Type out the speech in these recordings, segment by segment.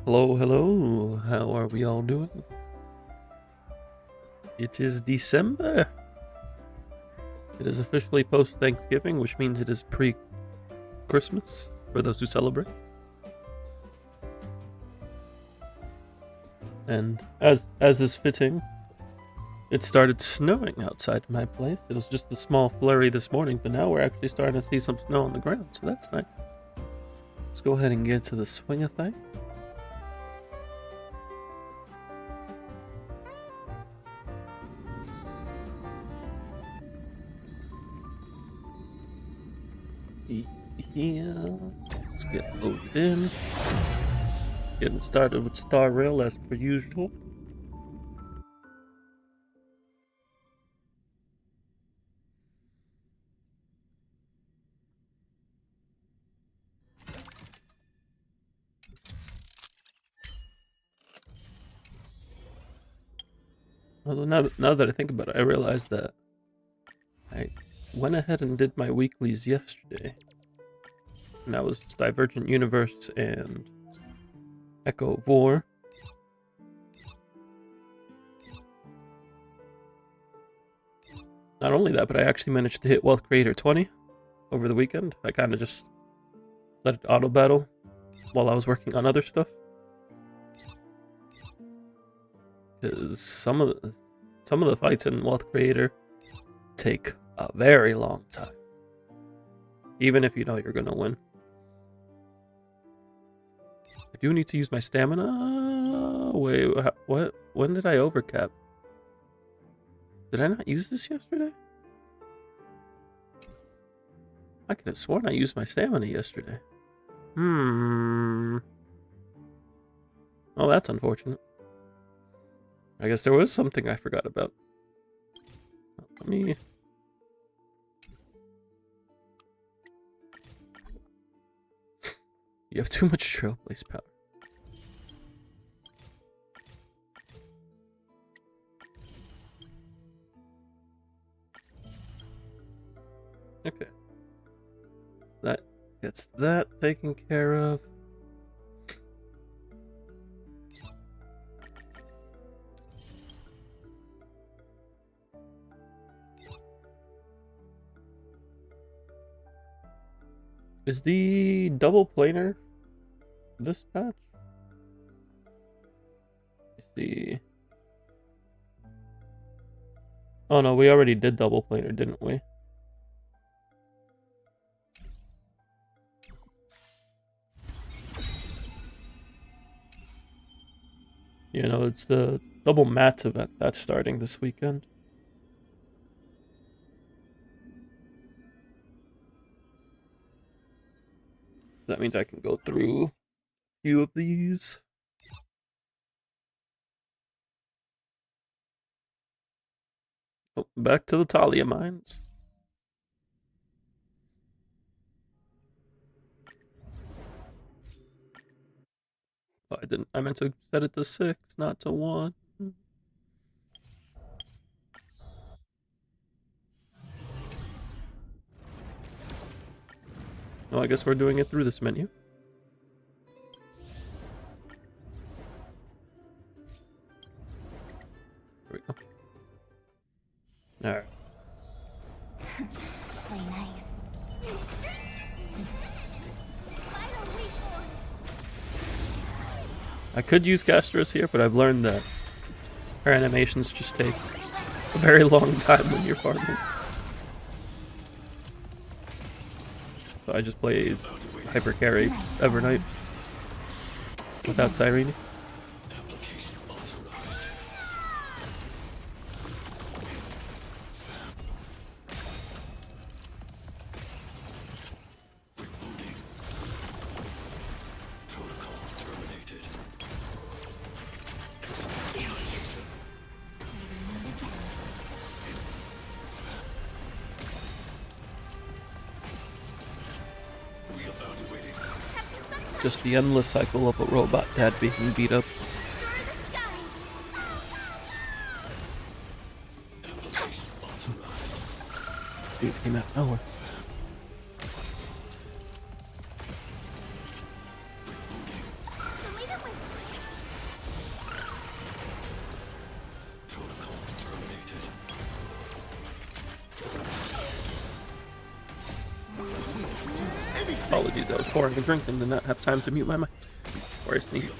Hello, hello. How are we all doing? It is December. It is officially post-Thanksgiving, which means it is pre-Christmas for those who celebrate. And as is fitting, it started snowing outside my place. It was just a small flurry this morning, but now we're actually starting to see some snow on the ground, so that's nice. Let's go ahead and get to the swing of things. Yeah, let's get loaded in. Getting started with Star Rail as per usual. Although now that I think about it, I realized that I went ahead and did my weeklies yesterday. And that was Divergent Universe and Echo of War. Not only that, but I actually managed to hit Wealth Creator 20 over the weekend. I kind of just let it auto battle while I was working on other stuff. Because some of the fights in Wealth Creator take a very long time, even if you know you're gonna win. I do need to use my stamina. Wait, what? When did I overcap? Did I not use this yesterday? I could have sworn I used my stamina yesterday. Oh, that's unfortunate. I guess there was something I forgot about. Let me... You have too much trailblaze power. Okay. That gets that taken care of. Is the double planar this patch? Let's see. Oh no, we already did double planar, didn't we? You know, it's the double mats event that's starting this weekend. That means I can go through a few of these. Oh, back to the Talia mines. Oh, I didn't. I meant to set it to 6, not to 1. Oh, I guess we're doing it through this menu. There we go. Alright. Play nice. I could use Gastros here, but I've learned that her animations just take a very long time when you're farming. So I just played Hyper Carry Evernight without Cyrene. Just the endless cycle of a robot dad being beat up. These dudes came out of nowhere. Apologies, I was pouring a drink and did not have time to mute my mic before I sneezed.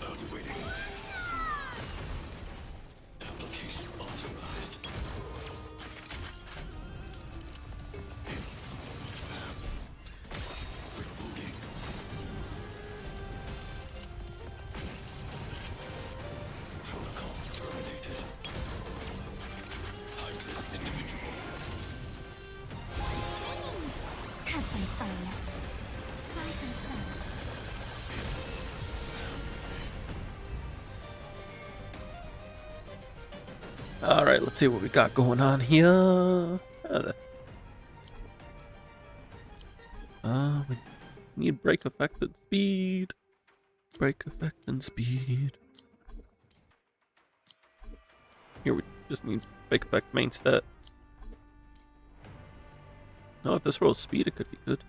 Alright, let's see what we got going on here. We need break effect and speed. Break effect and speed. Here we just need break effect main stat. No, if this rolls speed, it could be good.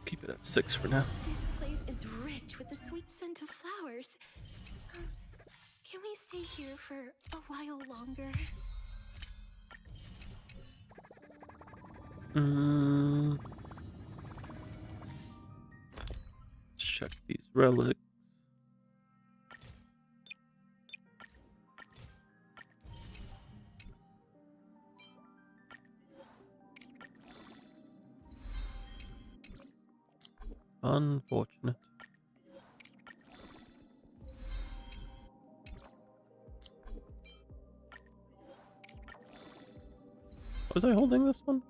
Keep it at 6 for now. This place is rich with the sweet scent of flowers. Can we stay here for a while longer? Check these relics. Unfortunate. Was I holding this one?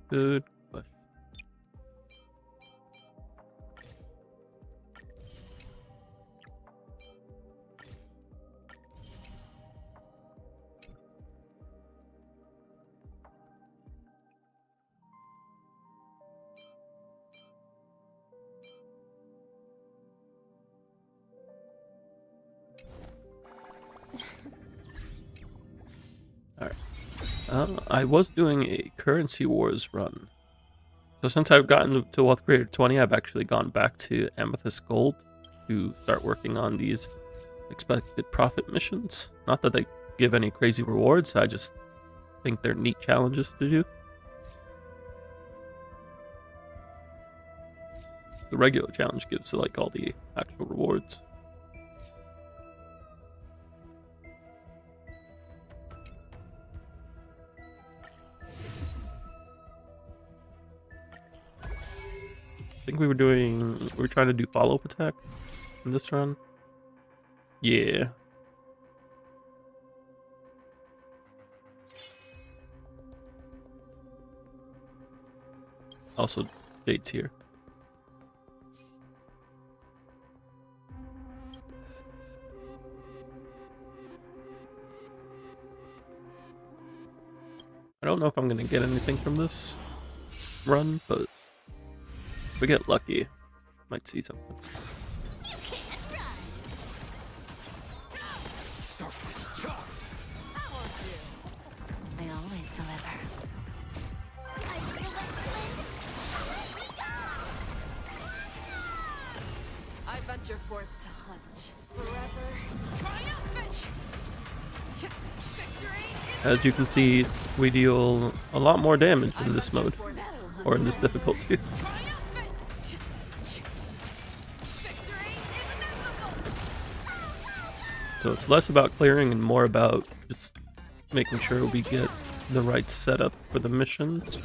Good question. I was doing a currency wars run. So since I've gotten to wealth creator 20, I've actually gone back to amethyst gold to start working on these expected profit missions. Not that they give any crazy rewards, I just think they're neat challenges to do. The regular challenge gives like all the actual rewards. I think we were trying to do follow-up attack in this run. Yeah. Also, dates here. I don't know if I'm gonna get anything from this run, but if we get lucky, might see something. I always deliver. I venture forth to hunt forever. Triumphant! As you can see, we deal a lot more damage in this mode, or in this difficulty. So it's less about clearing and more about just making sure we get the right setup for the missions.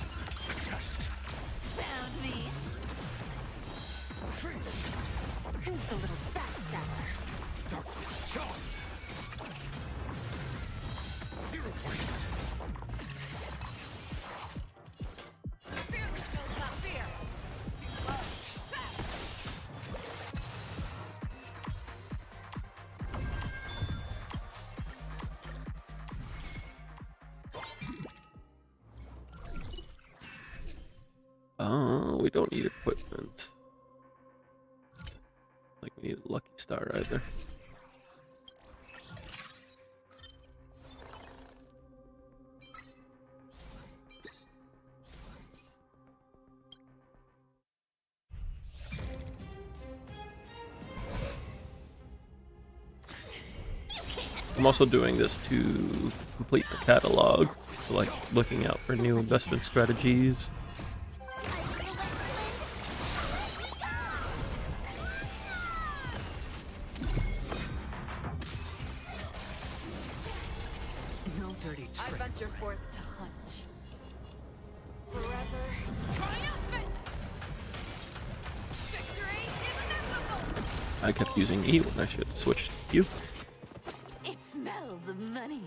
We don't need equipment. Like we need a lucky star either. I'm also doing this to complete the catalog, so like looking out for new investment strategies. No dirty tricks. I venture forth to hunt. Forever triumphant. Victory is inevitable. I kept using E when I should have switched to U. It smells of money.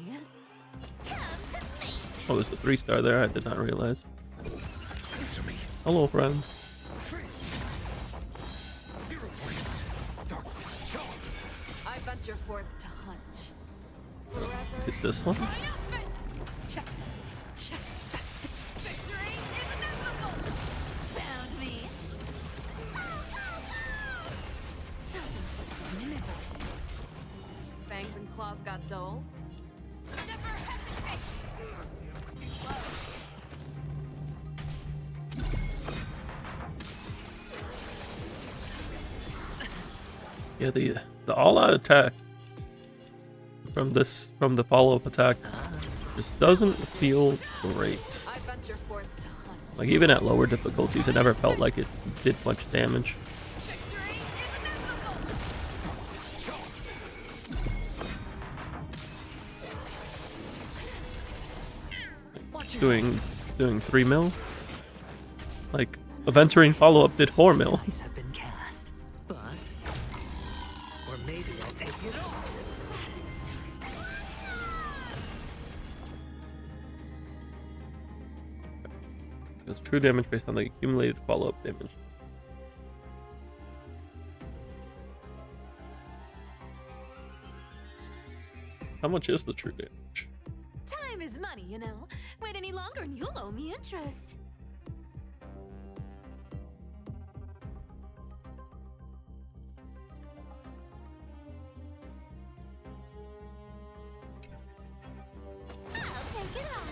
Come to me. Oh, there's a 3-star there. I did not realize. Answer me. Hello, friend. Zero grace. Darkness. Show. I venture forth to hunt. Forever Hit this one. triumphant. Check. Check. Victory is inevitable. Found me. Self-inflicted misery. Fangs and claws got dull. Never hesitate. Too slow. Yeah, the all-out attack from the follow-up attack just doesn't feel great. I venture forth to hunt. Like even at lower difficulties, it never felt like it did much damage. Victory is inevitable. Doing 3 mil. Like Aventurine follow-up did 4 mil. Dice have been cast. Bust. Or maybe I'll take it all. It's true damage based on the accumulated follow-up damage. How much is the true damage? Time is money, you know. Wait any longer and you'll owe me interest. I'll take it all.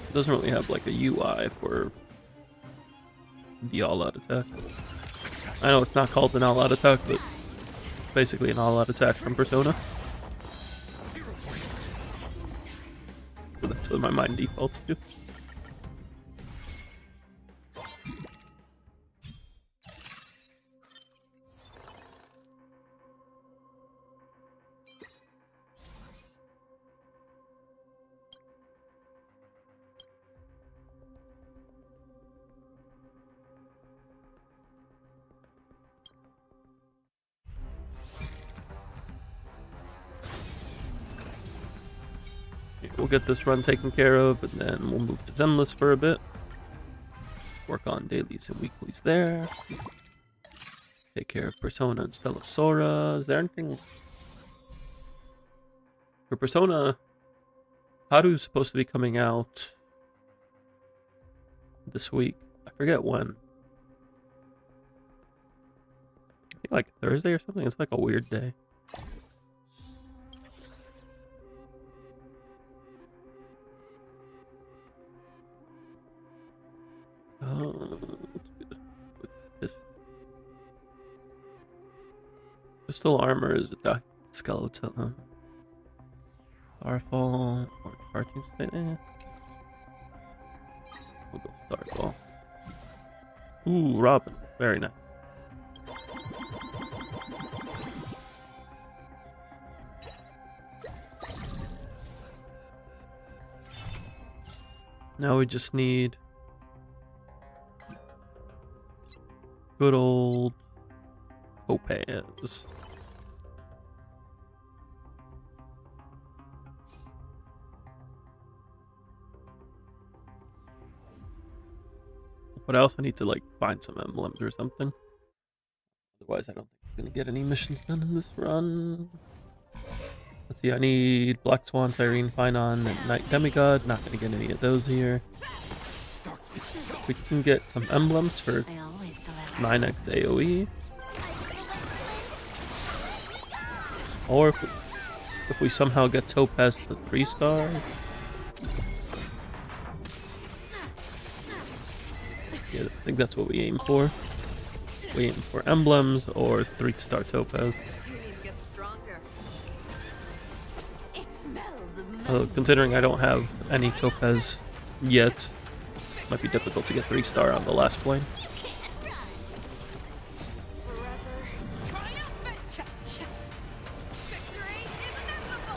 It doesn't really have like a UI for the all-out attack. I know it's not called an all-out attack, but basically an all-out attack from Persona. Zero grace. So that's what my mind defaults to. We'll get this run taken care of, and then we'll move to Zenless for a bit. Work on dailies and weeklies there. Take care of Persona and Stellasora. Is there anything... For Persona, Haru's supposed to be coming out this week. I forget when. I think like Thursday or something. It's like a weird day. This crystal armor is a dark skeleton. Starfall or charging state. We'll go Starfall. Ooh, Robin. Very nice. Now we just need good old Topaz. But I also need to like find some emblems or something. Otherwise I don't think I'm gonna get any missions done in this run. Let's see, I need Black Swan, Cyrene, Finon, and Night Demigod. Not gonna get any of those here. We can get some emblems for I always deliver. 9x AoE. Or if we somehow get Topaz to 3-star. Yeah, I think that's what we aim for. We aim for emblems or 3-star Topaz. You need to get stronger. Considering I don't have any topaz yet, might be difficult to get 3-star on the last plane.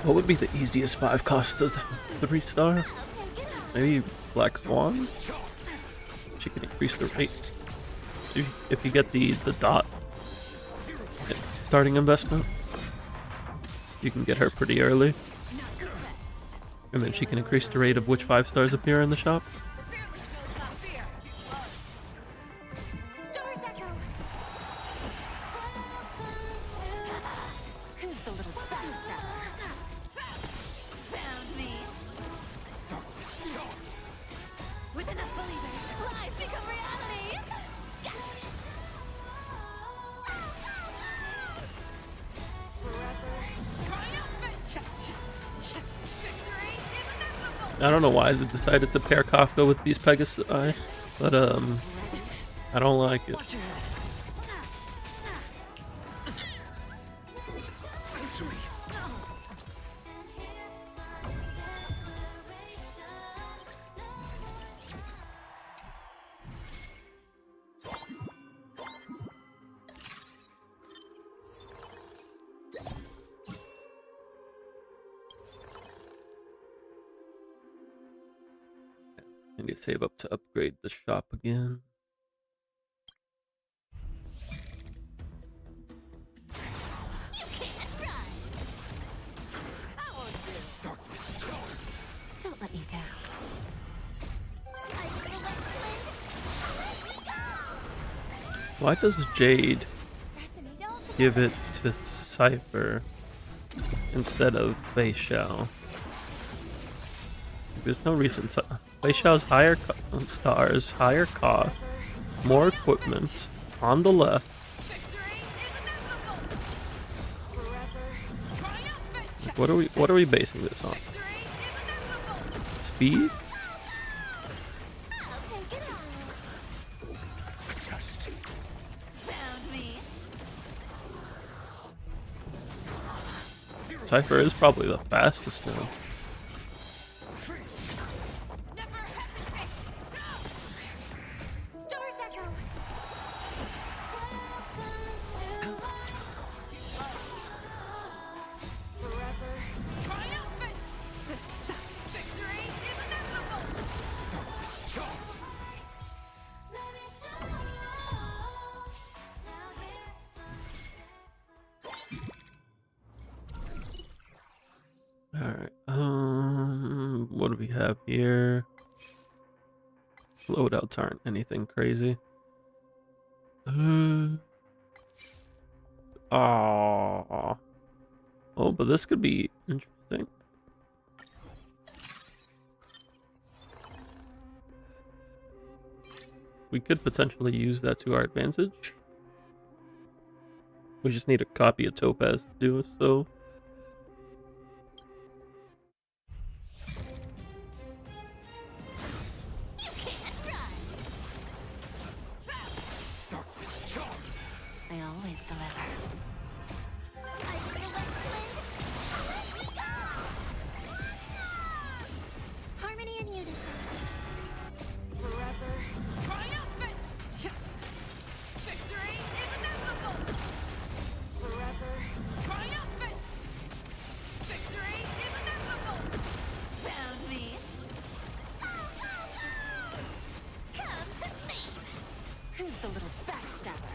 What would be the easiest 5 cost of 3-star? Maybe Black Swan? She can increase the rate. If you get the dot starting investment, you can get her pretty early. And then she can increase the rate of which 5 stars appear in the shop. Who's the little backstabber? Found me. With enough believers, lies become reality. Gotcha. I don't know why they decided to pair Kafka with these Pegasi, but I don't like it. Answer me. I need to save up to upgrade the shop again. Don't let me down. Why does Jade give it to Cypher instead of Fei Xiao? There's no reason. Fei Xiao's higher stars, higher cost, more equipment on the left. What are we basing this on? Speed? Test. Found me. Cypher is probably the fastest one. Never hesitate. Stars echo. Alright, what do we have here? Loadouts aren't anything crazy. Oh, but this could be interesting. We could potentially use that to our advantage. We just need a copy of Topaz to do so. They always deliver. Harmony and unison. Forever. Triumphant! Victory is inevitable! Forever. Triumphant! Victory is inevitable! Found me. Come to me! Who's the little backstabber?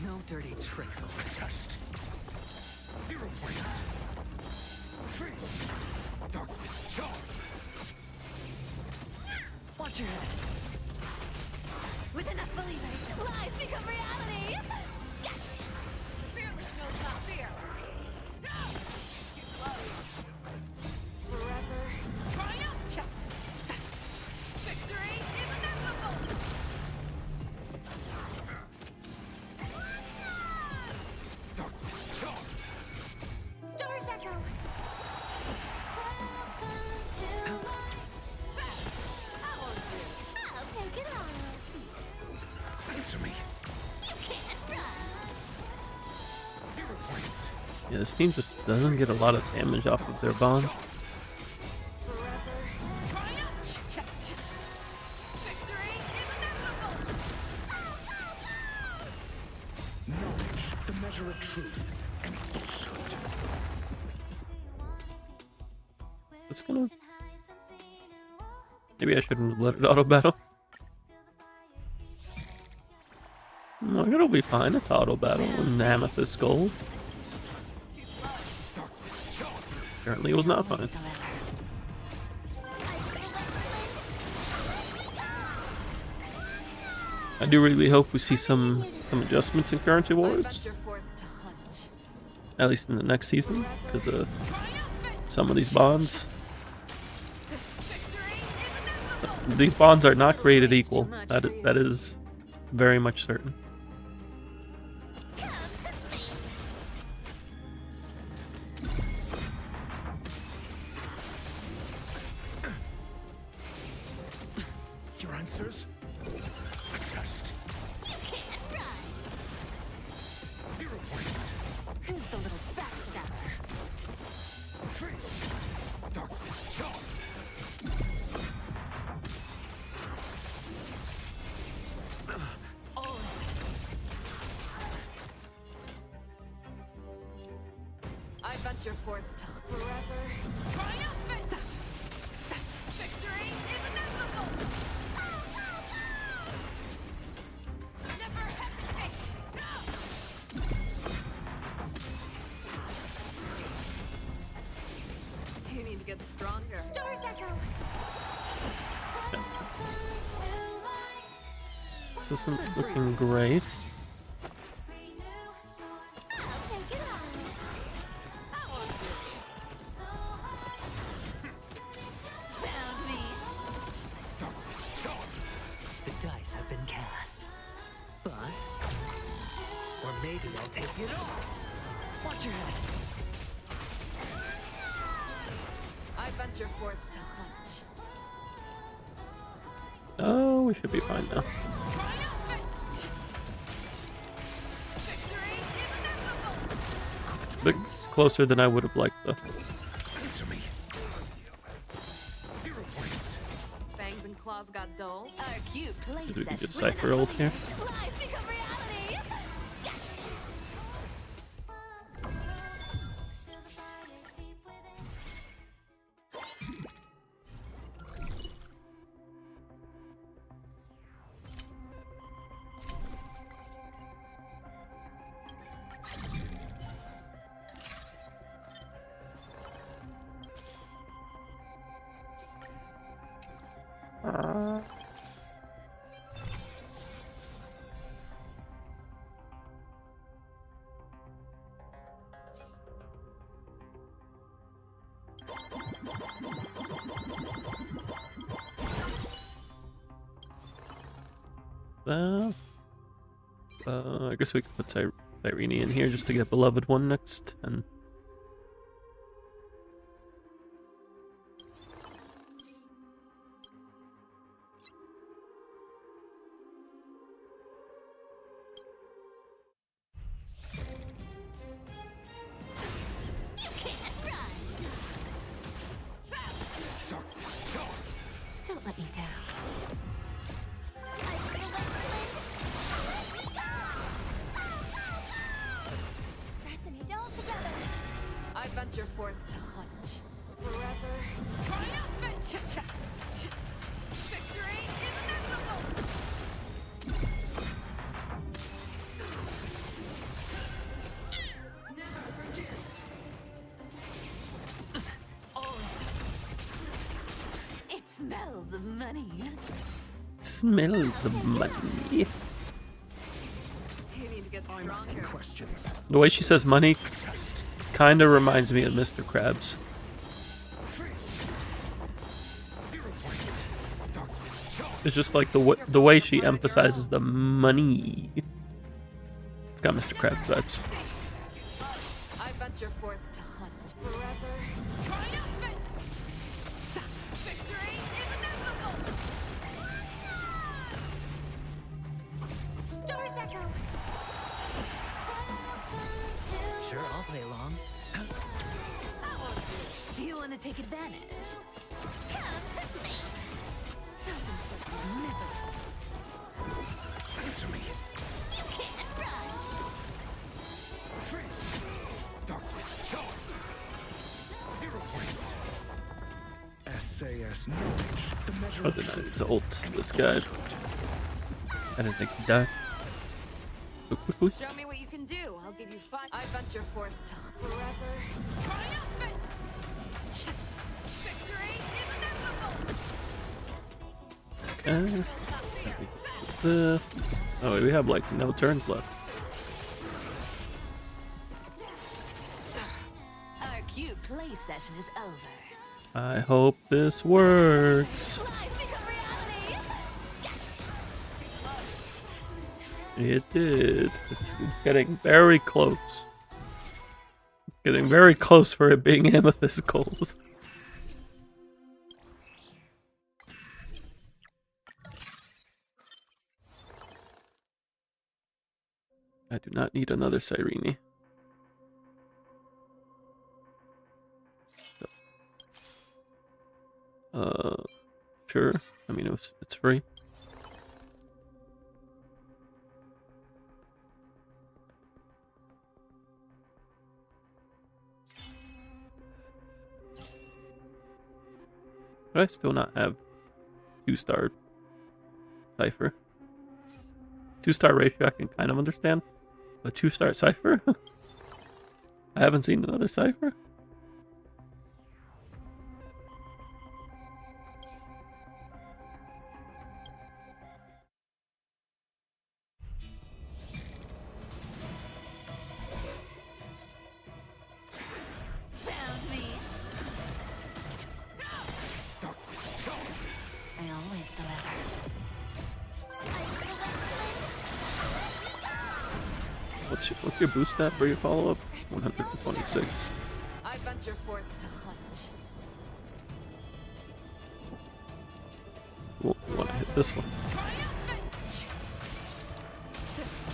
No dirty tricks on the Test. 0 points. Free. Darkness charged. Watch your head. With enough believers, lies become reality! Gotcha! Fearless knows not fear! Too close! Forever. Triumph! Victory is inevitable! Darkness charged. Stars echo! Welcome to my... I won't do. Yeah, this team just doesn't get a lot of damage off of their bond. Knowledge, the measure of truth and falsehood. It's gonna... Maybe I shouldn't let it auto battle. No, it'll be fine. It's auto battle and Amethyst Gold. Apparently it was not fine. I do really hope we see some adjustments in currency wars. At least in the next season, because some of these bonds. These bonds are not created equal. That is very much certain. Your answers? A test. 0 points. Who's the little backstabber? Free. Darkness charm. I venture forth to forever. Triumphant! Victory is inevitable! Never hesitate! You need to get stronger. Stars echo. This isn't looking great. The dice have been cast. Bust. Or maybe I'll take it all. Watch your head. I venture forth to hunt. Oh, we should be fine now. A bit closer than I would have liked, though. Answer me. 0 points. Fangs and claws got dull. Our cute play We can session. get Cypher ult here. Life become reality. Yes. I guess we could put Irene in here just to get Beloved 1 next, and Don't let me down. I venture forth to hunt. Forever. Triumphant! Victory is inevitable! Never forget! It smells of money. smells of money. You need to get I'm asking stronger. questions. The way she says money A test. kind of reminds me of Mr. Krabs. Free. 0 points. Darkness charm. It's just like the way she emphasizes the money. It's got Mr. Krabs vibes. I venture forth to hunt. Forever. Triumphant! Victory is inevitable! Stars echo. Sure, I'll play along. to take advantage. Come to me. Self-inflicted misery. Answer me. You can't run. Free. Darkness. Charm. 0 points. SAS knowledge. The measure Oh, of the truth. it's ult. This guy. I didn't think he'd die so quickly. Show me what you can do. I'll give you 5. I venture forth to forever. Triumphant! Victory is inevitable! Okay. Oh, wait, we have like no turns left. Our cute play session is over. I hope this works. Life become reality. It did. It's getting very close. Getting very close for it being amethyst gold. I do not need another Cyrene. Sure. I mean, it's free. But I still not have 2-star Cypher. 2-star ratio I can kind of understand, but 2-star Cypher? I haven't seen another Cypher. Found me. I always deliver. What's your boost stat for your follow-up? 126. I venture forth to hunt. Well, you want to hit this one. Triumphant!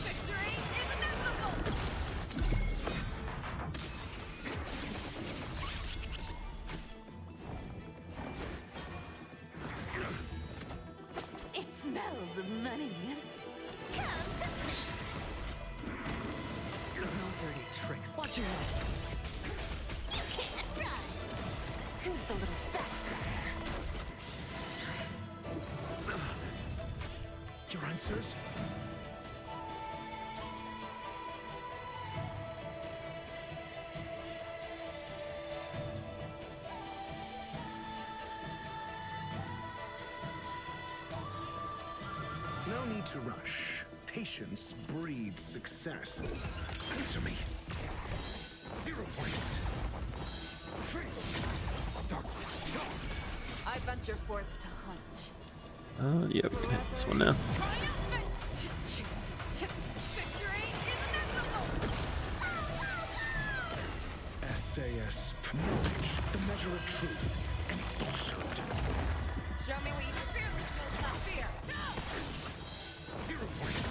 Victory is inevitable! It smells of money. Come to me. No dirty tricks. Watch your head. You can't run. Who's the little backstabber? Your answers? No need to rush. Patience breeds success. Answer me. 0 points. Free. Darkness. Charm. I venture forth to hunt. Yeah, we can hit this one now. Triumphant! Victory is inevitable! SAS knowledge. The measure of truth and falsehood. Show me what you can fear, not fear. 0 points.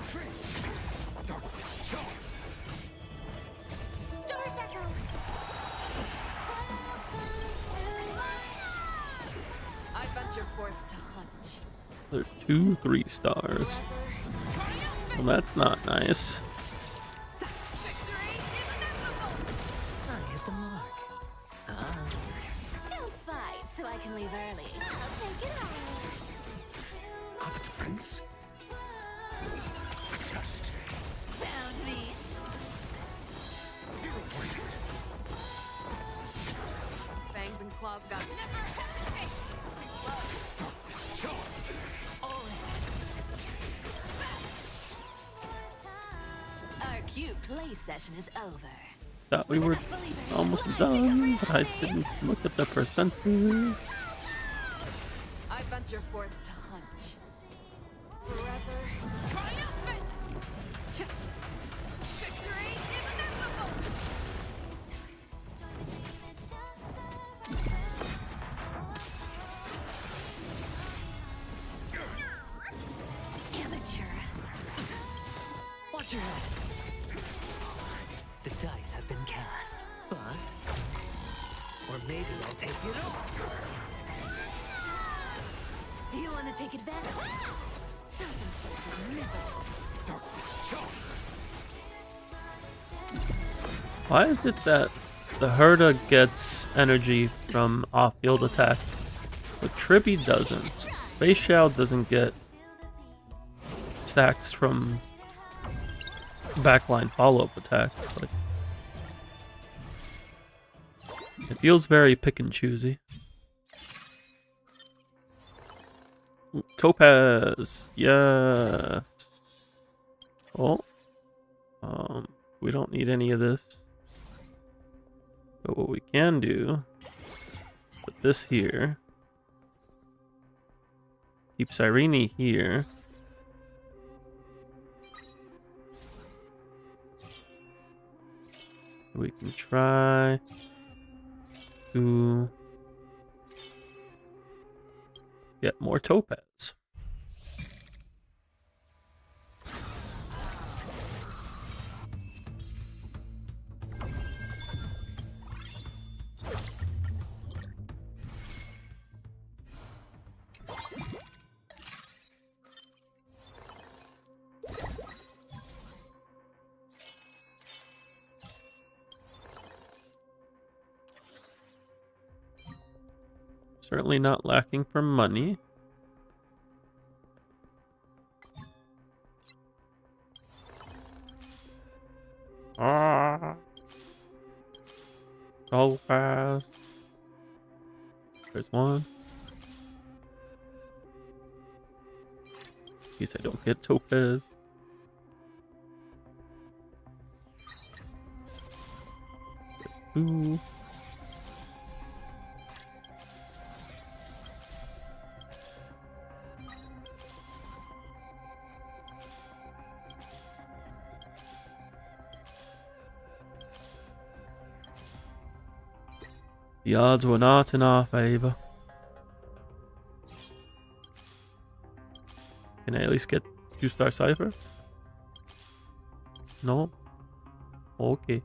Free. Darkness. Charm. Stars echo. I venture forth to hunt. There's 2 3-stars. Well, that's not nice. Victory is inevitable! I hit the mark. Don't fight so I can leave early. I'll take it all. Are the defense? A test. Found me. 0 points. Fangs and claws got never hesitate! Charm. Our cute play session is over. Thought we were almost done, but I didn't look at the percentage. I venture forth to hunt. Forever. Triumphant! Victory is inevitable! Amateur. Watch your head. The dice have been cast. Bust maybe I'll take it all. You want to take advantage? Self-inflicted misery. Why is it that the Herda gets energy from off-field attack, but Tribby doesn't? Beishao doesn't get stacks from backline follow-up attacks. Like, it feels very pick and choosy. Ooh, Topaz, yes. Oh, we don't need any of this. But what we can do, put this here. Keep Cyrene here. We can try to get more Topaz. Certainly not lacking for money. Topaz. There's one. In case I don't get Topaz. There's two. The odds were not in our favor. Can I at least get 2-star Cypher? No? Okay.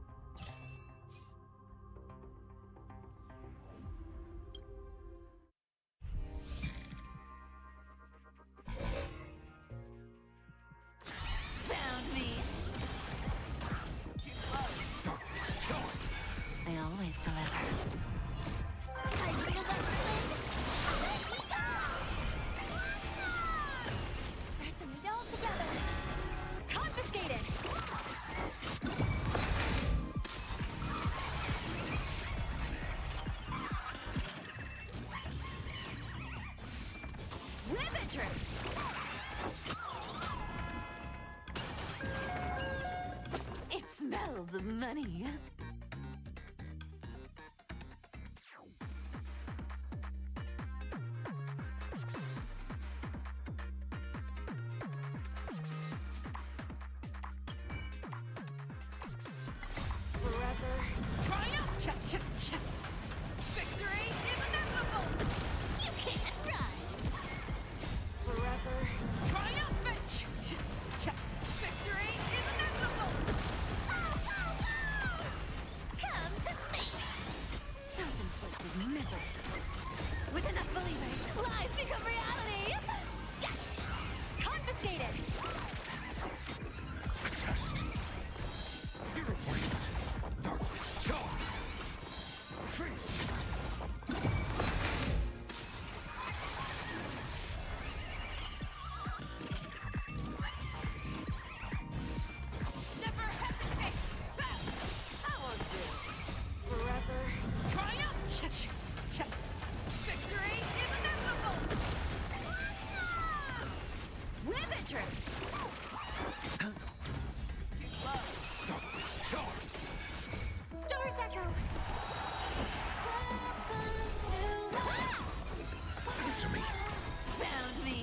Found me. They always deliver. Confiscated. Riveter. It smells of money. Cha-cha-cha. Victory is inevitable. You can't run. Forever triumphant. Cha-cha-cha. Victory is inevitable. Come to me. Self-inflicted misery. With enough believers, lies become reality. Gosh. Confiscated. A test. 0 points. Darkness. Charge. Free. Never hesitate. I won't do. Forever triumph. Cha-cha-cha. Victory is inevitable. Riveter. Too slow. Darkness. Charge. Stars echo. Answer me. Found me.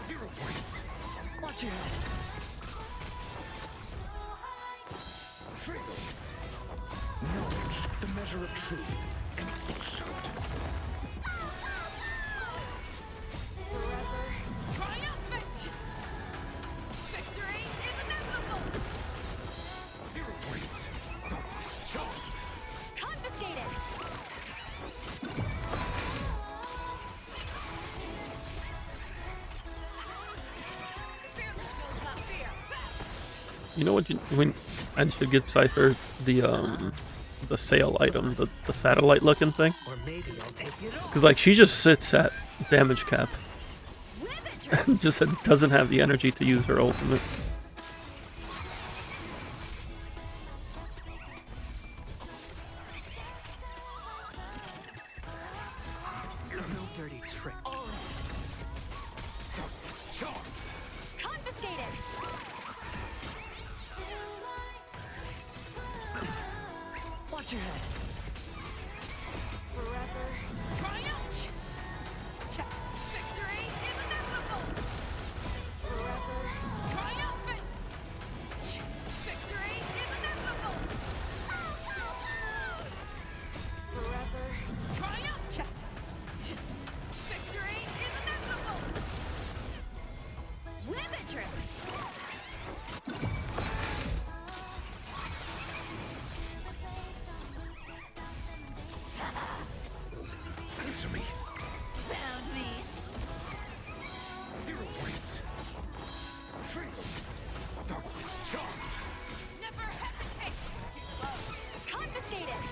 0 points. Watch your head. Freedom. Knowledge, the measure of truth, and falsehood. Forever triumphant. Victory is inevitable. 0 points. Darkness. Charge. Confiscated. You know what? I should give Cypher the sale item, the satellite looking thing. Or maybe I'll take it all. Because like she just sits at damage cap, and just doesn't have the energy to use her ultimate. No dirty trick. Confiscated! Watch your head. Forever. Triumph! Victory is inevitable! Forever. Triumphant! Victory is inevitable! Forever. Triumph! Victory is inevitable! Limit trip! Answer me. Found me. 0 points. Free. Darkness charm. Never hesitate! Too slow! Confiscated!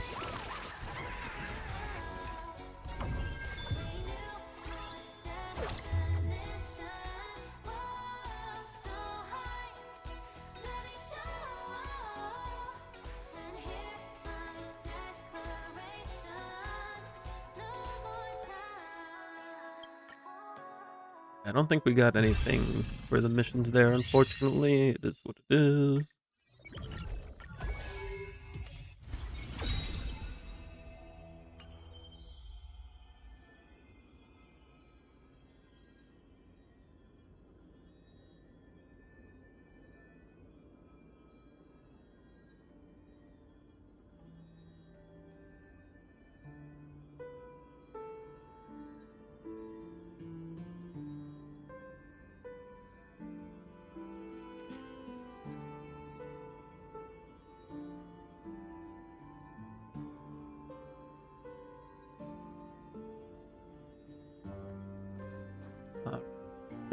I don't think we got anything for the missions there, unfortunately. It is what it is.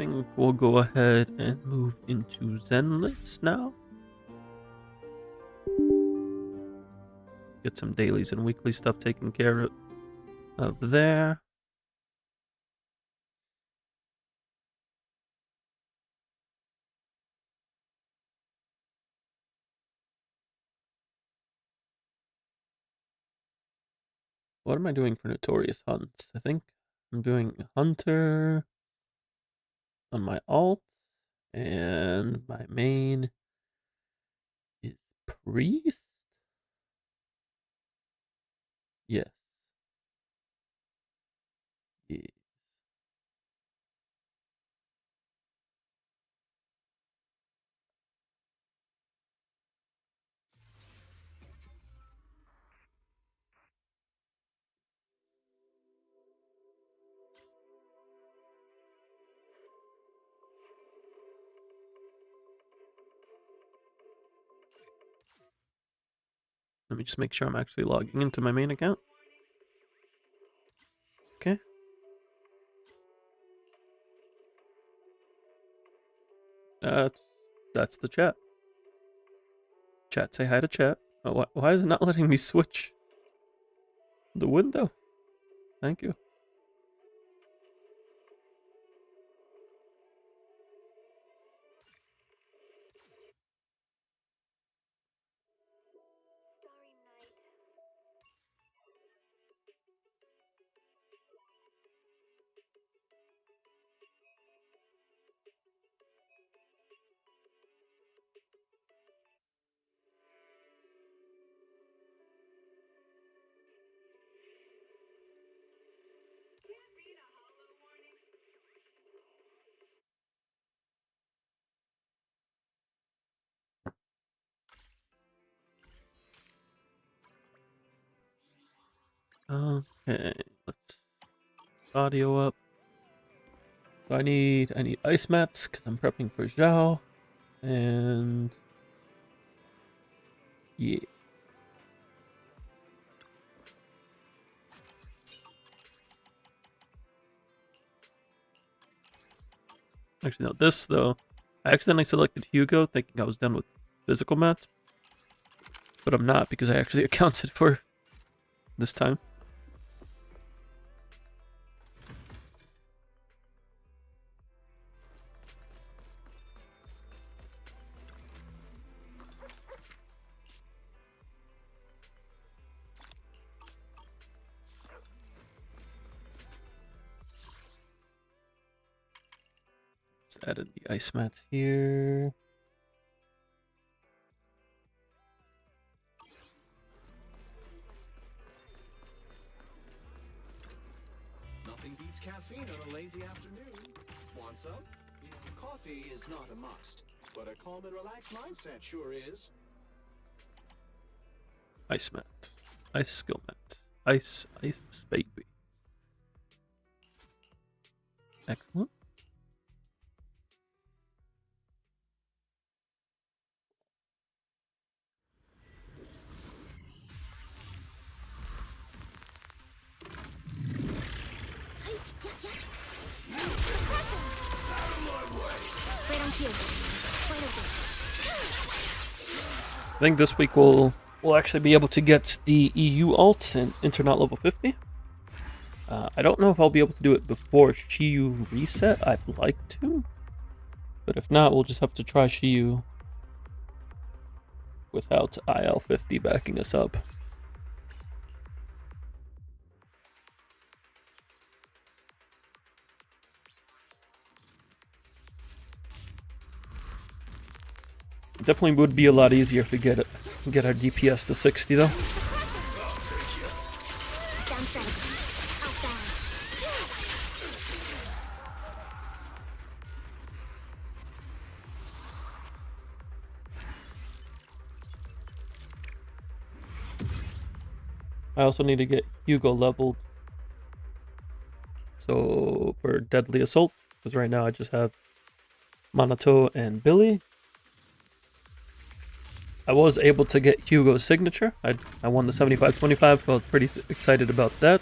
I think we'll go ahead and move into Zenless now. Get some dailies and weekly stuff taken care of there. What am I doing for Notorious Hunts? I think I'm doing Hunter on my alt, and my main is Priest? Yes. Yes. Let me just make sure I'm actually logging into my main account. Okay. That's the chat. Chat, say hi to chat. Oh, why is it not letting me switch the window? Thank you. Okay, let's audio up. So I need ice mats because I'm prepping for Zhao, and yeah. Actually, no, this though. I accidentally selected Hugo, thinking I was done with physical mats. But I'm not because I actually accounted for this time. Just added the ice mats here. Nothing beats caffeine on a lazy afternoon. Want some? Coffee is not a must, but a calm and relaxed mindset sure is. Ice mat. Ice skill mat. Ice, baby. Excellent. I think this week we'll actually be able to get the EU Alt and Internet level 50. I don't know if I'll be able to do it before Shiyu reset. I'd like to. But if not, we'll just have to try Shiyu without IL 50 backing us up. It definitely would be a lot easier if we get our DPS to 60 though. I also need to get Hugo leveled. So for Deadly Assault, because right now I just have Minato and Billy. I was able to get Hugo's signature. I won the 75-25, so I was pretty excited about that.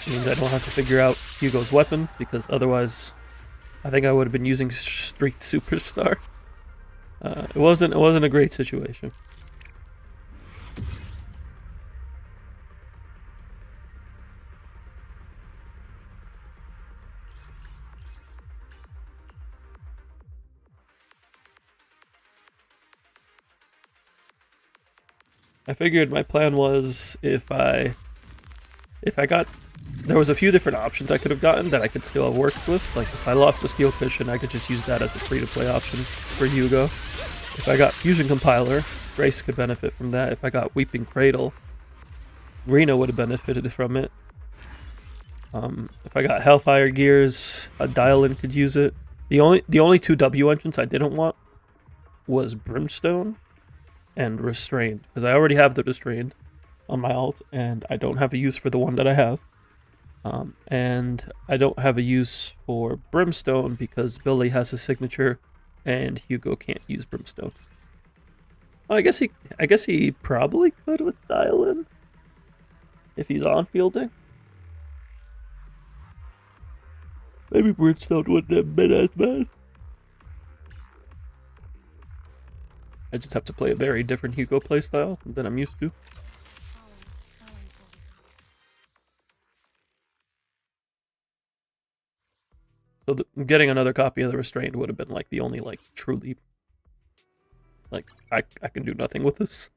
Means I don't have to figure out Hugo's weapon, because otherwise I think I would have been using straight Superstar. It wasn't a great situation. I figured my plan was if I got, there was a few different options I could have gotten that I could still have worked with. Like if I lost the steel cushion, I could just use that as a free-to-play option for Hugo. If I got Fusion Compiler, Grace could benefit from that. If I got Weeping Cradle, Rena would have benefited from it. If I got Hellfire Gears, a Dial-In could use it. The only two W entrants I didn't want was Brimstone and Restrained, because I already have the Restrained on my alt, and I don't have a use for the one that I have. And I don't have a use for Brimstone because Billy has a signature, and Hugo can't use Brimstone. Well, I guess he probably could with Dial-In if he's on fielding. Maybe Brimstone wouldn't have been as bad. I just have to play a very different Hugo playstyle than I'm used to. So getting another copy of the Restrained would have been like the only like truly like I can do nothing with this.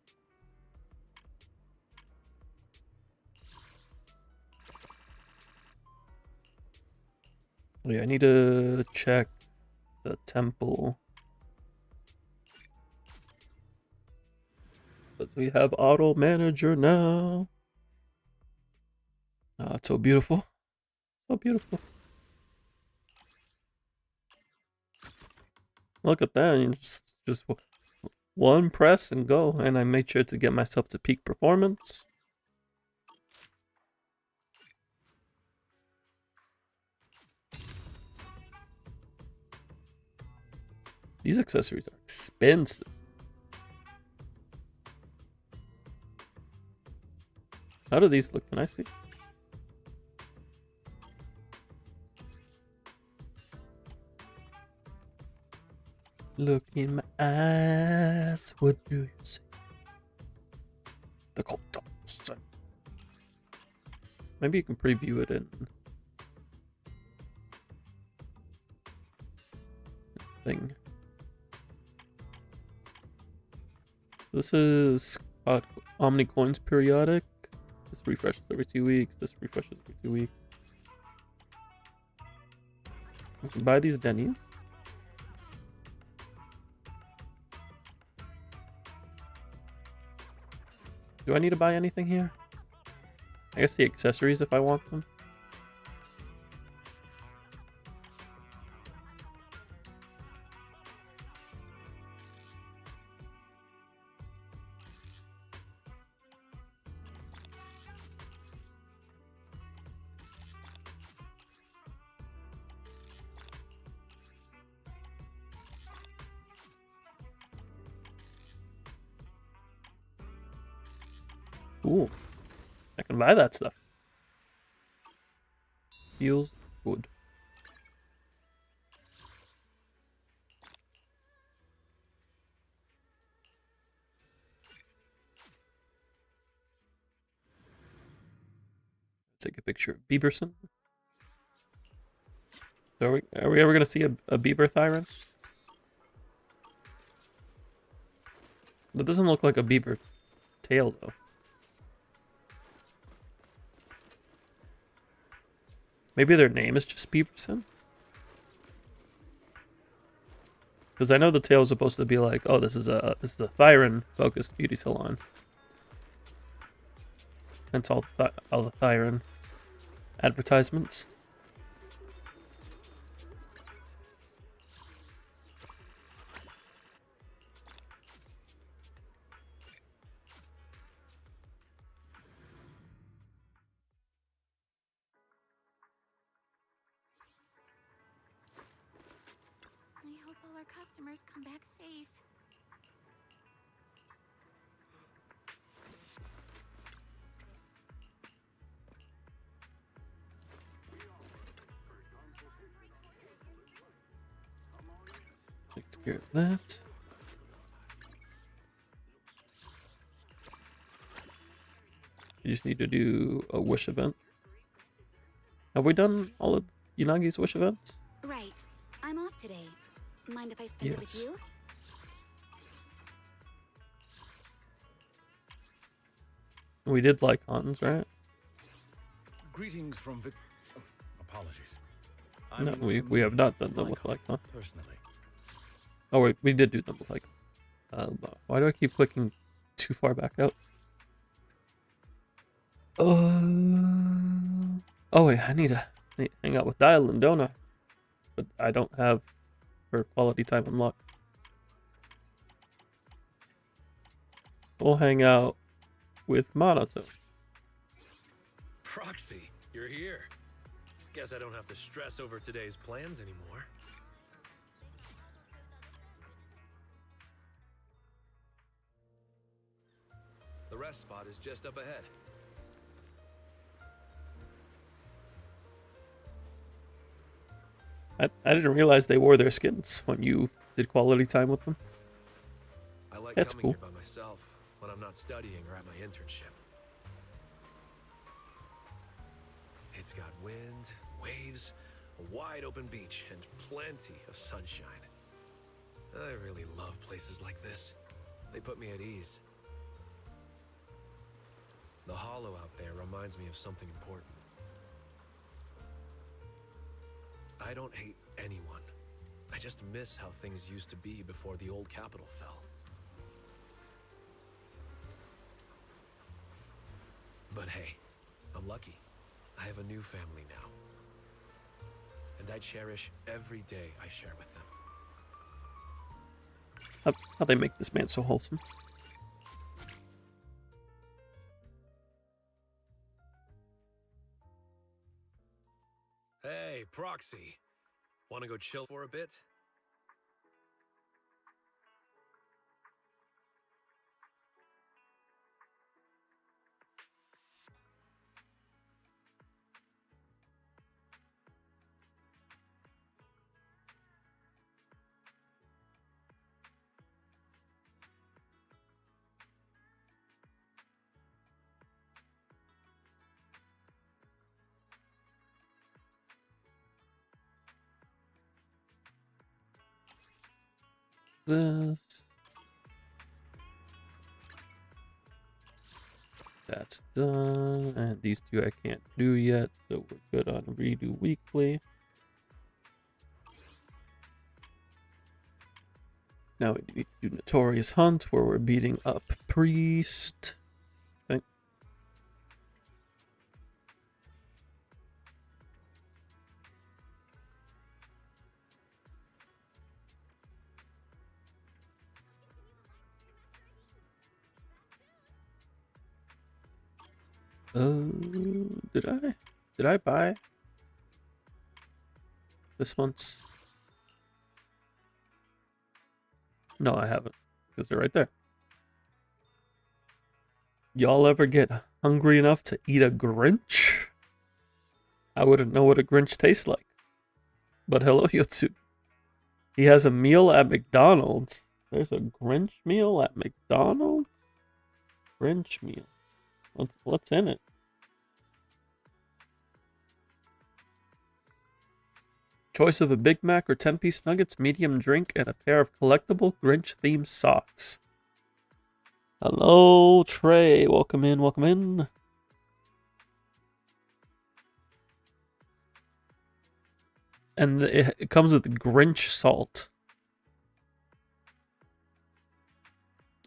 Oh yeah, I need to check the temple. But we have auto manager now. Oh, it's so beautiful. So beautiful. Look at that. You just one press and go. And I made sure to get myself to peak performance. These accessories are expensive. How do these look? Can I see? Look in my eyes, what do you see? The cold sun. Maybe you can preview it in thing. This is Omni Coins periodic. This refreshes every 2 weeks. This refreshes every 2 weeks. You can buy these Denny's. Do I need to buy anything here? I guess the accessories if I want them. Ooh, I can buy that stuff. Feels good. Take a picture of Bieberson. So are we ever gonna see a beaver thyron? That doesn't look like a beaver tail though. Maybe their name is just Beaverson? Because I know the tail is supposed to be like, oh, this is a Thyron focused beauty salon. That's all the Thyron advertisements. I hope all our customers come back safe. Takes care of that. You just need to do a wish event. Have we done all of Unagi's wish events? Right. I'm off today. Mind if I spend it with Yes. you? We did like Hans, right? Greetings from Vic. Apologies. No, we have not done them with Lycon, Lycon. personally. Oh wait, we did do them with Lycon. Why do I keep clicking too far back out? Oh wait, I need to hang out with Dylan, don't I? But I don't have her quality time unlocked. We'll hang out with Monotone. Proxy, you're here. Guess I don't have to stress over today's plans anymore. The rest spot is just up ahead. I didn't realize they wore their skins when you did quality time with them. I like That's coming cool. here by myself when I'm not studying or at my internship. It's got wind, waves, a wide open beach, and plenty of sunshine. I really love places like this. They put me at ease. The hollow out there reminds me of something important. I don't hate anyone. I just miss how things used to be before the old capital fell. But hey, I'm lucky. I have a new family now. And I cherish every day I share with them. How they make this man so wholesome. Hey, Proxy. Wanna go chill for a bit? this. That's done. And these two I can't do yet, so we're good on redo weekly. Now we need to do Notorious Hunt, where we're beating up Priest. I think. Did I buy this once? No, I haven't, because they're right there. Y'all ever get hungry enough to eat a Grinch? I wouldn't know what a Grinch tastes like. But hello, Yotsu. He has a meal at McDonald's. There's a Grinch meal at McDonald's? Grinch meal. What's in it? Choice of a Big Mac or 10-piece nuggets, medium drink, and a pair of collectible Grinch-themed socks. Hello, Trey. Welcome in, welcome in. And it comes with Grinch salt.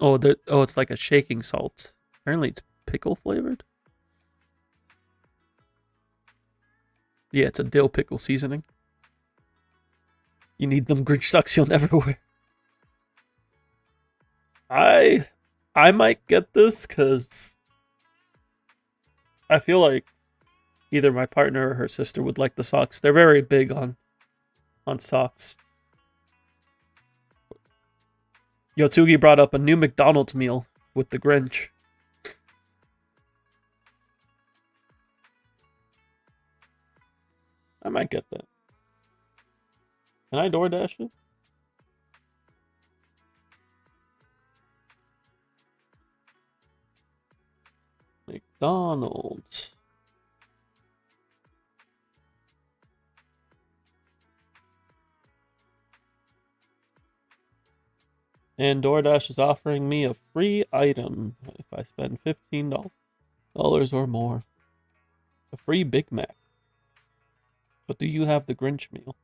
Oh, it's like a shaking salt. Apparently it's pickle flavored. Yeah, it's a dill pickle seasoning. You need them Grinch socks you'll never wear. I might get this because I feel like either my partner or her sister would like the socks. They're very big on socks. Yotsugi brought up a new McDonald's meal with the Grinch. I might get that. Can I DoorDash it? McDonald's. And DoorDash is offering me a free item if I spend $15 or more. A free Big Mac. But do you have the Grinch meal?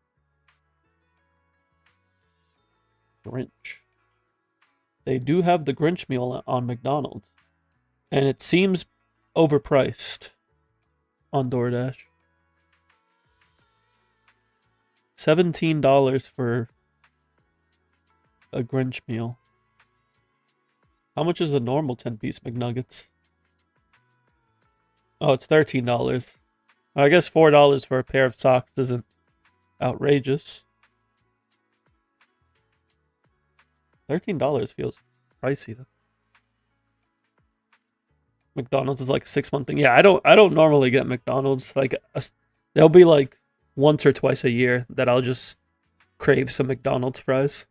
Grinch. They do have the Grinch meal on McDonald's. And it seems overpriced on DoorDash. $17 for a Grinch meal. How much is a normal 10-piece McNuggets? Oh, it's $13. I guess $4 for a pair of socks isn't outrageous. $13 feels pricey though. McDonald's is like a 6-month thing. Yeah, I don't normally get McDonald's. Like there'll be like once or twice a year that I'll just crave some McDonald's fries.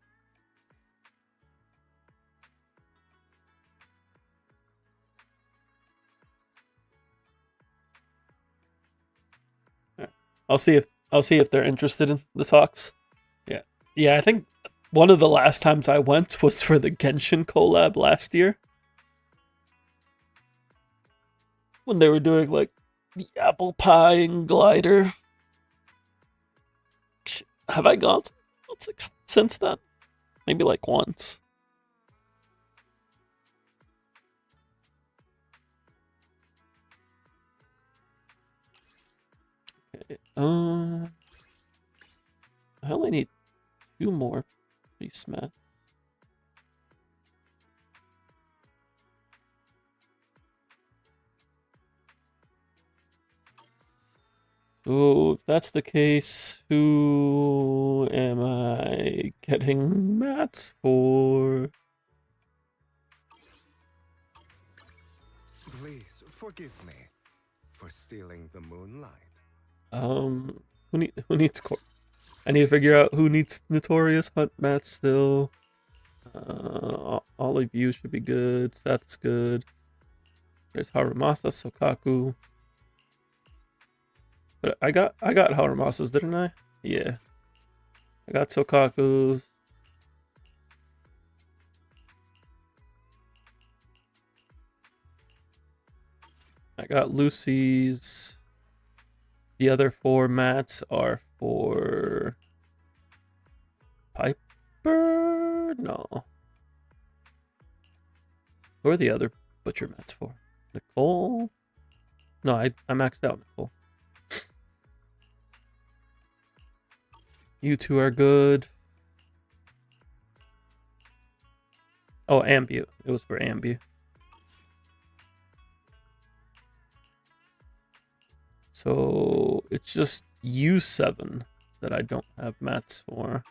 I'll see if they're interested in the socks. Yeah. Yeah, I think one of the last times I went was for the Genshin collab last year. When they were doing like the apple pie and glider. Have I gone since then? Maybe like once. Okay. I only need 2 more piece mats. So if that's the case, who am I getting mats for? Please forgive me for stealing the moonlight. Who needs I need to figure out who needs Notorious Hunt mats still. All of you should be good. That's good. There's Harumasa, Sokaku. But I got Harumasa's, didn't I? Yeah. I got Sokaku's. I got Lucy's. The other 4 mats are for Piper? No. Who are the other butcher mats for? Nicole? No, I maxed out Nicole. You 2 are good. Oh, Ambu. It was for Ambu. So it's just U7 that I don't have mats for.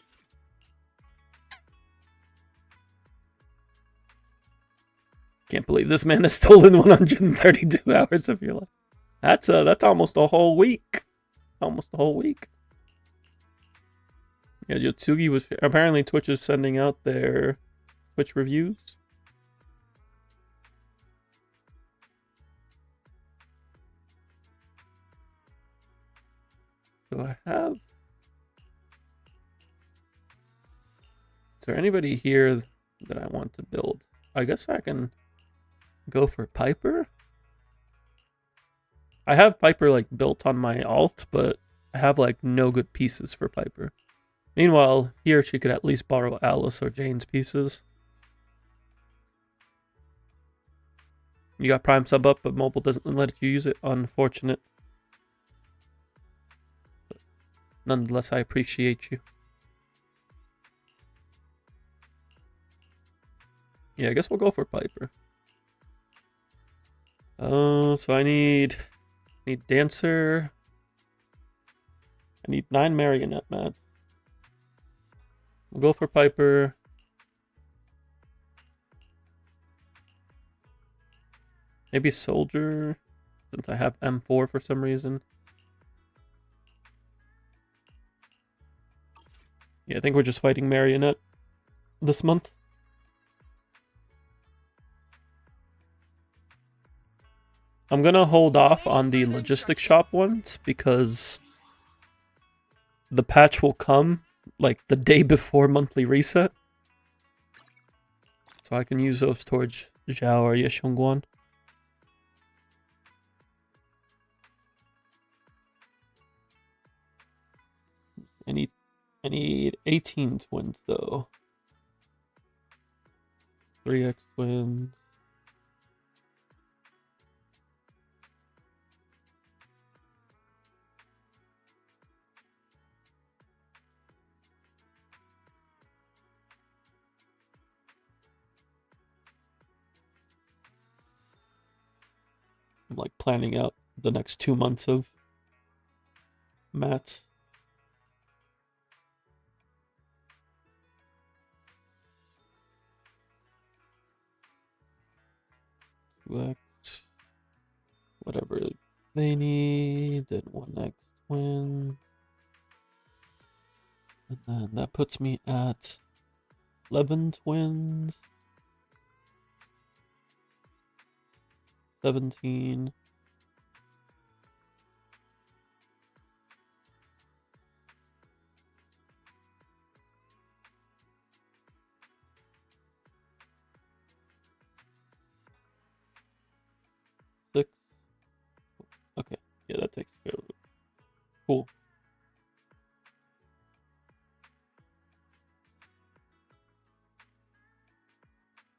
Can't believe this man has stolen 132 hours of your life. That's almost a whole week. Almost a whole week. Yeah, Yotsugi was apparently Twitch is sending out their Twitch reviews. So I have. Is there anybody here that I want to build? I guess I can go for Piper. I have Piper like built on my alt, but I have like no good pieces for Piper. Meanwhile, here she could at least borrow Alice or Jane's pieces. You got Prime sub up, but mobile doesn't let you use it. Unfortunate. But nonetheless, I appreciate you. Yeah, I guess we'll go for Piper. So I need dancer. I need 9 marionette mats. We'll go for Piper. Maybe soldier, since I have M4 for some reason. Yeah, I think we're just fighting marionette this month. I'm gonna hold off on the logistics shop ones because the patch will come like the day before monthly reset. So I can use those towards Zhao or Yeshongguan. I need 18 twins though. 3x twins. I'm like planning out the next 2 months of mats. X, whatever they need, then 1x twin. And then that puts me at 11 twins. 17. Okay, yeah, that takes care of it. Cool.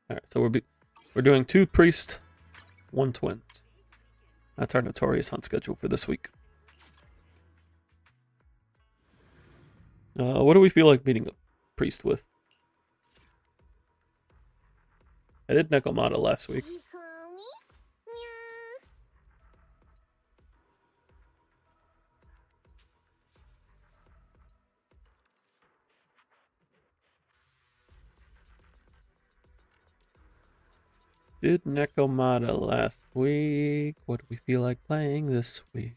Alright, so we're doing 2 priest, 1 twins. That's our notorious hunt schedule for this week. What do we feel like beating a priest with? I did Nekomata last week. Did Nekomata last week. What do we feel like playing this week?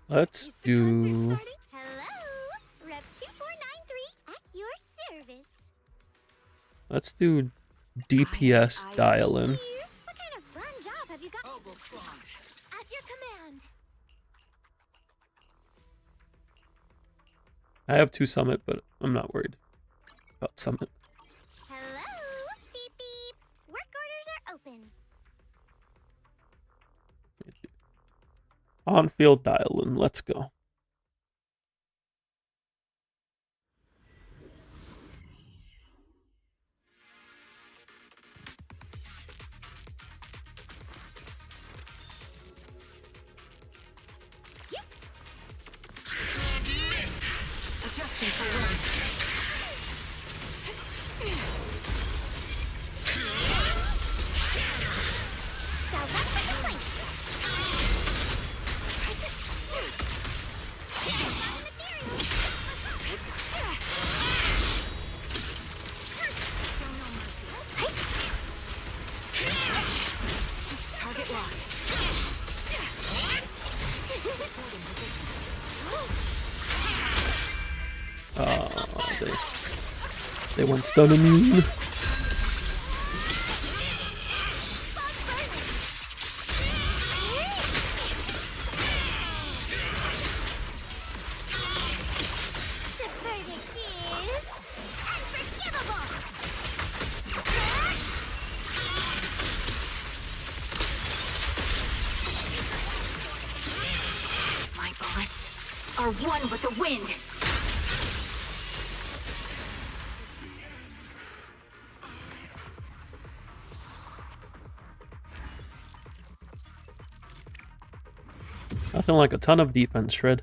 Let's do... Hello, Rep 2493 at your service. Let's do DPS dial-in. What kind of fun job have you got? At your command. I have 2 summit, but I'm not worried about summit. Hello? Beep beep. Work orders are open. On-field dial-in. Let's go. Adjusting for wind. Direct complaint. Target locked. They went stun immune. The verdict is unforgivable. My bullets are one with the wind. Nothing like a ton of defense, Shred.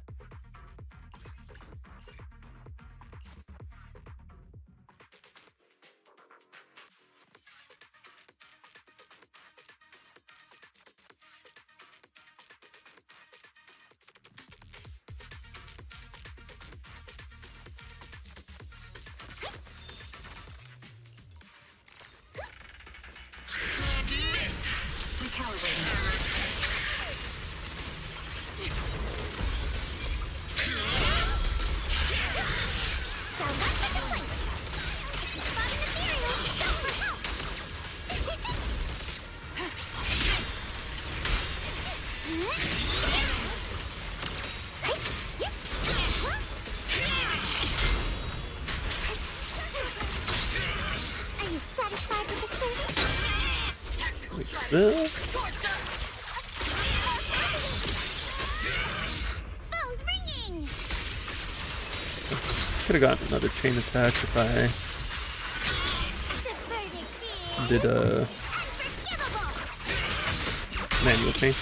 Recalibrating. Direct complaint. Spot an ethereal. Go for help. Are you satisfied with the service? Phone's ringing. Could have gotten another chain attack if I The verdict is did a unforgivable. manual chain.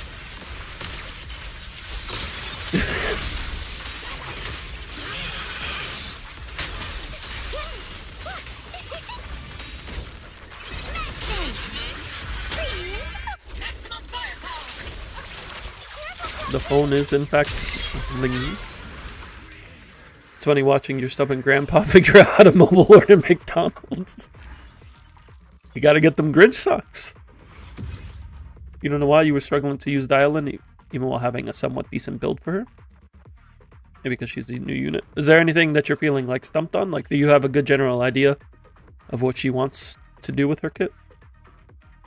The phone is, in fact, ringing. It's funny watching your stubborn grandpa figure out how to mobile order McDonald's. You gotta get them Grinch socks. You don't know why you were struggling to use dial-in, even while having a somewhat decent build for her? Maybe because she's a new unit. Is there anything that you're feeling like stumped on? Like, do you have a good general idea of what she wants to do with her kit?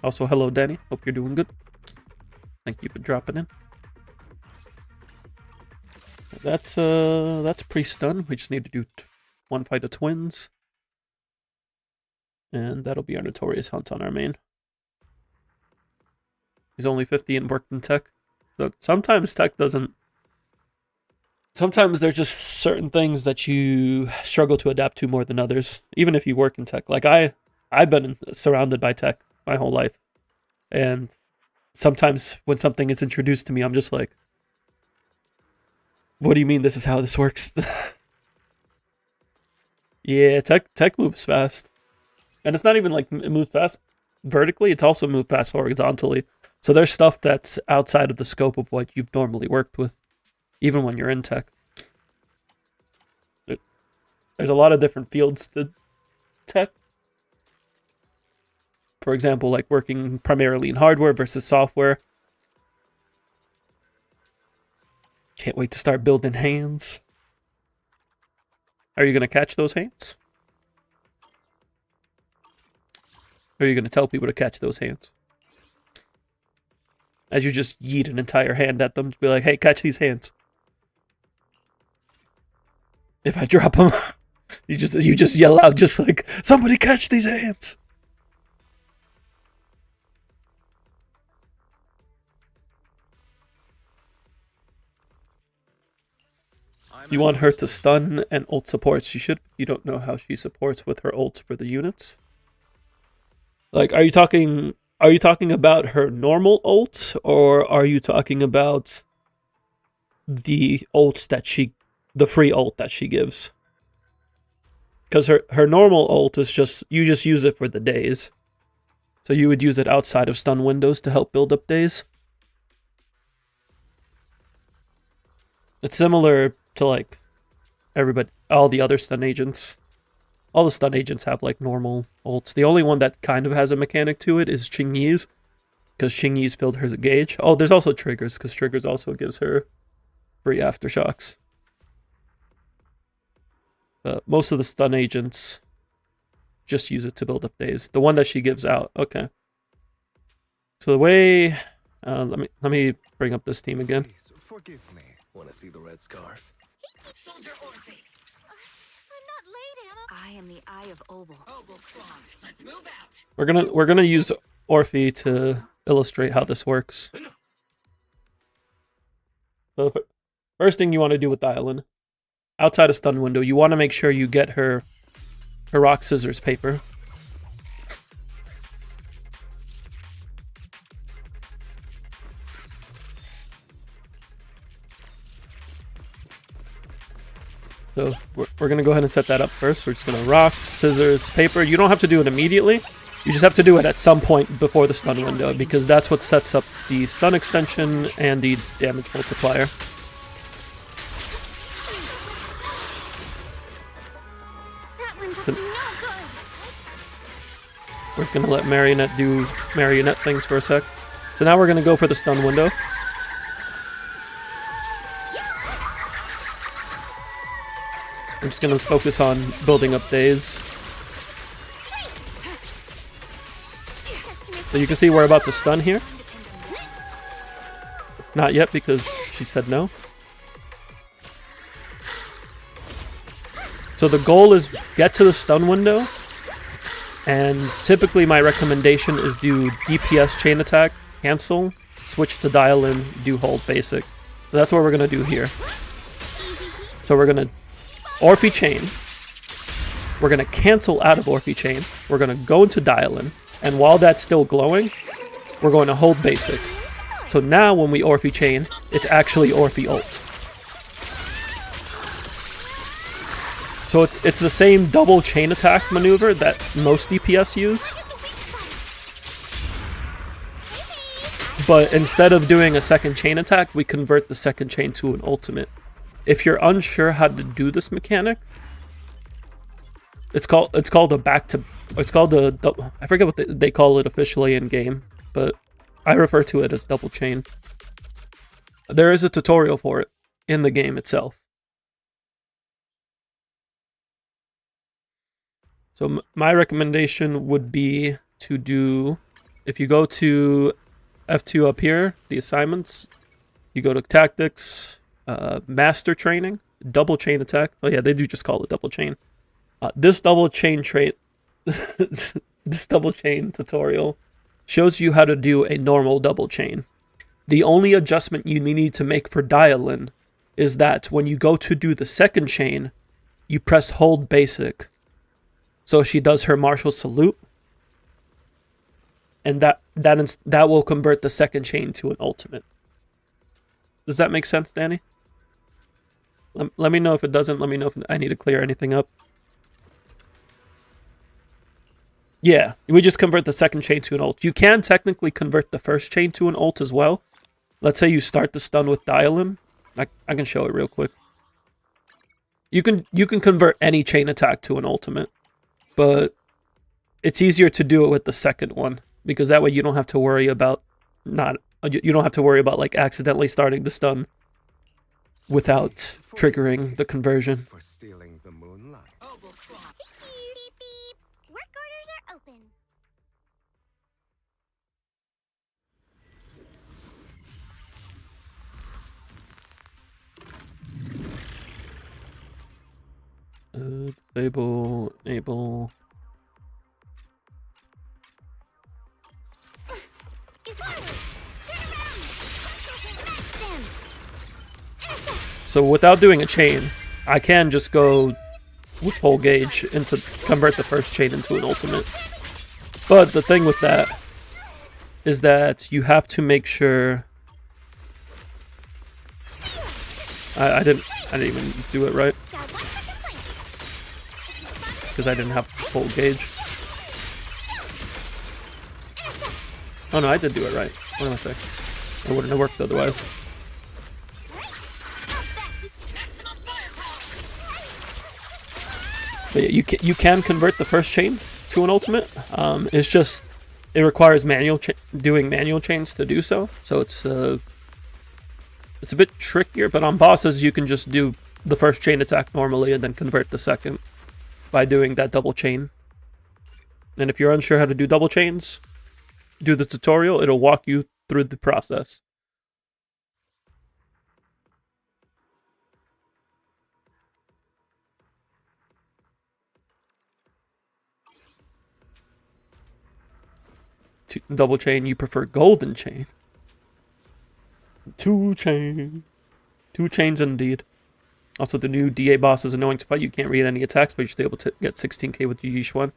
Also, hello, Danny. Hope you're doing good. Thank you for dropping in. That's pre-stun. We just need to do one fight of twins. And that'll be our notorious hunt on our main. He's only 50 and worked in tech. So sometimes tech doesn't... Sometimes there's just certain things that you struggle to adapt to more than others. Even if you work in tech. Like I've been surrounded by tech my whole life. And sometimes when something is introduced to me, I'm just like, what do you mean this is how this works? Yeah, tech moves fast. And it's not even like it moves fast vertically, it's also moved fast horizontally. So there's stuff that's outside of the scope of what you've normally worked with, even when you're in tech. There's a lot of different fields to tech. For example, like working primarily in hardware versus software. Can't wait to start building hands. Are you going to catch those hands? Or are you going to tell people to catch those hands? As you just yeet an entire hand at them to be like, hey, catch these hands. If I drop them, you just yell out, just like, somebody catch these ants. You want her to stun and ult supports. You don't know how she supports with her ults for the units. Like, are you talking about her normal ult, or are you talking about the ults that the free ult that she gives? Because her normal ult is you just use it for the days. So you would use it outside of stun windows to help build up days. It's similar to like all the other stun agents. All the stun agents have like normal ults. The only one that kind of has a mechanic to it is Qingyi's, because Qingyi's filled her gauge. Oh, there's also Triggers, because Triggers also gives her free aftershocks. Most of the stun agents just use it to build up days. The one that she gives out, okay. So the way, let me bring up this team again. Please, forgive me. Want to see the red scarf? Soldier Orphe. I'm not late, Anna. I am the Eye of Obel. Obel spawn. Let's move out. We're gonna use Orphe to illustrate how this works. So the first thing you want to do with Dylan, outside of stun window, you want to make sure you get her rock, scissors, paper. So we're going to go ahead and set that up first. We're just going to rock, scissors, paper. You don't have to do it immediately. You just have to do it at some point before the stun window, because that's what sets up the stun extension and the damage multiplier. That one's up to no good. We're going to let Marionette do Marionette things for a sec. So now we're going to go for the stun window. I'm just going to focus on building up days. So you can see we're about to stun here. Not yet, because she said no. So the goal is get to the stun window. And typically my recommendation is do DPS chain attack, cancel, switch to dial in, do hold basic. So that's what we're going to do here. So we're going to Orphe chain. We're going to cancel out of Orphe chain. We're going to go into dial in. And while that's still glowing, we're going to hold basic. So now when we Orphe chain, it's actually Orphe ult. So it's the same double chain attack maneuver that most DPS use. But instead of doing a second chain attack, we convert the second chain to an ultimate. If you're unsure how to do this mechanic, it's called a I forget what they call it officially in game, but I refer to it as double chain. There is a tutorial for it in the game itself. So my recommendation would be to do, if you go to F2 up here, the assignments, you go to tactics, master training, double chain attack. Oh yeah, they do just call it double chain. This double chain this double chain tutorial shows you how to do a normal double chain. The only adjustment you need to make for dial-in is that when you go to do the second chain, you press hold basic. So she does her martial salute, and that will convert the second chain to an ultimate. Does that make sense, Danny? Let me know if it doesn't. Let me know if I need to clear anything up. Yeah, we just convert the second chain to an ult. You can technically convert the first chain to an ult as well. Let's say you start the stun with dial-in. I can show it real quick. You can convert any chain attack to an ultimate, but it's easier to do it with the second one, because that way you don't have to worry about like accidentally starting the stun without triggering the conversion. For stealing the moonlight. Obel spawn. Beep, beep. Work orders are open. Disable, enable. So without doing a chain, I can just go with full gauge into convert the first chain into an ultimate. But the thing with that is that you have to make sure. I didn't even do it right because I didn't have full gauge. Oh no, I did do it right. What am I saying? It wouldn't have worked otherwise. But yeah, you can convert the first chain to an ultimate. It's just it requires doing manual chains to do so. So it's a bit trickier. But on bosses, you can just do the first chain attack normally and then convert the second by doing that double chain. And if you're unsure how to do double chains, do the tutorial. It'll walk you through the process. Double chain, you prefer golden chain. Two chains indeed. Also, the new DA boss is annoying to fight. You can't read any attacks, but you're still able to get 16k with each one.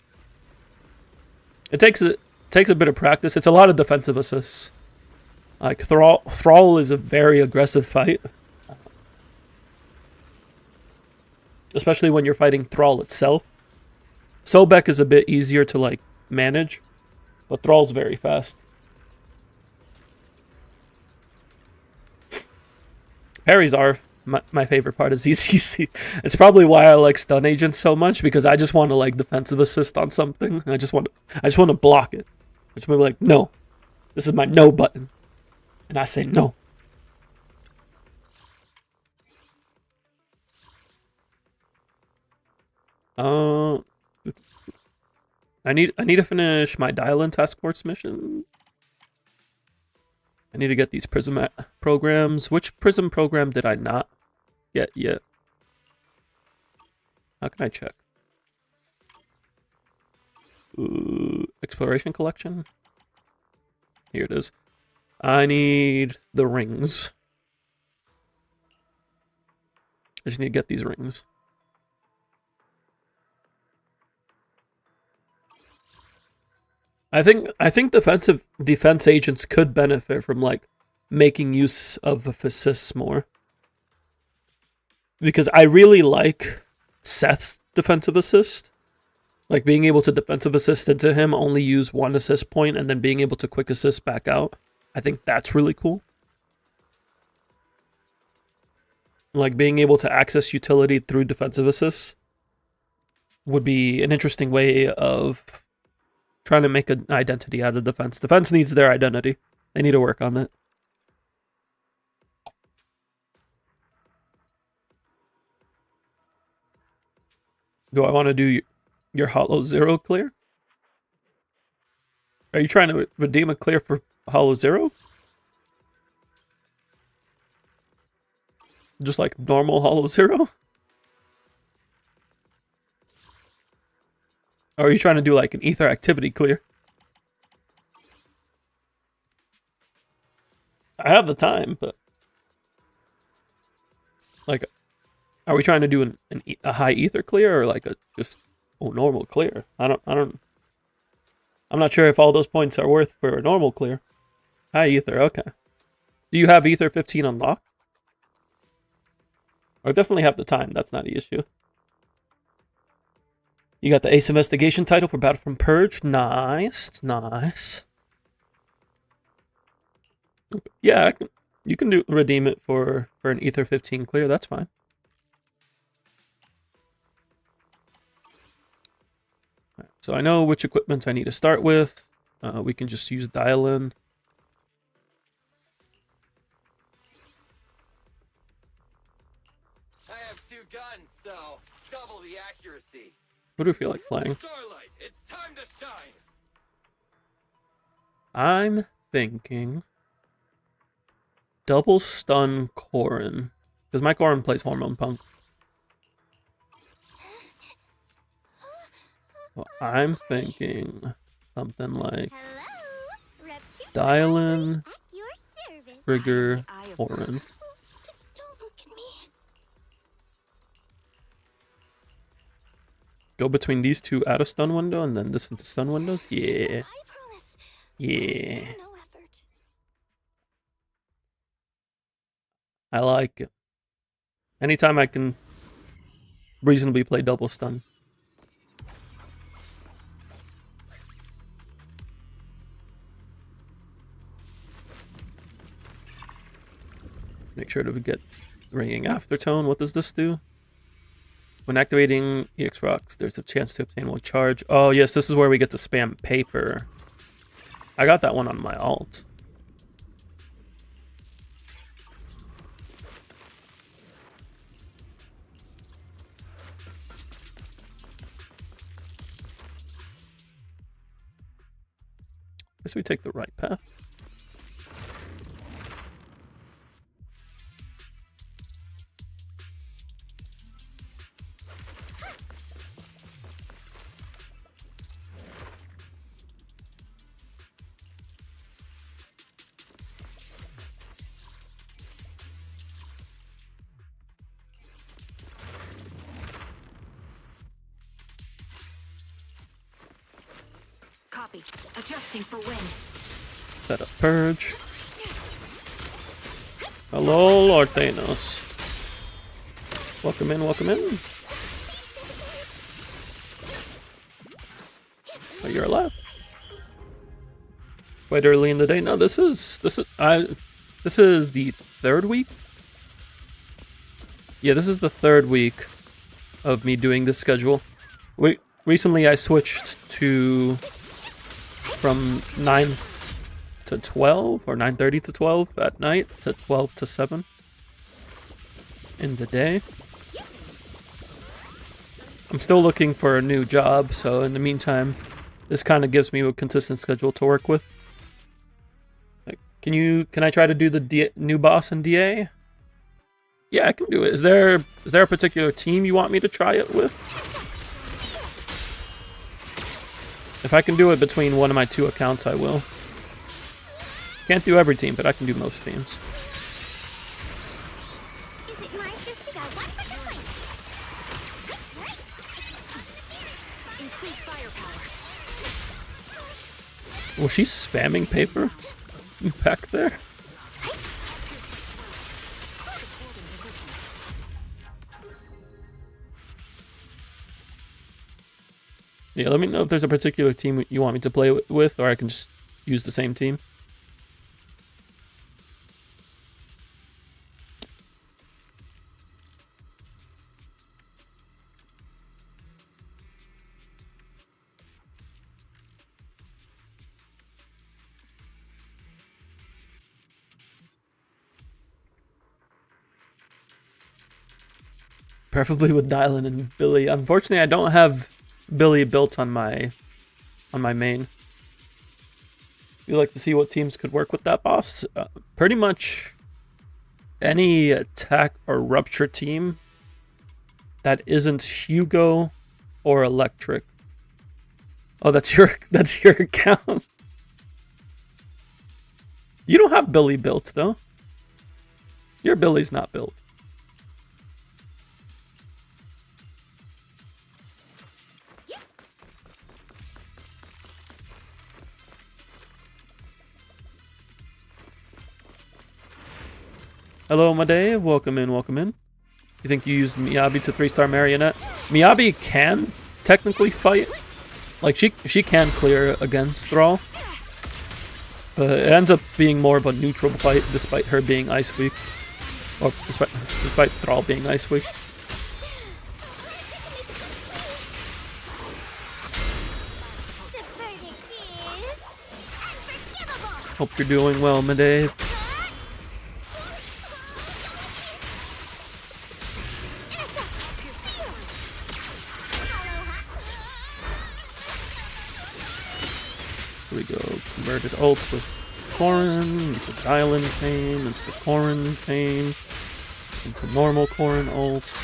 It takes a bit of practice. It's a lot of defensive assists. Like Thrall is a very aggressive fight, especially when you're fighting Thrall itself. Sobek is a bit easier to like manage, but Thrall's very fast. Parries are my favorite part of ZZZ. It's probably why I like stun agents so much, because I just want to like defensive assist on something. I just want to block it. I just want to be like, no, this is my no button, and I say no. I need to finish my dial-in task force mission. I need to get these prism programs. Which prism program did I not get yet? How can I check? Exploration collection? Here it is. I need the rings. I just need to get these rings. I think defense agents could benefit from like making use of assists more, because I really like Seth's defensive assist, like being able to defensive assist into him, only use one assist point, and then being able to quick assist back out. I think that's really cool. Like being able to access utility through defensive assists would be an interesting way of trying to make an identity out of defense. Defense needs their identity. They need to work on it. Do I want to do your Hollow Zero clear? Are you trying to redeem a clear for Hollow Zero? Just like normal Hollow Zero? Or are you trying to do like an ether activity clear? I have the time, but like, are we trying to do a high ether clear or like a just normal clear? I'm not sure if all those points are worth for a normal clear. High ether, okay. Do you have ether 15 unlocked? I definitely have the time. That's not the issue. You got the Ace Investigation title for Battlefront Purge. Nice, nice. Yeah, you can redeem it for an Ether 15 clear. That's fine. Right, so I know which equipment I need to start with. We can just use dial-in. I have 2 guns, so double the accuracy. What do we feel like playing? Starlight, it's time to shine. I'm thinking double stun Corrin, because my Corrin plays Hormone Punk. Well, I'm thinking something like Hello, Rep 2 Dylan, at your service. Trigger, Eye of- Orin. Don't look at me. Go between these two out of stun window and then this into stun windows? Yeah. I promise. Yeah. Spare no effort. I like it. Anytime I can reasonably play double stun. Make sure to get ringing aftertone. What does this do? When activating EX Rocks, there's a chance to obtain one charge. Oh yes, this is where we get to spam paper. I got that one on my alt. Guess we take the right path. Copy. Adjusting for wind. Set up purge. Hello, Lord Thanos. Welcome in, welcome in. Oh, you're alive. Quite early in the day. No, this is the third week. Yeah, this is the third week of me doing this schedule. Recently I switched to from 9 to 12 or 9:30 to 12 at night to 12 to 7 in the day. I'm still looking for a new job, so in the meantime, this kind of gives me a consistent schedule to work with. Like, can I try to do the new boss in DA? Yeah, I can do it. Is there a particular team you want me to try it with? If I can do it between one of my two accounts, I will. Can't do every team, but I can do most teams. Is it my shift to go? What for the fight? Increase firepower. Was she spamming paper back there? Yeah, let me know if there's a particular team you want me to play with, or I can just use the same team. Preferably with Dylan and Billy. Unfortunately, I don't have Billy built on my main. You like to see what teams could work with that boss? Pretty much any attack or rupture team that isn't Hugo or Electric. Oh, that's your account. You don't have Billy built though. Your Billy's not built. Hello, my Dave. Welcome in, welcome in. You think you used Miyabi to 3-star Marionette? Miyabi can technically fight. Like, she can clear against Thrall. But it ends up being more of a neutral fight despite her being Ice Weak. Or despite Thrall being Ice Weak. The verdict is unforgivable. Hope you're doing well, my Dave. Here we go. Converted ult with Corrin, into Dylan Pain, into Corrin Pain, into normal Corrin ult.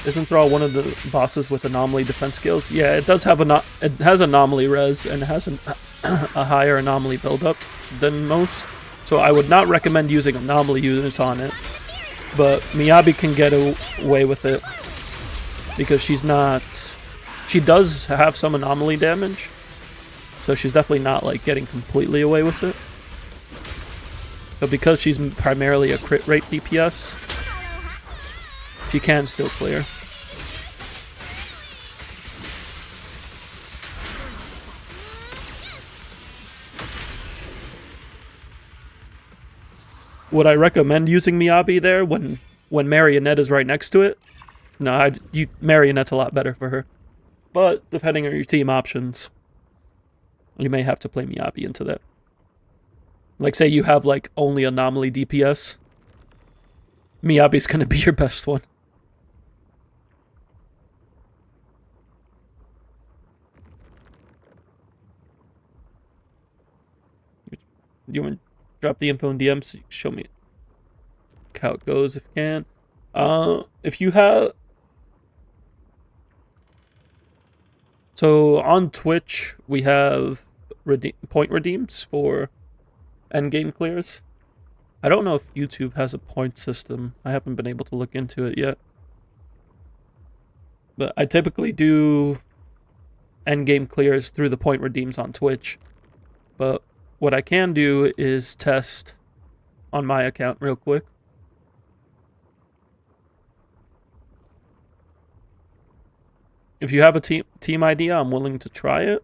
Isn't Thrall one of the bosses with anomaly defense skills? Yeah, it does have it has anomaly res and it has a higher anomaly buildup than most. So I would not recommend using anomaly units on it. But Miyabi can get away with it because she's not. She does have some anomaly damage, so she's definitely not like getting completely away with it. But because she's primarily a crit rate DPS, she can still clear. Would I recommend using Miyabi there when Marionette is right next to it? No, Marionette's a lot better for her. But depending on your team options, you may have to play Miyabi into that. Like say you have like only anomaly DPS, Miyabi's gonna be your best one. You want to drop the info in DM so you can show me how it goes if you can. If you have... So on Twitch, we have point redeems for endgame clears. I don't know if YouTube has a point system. I haven't been able to look into it yet. But I typically do endgame clears through the point redeems on Twitch. But what I can do is test on my account real quick. If you have a team idea, I'm willing to try it.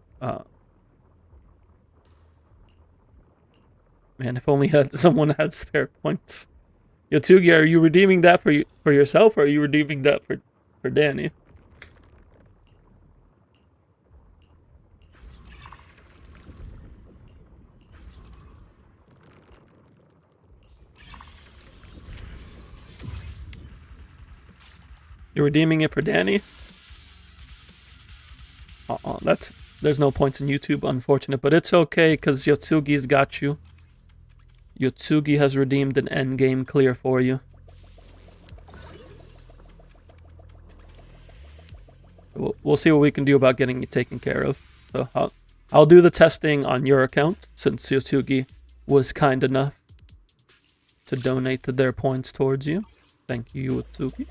Man, if only someone had spare points. Yotsugi, are you redeeming that for yourself, or are you redeeming that for Danny? You're redeeming it for Danny? There's no points in YouTube, unfortunate, but it's okay because Yotsugi's got you. Yotsugi has redeemed an endgame clear for you. We'll see what we can do about getting you taken care of. So I'll do the testing on your account since Yotsugi was kind enough to donate their points towards you. Thank you, Yotsugi.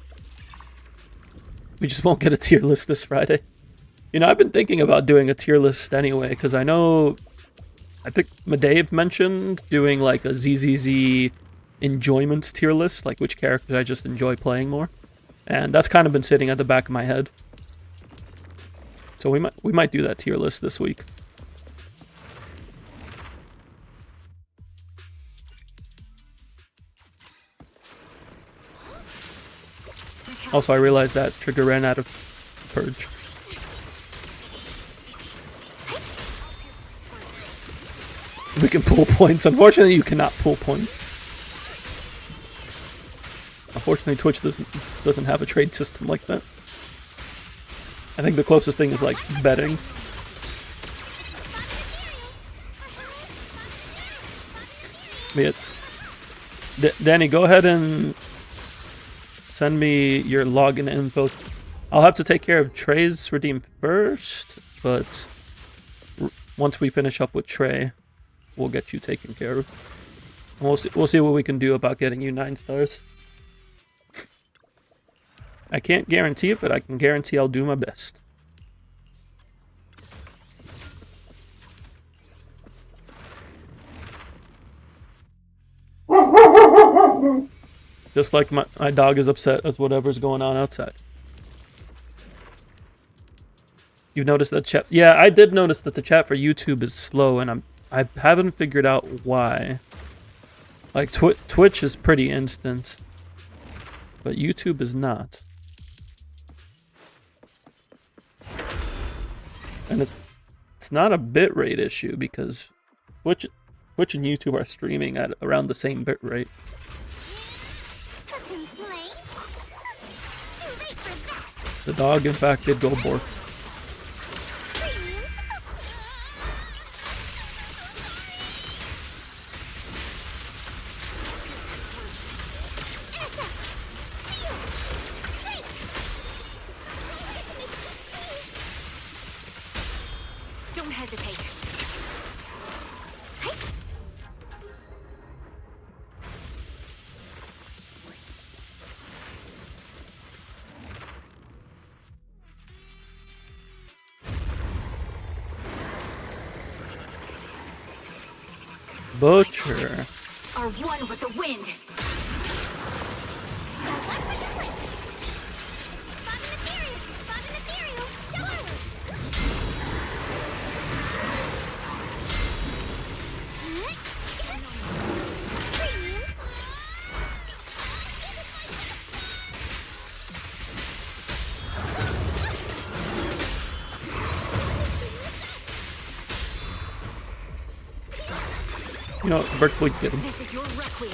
We just won't get a tier list this Friday. You know, I've been thinking about doing a tier list anyway, because I think Medave mentioned doing like a ZZZ enjoyment tier list, like which characters I just enjoy playing more. And that's kind of been sitting at the back of my head. So we might do that tier list this week. Also, I realized that trigger ran out of purge. We can pull points. Unfortunately, you cannot pull points. Unfortunately, Twitch doesn't have a trade system like that. I think the closest thing is like betting. Danny, go ahead and send me your login info. I'll have to take care of Trey's redeem first, but once we finish up with Trey, we'll get you taken care of. We'll see what we can do about getting you 9 stars. I can't guarantee it, but I can guarantee I'll do my best. Just like my dog is upset as whatever's going on outside. You've noticed that chat? Yeah, I did notice that the chat for YouTube is slow, and I haven't figured out why. Like Twitch is pretty instant, but YouTube is not. And it's not a bitrate issue because Twitch and YouTube are streaming at around the same bitrate. The dog, in fact, did go bork. hesitate. Butcher. Are one with the wind. You know, Berkeley, get him. This is your requiem.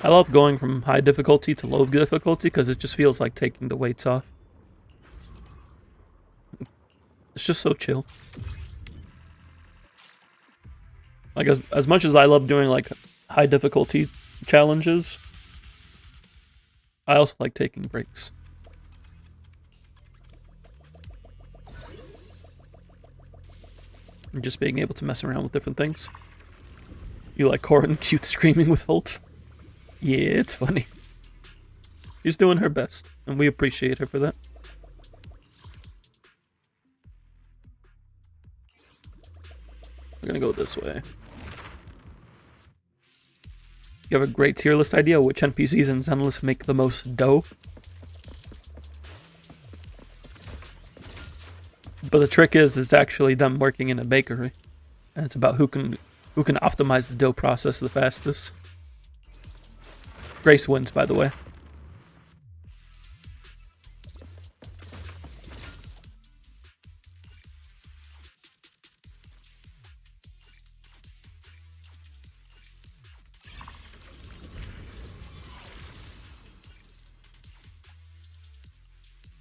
I love going from high difficulty to low difficulty because it just feels like taking the weights off. It's just so chill. Like, as much as I love doing, like, high difficulty challenges, I also like taking breaks. And just being able to mess around with different things. You like Corin cute screaming with Holt? Yeah, it's funny. She's doing her best, and we appreciate her for that. We're gonna go this way. You have a great tier list idea? Which NPCs in Zenless make the most dough? But the trick is, it's actually them working in a bakery, and it's about who can optimize the dough process the fastest. Grace wins, by the way.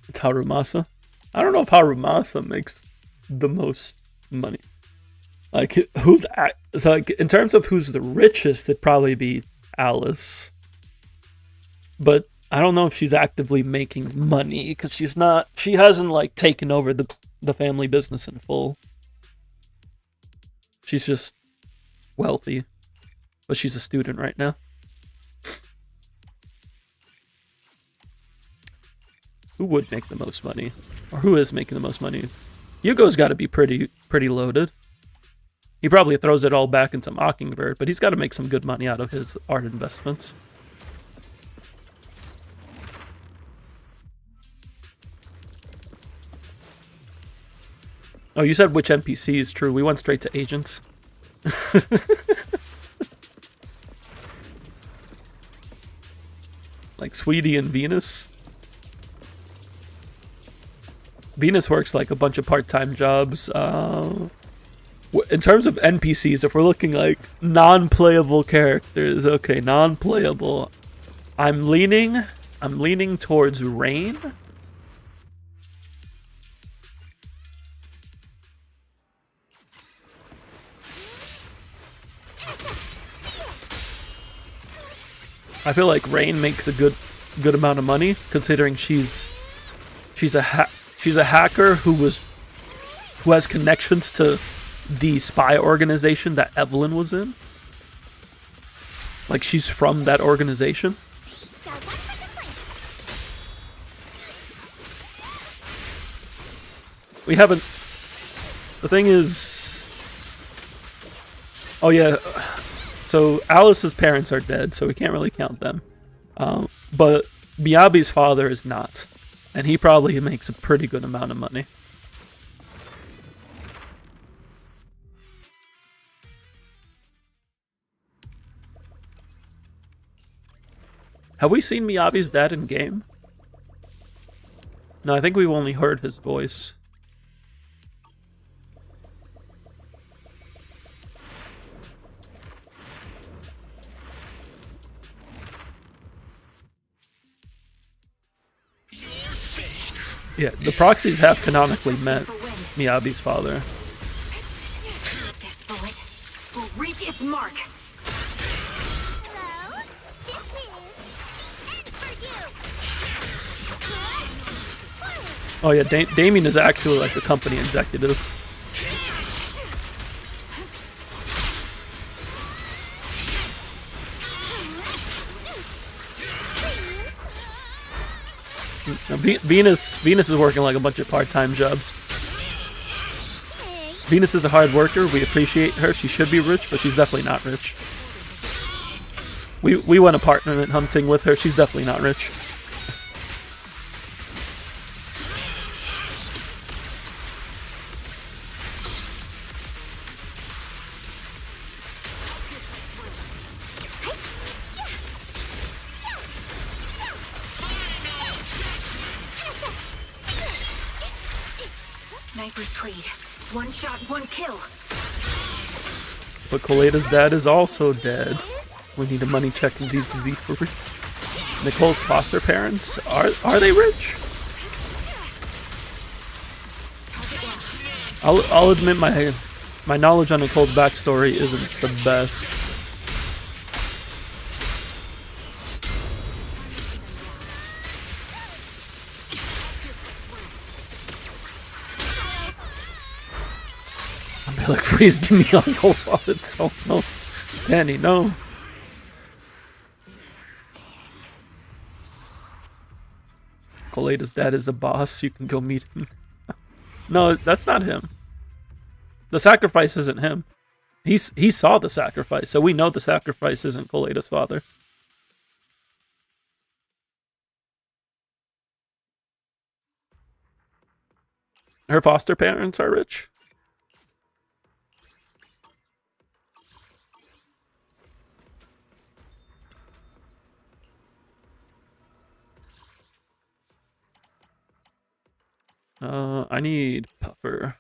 It's Harumasa. I don't know if Harumasa makes the most money. Like, it's like, in terms of who's the richest, it'd probably be Alice. But I don't know if she's actively making money, because she hasn't, like, taken over the family business in full. She's just wealthy. But she's a student right now. Who would make the most money? Or who is making the most money? Hugo's got to be pretty loaded. He probably throws it all back into Mockingbird, but he's got to make some good money out of his art investments. Oh, you said which NPC is true. We went straight to agents. Like Sweetie and Venus. Venus works like a bunch of part-time jobs. In terms of NPCs, if we're looking like non-playable characters, okay, non-playable. I'm leaning towards Rain. I feel like Rain makes a good amount of money, considering she's a hacker who has connections to the spy organization that Evelyn was in. Like, she's from that organization. We haven't... The thing is... Oh yeah, so Alice's parents are dead, so we can't really count them. But Miyabi's father is not. And he probably makes a pretty good amount of money. Have we seen Miyabi's dad in game? No, I think we've only heard his voice. Yeah, the proxies have canonically met Miyabi's father. This bullet will reach its mark. Oh yeah, Damien is actually like a company executive. Now, Venus is working like a bunch of part-time jobs. Venus is a hard worker. We appreciate her. She should be rich, but she's definitely not rich. We went apartment hunting with her. She's definitely not rich. Sniper's Creed. One shot, one kill. But Koleda's dad is also dead. We need a money check in ZZZ for Nicole's foster parents. Are they rich? I'll admit my knowledge on Nicole's backstory isn't the best. I'll be like, freeze, give me all your wallets. Oh no. Danny, no. Koleda's dad is a boss. You can go meet him. No, that's not him. The sacrifice isn't him. He saw the sacrifice, so we know the sacrifice isn't Koleda's father. Her foster parents are rich. I need Puffer.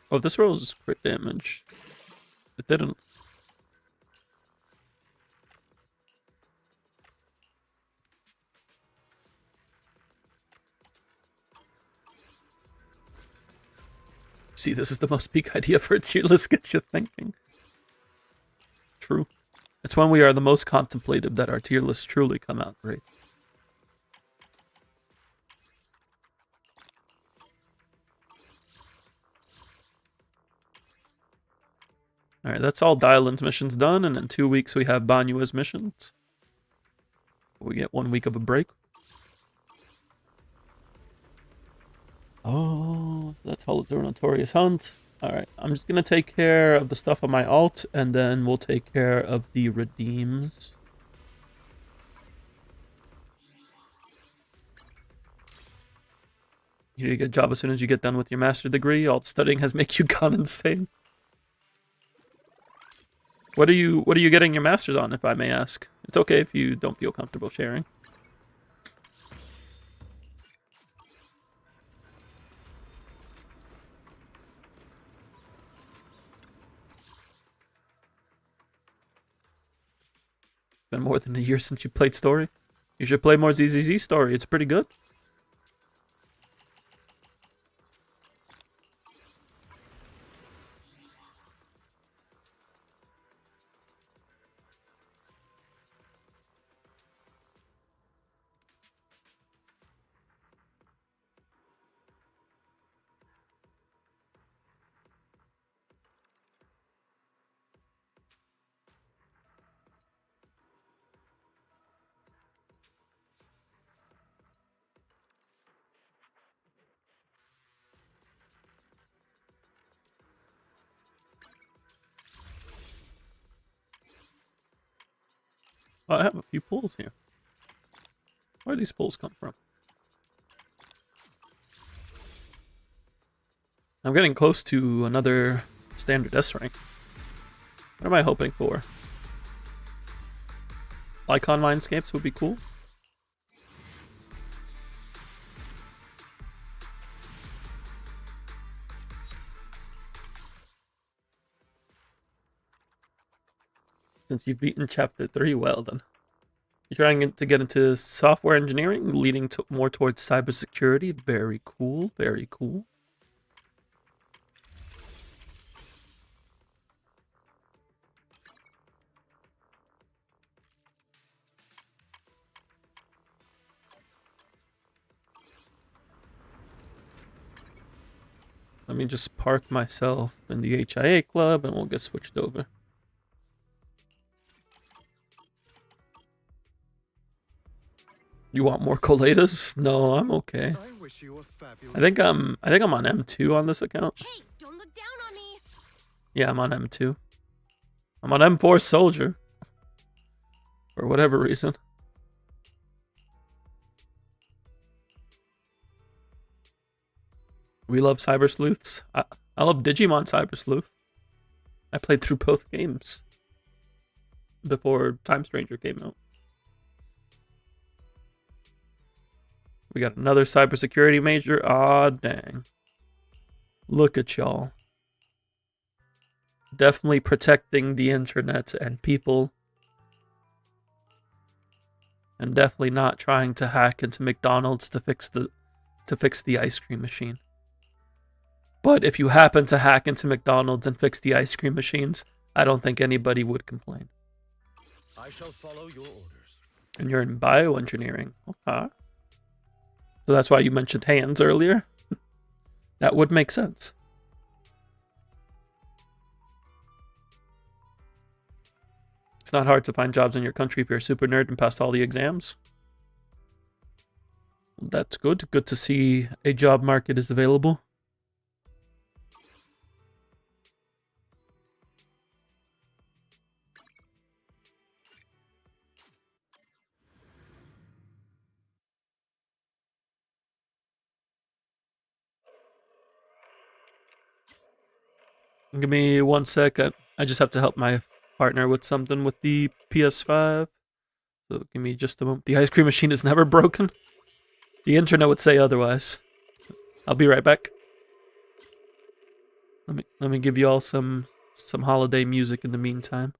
Oh, this rolls crit damage. It didn't. See, this is the most peak idea for a tier list. Gets you thinking. True. It's when we are the most contemplative that our tier lists truly come out great. Alright, that's all Dylan's missions done, and in 2 weeks we have Banyua's missions. We get 1 week of a break. Oh, that's all Zero Notorious Hunt. Alright, I'm just gonna take care of the stuff on my alt, and then we'll take care of the redeems. You need to get a job as soon as you get done with your master degree. Alt studying has made you gone insane. What are you getting your masters on, if I may ask? It's okay if you don't feel comfortable sharing. Been more than a year since you played Story. You should play more ZZZ Story. It's pretty good. Oh, I have a few pools here. Where do these pools come from? I'm getting close to another standard S rank. What am I hoping for? Icon Mindscapes would be cool. Since you've beaten chapter 3, well then. You're trying to get into software engineering, leading to more towards cybersecurity. Very cool, very cool. Let me just park myself in the HIA club and we'll get switched over. You want more colladas? No, I'm okay. I wish you a fabulous I think I'm on M2 on this account. Hey, don't look down on me. Yeah, I'm on M2. I'm on M4 Soldier. For whatever reason. We love Cyber Sleuths. I love Digimon Cyber Sleuth. I played through both games before Time Stranger came out. We got another cybersecurity major. Aw, dang. Look at y'all. Definitely protecting the internet and people. And definitely not trying to hack into McDonald's to fix the ice cream machine. But if you happen to hack into McDonald's and fix the ice cream machines, I don't think anybody would complain. I shall follow your orders. And you're in bioengineering. Okay. So that's why you mentioned hands earlier? That would make sense. It's not hard to find jobs in your country if you're a super nerd and passed all the exams. That's good. Good to see a job market is available. Give me 1 second. I just have to help my partner with something with the PS5. So give me just a moment. The ice cream machine is never broken. The internet would say otherwise. I'll be right back. Let me give you all some holiday music in the meantime.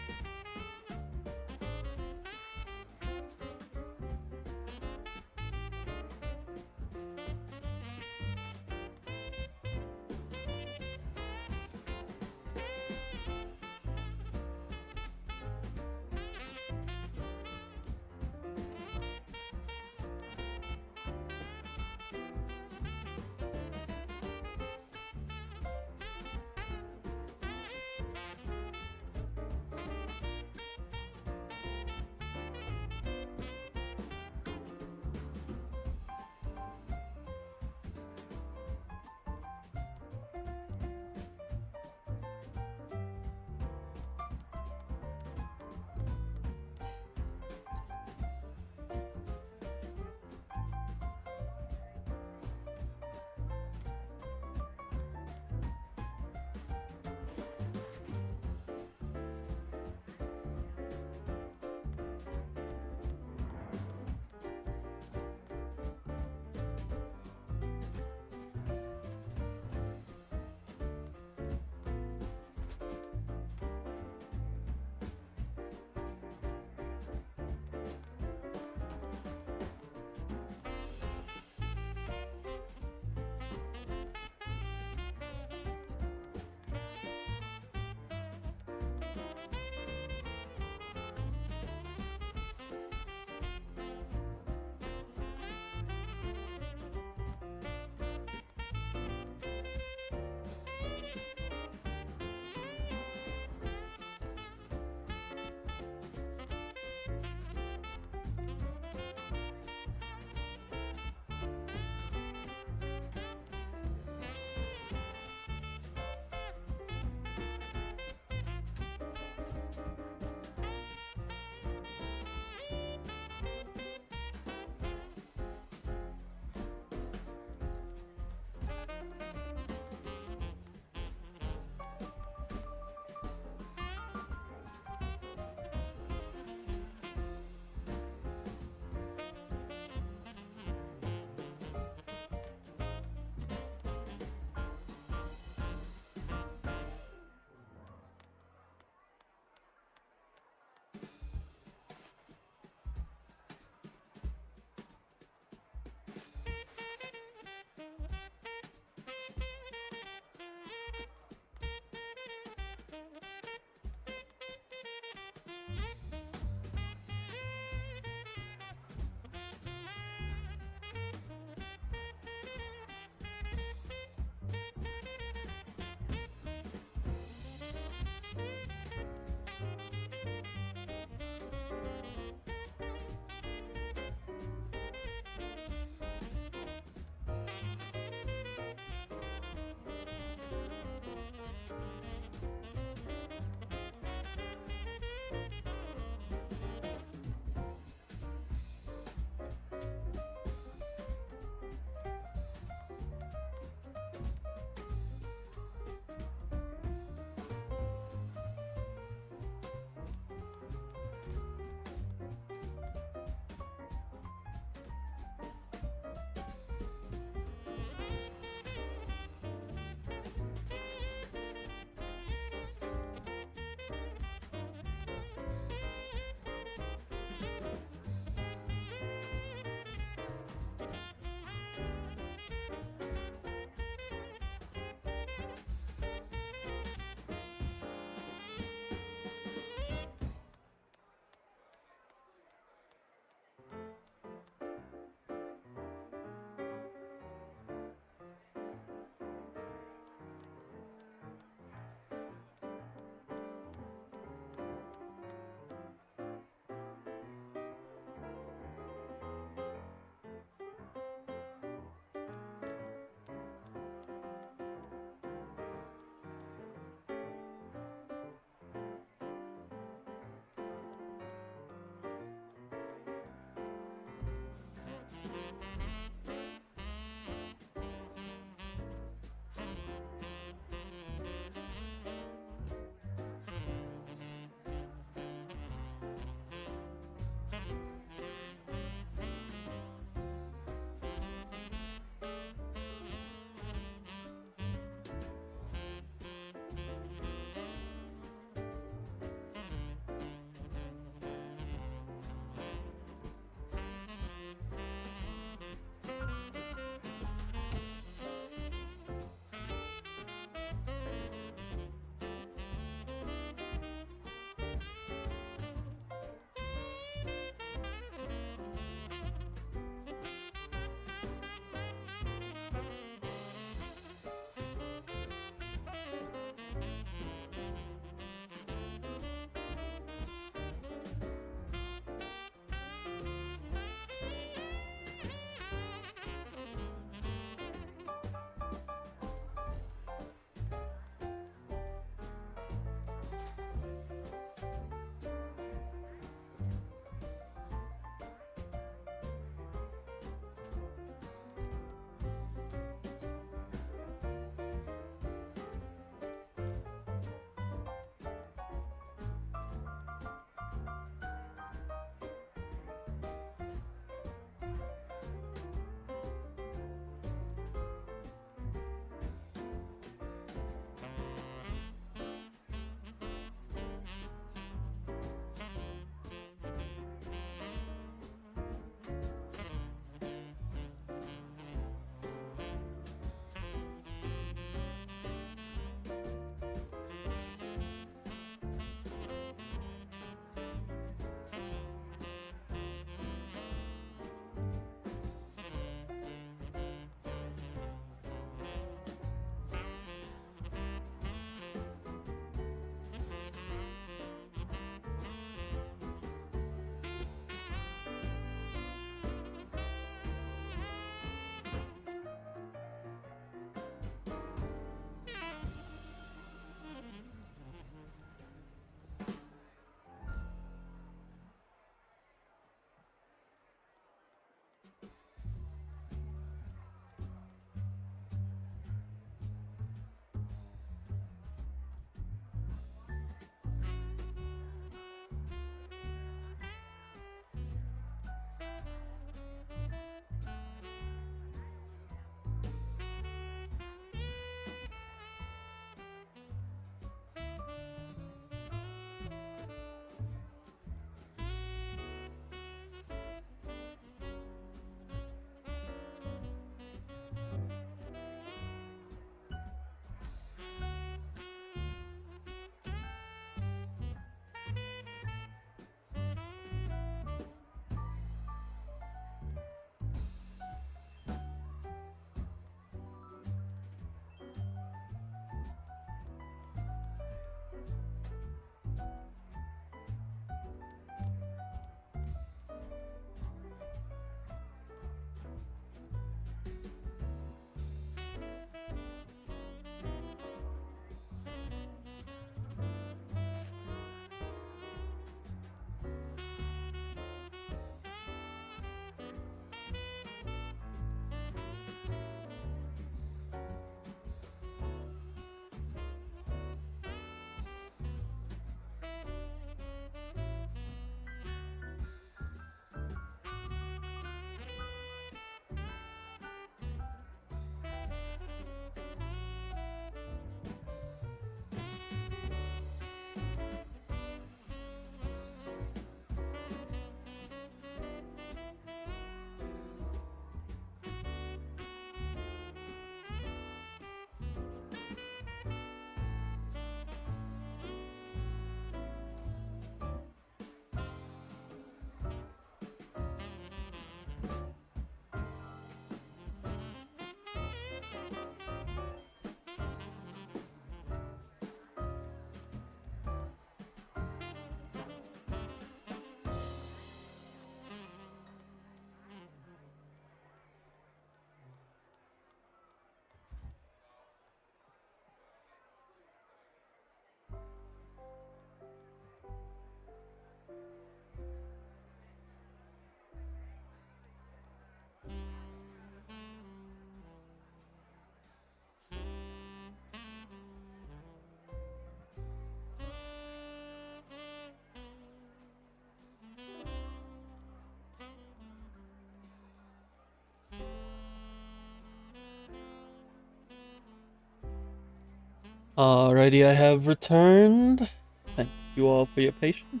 Alrighty, I have returned. Thank you all for your patience.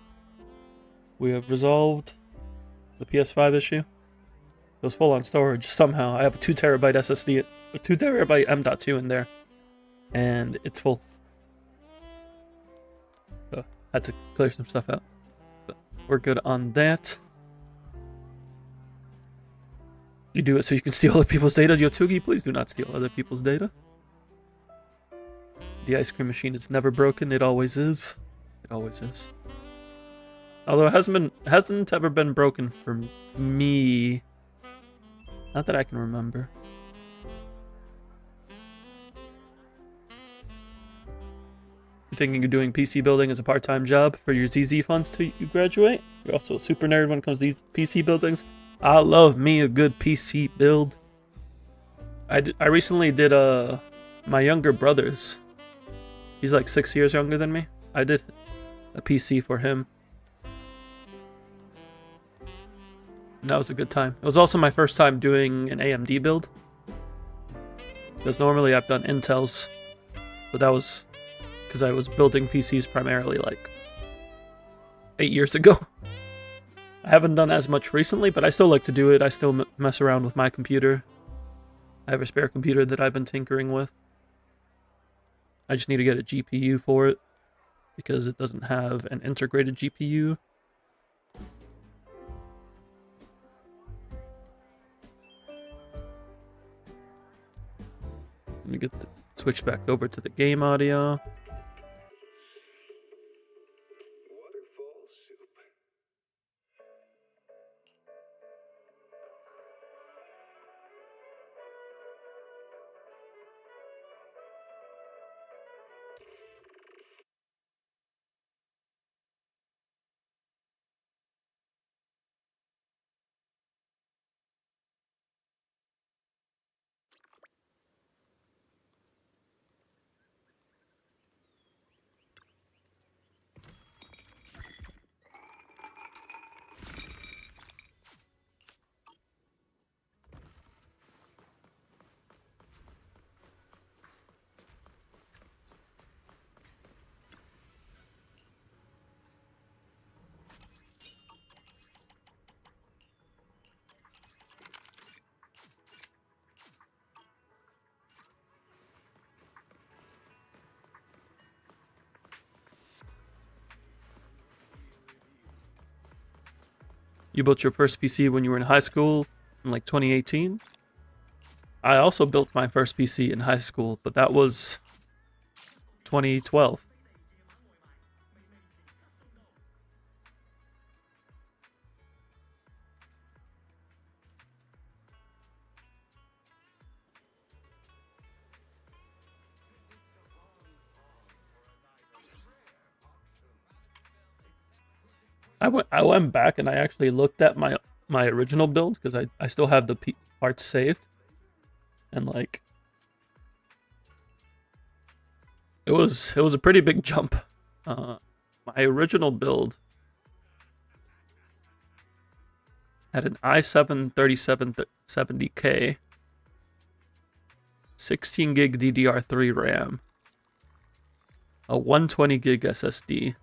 We have resolved the PS5 issue. It was full on storage somehow. I have a 2 terabyte SSD, a 2 terabyte M.2 in there, and it's full. So had to clear some stuff out. But we're good on that. You do it so you can steal other people's data, Yotugi. Please do not steal other people's data. The ice cream machine is never broken. It always is. It always is. Although it hasn't ever been broken for me. Not that I can remember. You thinking of doing PC building as a part-time job for your ZZ funds till you graduate? You're also a super nerd when it comes to these PC buildings. I love me a good PC build. I recently did my younger brother's. He's like 6 years younger than me. I did a PC for him. And that was a good time. It was also my first time doing an AMD build. Because normally I've done Intel's. But that was because I was building PCs primarily like 8 years ago. I haven't done as much recently, but I still like to do it. I still mess around with my computer. I have a spare computer that I've been tinkering with. I just need to get a GPU for it because it doesn't have an integrated GPU. Let me get the switch back over to the game audio. You built your first PC when you were in high school in like 2018? I also built my first PC in high school, but that was 2012. I went back and I actually looked at my original build because I still have the parts saved, and like it was a pretty big jump. My original build had an i7 3770K, 16 gig DDR3 RAM, a 120 gig SSD.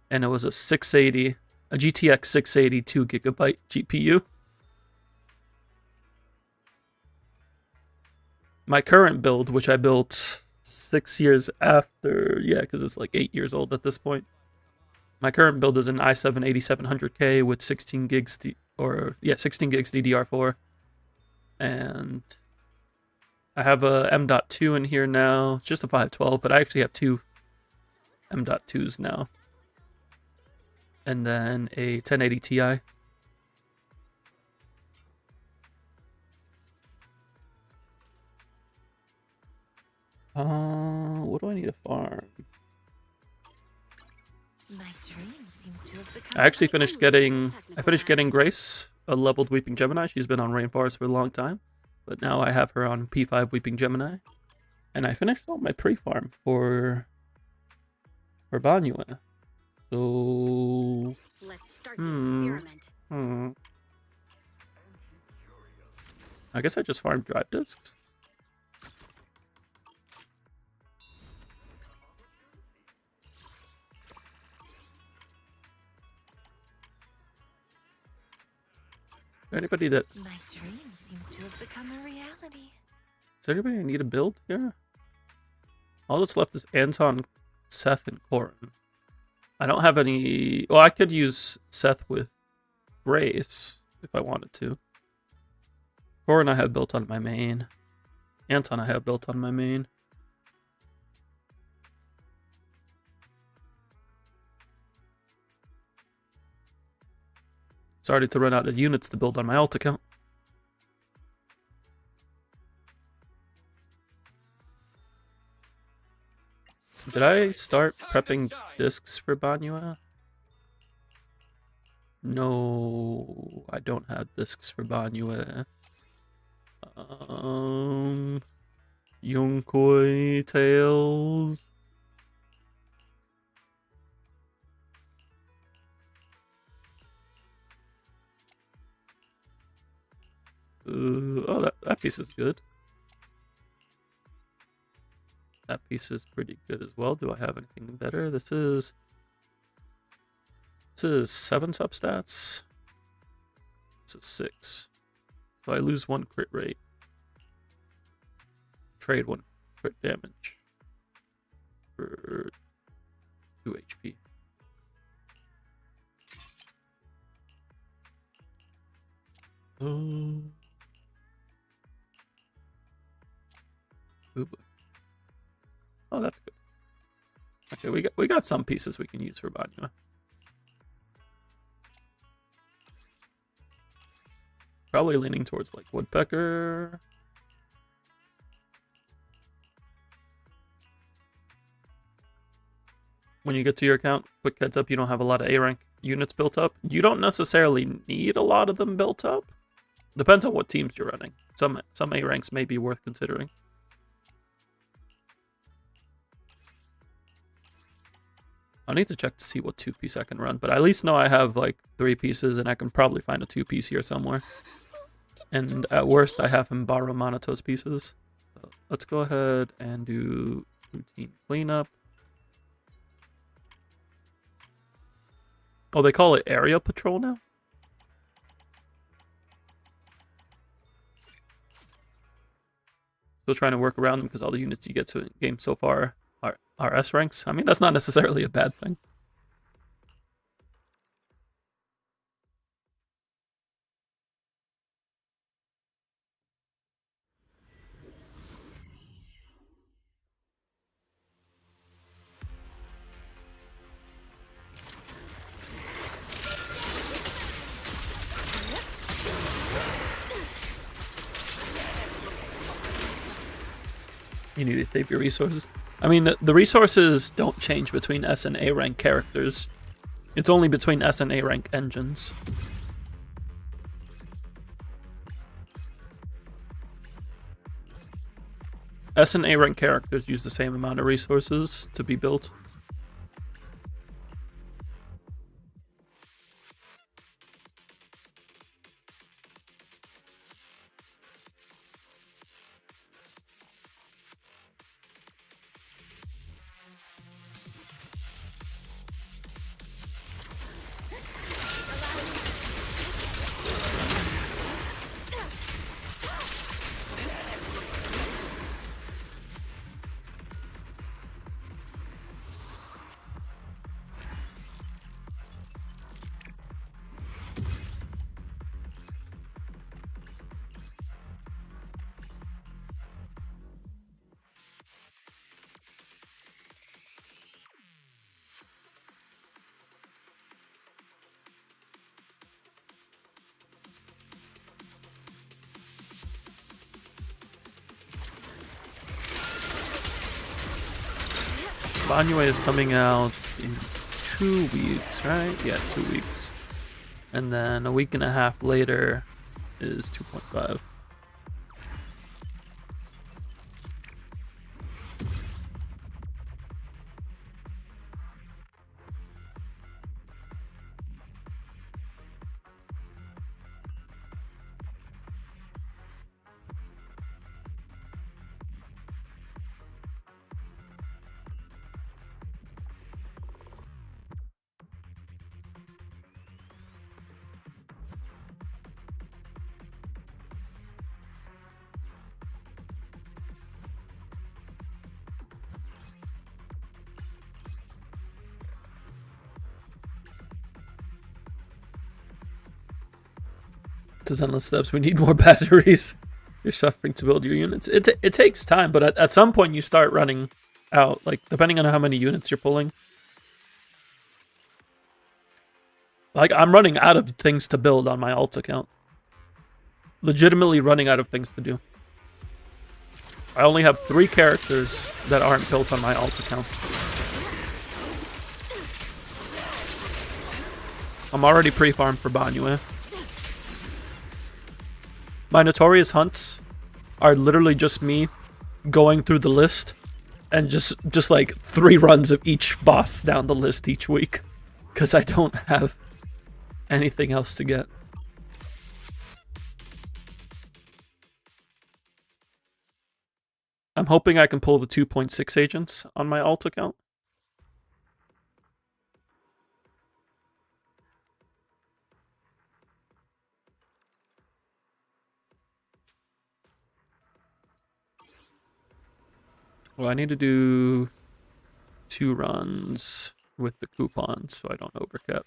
And it was a GTX 680 2GB GPU. My current build, which I built 6 years after, yeah, because it's like 8 years old at this point. My current build is an i7 8700K with 16 gigs 16 gigs DDR4, and I have a M.2 in here now. It's just a 512, but I actually have two M.2s now. And then a 1080 Ti. What do I need to farm? My dream seems to have become I actually finished getting Grace, a leveled Weeping Gemini. She's been on Rainforest for a long time, but now I have her on P5 Weeping Gemini. And I finished all my pre-farm for Banyue. So Let's start the experiment. I guess I just farmed drive disks. Anybody that... My dream seems to have become a reality. Is there anybody I need to build here? All that's left is Anton, Seth, and Corin. I don't have any... Well, I could use Seth with Grace if I wanted to. Corin I have built on my main. Anton I have built on my main. Started to run out of units to build on my alt account. Did I start prepping discs for Banua? No, I don't have discs for Banua. Yonkoi Tales. Oh, that piece is good. That piece is pretty good as well. Do I have anything better? This is 7 substats. This is 6. So I lose 1 crit rate. Trade 1 crit damage for 2 HP. Oh boy. Oh, that's good. Okay, we got some pieces we can use for Banua. Probably leaning towards like Woodpecker. When you get to your account, quick heads up, you don't have a lot of A rank units built up. You don't necessarily need a lot of them built up. Depends on what teams you're running. Some A ranks may be worth considering. I need to check to see what 2-piece I can run, but I at least know I have like 3 pieces and I can probably find a 2-piece here somewhere. And at worst, I have him borrow Monato's pieces. So let's go ahead and do routine cleanup. Oh, they call it area patrol now? Still trying to work around them because all the units you get to in game so far are S ranks. I mean, that's not necessarily a bad thing. You need to save your resources. I mean, the resources don't change between S and A rank characters. It's only between S and A rank engines. S and A rank characters use the same amount of resources to be built. Banua is coming out in 2 weeks, right? Yeah, 2 weeks. And then a week and a half later is 2.5. To Zenless steps, we need more batteries. You're suffering to build your units. It takes time, but at some point you start running out. Like, depending on how many units you're pulling. Like, I'm running out of things to build on my alt account. Legitimately running out of things to do. I only have 3 characters that aren't built on my alt account. I'm already pre-farmed for Banyue. My notorious hunts are literally just me going through the list and just like 3 runs of each boss down the list each week. Because I don't have anything else to get. I'm hoping I can pull the 2.6 agents on my alt account. Well, I need to do 2 runs with the coupons so I don't overcap.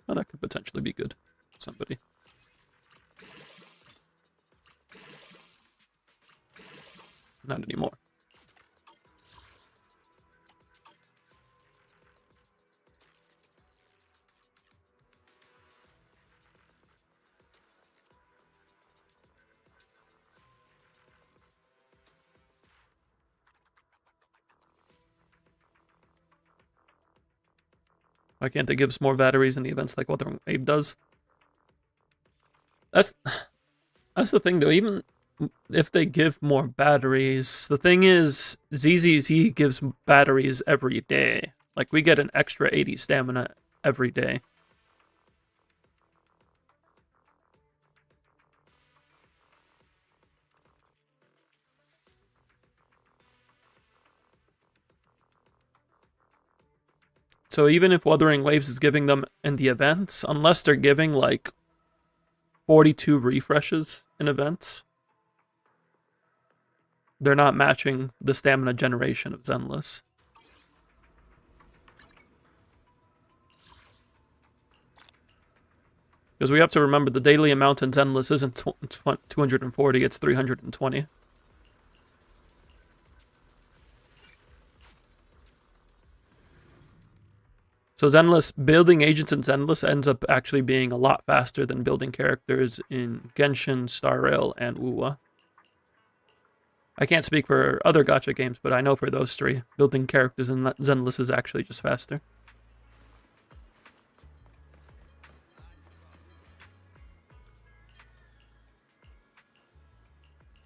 Oh, that could potentially be good for somebody. Not anymore. Why can't they give us more batteries in the events like Wuthering Wave does? That's the thing though, even if they give more batteries, the thing is ZZZ gives batteries every day. Like, we get an extra 80 stamina every day. So even if Wuthering Waves is giving them in the events, unless they're giving like 42 refreshes in events, they're not matching the stamina generation of Zenless. Because we have to remember the daily amount in Zenless isn't 240, it's 320. So Zenless, building agents in Zenless ends up actually being a lot faster than building characters in Genshin, Star Rail, and Wuwa. I can't speak for other gacha games, but I know for those 3, building characters in Zenless is actually just faster.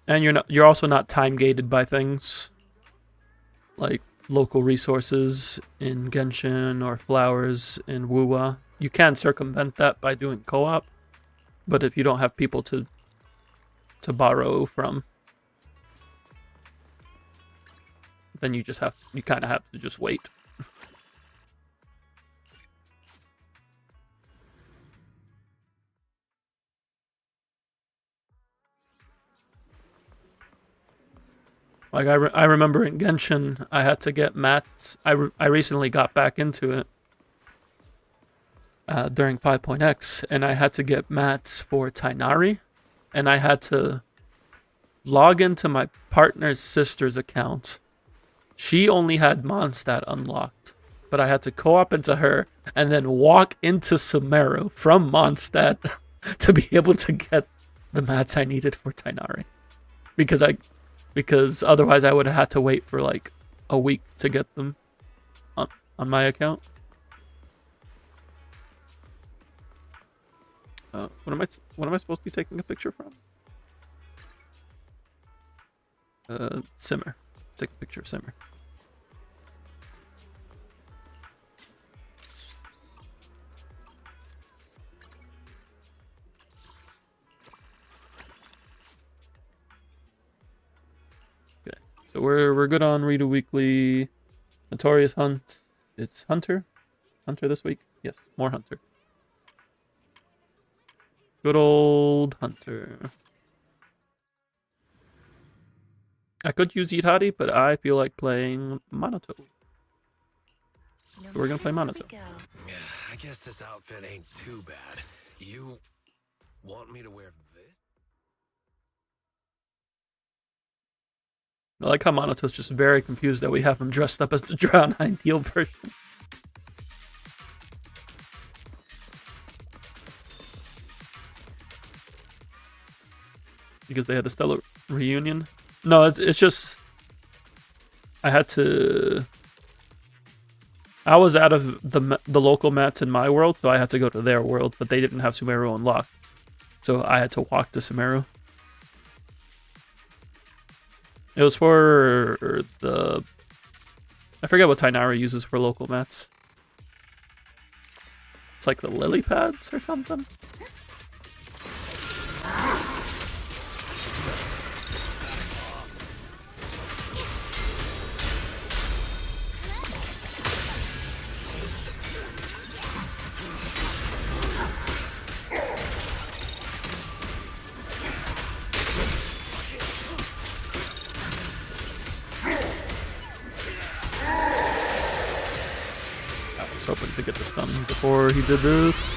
And you're also not time gated by things like local resources in Genshin or flowers in Wuwa. You can circumvent that by doing co-op, but if you don't have people to borrow from, then you kind of have to just wait. Like, I remember in Genshin, I had to get mats. I recently got back into it during 5.x, and I had to get mats for Tainari, and I had to log into my partner's sister's account. She only had Mondstadt unlocked, but I had to co-op into her and then walk into Sumeru from Mondstadt to be able to get the mats I needed for Tainari. Because otherwise I would have had to wait for like a week to get them on my account. What am I supposed to be taking a picture from? Simmer. Take a picture of Simmer. So we're good on Read a Weekly. Notorious Hunt. It's Hunter. Hunter this week. Yes, more Hunter. Good old Hunter. I could use Itari, but I feel like playing Manato. No So we're gonna play matter where Manato. we go, Yeah, I guess this outfit ain't too bad. You want me to wear this? I like how Manato's just very confused that we have him dressed up as the Drown Ideal version. Because they had the Stellar reunion. No, it's just I had to. I was out of the local mats in my world, so I had to go to their world, but they didn't have Sumeru unlocked, so I had to walk to Sumeru. It was for the. I forget what Tainara uses for local mats. It's like the lily pads or something. Hoping to get the stun before he did this.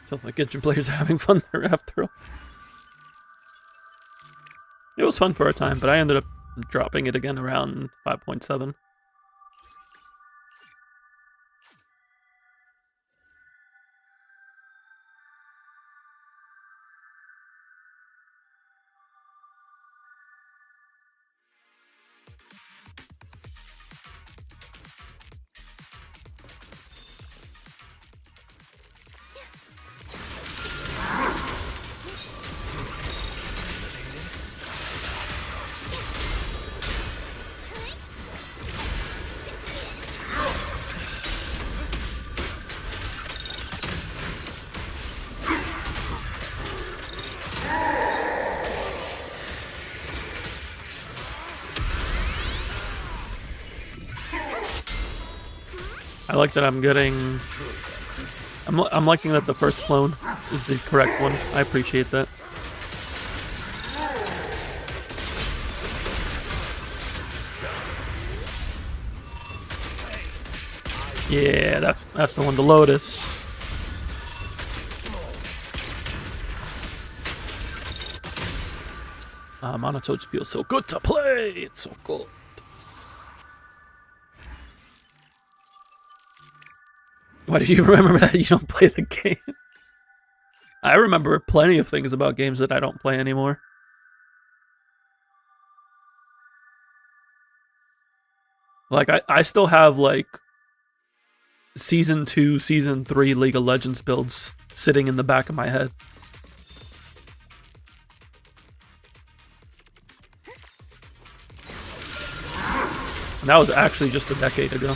Sounds like Genshin players are having fun there after all. It was fun for a time, but I ended up dropping it again around 5.7. I like that I'm getting... I'm liking that the first clone is the correct one. I appreciate that. Yeah, that's the one, the Lotus. Manato just feels so good to play. It's so cool. Why do you remember that you don't play the game? I remember plenty of things about games that I don't play anymore. Like, I still have, like, Season 2, Season 3 League of Legends builds sitting in the back of my head. And that was actually just a decade ago.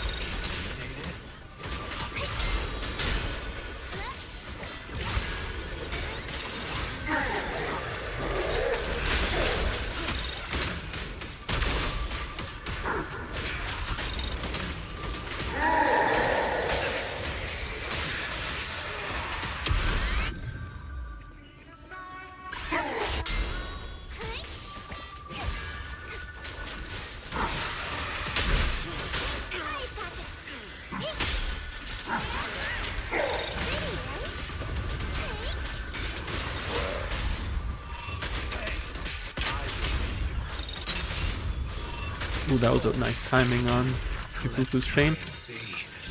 Ooh, that was a nice timing on Yufufu's chain.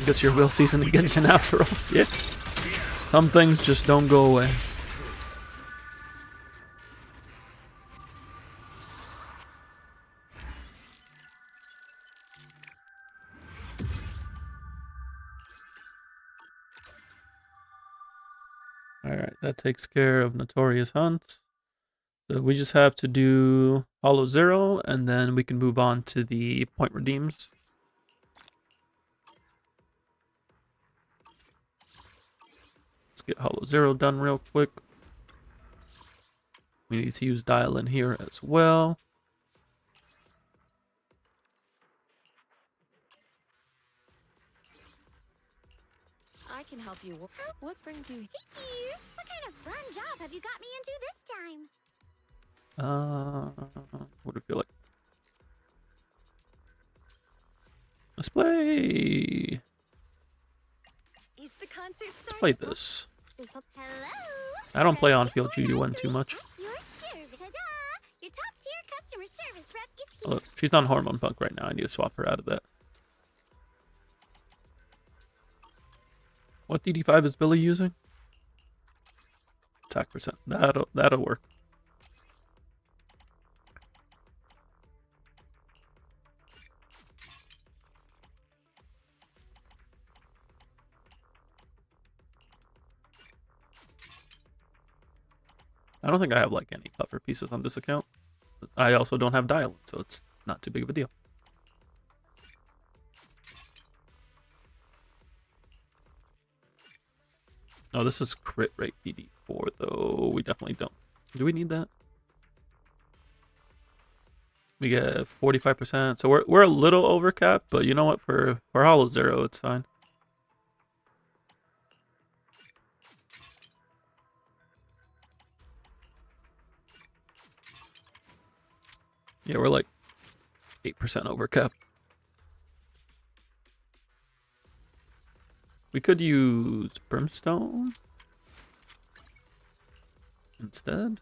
I guess your will season to Genshin after all. Yeah. Some things just don't go away. Alright, that takes care of Notorious Hunt. So we just have to do Hollow Zero, and then we can move on to the point redeems. get Hollow Zero done real quick. We need to use Dial in here as well. I can help you. What brings you? Hey dear, what kind of fun job have you got me into this time? What do I feel like? Let's play. Is the concert Let's play this. Hello. I don't play on-field GU1 too much. Your service. Ta-da! Your top-tier customer service rep is here. Oh, look, she's on Hormone Punk right now. I need to swap her out of that. What DD5 is Billy using? Attack percent. That'll work. I don't think I have like any puffer pieces on this account. I also don't have dial, so it's not too big of a deal. No, this is crit rate DD4 though. We definitely don't. Do we need that? We get 45%, so we're a little over cap, but you know what? For Hollow Zero, it's fine. Yeah, we're like 8% over cap. We could use Brimstone instead.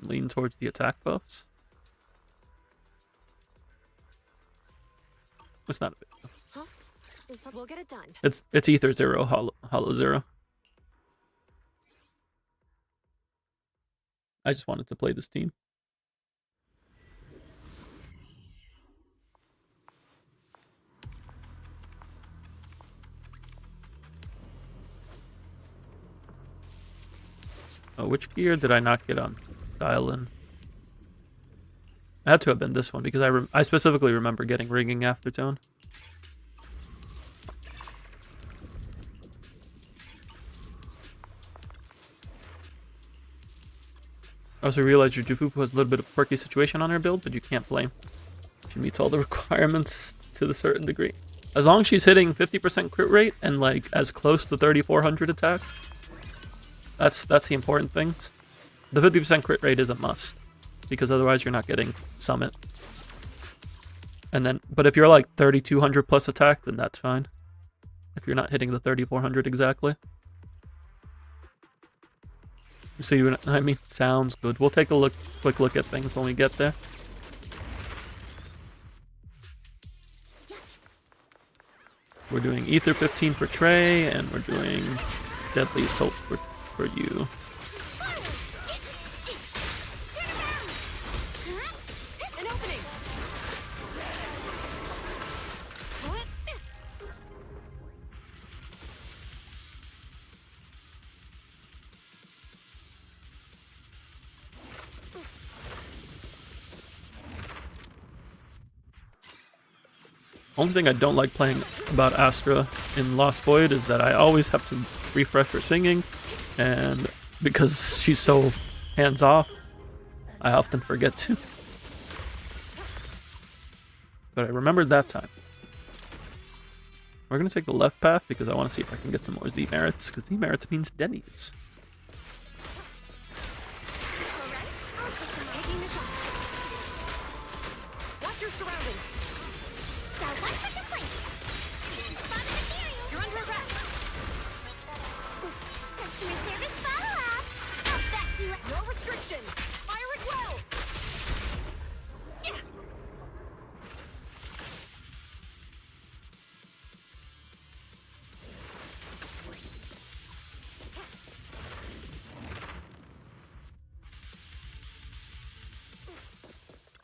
Lean towards the attack buffs. It's not a big deal. Huh? We'll get it done. It's Ether Zero, Hollow Zero. I just wanted to play this team. Oh, which gear did I not get on dial in? It had to have been this one because I specifically remember getting Ringing Aftertone. I also realized your Jufufu has a little bit of a quirky situation on her build, but you can't blame. She meets all the requirements to a certain degree. As long as she's hitting 50% crit rate and like as close to 3400 attack, that's the important things. The 50% crit rate is a must, because otherwise you're not getting Summit. And then, but if you're like 3200 plus attack, then that's fine. If you're not hitting the 3400 exactly. So I mean, sounds good. We'll take a quick look at things when we get there. We're doing Ether 15 for Trey, and we're doing Deadly Assault for you. An opening. Only thing I don't like playing about Astra in Lost Void is that I always have to refresh her singing, and because she's so hands-off, I often forget to. But I remembered that time. We're going to take the left path because I want to see if I can get some more Z merits, because Z merits means Denny's. Watch your surroundings. You're under arrest. Customer service follow-up. I'll back you up. No restrictions. Fire at will. Yeah.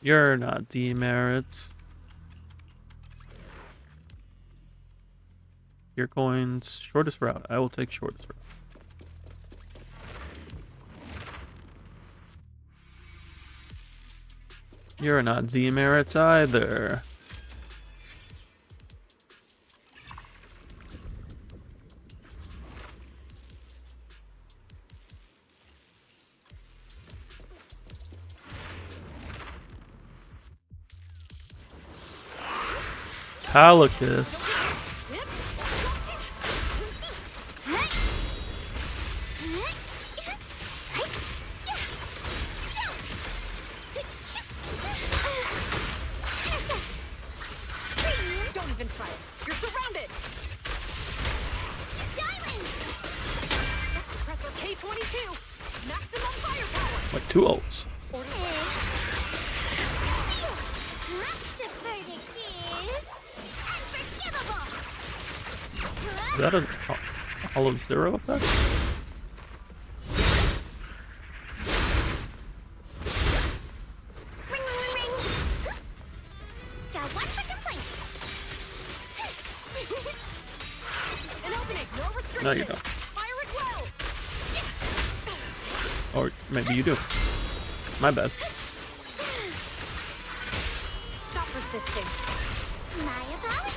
You're not demerits. Your coins, shortest route. I will take shortest route. You're not demerits either. Halicus. Don't even try it. You're surrounded. Suppressor K-22. Maximum firepower. Like 2 ults. Is that a hollow zero effect? Ring, ring, ring, ring. Got one for complaints. An opening. No restrictions. No, you don't. Fire it well. Or maybe you do. My bad. Stop resisting. My apologies.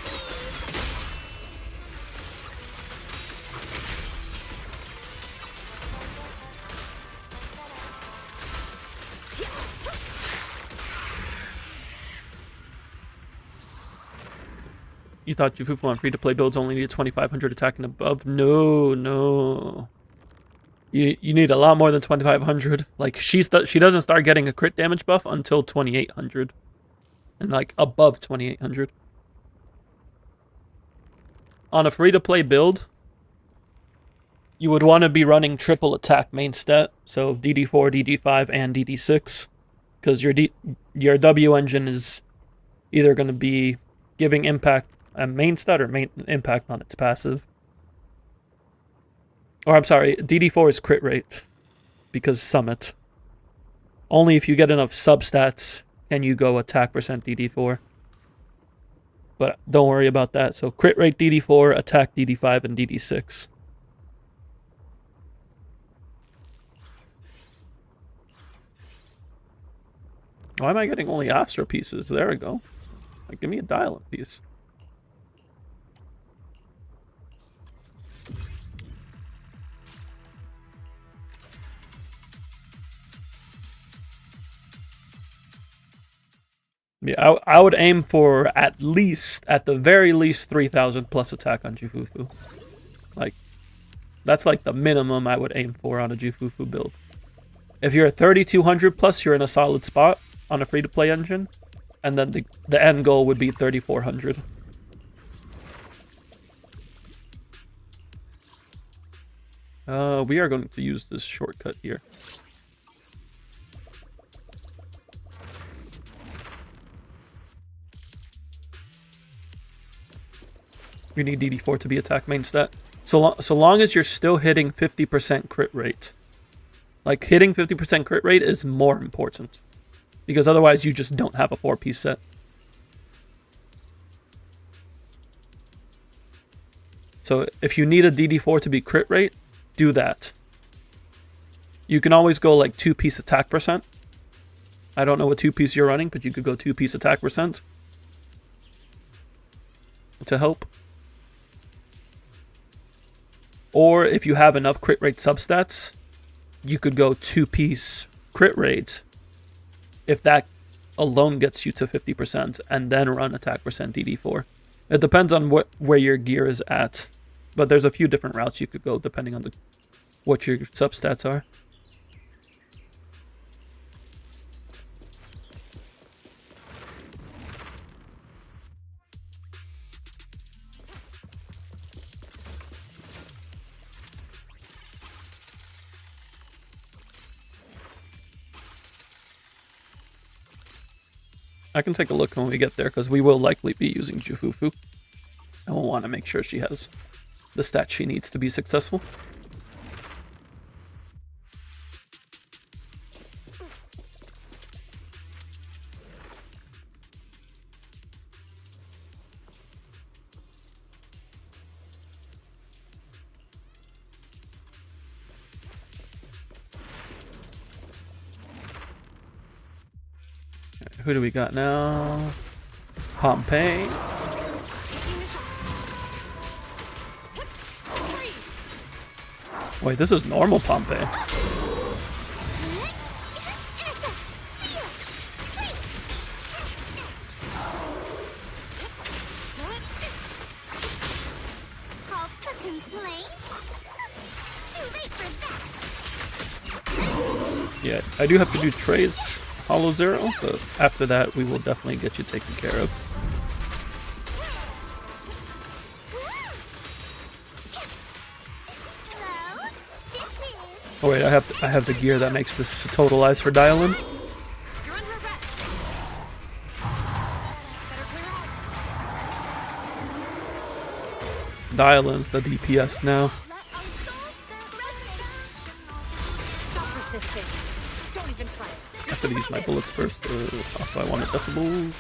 You thought Jufufu on free-to-play builds only needed 2,500 attack and above? No, no. You need a lot more than 2,500. Like, she doesn't start getting a crit damage buff until 2,800. And, like, above 2,800. On a free-to-play build, you would want to be running triple attack main stat. So, DD4, DD5, and DD6. Because your W engine is either going to be giving impact a main stat or main impact on its passive. Or I'm sorry, DD4 is crit rate because summit. Only if you get enough substats can you go attack percent DD4. But don't worry about that. So crit rate DD4, attack DD5, and DD6. Why am I getting only Astro pieces? There we go. Like, give me a dial-up piece. Yeah, I would aim for at the very least, 3,000 plus attack on Jufufu. Like, that's like the minimum I would aim for on a Jufufu build. If you're at 3,200 plus, you're in a solid spot on a free-to-play engine. And then the end goal would be 3,400. We are going to use this shortcut here. You need DD4 to be attack main stat. So long as you're still hitting 50% crit rate. Like, hitting 50% crit rate is more important. Because otherwise you just don't have a 4-piece set. So if you need a DD4 to be crit rate, do that. You can always go like 2-piece attack percent. I don't know what 2-piece you're running, but you could go 2-piece attack percent to help. Or if you have enough crit rate substats, you could go 2-piece crit rate if that alone gets you to 50% and then run attack percent DD4. It depends on where your gear is at, but there's a few different routes you could go depending on what your substats are. I can take a look when we get there, because we will likely be using Jufufu. And we'll want to make sure she has the stats she needs to be successful. Who do we got now? Pompeii. Wait, this is normal Pompeii. Yeah, I do have to do Trey's Hollow Zero, but after that we will definitely get you taken care of. Oh wait, I have the gear that makes this totalize for dial-in. Dial-in's the DPS now. I should use my bullets first. Also, I wanted decibels.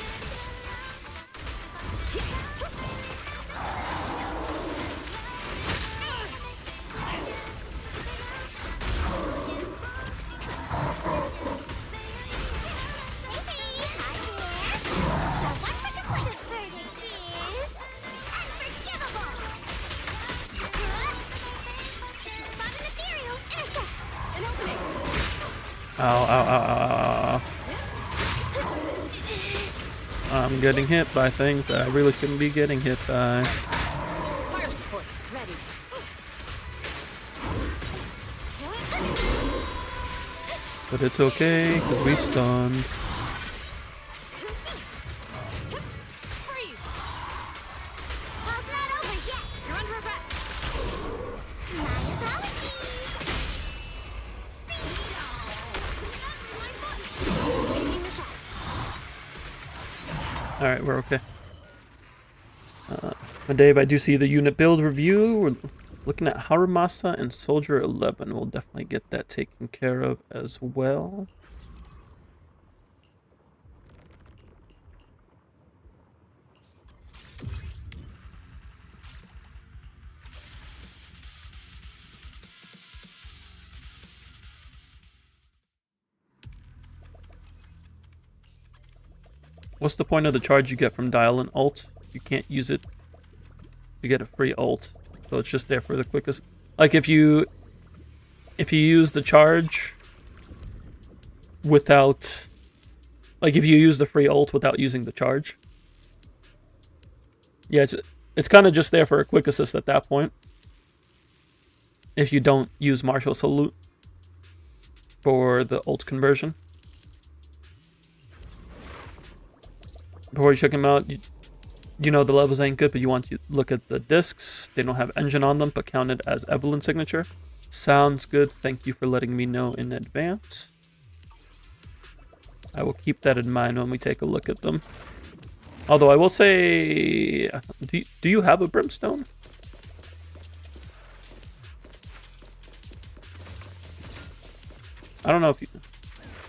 Ow, ow, ow, ow, ow, ow. I'm getting hit by things that I really shouldn't be getting hit by. Fire support ready. But it's okay, because we stunned. Freeze! How's that over yet? You're under arrest. My apologies. Taking the shot. Alright, we're okay. Dave, I do see the unit build review. We're looking at Harumasa and Soldier 11. We'll definitely get that taken care of as well. What's the point of the charge you get from dial-in ult? You can't use it. You get a free ult, so it's just there for the quickest. Like if you use the charge without, like if you use the free ult without using the charge, yeah, it's kind of just there for a quick assist at that point. If you don't use Martial Salute for the ult conversion. Before you check them out, you know the levels ain't good, but you want to look at the discs. They don't have engine on them, but counted as Evelyn signature. Sounds good. Thank you for letting me know in advance. I will keep that in mind when we take a look at them. Although I will say, do you have a brimstone? I don't know if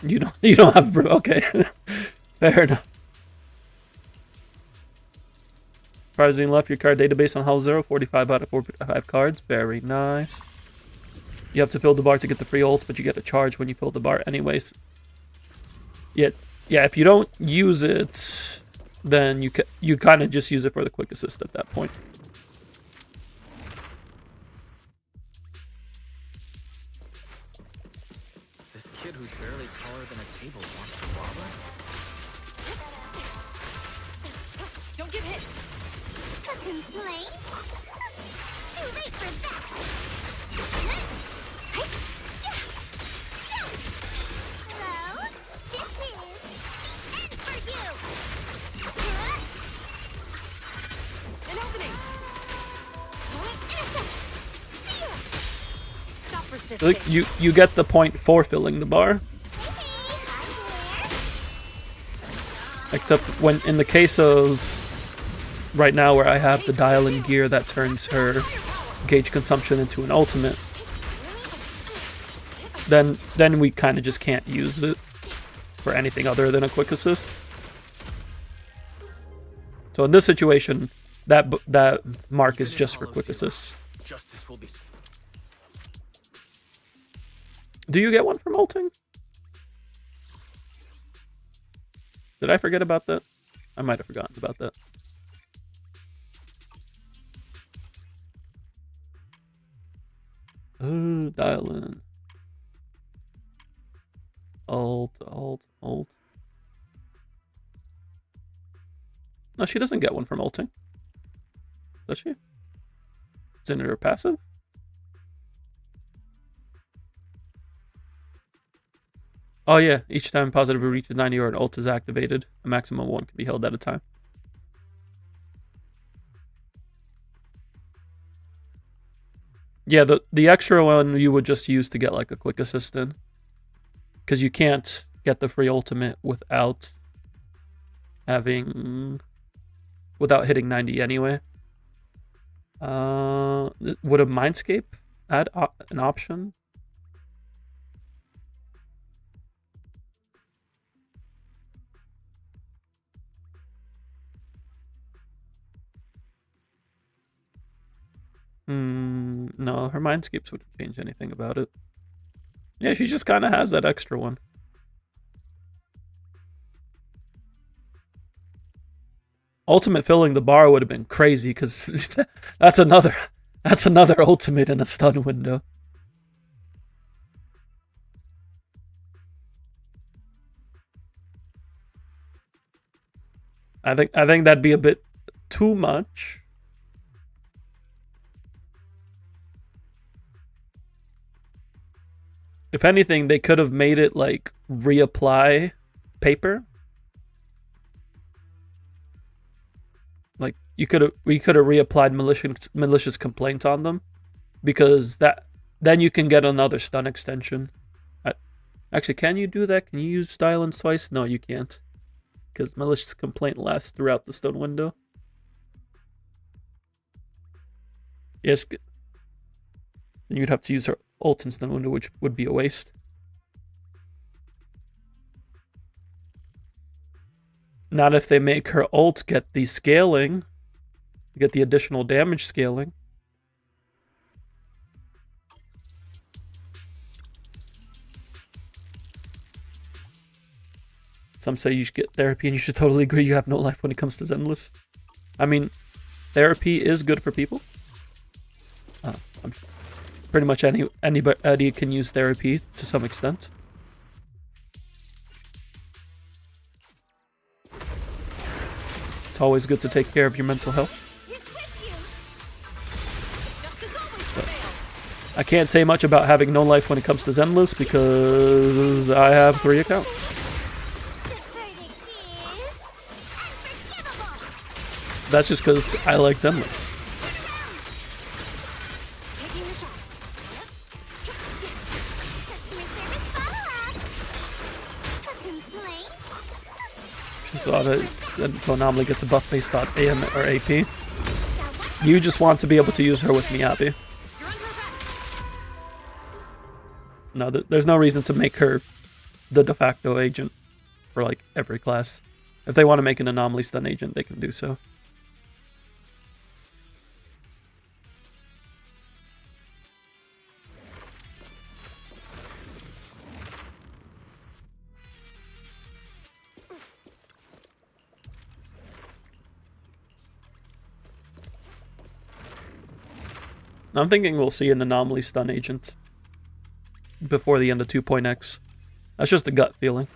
you don't have brim. Okay, fair enough. Surprisingly left your card database on Hull 0, 45 out of 45 cards. Very nice. You have to fill the bar to get the free ult, but you get a charge when you fill the bar anyways. Yeah, if you don't use it, then you kind of just use it for the quick assist at that point. This kid who's barely taller than a table wants to rob us? Don't get hit. A complaint? Too late for that. Hello? This is the end for you. An opening. Stop resisting. Like you get the point for filling the bar. Except when in the case of right now where I have the dial-in gear that turns her gauge consumption into an ultimate, then we kind of just can't use it for anything other than a quick assist. So in this situation, that mark is just for quick assists. Justice will be. Do you get one from ulting? Did I forget about that? I might have forgotten about that. Oh, dial in. Alt. No, she doesn't get one from ulting. Does she? It's in her passive? Oh yeah, each time positive reaches 90 or an ult is activated, a maximum of 1 can be held at a time. Yeah, the extra one you would just use to get like a quick assistant. Because you can't get the free ultimate without hitting 90 anyway. Would a Mindscape add an option? No, her Mindscapes wouldn't change anything about it. Yeah, she just kind of has that extra one. Ultimate filling the bar would have been crazy because that's another ultimate in a stun window. I think that'd be a bit too much. If anything, they could have made it like reapply paper. Like we could have reapplied malicious complaints on them, because then you can get another stun extension. Actually, can you do that? Can you use style and slice? No, you can't, because malicious complaint lasts throughout the stun window. Yes, then you'd have to use her ult in stun window, which would be a waste. Not if they make her ult get the scaling, get the additional damage scaling. Some say you should get therapy, and you should totally agree you have no life when it comes to Zenless. I mean, therapy is good for people. Pretty much anybody can use therapy to some extent. It's always good to take care of your mental health. But I can't say much about having no life when it comes to Zenless because I have 3 accounts. That's just because I like Zenless. So Anomaly gets a buff based on AM or AP. You just want to be able to use her with Miyabi. No, there's no reason to make her the de facto agent for like every class. If they want to make an Anomaly stun agent, they can do so. I'm thinking we'll see an Anomaly stun agent before the end of 2.x. That's just a gut feeling.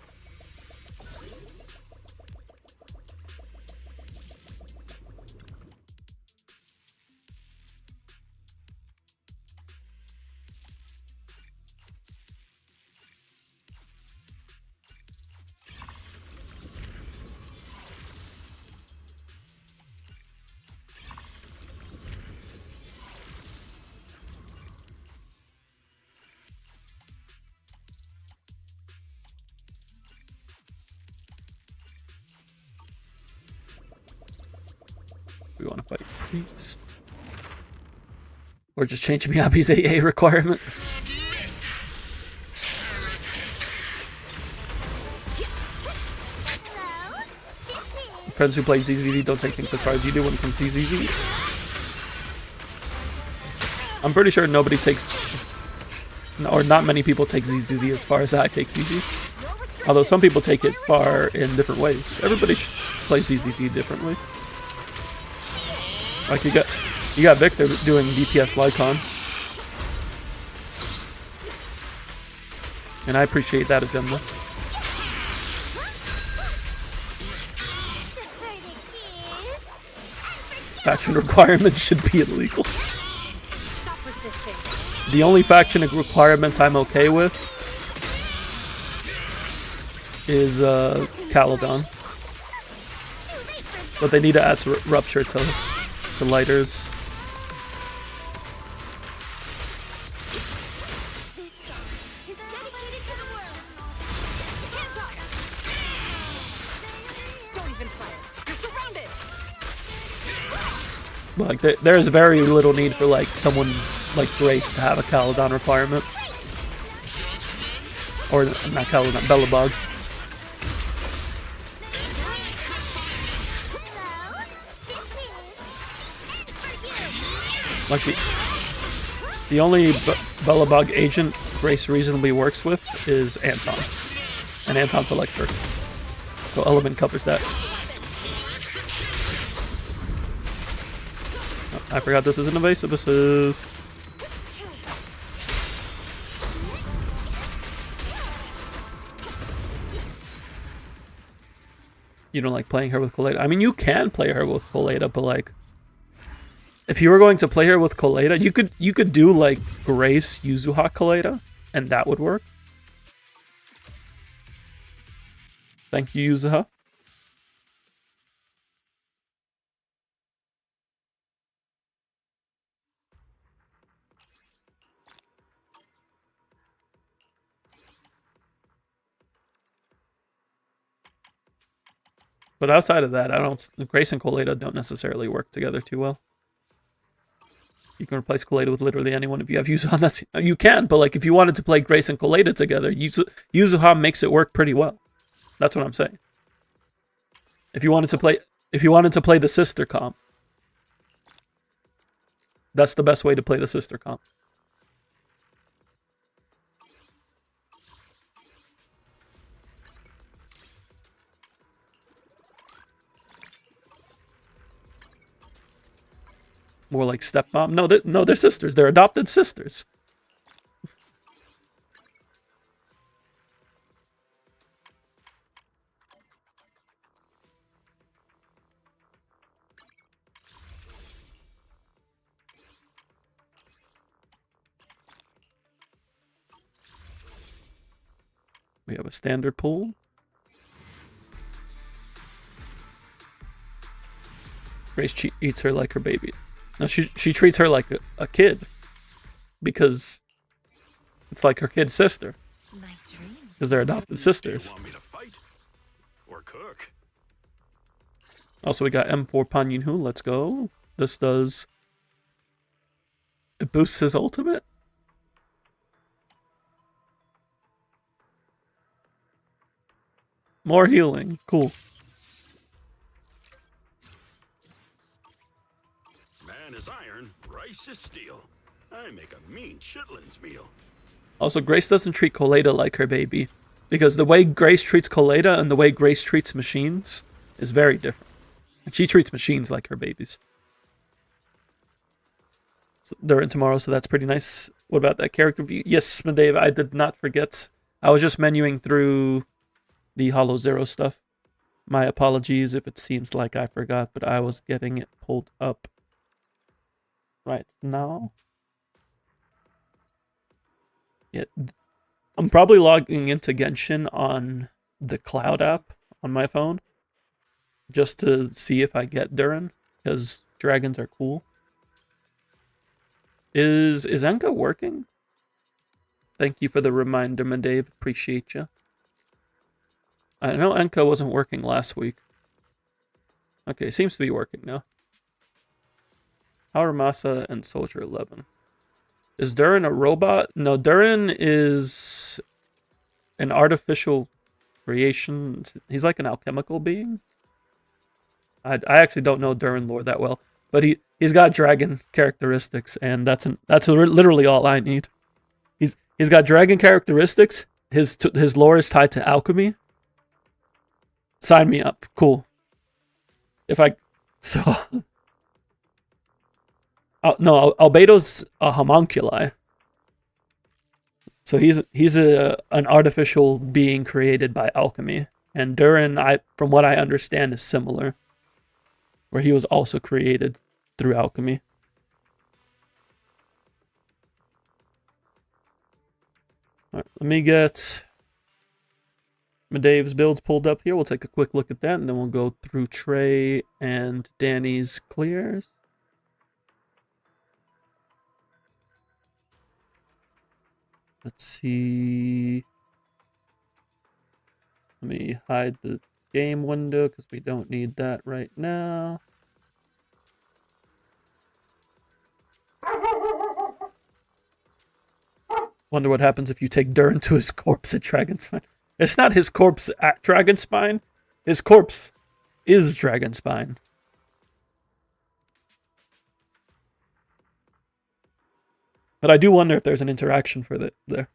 We want to fight Priest. Or just change Miyabi's AA requirement. Friends who play ZZZ don't take things as far as you do when it comes to ZZZ. I'm pretty sure nobody takes, or not many people take ZZZ as far as I take ZZ. Although some people take it far in different ways. Everybody plays ZZZ differently. Like you got Victor doing DPS Lycon. And I appreciate that agenda. Faction requirements should be illegal. The only faction requirements I'm okay with is Caledon. But they need to add to Rupture to lighters. Like there's very little need for like someone like Grace to have a Caledon requirement. Or not Caledon, Bellabog. Like the only Bellabog agent Grace reasonably works with is Anton. And Anton's electric. So Element covers that. Oh, I forgot this is an evasive assist. You don't like playing her with Colada? I mean, you can play her with Colada, but like, if you were going to play her with Colada, you could do like Grace Yuzuha Colada, and that would work. Thank you, Yuzuha. But outside of that, Grace and Colada don't necessarily work together too well. You can replace Colada with literally anyone if you have Yuzuha. You can, but like if you wanted to play Grace and Colada together, Yuzuha makes it work pretty well. That's what I'm saying. If you wanted to play the sister comp, that's the best way to play the sister comp. More like stepmom. No, they're sisters. They're adopted sisters. We have a standard pool. Grace eats her like her baby. No, she treats her like a kid. Because it's like her kid sister. Because they're adopted sisters. Want me to fight? Or cook? Also, we got M4 Pan Yunhu. Let's go. This does... It boosts his ultimate? More healing. Cool. Man is iron, rice is steel. I make a mean chitlins meal. Also, Grace doesn't treat Colada like her baby. Because the way Grace treats Colada and the way Grace treats machines is very different. And she treats machines like her babies. So they're in tomorrow, so that's pretty nice. What about that character view? Yes, Medave, I did not forget. I was just menuing through the Hollow Zero stuff. My apologies if it seems like I forgot, but I was getting it pulled up right now. Yeah, I'm probably logging into Genshin on the Cloud app on my phone just to see if I get Durin, because dragons are cool. Is Enka working? Thank you for the reminder, Medave. Appreciate you. I know Enka wasn't working last week. Okay, seems to be working now. Haramasa and Soldier 11. Is Durin a robot? No, Durin is an artificial creation. He's like an alchemical being. I actually don't know Durin lore that well, but he's got dragon characteristics, and that's literally all I need. He's got dragon characteristics. His lore is tied to alchemy. Sign me up. Cool. No, Albedo's a homunculi. So he's an artificial being created by alchemy. And Durin, from what I understand, is similar. Where he was also created through alchemy. Alright, let me get Dave's builds pulled up here. We'll take a quick look at that, and then we'll go through Trey and Danny's clears. Let's see. Let me hide the game window because we don't need that right now. Wonder what happens if you take Durin to his corpse at Dragonspine. It's not his corpse at Dragonspine. His corpse is Dragonspine. But I do wonder if there's an interaction for that there.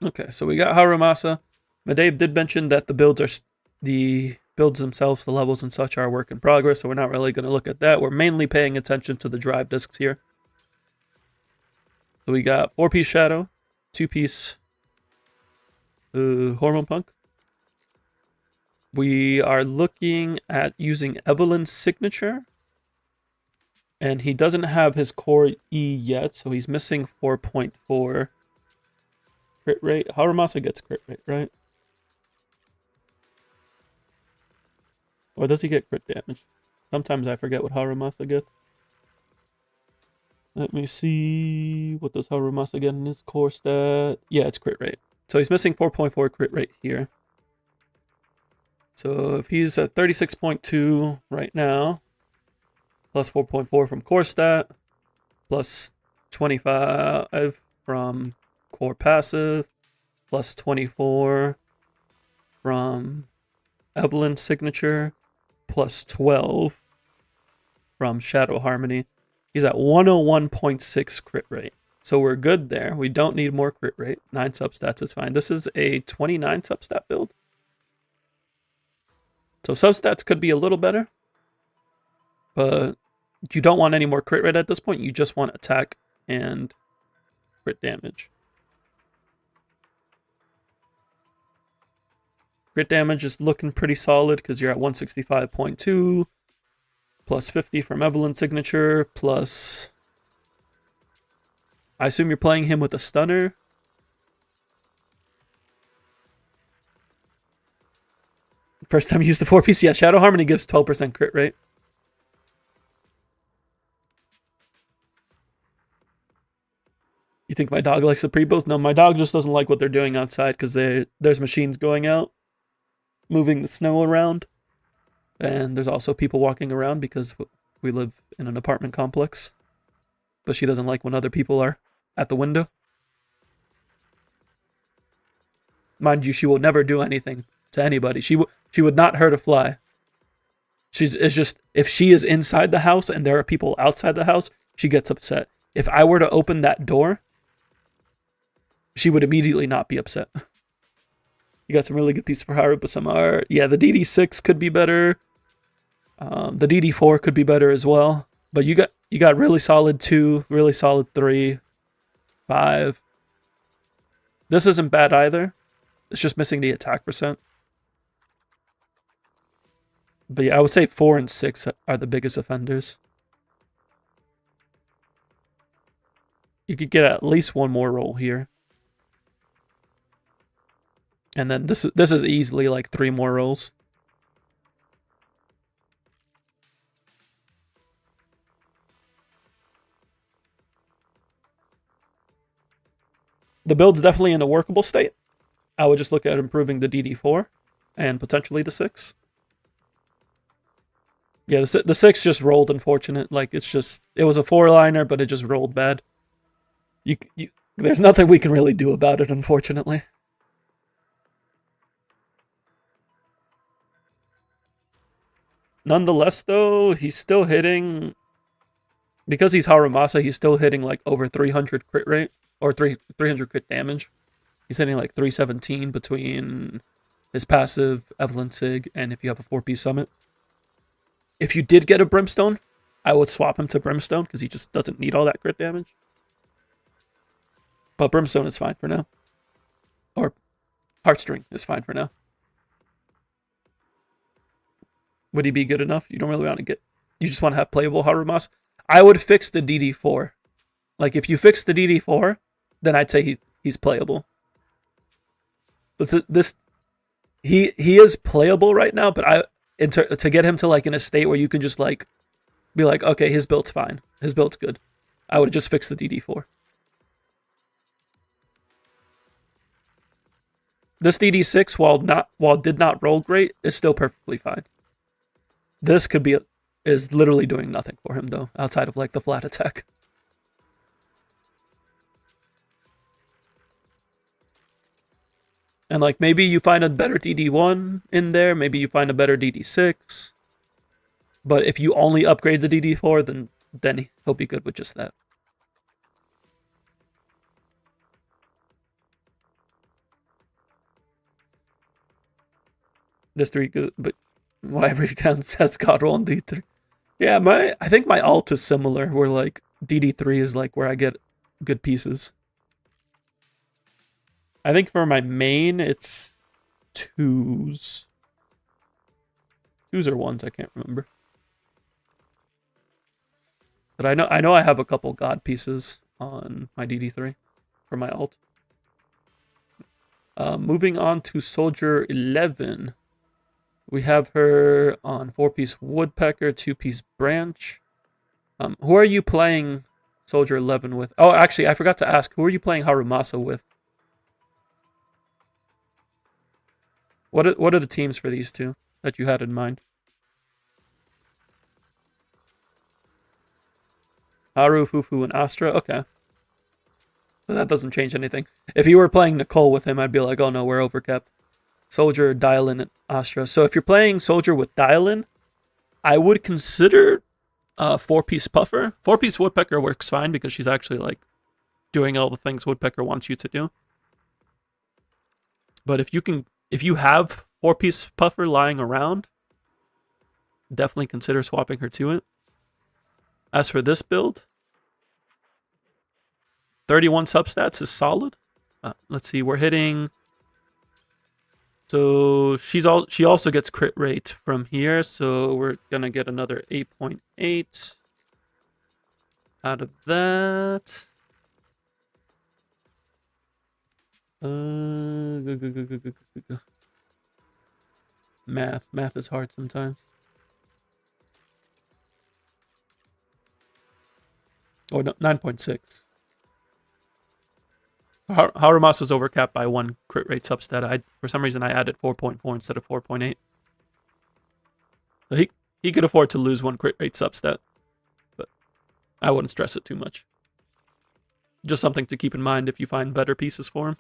Okay, so we got Harumasa. Medave did mention that the builds themselves, the levels and such, are a work in progress, so we're not really going to look at that. We're mainly paying attention to the drive discs here. So we got 4-piece Shadow, 2-piece Hormone Punk. We are looking at using Evelyn's signature. And he doesn't have his core E yet, so he's missing 4.4 crit rate. Harumasa gets crit rate, right? Or does he get crit damage? Sometimes I forget what Harumasa gets. Let me see. What does Harumasa get in his core stat? Yeah, it's crit rate. So he's missing 4.4 crit rate here. So if he's at 36.2 right now, plus 4.4 from core stat, plus 25 from core passive, plus 24 from Evelyn's signature, plus 12 from Shadow Harmony. He's at 101.6 crit rate. So we're good there. We don't need more crit rate. 9 substats is fine. This is a 29 substat build. So substats could be a little better. But you don't want any more crit rate at this point. You just want attack and crit damage. Crit damage is looking pretty solid because you're at 165.2. Plus 50 from Evelyn's signature. Plus... I assume you're playing him with a stunner. First time you use the 4-piece. Yeah, Shadow Harmony gives 12% crit rate. You think my dog likes the pre-builds? No, my dog just doesn't like what they're doing outside because there's machines going out, moving the snow around. And there's also people walking around because we live in an apartment complex. But she doesn't like when other people are at the window. Mind you, she will never do anything to anybody. She would not hurt a fly. It's just, if she is inside the house and there are people outside the house, she gets upset. If I were to open that door, she would immediately not be upset. You got some really good pieces for Haru, but some are... Yeah, the DD6 could be better. The DD4 could be better as well. But you got really solid 2, really solid 3, 5. This isn't bad either. It's just missing the attack percent. But yeah, I would say 4 and 6 are the biggest offenders. You could get at least one more roll here. And then this is easily like 3 more rolls. The build's definitely in a workable state. I would just look at improving the DD4 and potentially the 6. Yeah, the 6 just rolled unfortunate. Like, it was a 4-liner, but it just rolled bad. There's nothing we can really do about it, unfortunately. Nonetheless, though, he's still hitting... Because he's Harumasa, he's still hitting like over 300 crit rate. Or 300 crit damage. He's hitting like 317 between his passive, Evelyn Sig, and if you have a 4-piece summit. If you did get a Brimstone, I would swap him to Brimstone because he just doesn't need all that crit damage. But Brimstone is fine for now. Or Heartstring is fine for now. Would he be good enough? You don't really want to get... You just want to have playable Harumasa. I would fix the DD4. Like, if you fix the DD4, then I'd say he's playable. But he is playable right now, but to get him to like in a state where you can just like be like, okay, his build's fine, his build's good, I would just fix the DD4. This DD6, while did not roll great, is still perfectly fine. This is literally doing nothing for him though, outside of like the flat attack. And like maybe you find a better DD1 in there, maybe you find a better DD6. But if you only upgrade the DD4, then he'll be good with just that. This 3 good, but why recounts has God roll on D3. Yeah, I think my alt is similar, where like DD3 is like where I get good pieces. I think for my main, it's 2s. 2s or 1s, I can't remember. But I know I have a couple god pieces on my DD3 for my alt. Moving on to Soldier 11. We have her on 4-piece Woodpecker, 2-piece Branch. Who are you playing Soldier 11 with? Oh, actually, I forgot to ask. Who are you playing Harumasa with? What are the teams for these two that you had in mind? Haru, Fufu, and Astra? Okay. So that doesn't change anything. If you were playing Nicole with him, I'd be like, oh no, we're overcapped. Soldier, Dylan, and Astra. So if you're playing Soldier with Dylan, I would consider 4-piece Puffer. 4-piece Woodpecker works fine because she's actually like doing all the things Woodpecker wants you to do. But if you have 4-piece Puffer lying around, definitely consider swapping her to it. As for this build, 31 substats is solid. Let's see, we're hitting. So she also gets crit rate from here, so we're gonna get another 8.8 out of that. Math is hard sometimes. Oh, no, 9.6. Harumasa's overcapped by 1 crit rate substat. For some reason, I added 4.4 instead of 4.8. So he could afford to lose 1 crit rate substat, but I wouldn't stress it too much. Just something to keep in mind if you find better pieces for him.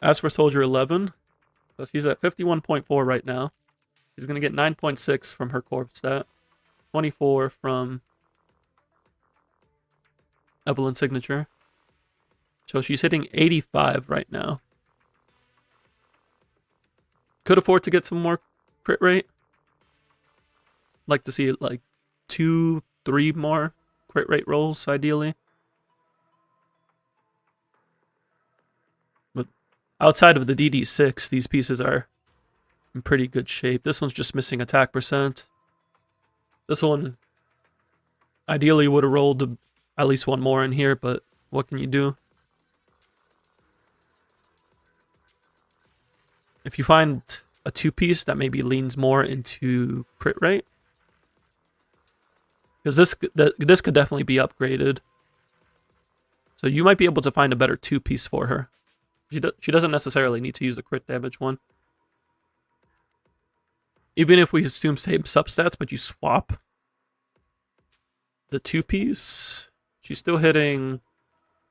As for Soldier 11, so she's at 51.4 right now. She's going to get 9.6 from her corp stat, 24 from Evelyn's signature. So she's hitting 85 right now. Could afford to get some more crit rate. Like to see it like 2, 3 more crit rate rolls, ideally. But outside of the DD6, these pieces are in pretty good shape. This one's just missing attack percent. This one ideally would have rolled at least 1 more in here, but what can you do? If you find a 2-piece that maybe leans more into crit rate, because this could definitely be upgraded. So you might be able to find a better 2-piece for her. She doesn't necessarily need to use the crit damage one. Even if we assume same substats, but you swap the 2-piece, she's still hitting,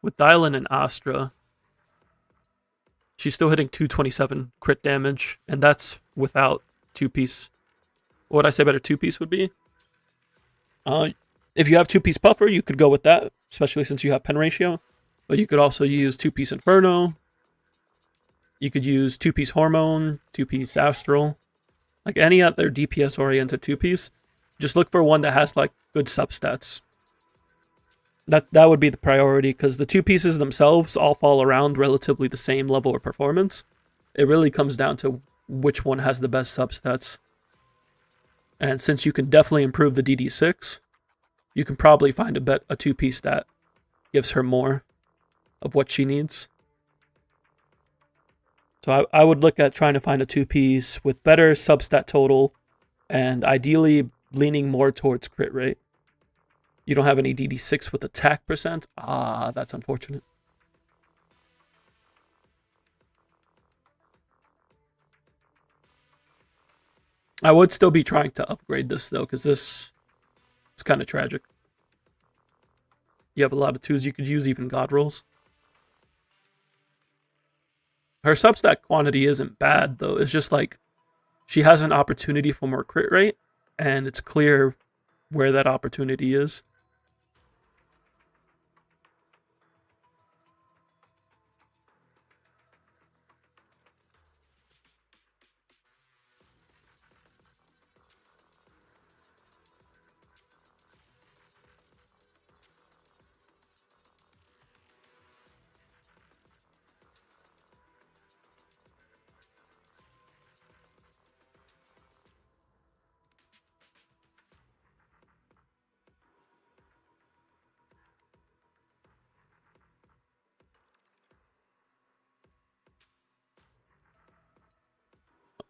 with Dylan and Astra, she's still hitting 227 crit damage, and that's without 2-piece. What would I say better 2-piece would be? If you have 2-piece Puffer, you could go with that, especially since you have pen ratio. But you could also use 2-piece Inferno. You could use 2-piece Hormone, 2-piece Astral. Like any other DPS-oriented 2-piece, just look for one that has like good substats. That would be the priority, because the 2 pieces themselves all fall around relatively the same level of performance. It really comes down to which one has the best substats. And since you can definitely improve the DD6, you can probably find a two-piece that gives her more of what she needs. So I would look at trying to find a two-piece with better substat total and ideally leaning more towards crit rate. You don't have any DD6 with attack percent? Ah, that's unfortunate. I would still be trying to upgrade this, though, because this is kind of tragic. You have a lot of 2s you could use, even god rolls. Her substat quantity isn't bad, though. It's just like she has an opportunity for more crit rate, and it's clear where that opportunity is.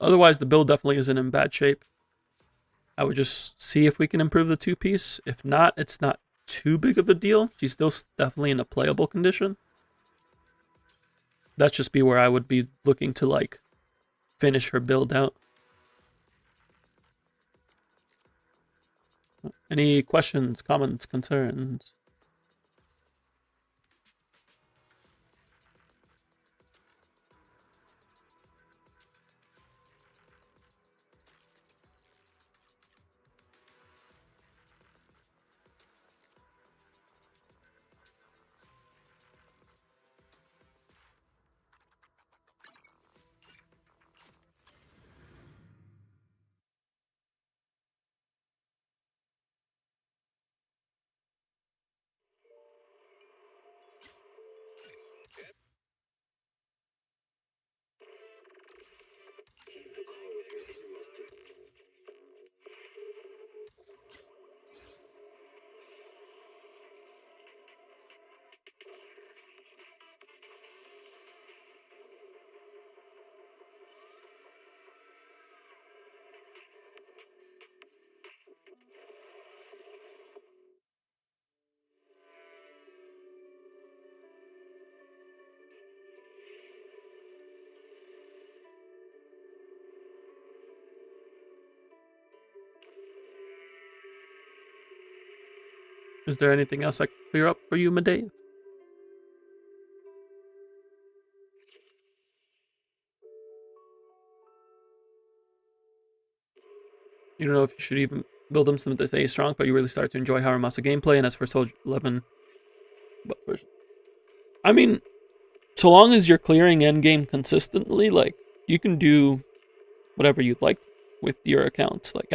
Otherwise, the build definitely isn't in bad shape. I would just see if we can improve the two-piece. If not, it's not too big of a deal. She's still definitely in a playable condition. That'd just be where I would be looking to, like, finish her build out. Any questions, comments, concerns? Is there anything else I can clear up for you, Medea? You don't know if you should even build them so that they stay strong, but you really start to enjoy Haramasa gameplay. And as for Soldier 11, what version? I mean, so long as you're clearing endgame consistently, like, you can do whatever you'd like with your accounts. Like,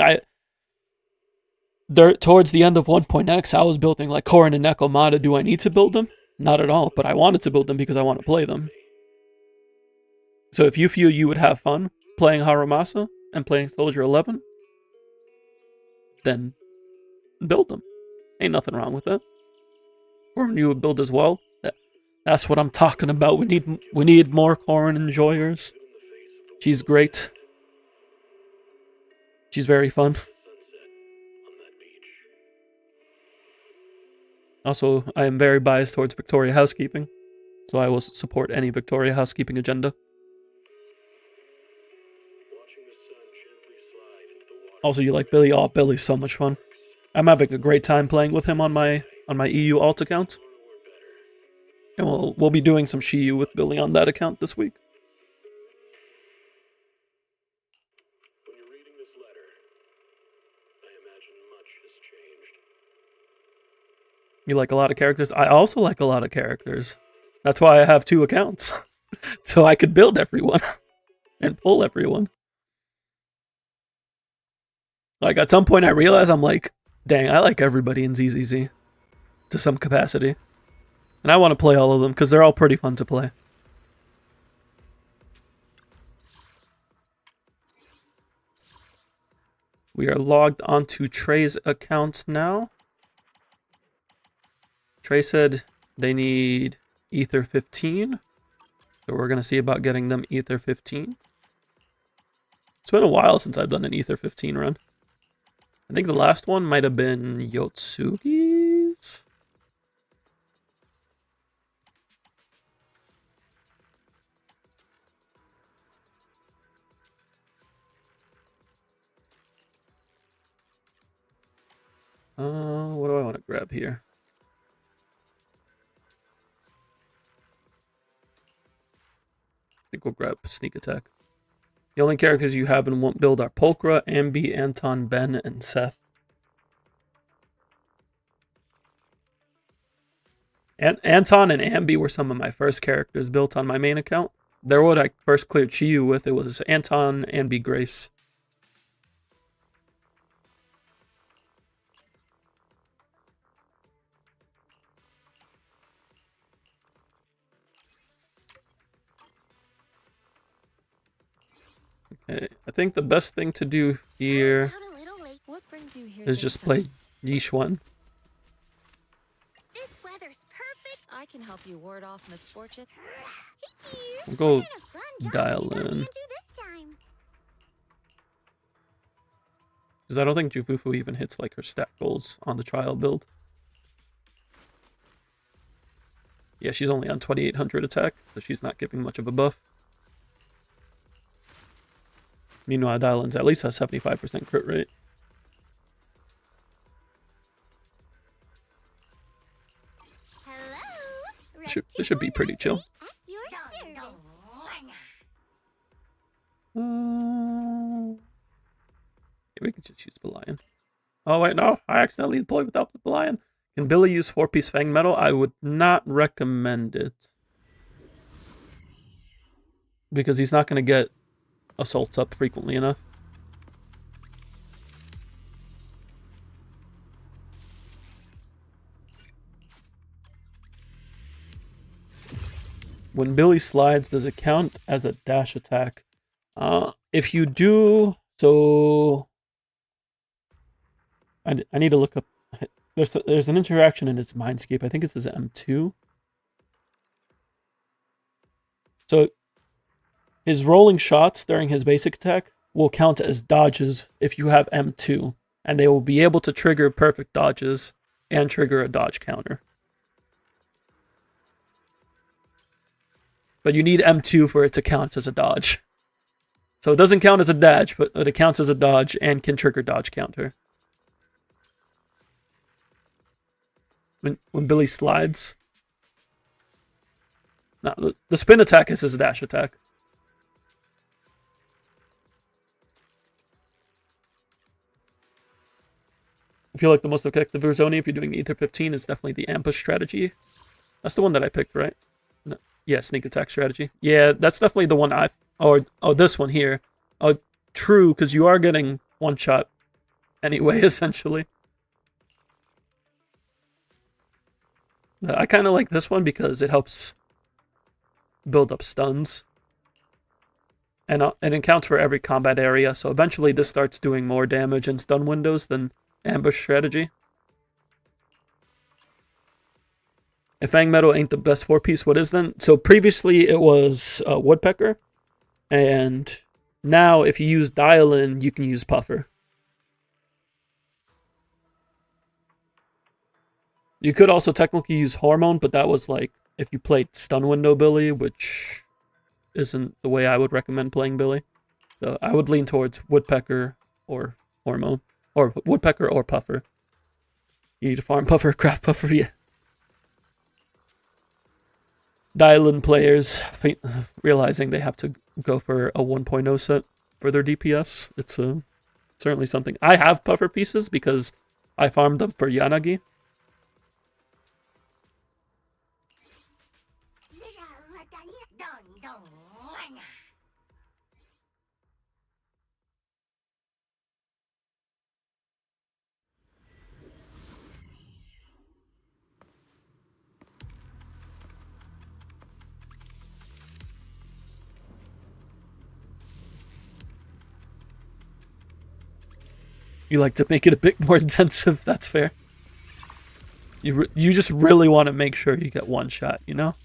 towards the end of 1.x, I was building like Korin and Nekomata. Do I need to build them? Not at all, but I wanted to build them because I want to play them. So if you feel you would have fun playing Haramasa and playing Soldier 11, then build them. Ain't nothing wrong with that. Or you would build as well. That's what I'm talking about. We need more Korin enjoyers. She's great. She's very fun. Also, I am very biased towards Victoria housekeeping, so I will support any Victoria housekeeping agenda. Also, you like Billy? Oh, Billy's so much fun. I'm having a great time playing with him on my EU Alt account. And we'll be doing some Shiyu with Billy on that account this week. When you're reading this letter, I imagine much has changed. You like a lot of characters? I also like a lot of characters. That's why I have 2 accounts. So I could build everyone and pull everyone. Like, at some point I realized, I'm like, dang, I like everybody in ZZZ to some capacity. And I want to play all of them because they're all pretty fun to play. We are logged onto Trey's account now. Trey said they need Ether 15. So we're going to see about getting them Ether 15. It's been a while since I've done an Ether 15 run. I think the last one might have been Yotsugi's. What do I want to grab here? I think we'll grab Sneak Attack. The only characters you have and won't build are Pulchra, Ambi, Anton, Ben, and Seth. Anton and Ambi were some of my first characters built on my main account. They're what I first cleared Chiyu with. It was Anton, Ambi, Grace. Okay, I think the best thing to do here is just play Yishuan. This weather's perfect. I can help you ward off misfortune. We'll go dial in. Because I don't think Jufufu even hits like her stat goals on the trial build. Yeah, she's only on 2800 attack, so she's not giving much of a buff. Meanwhile, Dylan's at least has 75% crit rate. This should be pretty chill. Yeah, we can just use Belian. Oh wait, no, I accidentally deployed without the Belian. Can Billy use 4-piece Fang Metal? I would not recommend it. Because he's not going to get assaults up frequently enough. When Billy slides, does it count as a dash attack? If you do, so I need to look up. There's an interaction in his Mindscape. I think it's his M2. So his rolling shots during his basic attack will count as dodges if you have M2, and they will be able to trigger perfect dodges and trigger a dodge counter. But you need M2 for it to count as a dodge. So it doesn't count as a dash, but it counts as a dodge and can trigger dodge counter. When Billy slides. No, the spin attack is his dash attack. I feel like the most effective Verzoni if you're doing Ether 15 is definitely the ambush strategy. That's the one that I picked, right? No. Yeah, sneak attack strategy. Yeah, that's definitely the one I've... Oh, this one here. Oh, true, because you are getting one shot anyway, essentially. I kind of like this one because it helps build up stuns. And it counts for every combat area, so eventually this starts doing more damage in stun windows than ambush strategy. If Fang Metal ain't the best 4-piece, what is then? So previously it was Woodpecker, and now if you use Dial-In, you can use Puffer. You could also technically use Hormone, but that was like if you played Stun Window Billy, which isn't the way I would recommend playing Billy. So I would lean towards Woodpecker or Hormone, or Woodpecker or Puffer. You need to farm Puffer, craft Puffer, yeah. Dial-In players realizing they have to go for a 1.0 set for their DPS. It's certainly something. I have Puffer pieces because I farmed them for Yanagi. You like to make it a bit more intensive, that's fair. You just really want to make sure you get one shot, you know?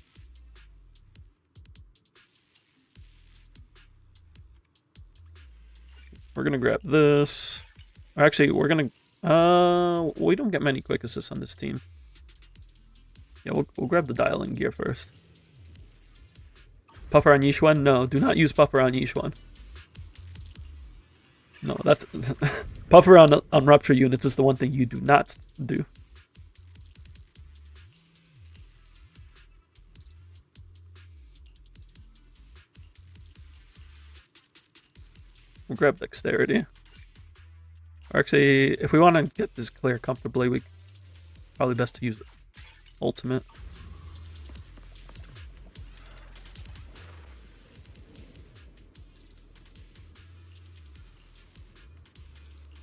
We're gonna grab this. Or actually, we're gonna... we don't get many quick assists on this team. Yeah, we'll grab the dialing gear first. Puffer on Yishuan? No, do not use Puffer on Yishuan. No, that's... Puffer on Rupture units is the one thing you do not do. We'll grab Dexterity. Or actually, if we want to get this clear comfortably, we probably best to use Ultimate.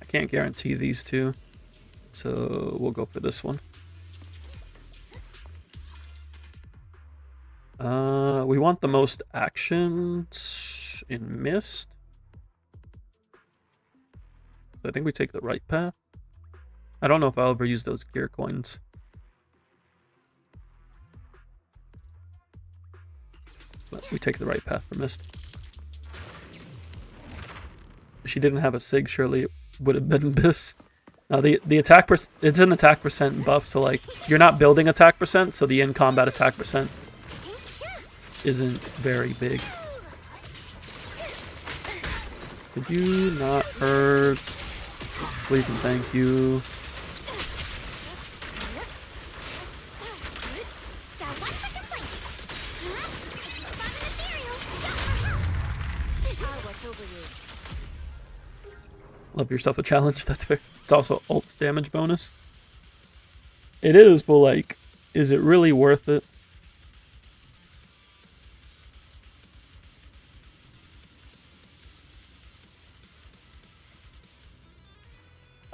I can't guarantee these two, so we'll go for this one. We want the most actions in Mist. So I think we take the right path. I don't know if I'll ever use those gear coins. But we take the right path for Mist. If she didn't have a Sig, surely it would have been this. Now the attack it's an attack percent buff, so like you're not building attack percent, so the in-combat attack percent isn't very big. Could you not hurt? Please and thank you. Love yourself a challenge, that's fair. It's also ult damage bonus. It is, but like, is it really worth it?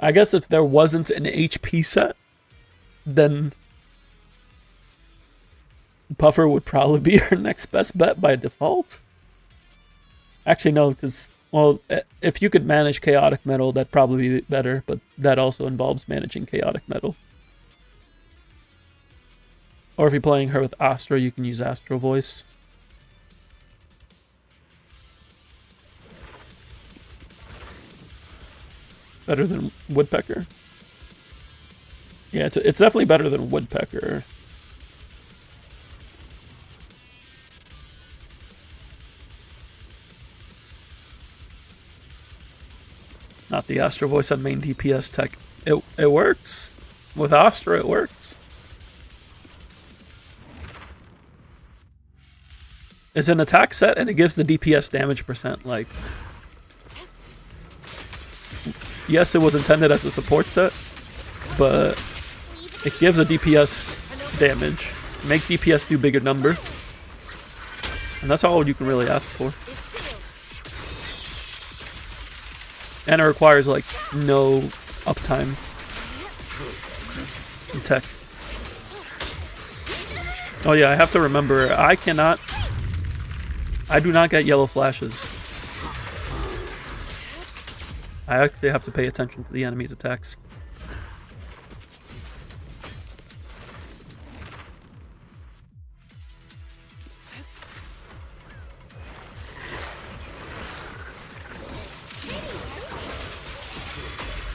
I guess if there wasn't an HP set, then Puffer would probably be our next best bet by default. Actually, no, because, well, if you could manage Chaotic Metal, that'd probably be better, but that also involves managing Chaotic Metal. Or if you're playing her with Astra, you can use Astro Voice. Better than Woodpecker? Yeah, it's definitely better than Woodpecker. Not the Astro Voice on main DPS tech. It works. With Astra, it works. It's an attack set and it gives the DPS damage percent, like... Yes, it was intended as a support set, but it gives a DPS damage. Make DPS do bigger number. And that's all you can really ask for. And it requires, like, no uptime in tech. Oh yeah, I have to remember, I do not get yellow flashes. I actually have to pay attention to the enemy's attacks.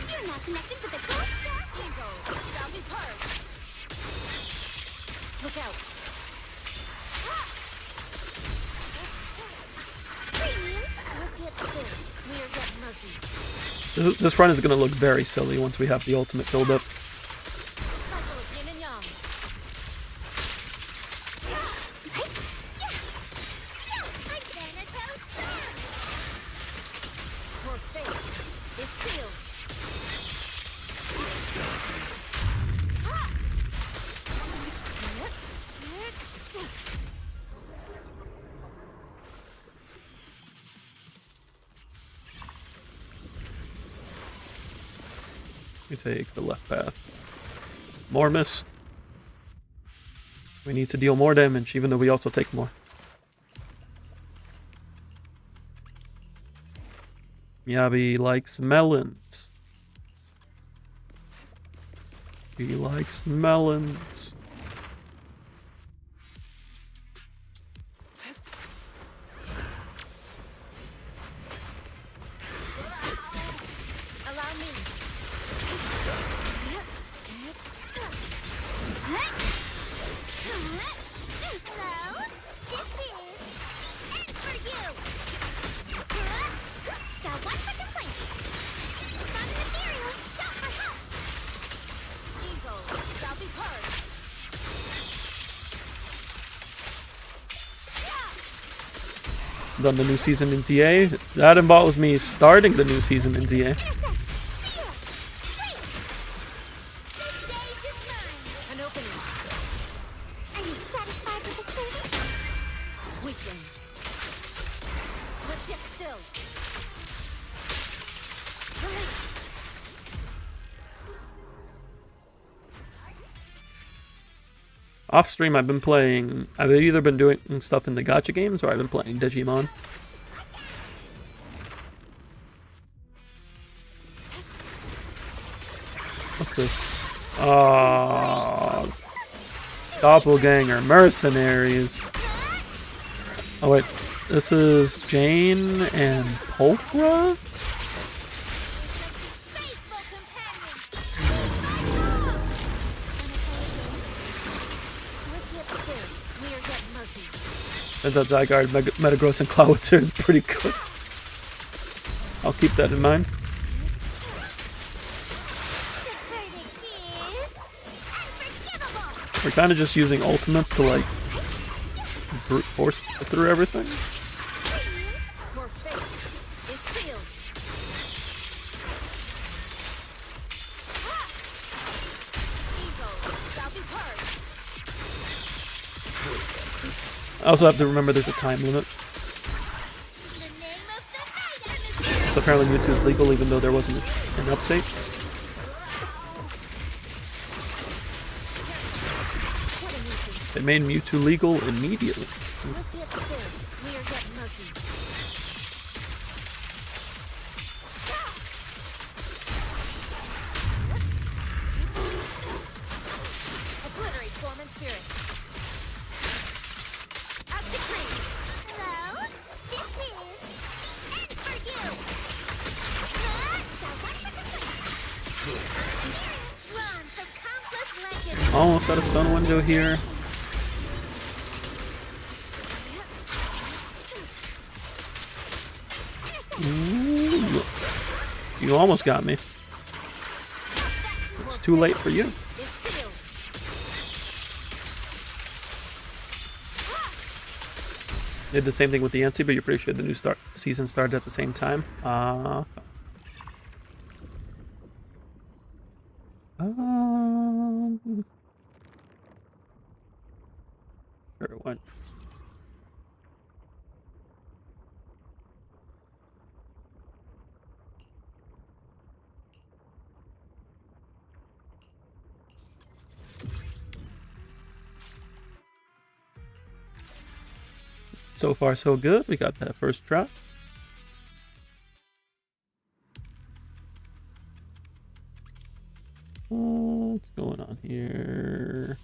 You're not connected to the ghost Look out. This run is going to look very silly once we have the ultimate filled up. We take the left path. More Mist. We need to deal more damage, even though we also take more. Miyabi likes melons. He likes melons. Allow me. Hello, this is end for you. Got one for the plate. Found an ethereal, shout for help. Eagle, shall be heard. Done the new season in ZA. That involves me starting the new season in ZA. Intersect. Seal. Wait. This stage is mine. An opening. Are you satisfied with the service? Weakling. Let's get still. Off stream, I've either been doing stuff in the gacha games or I've been playing Digimon. What's this? Doppelganger mercenaries. Oh wait, this is Jane and Polkra? Faithful companion. Swift yet still. We are yet murky. Turns out Zygarde, Metagross, and Clawitzer is pretty good. I'll keep that in mind. The verdict is unforgivable. We're kind of just using ultimates to like brute force through everything. Your fate is sealed. Eagle shall be heard. I also have to remember there's a time limit. The name of the night. So apparently Mewtwo is legal even though there wasn't an update. They made Mewtwo legal immediately. Swift yet still. We are yet murky. Obliterate form and spirit. As decreed. Hello, this is end for you. Drawn from countless legends. Almost at a stun window here. Ooh. You almost got me. It's too late for you. Is sealed. Did the same thing with the NC, but you're pretty sure the new season started at the same time. Sure it went. So far, so good. We got that first drop. What's going on here?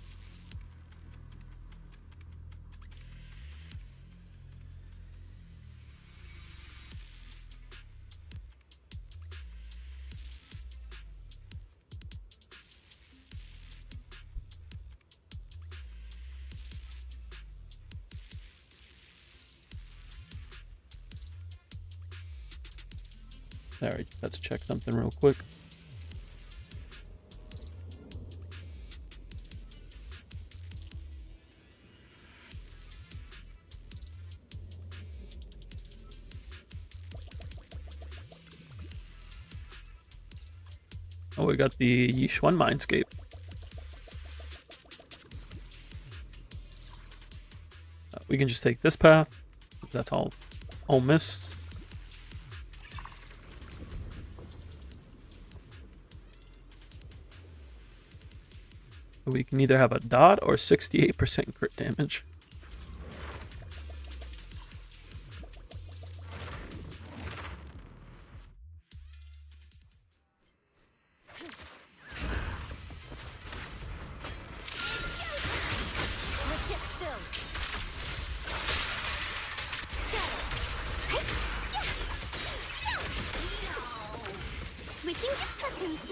Alright, let's check something real quick. Oh, we got the Yishuan Mindscape. We can just take this path. That's all missed. We can either have a dot or 68% crit damage.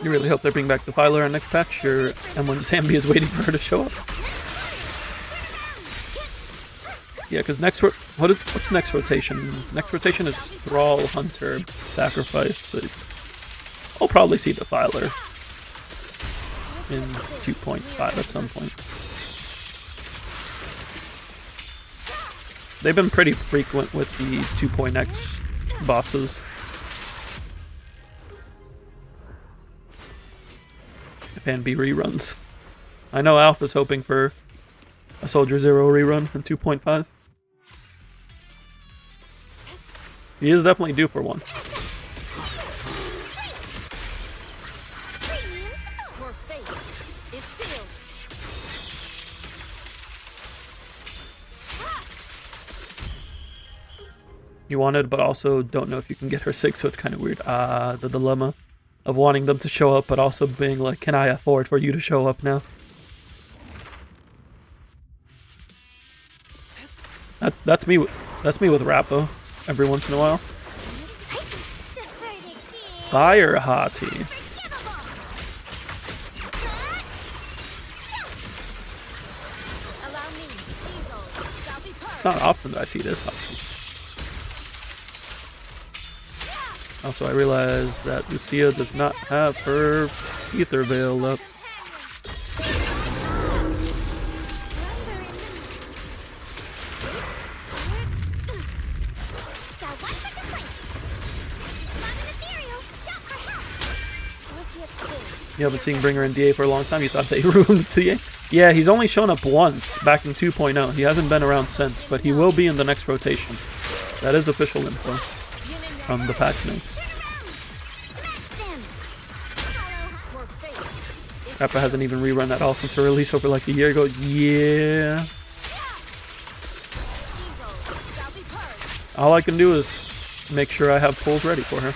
You really hope they bring back the Filer on next patch, and when Zambi is waiting for her to show up. Yeah, because what's next rotation? Next rotation is Thrall, Hunter, Sacrifice. So I'll probably see the Filer in 2.5 at some point. They've been pretty frequent with the 2.x bosses. And B reruns. I know Alpha's hoping for a Soldier Zero rerun in 2.5. He is definitely due for one. You want it, but also don't know if you can get her 6, so it's kind of weird. The dilemma of wanting them to show up, but also being like, can I afford for you to show up now? That's me with Rappo every once in a while. Fire Hottie. It's not often that I see this Hottie. Also, I realize that Lucia does not have her Ether Veil up. You haven't seen Bringer in DA for a long time. You thought they ruined DA? Yeah, he's only shown up once back in 2.0. He hasn't been around since, but he will be in the next rotation. That is official info from the patch notes. Appa hasn't even rerun at all since her release over like a year ago. Yeah. All I can do is make sure I have pulls ready for her.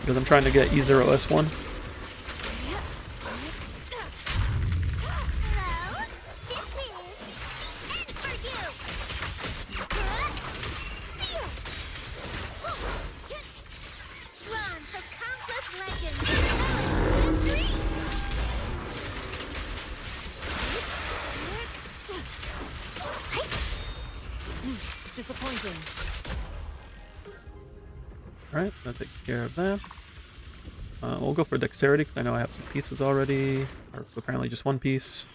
Because I'm trying to get E0S1. Disappointing. Alright, I'll take care of that. We'll go for dexterity because I know I have some pieces already, or apparently just one piece.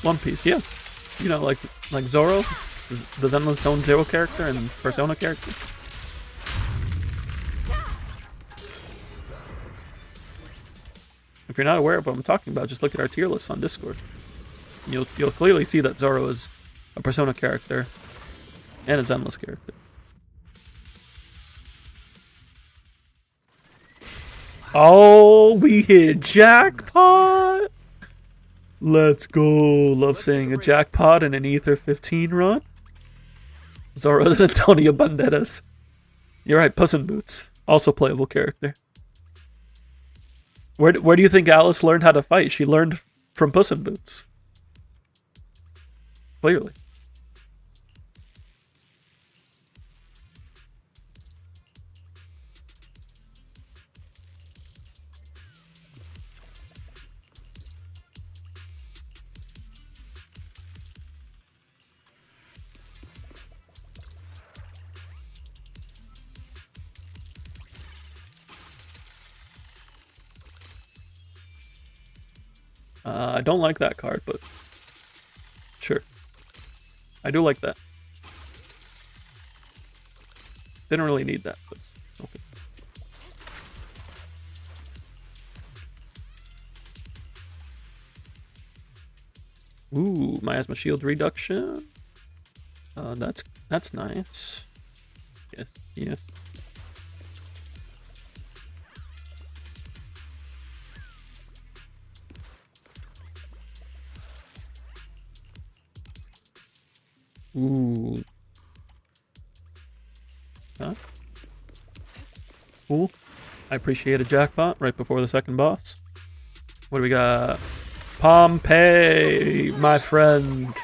One piece, yeah. You know, like Zoro, the Zenless Zone Zero character and Persona character. If you're not aware of what I'm talking about, just look at our tier list on Discord. You'll clearly see that Zoro is a Persona character and a Zenless character. Oh, we hit jackpot! Let's go. Love saying a jackpot in an Ether 15 run. Zoro's and Antonio Banderas. You're right, Puss in Boots. Also playable character. Where do you think Alice learned how to fight? She learned from Puss in Boots. Clearly. I don't like that card, but sure. I do like that. Didn't really need that, but okay. Ooh, miasma shield reduction. That's nice. Yeah. Ooh. Huh? Cool. I appreciate a jackpot right before the second boss. What do we got? Pompeii, my friend.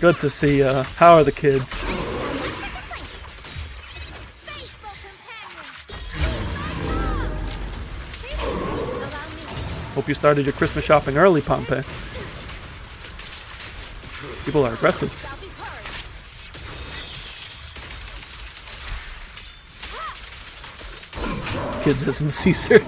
Good to see ya. How are the kids? Hope you started your Christmas shopping early, Pompeii. People are aggressive. Kids isn't Caesar.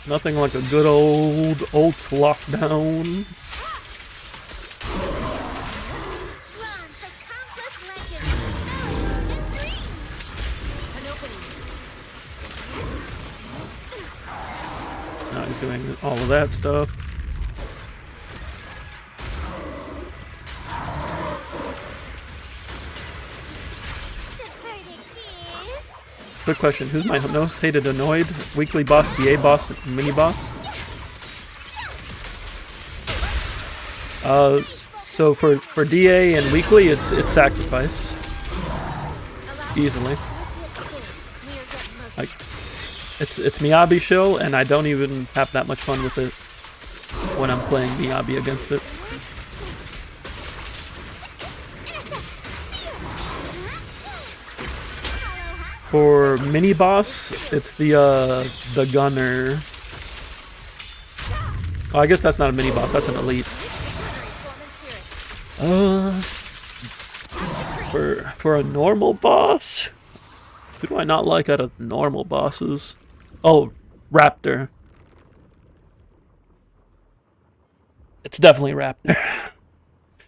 Nothing like a good old lockdown. Now he's doing all of that stuff. Quick question, who's my most hated annoyed? Weekly boss, DA boss, mini boss? So for DA and weekly, it's sacrifice. Easily. Like, it's Miyabi show, and I don't even have that much fun with it when I'm playing Miyabi against it. For mini boss, it's the gunner. Oh, I guess that's not a mini boss. That's an elite. For a normal boss, who do I not like out of normal bosses? Oh, Raptor. It's definitely Raptor.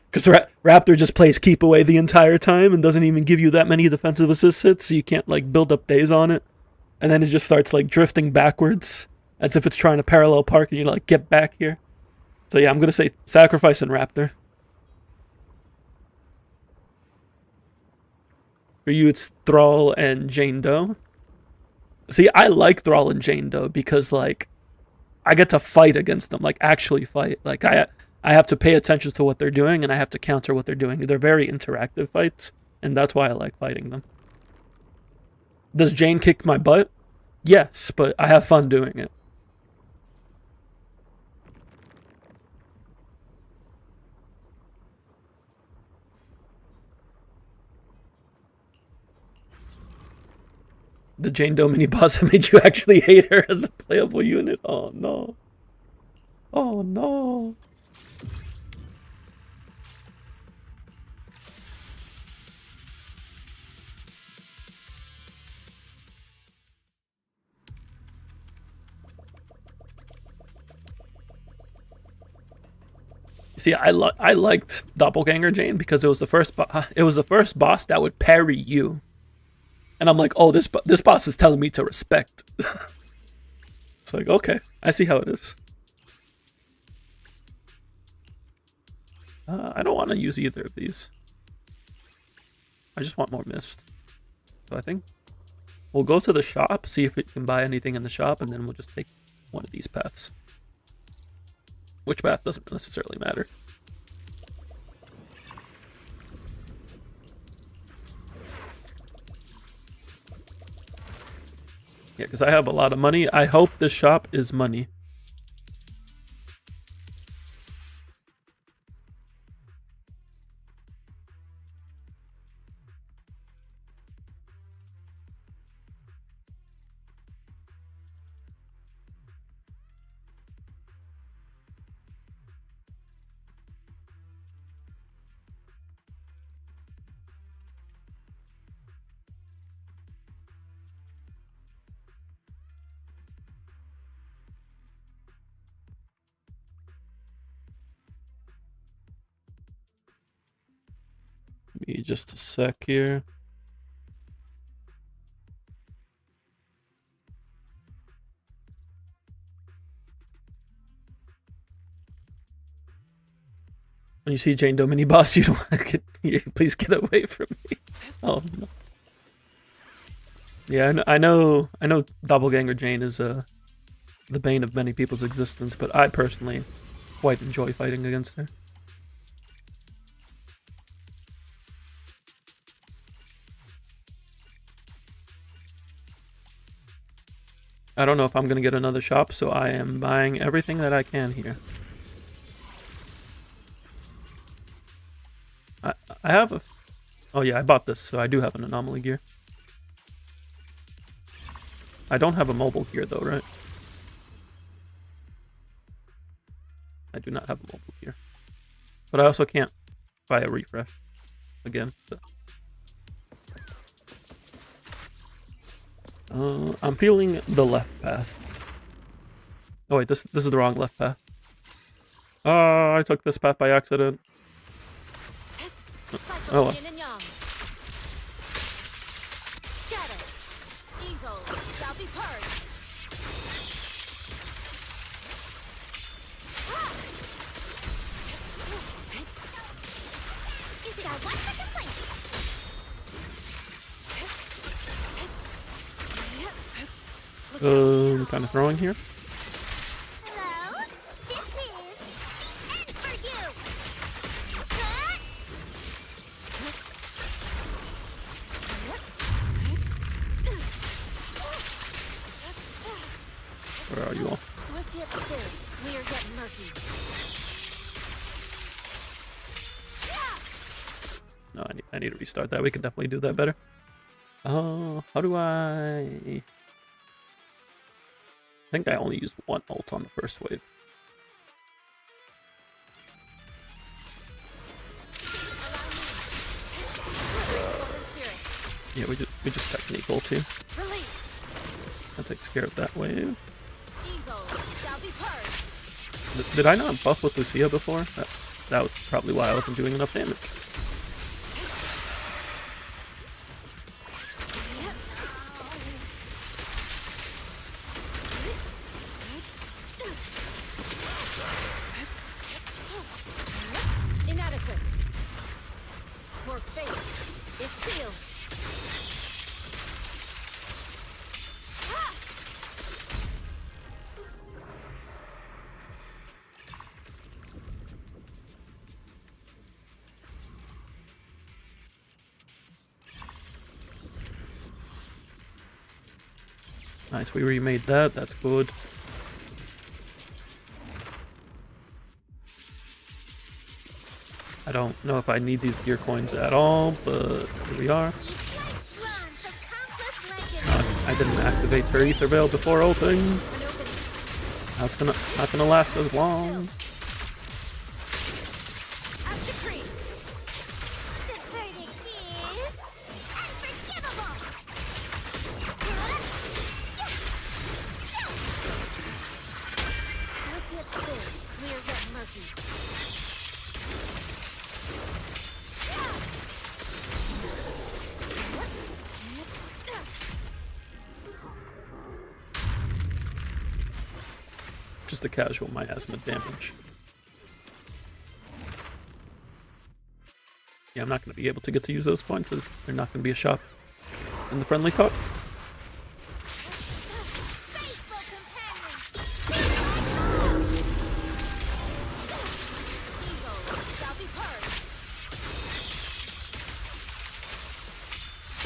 Because Raptor just plays keep away the entire time and doesn't even give you that many defensive assist hits, so you can't like build up days on it. And then it just starts like drifting backwards as if it's trying to parallel park and you're like, get back here. So yeah, I'm going to say Sacrifice and Raptor. For you, it's Thrall and Jane Doe. See, I like Thrall and Jane Doe because like I get to fight against them, like actually fight. Like I have to pay attention to what they're doing, and I have to counter what they're doing. They're very interactive fights, and that's why I like fighting them. Does Jane kick my butt? Yes, but I have fun doing it. The Jane Doe mini boss that made you actually hate her as a playable unit? Oh no. Oh no. See, I liked Doppelganger Jane because it was the first boss that would parry you, and I'm like, oh, this boss is telling me to respect. It's like, okay, I see how it is. I don't want to use either of these. I just want more mist. So I think we'll go to the shop, see if we can buy anything in the shop, and then we'll just take one of these paths. Which path doesn't necessarily matter. Yeah, because I have a lot of money. I hope this shop is money. Give me just a sec here. When you see Jane Doe mini boss, you don't want to get. Please get away from me. Oh no. Yeah, I know. Doppelganger Jane is the bane of many people's existence, but I personally quite enjoy fighting against her. I don't know if I'm gonna get another shop, so I am buying everything that I can here. I have a... Oh yeah, I bought this, so I do have an anomaly gear. I don't have a mobile gear though, right? I do not have a mobile gear. But I also can't buy a refresh again. So. I'm feeling the left path. Oh wait, this is the wrong left path. I took this path by accident. Oh well. Kind of throwing here. Hello? This is the end for you. Where are you all? Swift yet still, clear yet murky. No, I need to restart that. We can definitely do that better. How do I think I only used one ult on the first wave. Yeah, we just technique ult too. That takes care of that wave. Did I not buff with Lucia before? That was probably why I wasn't doing enough damage. Inadequate. Your fate is sealed. Nice, we remade that. That's good. I don't know if I need these gear coins at all, but here we are. I didn't activate her ether veil before ulting. That's not gonna last as long. Just a casual miasma damage. Yeah, I'm not going to be able to get to use those coins. They're not going to be a shop in the friendly talk.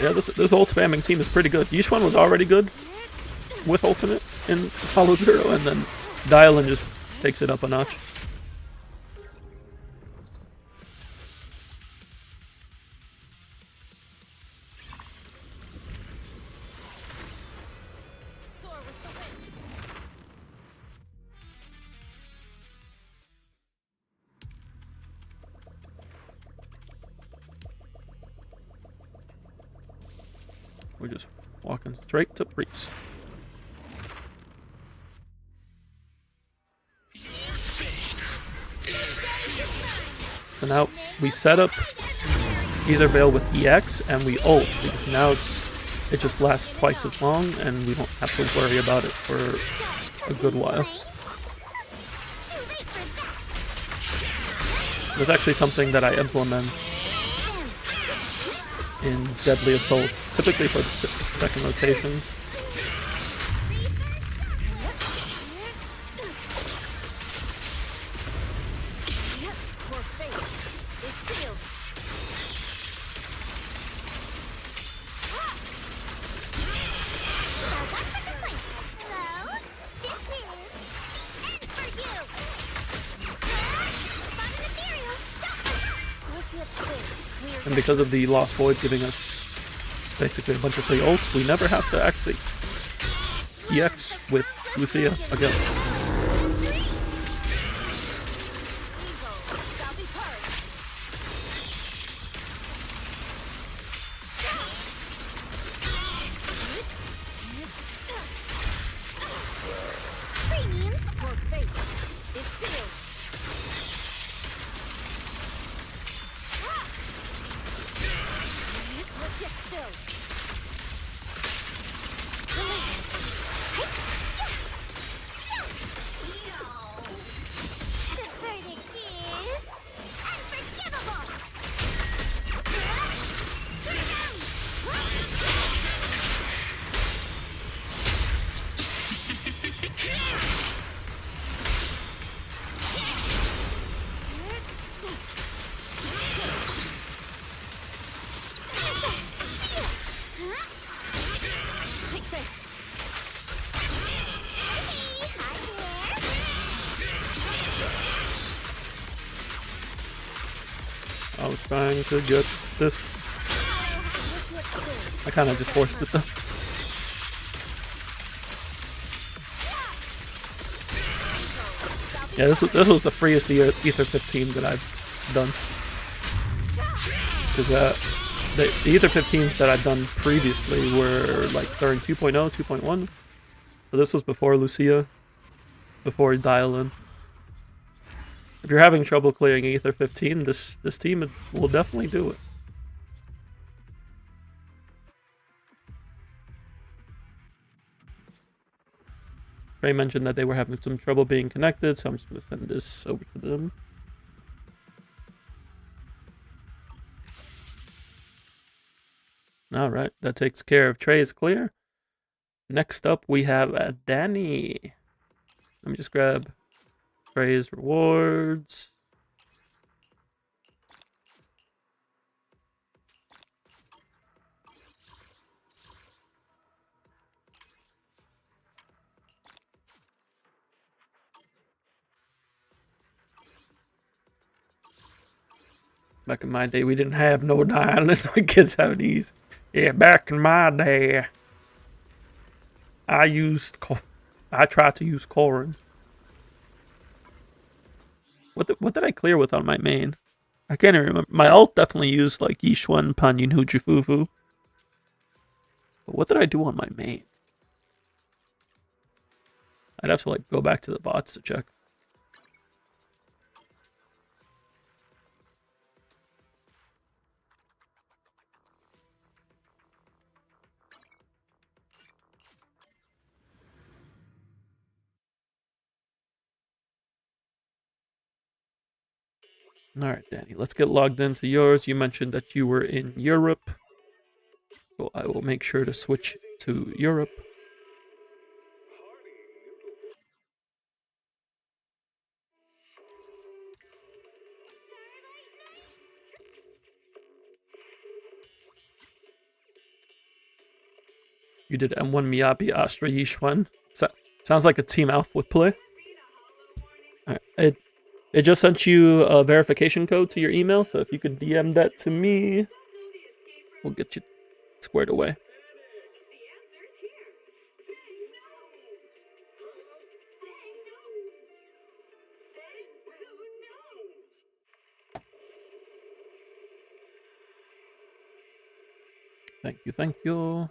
Yeah, this ult spamming team is pretty good. Yishwan was already good with ultimate in Hollow Zero, and then Dylan just takes it up a notch. We're just walking straight to Priest. So now we set up Ether Veil with EX and we ult, because now it just lasts twice as long and we don't have to worry about it for a good while. It's actually something that I implement in Deadly Assault, typically for the second rotations. And because of the Lost Void giving us basically a bunch of free ults, we never have to actually EX with Lucia again. I was trying to get this. I kind of just forced it though. Yeah, this was the freest Ether 15 that I've done. Because the Ether 15s that I've done previously were like during 2.0, 2.1. So this was before Lucia, before Dial-In. If you're having trouble clearing Ether 15, this team will definitely do it. Ray mentioned that they were having some trouble being connected, so I'm just going to send this over to them. Alright, that takes care of Trey's clear. Next up, we have Danny. Let me just grab Trey's rewards. Back in my day, we didn't have no dialing. We kids have these. Yeah, back in my day, I tried to use Corrin. What did I clear with on my main? I can't even remember. My ult definitely used like Yishuan, Panyin, Hujifufu. But what did I do on my main? I'd have to like go back to the bots to check. Alright, Danny, let's get logged into yours. You mentioned that you were in Europe. So I will make sure to switch to Europe. You did M1 Miyabi, Astra, Yishuan. Sounds like a Team Alpha would play. Alright, it just sent you a verification code to your email, so if you could DM that to me, we'll get you squared away. Thank you, thank you.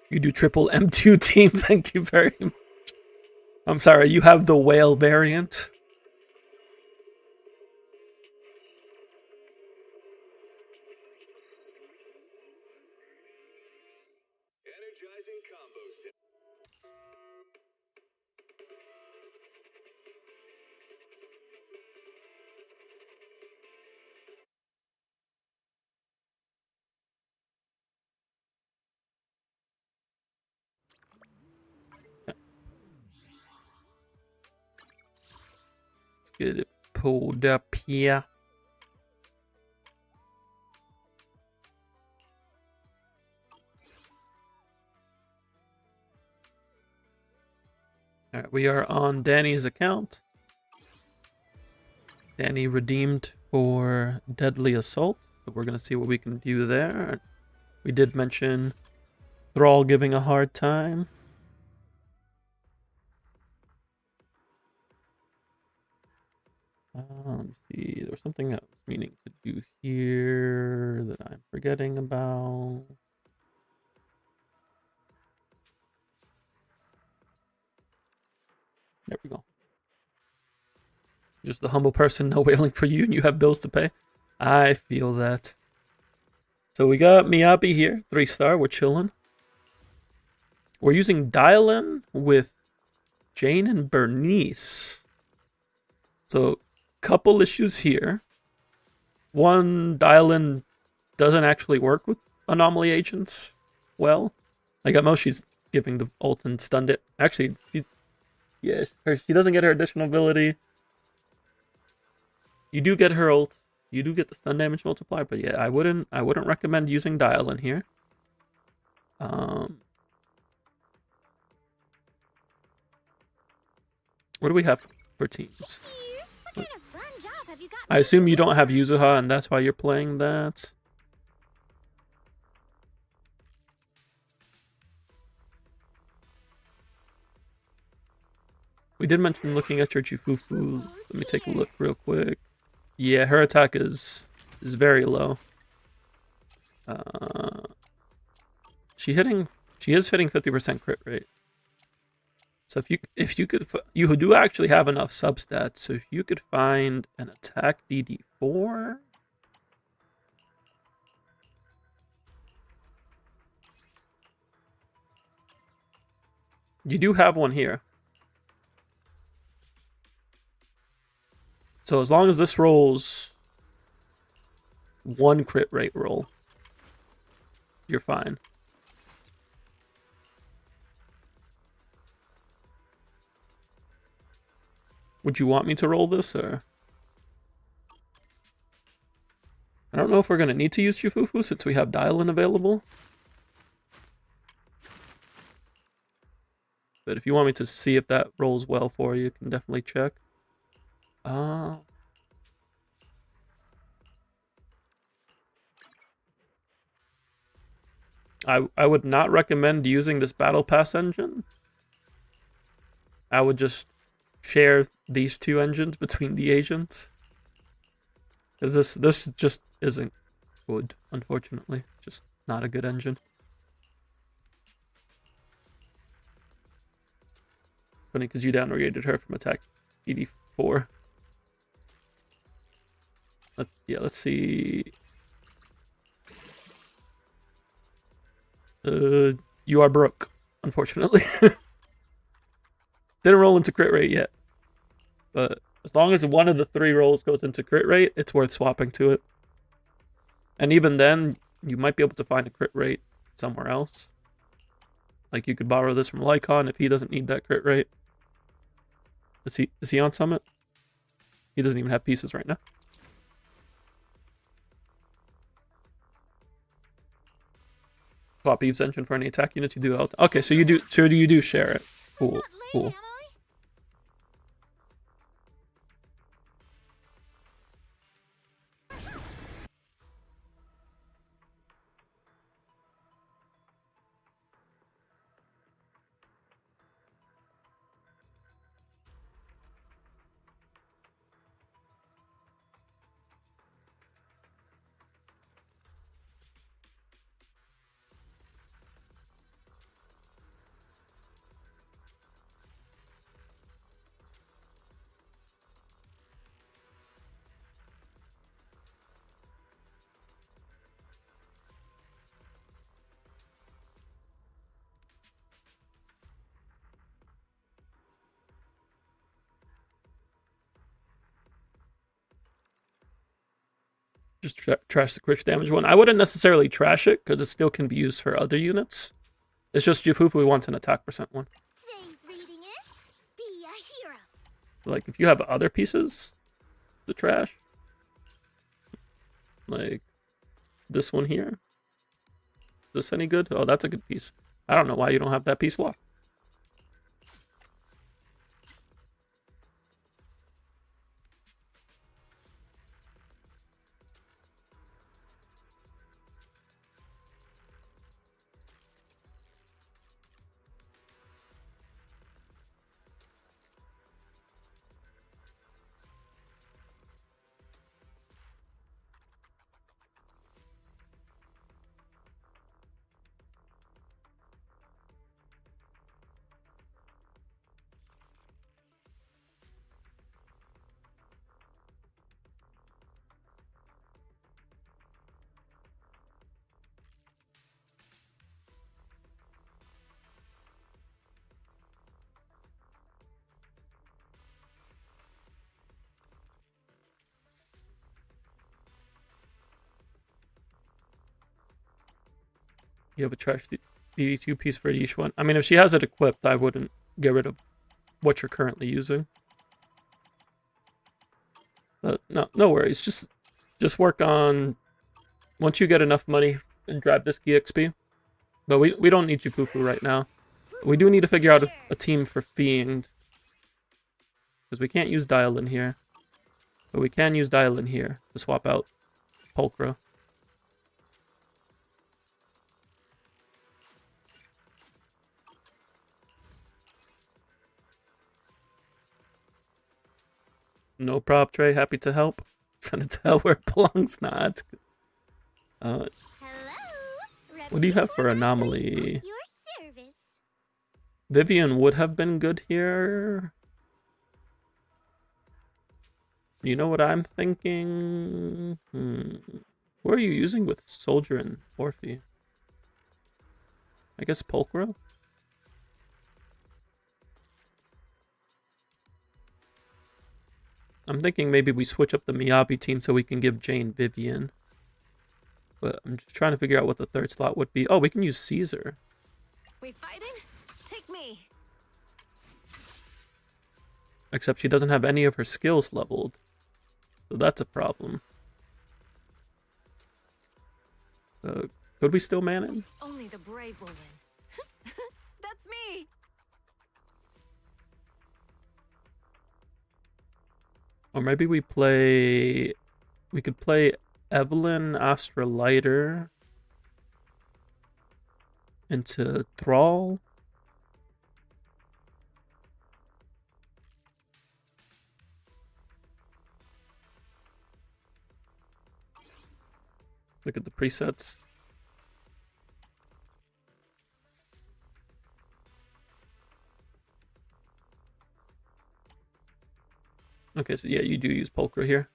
You do triple M2 team, thank you very much. I'm sorry, you have the whale variant. Energizing combo set. Let's get it pulled up here. Alright, we are on Danny's account. Danny redeemed for Deadly Assault, so we're gonna see what we can do there. We did mention Thrall giving a hard time. Let me see. There was something I was meaning to do here that I'm forgetting about. There we go. Just the humble person, no wailing for you, and you have bills to pay. I feel that. So we got Miyabi here, 3-star. We're chilling. We're using Dial-In with Jane and Bernice. So, couple issues here. One, Dial-In doesn't actually work with anomaly agents well. Like at most, she's giving the ult and stunned it. Actually, she doesn't get her additional ability. You do get her ult. You do get the stun damage multiplier, but yeah, I wouldn't recommend using Dial-In here. What do we have for teams? I assume you don't have Yuzuha, and that's why you're playing that. We did mention looking at your Jufufu. Let me take a look real quick. Yeah, her attack is very low. She is hitting 50% crit rate. So if you could, you do actually have enough substats. So if you could find an attack DD4. You do have one here. So as long as this rolls 1 crit rate roll, you're fine. Would you want me to roll this, or? I don't know if we're going to need to use Jufufu since we have Dial-In available. But if you want me to see if that rolls well for you, you can definitely check. I would not recommend using this Battle Pass engine. I would just share these 2 engines between the agents. Because this just isn't good, unfortunately. Just not a good engine. Funny because you downrated her from attack ED4. Let's see. You are broke, unfortunately. Didn't roll into crit rate yet. But as long as one of the 3 rolls goes into crit rate, it's worth swapping to it. And even then, you might be able to find a crit rate somewhere else. Like you could borrow this from Lycon if he doesn't need that crit rate. Is he on Summit? He doesn't even have pieces right now. Swap Eve's engine for any attack units you do out. Okay, so you do share it. Cool. Cool. Just trash the crit damage one. I wouldn't necessarily trash it, because it still can be used for other units. It's just Jufufu wants an attack percent one. Today's reading is Be a Hero. Like, if you have other pieces to trash, like this one here. Is this any good? Oh, that's a good piece. I don't know why you don't have that piece locked. You have a trash DD2 piece for each one. I mean, if she has it equipped, I wouldn't get rid of what you're currently using. But no worries. Just work on, once you get enough money, and grab this EXP. But we don't need Jufufu right now. We do need to figure out a team for Fiend. Because we can't use Dial in here. But we can use Dial in here to swap out Pulchra. No prob, Trey. Happy to help. Send it to hell where it belongs. Nah, it's good. What do you have for Anomaly? Vivian would have been good here. You know what I'm thinking? What are you using with Soldier and Orphe? I guess Pulchra? I'm thinking maybe we switch up the Miyabi team so we can give Jane Vivian. But I'm just trying to figure out what the third slot would be. Oh, we can use Caesar. We fighting? Take me. Except she doesn't have any of her skills leveled. So that's a problem. Could we still manage? Only the brave will win. That's me. Or maybe we could play Evelyn Astralighter into Thrall. Look at the presets. Okay, so yeah, you do use Pulchra here.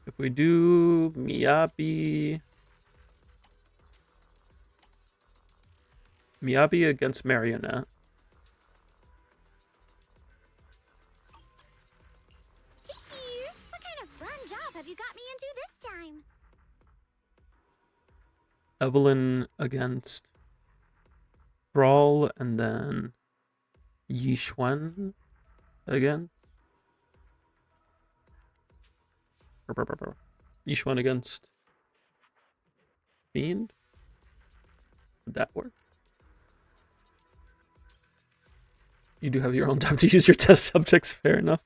If we do Miyabi against Marionette. What kind of fun job have you got me into this time? Evelyn against Thrall, and then Yixuan again. Yixuan against Fiend. Would that work? You do have your own time to use your test subjects, fair enough.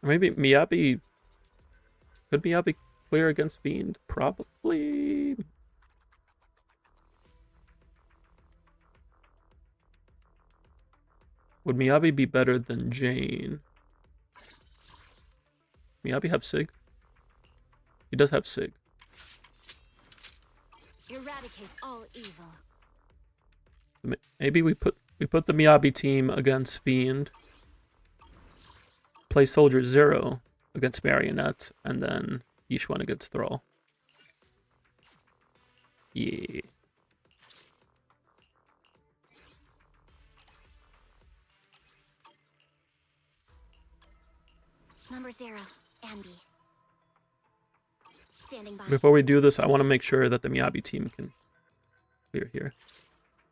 Or maybe Miyabi... Could Miyabi clear against Fiend? Probably... Would Miyabi be better than Jane? Miyabi have Sig? He does have Sig. Eradicate all evil. Maybe we put the Miyabi team against Fiend. Play Soldier 0 against Marionette, and then each one against Thrall. Yeah. Number 0, Anby. Standing by. Before we do this, I want to make sure that the Miyabi team can clear here.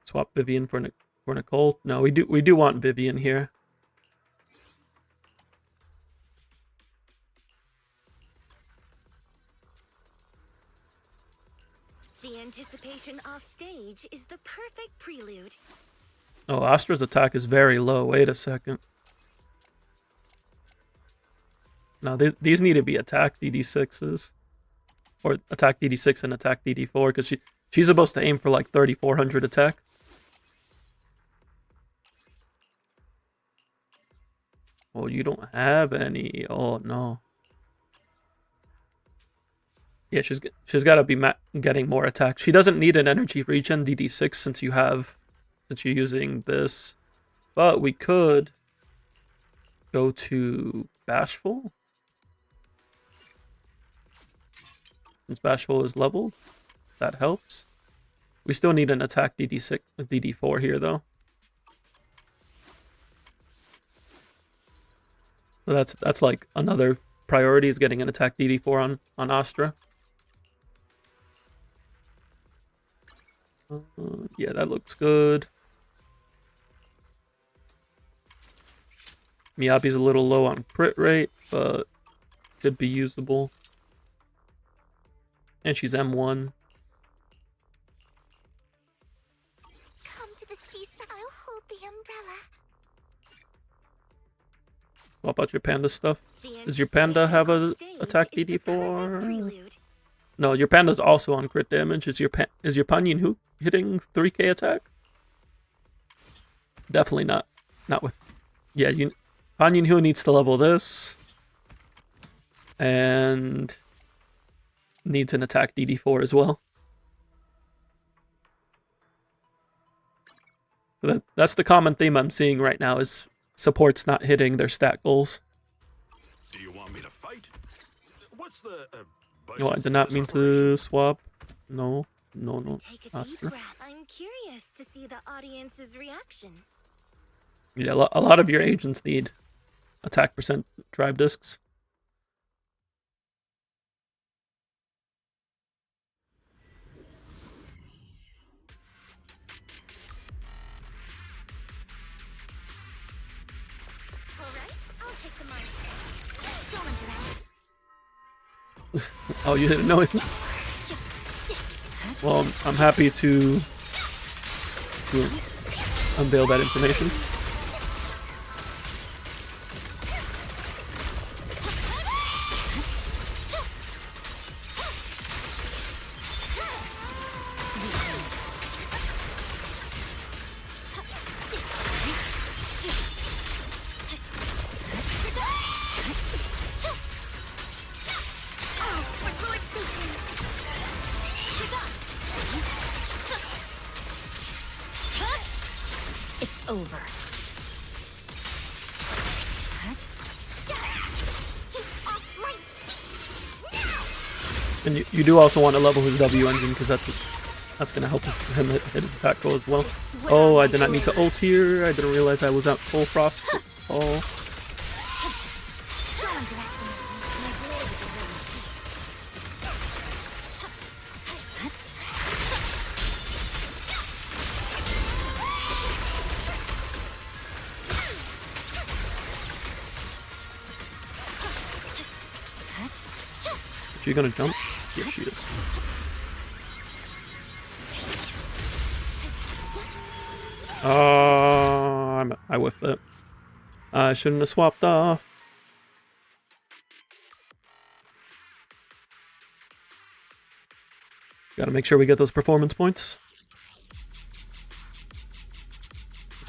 Swap Vivian for Nicole. No, we do want Vivian here. The anticipation off stage is the perfect prelude. Oh, Astra's attack is very low. Wait a second. No, these need to be attack DD6s. Or attack DD6 and attack DD4, because she's supposed to aim for like 3,400 attack. Well, you don't have any. Oh, no. Yeah, she's got to be getting more attack. She doesn't need an energy regen DD6 since you're using this. But we could go to Bashful. Since Bashful is leveled, that helps. We still need an attack DD6, DD4 here though. So that's like another priority is getting an attack DD4 on Astra. Yeah, that looks good. Miyabi's a little low on crit rate, but should be usable. And she's M1. Come to the seaside. I'll hold the umbrella. What about your panda stuff? Does your panda have a attack DD4? No, your panda's also on crit damage. Is your Panyin Hu hitting 3k attack? Definitely not. Not with. Yeah, Panyin Hu needs to level this. And needs an attack DD4 as well. So that's the common theme I'm seeing right now is supports not hitting their stat goals. Do you want me to fight? What's the No, I did not mean to swap. No. Take a deep breath. I'm curious to see the audience's reaction. Yeah, a lot of your agents need attack percent drive discs. Oh, you didn't know it? Well, I'm happy to unveil that information. It's over. And you do also want to level his W engine because that's going to help him hit his attack goal as well. Oh, I did not need to ult here. I didn't realize I was at full frost. Oh. Is she gonna jump? Yes, she is. I whiffed it. I shouldn't have swapped off. Gotta make sure we get those performance points.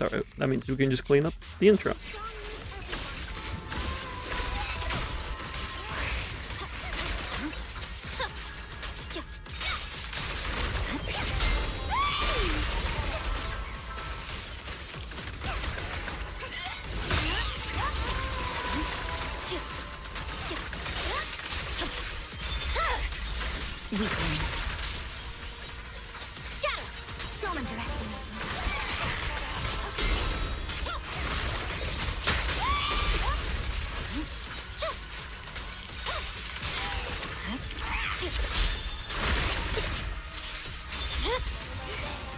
It's alright. That means we can just clean up the intro. Weakling. Scatter! Don't underestimate me.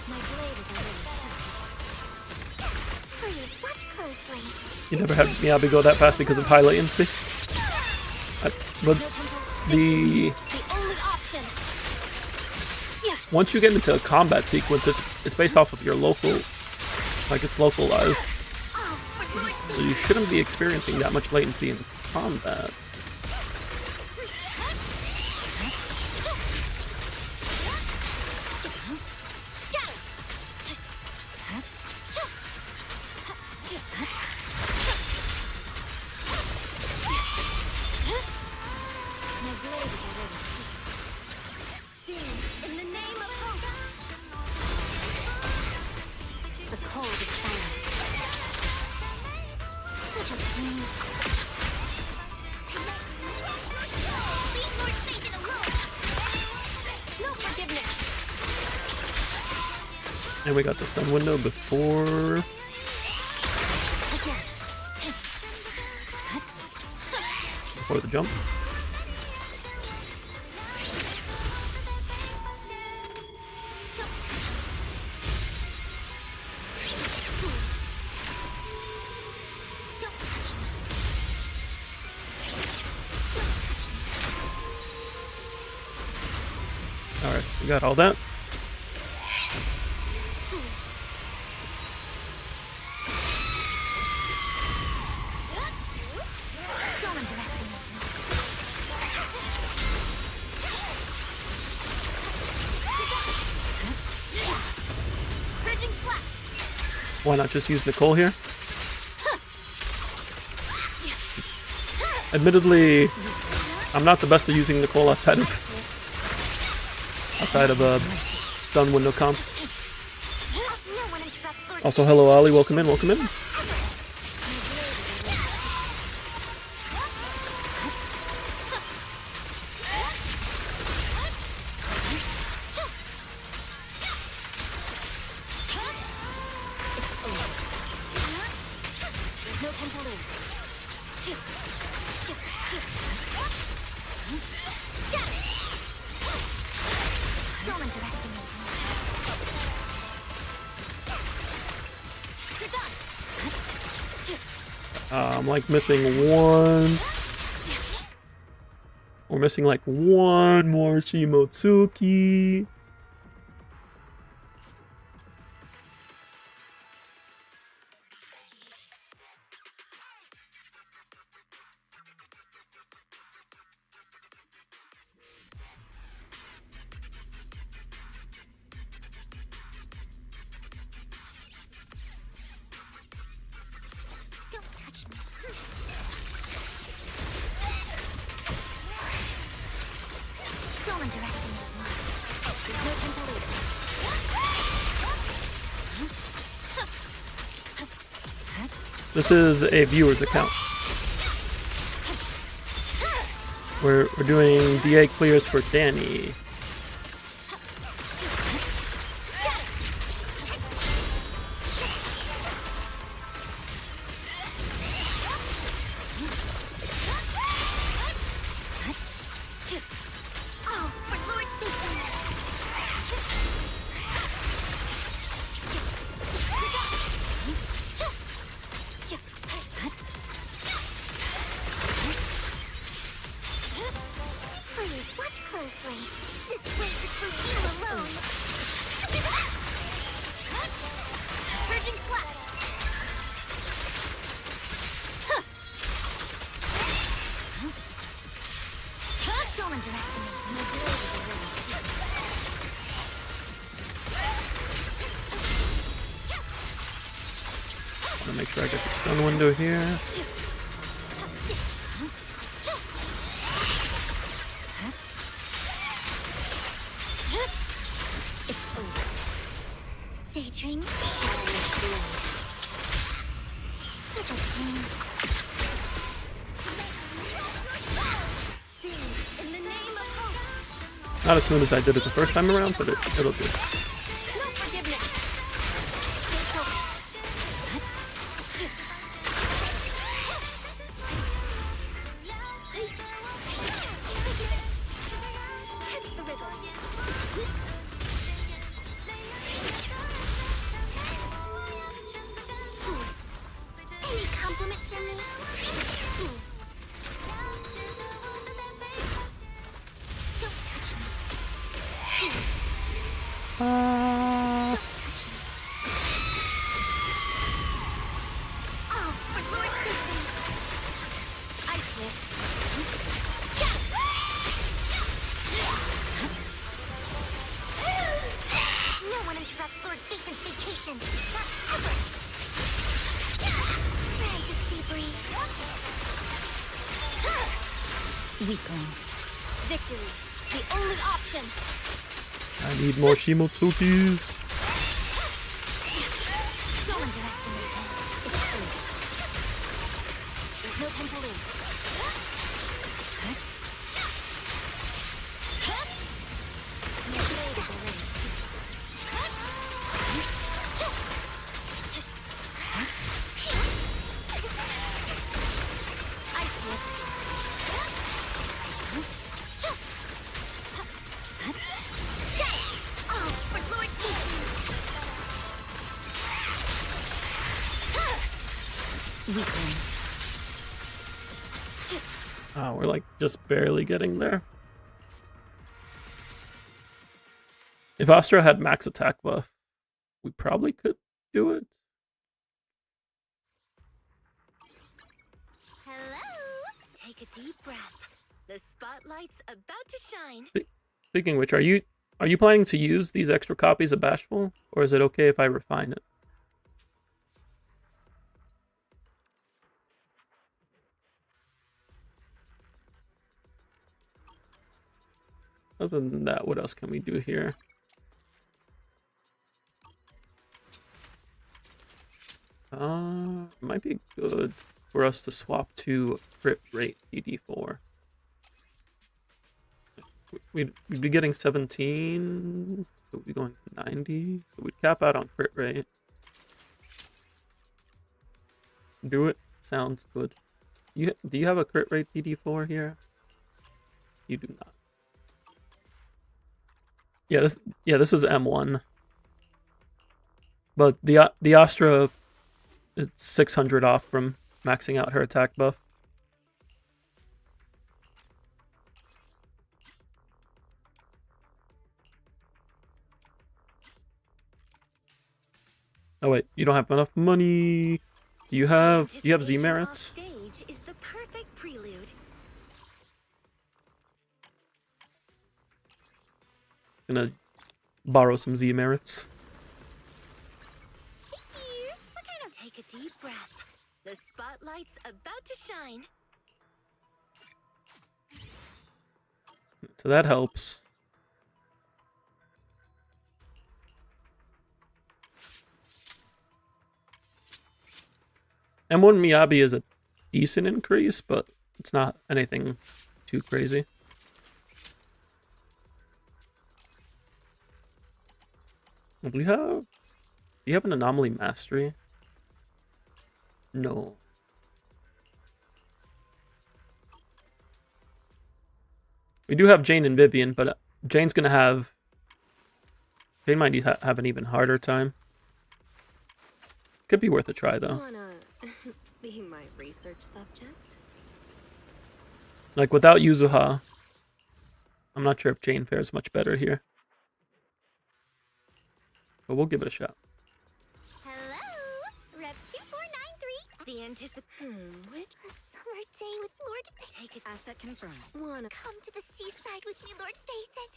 My blade is already sharp. Please watch closely. You never had Miyabi go that fast because of high latency. But the once you get into a combat sequence, it's based off of your local, like it's localized. So you shouldn't be experiencing that much latency in combat. And we got the stun window before the jump. Alright, we got all that. Why not just use Nicole here? Admittedly, I'm not the best at using Nicole outside of stun window comps. Also, hello Ollie, welcome in, welcome in. I'm like missing one. We're missing like one more Shimotsuki. This is a viewer's account. We're doing DA clears for Danny. Please watch closely. gonna make sure I get the stun window here. Daydream. Such a pain. In the name of hope. Not as smooth as I did it the first time around, but it'll do. No forgiveness. Stay focused. Catch the rhythm. Any compliments from me? Don't touch me. Don't touch me. Oh, for Lord Satan. I slid. No one interrupts Lord Satan's vacation. Not ever. Ready to see breeze. Weakling. Victory. The only option. I need more Shimotsuki's. Don't underestimate them. It's free. There's no time to lose. You're afraid of the rain. I see it. Oh, for Lord Weakling. Oh, we're like just barely getting there. If Astra had max attack buff, we probably could do it. Hello. Take a deep breath. The spotlight's about to shine. Speaking of which, are you planning to use these extra copies of Bashful, or is it okay if I refine it? Other than that, what else can we do here? Might be good for us to swap to crit rate DD4. We'd be getting 17, so we'd be going to 90. So we'd cap out on crit rate. Do it. Sounds good. Do you have a crit rate DD4 here? You do not. Yeah, this is M1. But the Astra, it's 600 off from maxing out her attack buff. Oh wait, you don't have enough money. Do you have Z merits? Stage is the perfect prelude. Gonna borrow some Z merits. Thank you. What kind of take a deep breath. The spotlight's about to shine. So that helps. M1 Miyabi is a decent increase, but it's not anything too crazy. Do you have an anomaly mastery? No. We do have Jane and Vivian, but Jane might have an even harder time. Could be worth a try though. Wanna be my research subject? Like without Yuzuha, I'm not sure if Jane fares much better here. But we'll give it a shot. Hello, Rep 2493. The Which a summer day with Lord. take it asset confirmed. Wanna Come to the seaside with me, Lord Phaethon.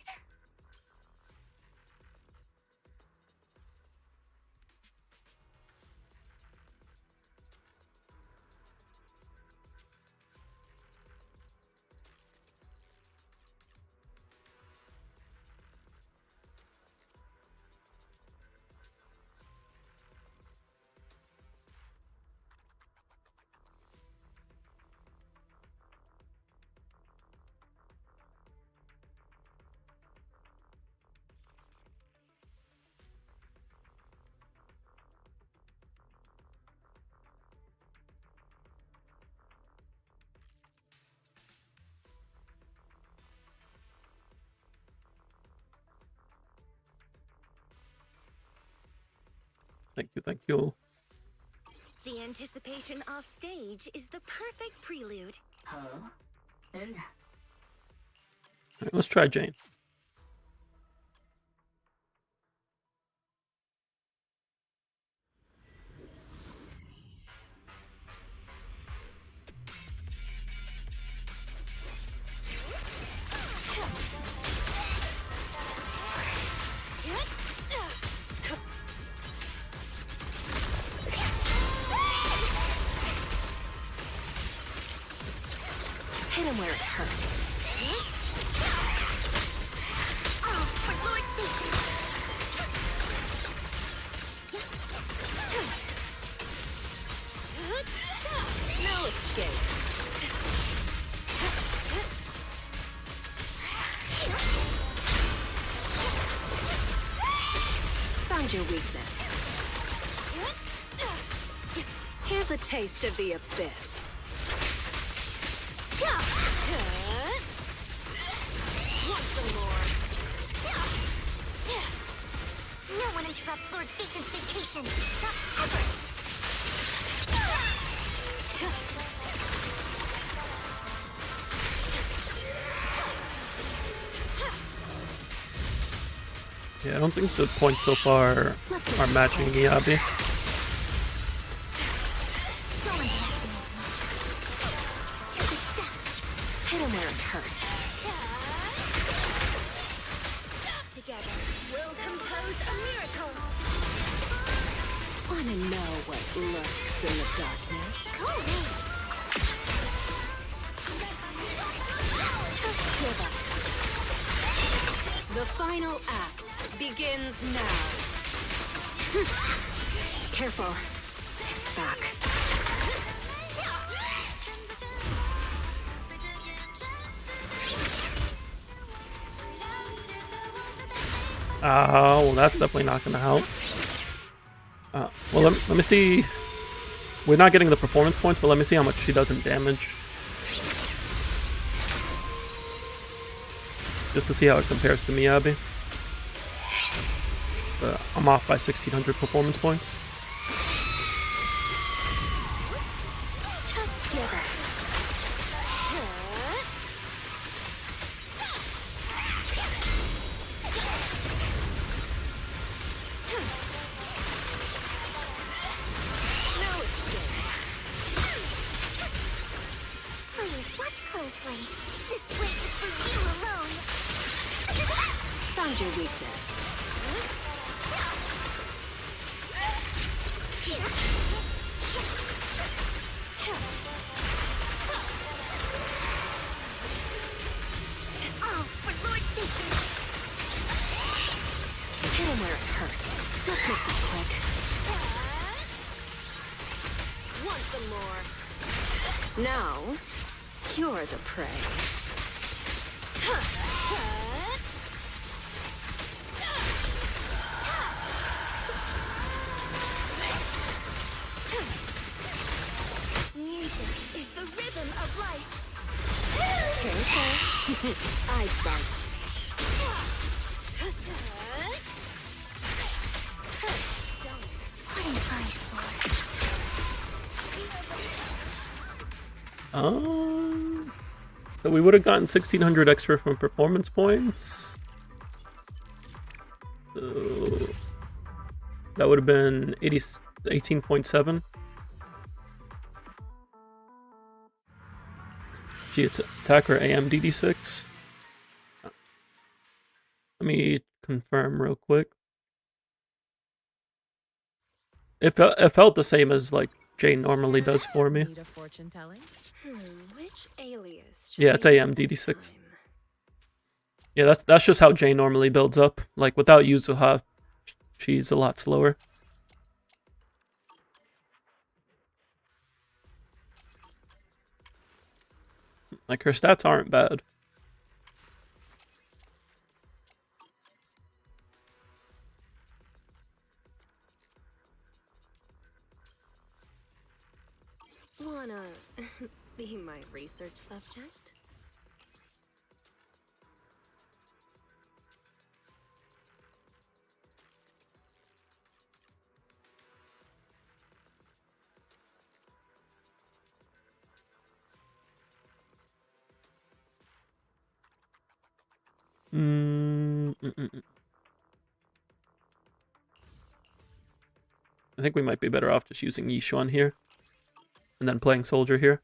Thank you, thank you. The anticipation off stage is the perfect prelude. All right, let's try Jane. Hit him where it hurts. Oh, for Lord's sake! No escape. Found your weakness. Here's a taste of the abyss. Want some more? No one interrupts Lord Bacon's vacation. Yeah, I don't think the points so far are matching Miyabi. Hit him where it hurts. Together, we'll compose a miracle. Wanna know what lurks in the darkness? Go away. Just give up. The final act begins now. Careful. It's back. Well, that's definitely not going to help. Well, let me see. We're not getting the performance points, but let me see how much she does in damage. Just to see how it compares to Miyabi. I'm off by 1,600 performance points. Just give up. Please watch closely. This weight is for you alone. Found your weakness. Oh, for Lord's sake. Hit him where it hurts. Let's make this quick. Want some more? Now, you're the prey. Music is the rhythm of life. Careful. I bite. What an eyesore. So we would have gotten 1,600 extra from performance points. So that would have been 18.7. G attacker AM DD6. Let me confirm real quick. It felt the same as like Jane normally does for me. Need a fortune telling? Which alias? Yeah, it's AM DD6. Yeah, that's just how Jane normally builds up. Like without Yuzuha, she's a lot slower. Like her stats aren't bad. Wanna be my research subject? I think we might be better off just using Yishuan here. And then playing Soldier here.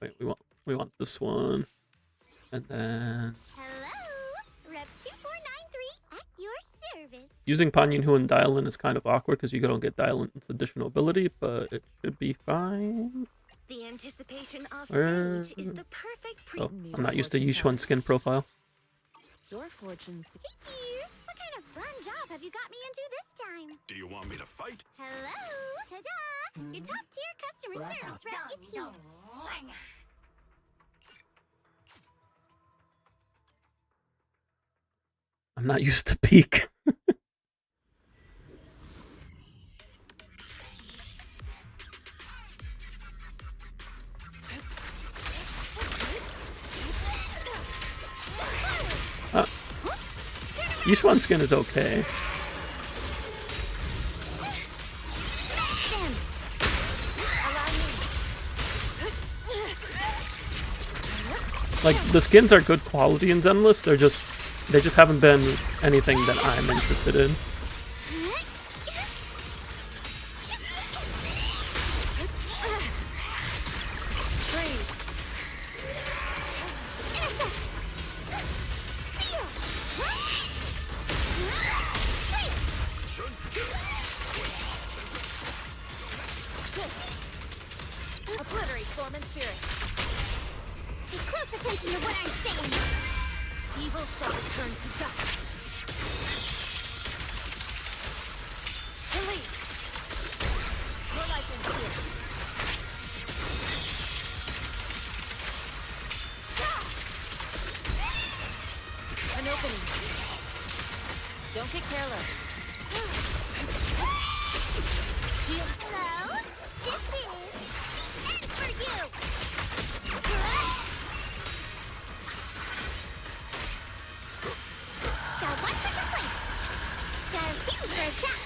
Wait, we want this one. And then Hello, Rep 2493 at your service. using Pan Yinhu and Dialin is kind of awkward because you don't get Dialin's additional ability, but it should be fine. The anticipation of Where... stage is the perfect Oh, I'm not used to Yishuan's skin profile. Your fortunes. Hey dear, what kind of fun job have you got me into this time? Do you want me to fight? Hello, ta-da! Your top-tier customer service rep is here. I'm not used to peak. Yishuan's skin is okay. Like, the skins are good quality in Zenless, they just haven't been anything that I'm interested in. Obliterate form and spirit. Pay close attention to what I'm saying. Evil shall return to dust. Delete. Your life is here. An opening. Don't get careless. Shield. Hello? This is the end for you! Got one for complaints. Got two for a chat.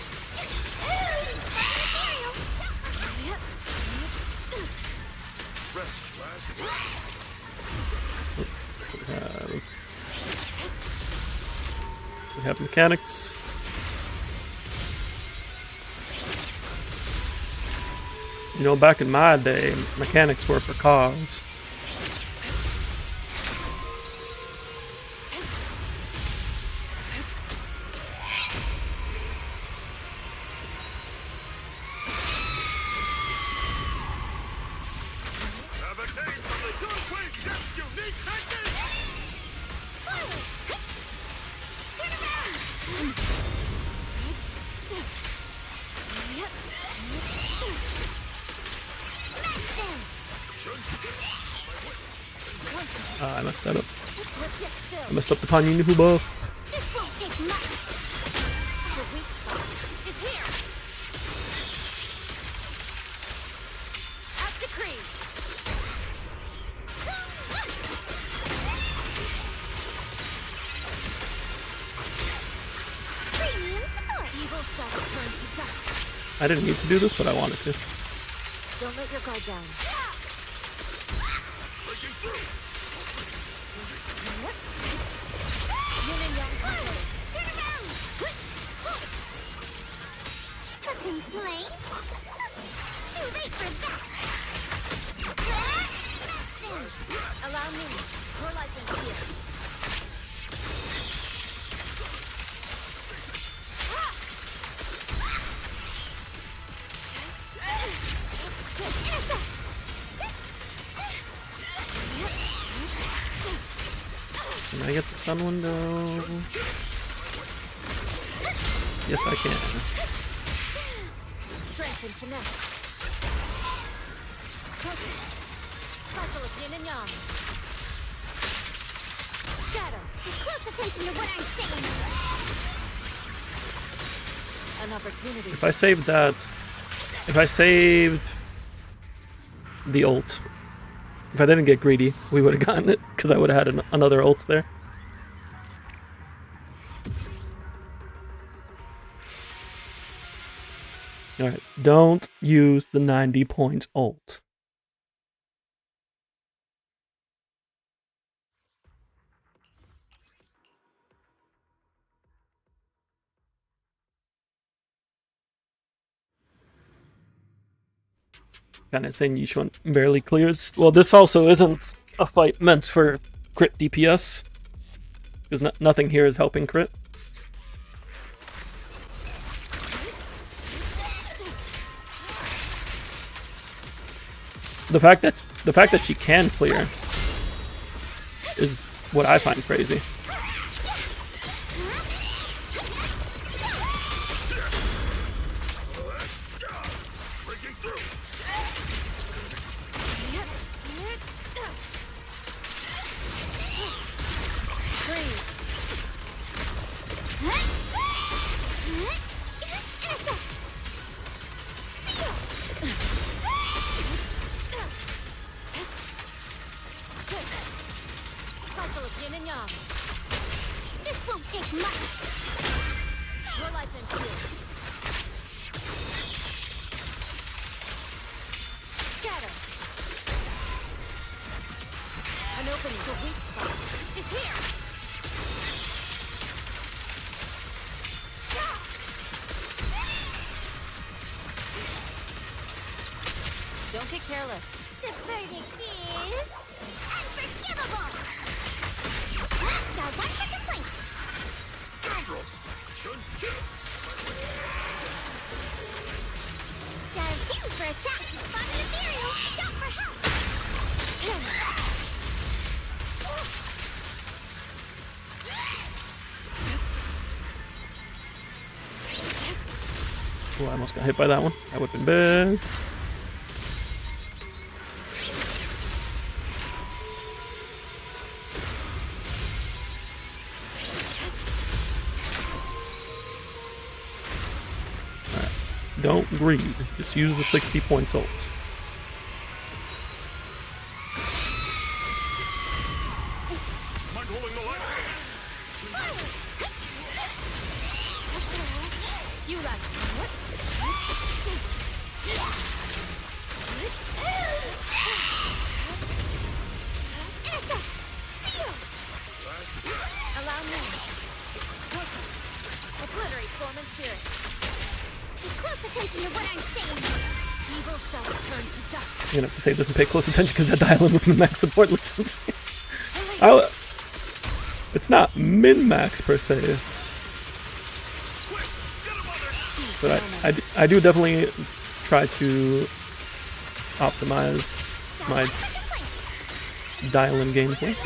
We have mechanics. You know, back in my day, mechanics were for cars. I messed that up. I messed up the Pan Yinhu buff. This won't take much. The weak spot is here. Out to cream. Premium support. Evil shall return to dust. I didn't need to do this, but I wanted to. Don't let your guard down. Cooking flame? Too late for that! Allow me. Your life is here. Can I get the stun window? Yes, I can. Strength and finesse. Cycle of yin and yang. Scatter. Pay close attention to what I'm saying. An opportunity. If I saved that, if I saved the ult, if I didn't get greedy, we would have gotten it because I would have had another ult there. Alright, don't use the 90 points ult. Kind of saying Yishuan barely clears. Well, this also isn't a fight meant for crit DPS. Because nothing here is helping crit. The fact that she can clear is what I find crazy. This won't take much. Your life and shield. Scatter. An opening. The weak spot is here. Don't get careless. The verdict is unforgivable. Got one for complaints. Scoundrels! Should kill! Got two for a trap. Spot an ethereal. Shout for help. Oh, I almost got hit by that one. That would have been bad. Don't greed. Just use the 60 points ults. Mind holding the light? You like allow me. Obliterate form and spirit. Pay close attention to what I'm saying. Evil shall return to dust. You're gonna have to say doesn't pay close attention because I dial in with the max support listens. It's not min-max per se. But I do definitely try to optimize my dial-in gameplay,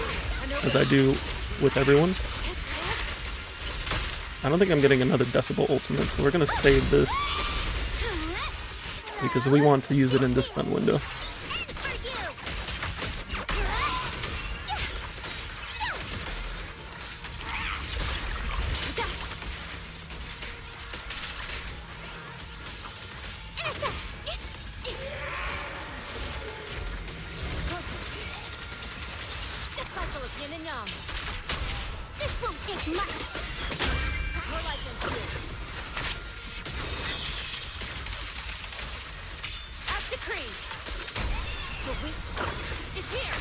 as I do with everyone. I don't think I'm getting another Decibel ultimate, so we're gonna save this because we want to use it in this stun window. This won't take much. More life and fear. As decreed. The weak spot is here.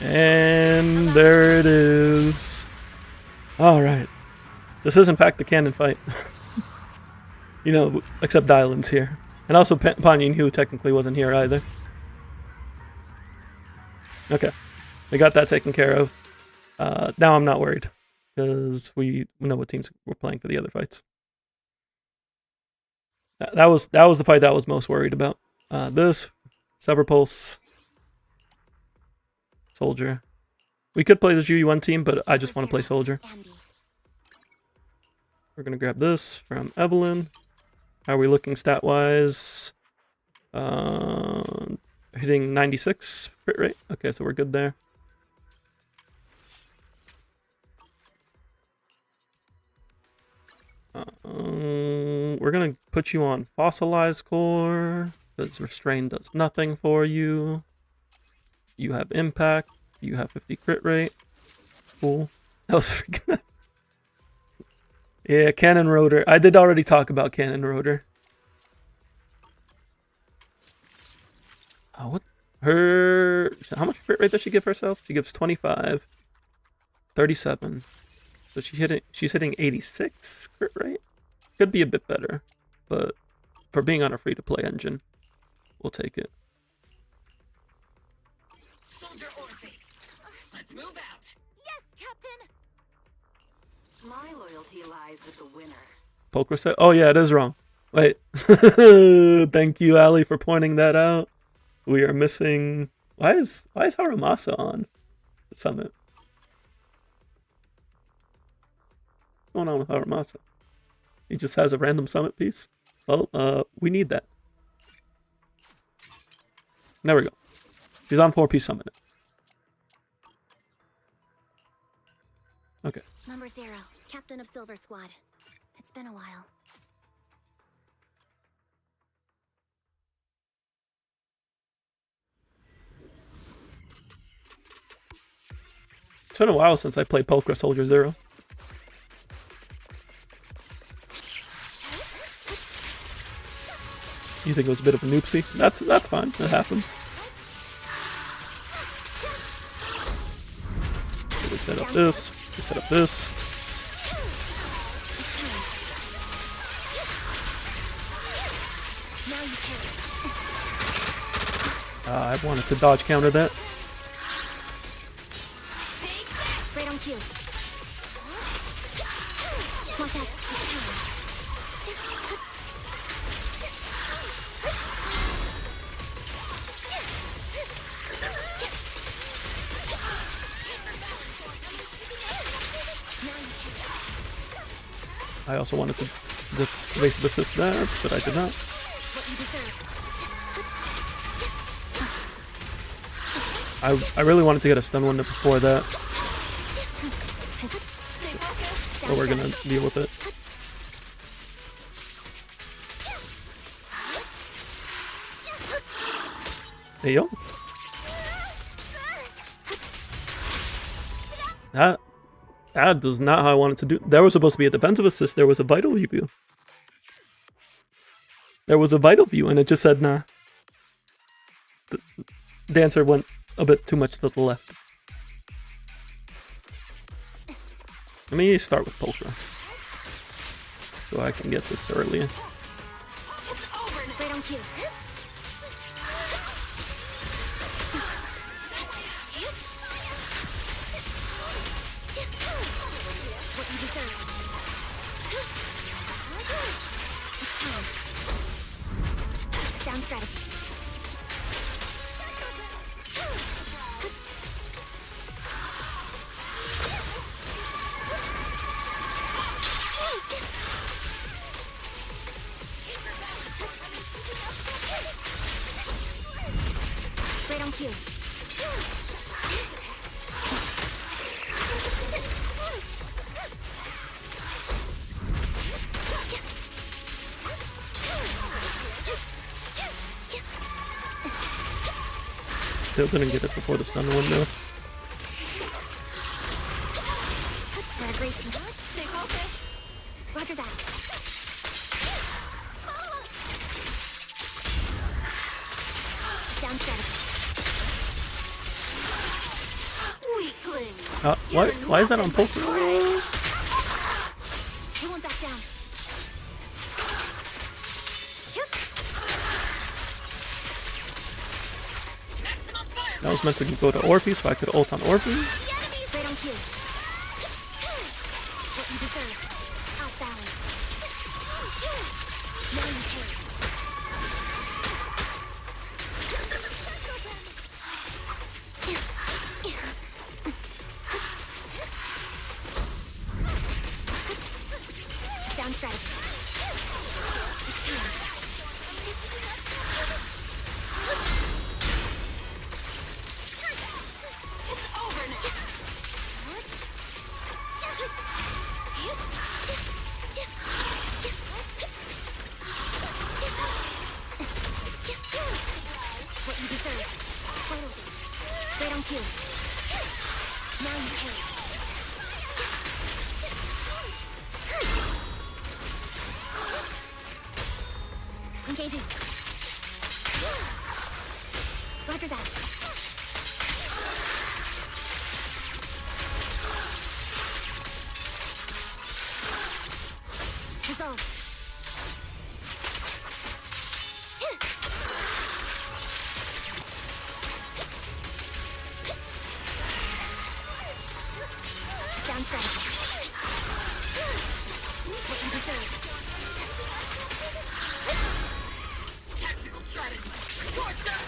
And there it is. Alright. This is in fact the canon fight. You know, except Dylan's here. And also Panyin Hu technically wasn't here either. Okay. We got that taken care of. Now I'm not worried. Because we know what teams we're playing for the other fights. That was the fight that I was most worried about. This, Sever Pulse, Soldier. We could play this UE1 team, but I just want to play Soldier. We're going to grab this from Evelyn. How are we looking stat-wise? Hitting 96 crit rate. Okay, so we're good there. We're going to put you on Fossilized Core, because Restrain does nothing for you. You have Impact. You have 50 crit rate. Cool. That was freaking... Yeah, Cannon Rotor. I did already talk about Cannon Rotor. Oh, what? 50%. How much crit rate does she give herself? She gives 25, 37. So she's hitting 86 crit rate. Could be a bit better, but for being on a free-to-play engine, we'll take it. Soldier Orphe, let's move out. Yes, Captain. My loyalty lies with the winner. Poker set? Oh yeah, it is wrong. Wait. Thank you, Ali, for pointing that out. We are missing... Why is Haramasa on the summit? What's going on with Haramasa? He just has a random summit piece? Well, we need that. There we go. He's on 4-piece summit. Okay. Number 0, Captain of Silver Squad. It's been a while. It's been a while since I played Polka Soldier 0. You think it was a bit of a noopsie? That's fine. That happens. So we set up this. We set up this. I wanted to dodge counter that. Right on cue. Contact. I also wanted to the evasive assist there, but I did not. I really wanted to get a stun window before that. But we're gonna deal with it. Hey yo. That was not how I wanted to do. There was supposed to be a defensive assist. There was a vital view. There was a vital view, and it just said nah. The dancer went a bit too much to the left. Let me start with Polka, so I can get this early. Right on cue. What you deserve. Down strategy. Right on cue. Still couldn't get it before the stun window. We're a great team. Stay focused. Roger that. Down strategy. Weakling. Why is that on Polka? He won't back down. That was meant to go to Orphe, so I could ult on Orphe. Right on cue. What you deserve. Outbalance. Now you pay. Down strategy. What you deserve. Totally. Right on cue. Now you pay. Engaging. Roger that. Dissolve. Down strategy. What you deserve. Tactical strategy. Torch them!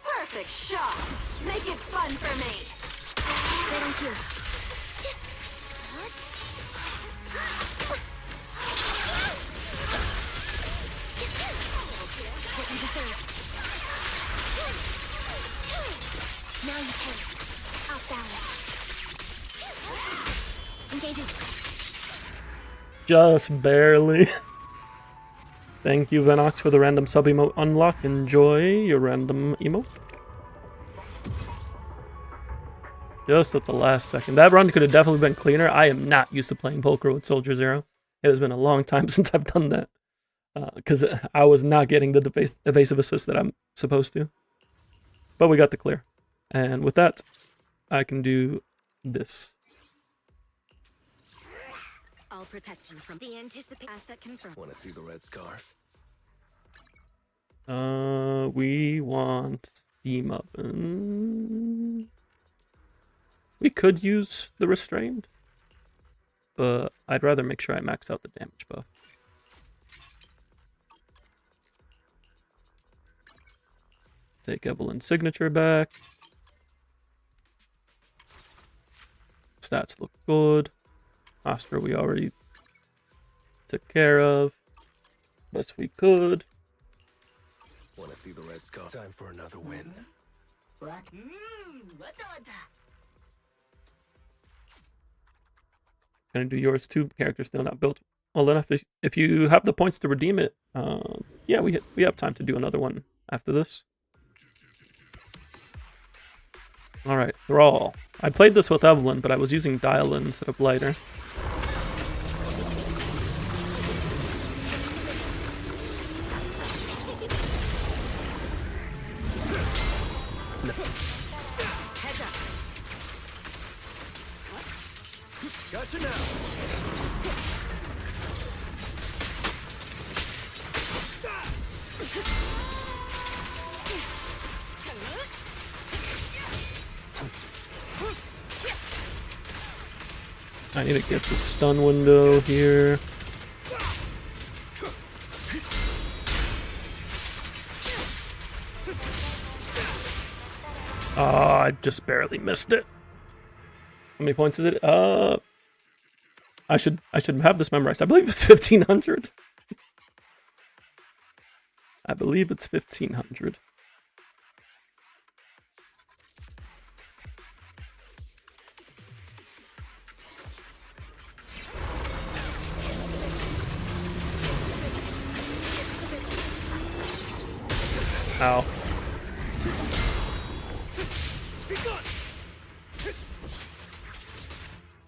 Perfect shot. Make it fun for me. Right on cue. What you deserve. Now you pay. Off balance. Engaging. Just barely. Thank you, Venox, for the random sub emote unlock. Enjoy your random emote. Just at the last second. That run could have definitely been cleaner. I am not used to playing poker with Soldier Zero. It has been a long time since I've done that. Because I was not getting the evasive assist that I'm supposed to. But we got the clear. And with that, I can do this. I'll protect you from the anticipate asset confirmed. Want to see the red scarf? We want Steam Oven. We could use the Restrained, but I'd rather make sure I max out the damage buff. Take Evelyn's signature back. Stats look good. Astra we already took care of. Best we could. Want to see the red scarf? Time for another win. Gonna do yours too. Character still not built well enough. If you have the points to redeem it, yeah, we have time to do another one after this. All right, Thrall. I played this with Evelyn, but I was using Dial-In instead of Lighter. Gotcha now. I need to get the stun window here. Oh, I just barely missed it. How many points is it? I should have this memorized. I believe it's 1500. I believe it's 1500. Ow.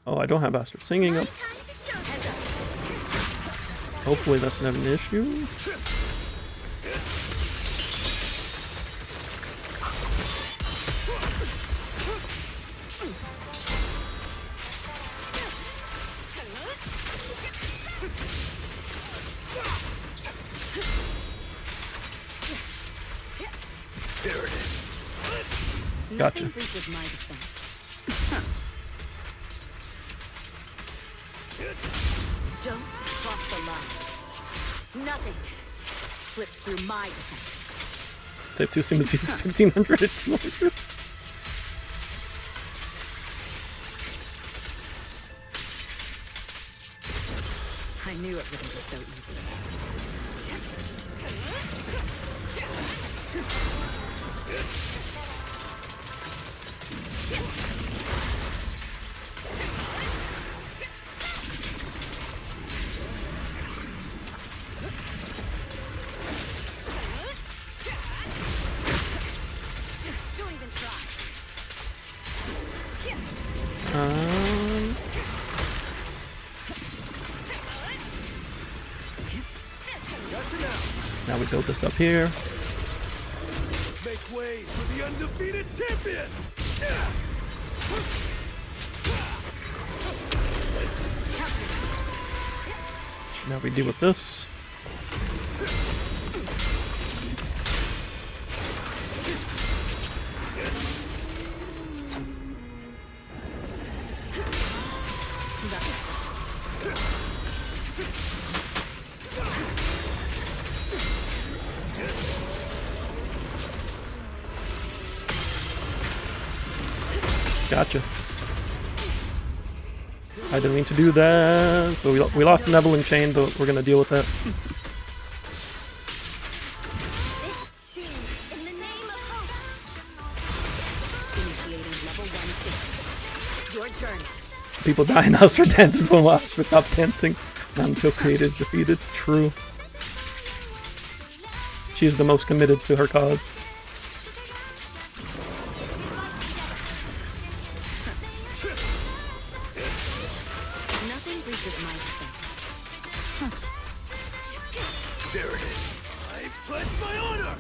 Oh, I don't have Astra singing up. Hopefully that's not an issue. Gotcha. Don't cross the line. Nothing slips through my defense. Type 2 seems to see 1500 and 200. I knew it wouldn't be so easy. Don't even try. Now we build this up here. Make way for the undefeated champion! Now we deal with this. Gotcha. I didn't mean to do that, but we lost the Neveling chain, but we're gonna deal with that. People die in house for dances when lost without dancing. Not until creator is defeated. True. She is the most committed to her cause. There it is. I pledge my honor!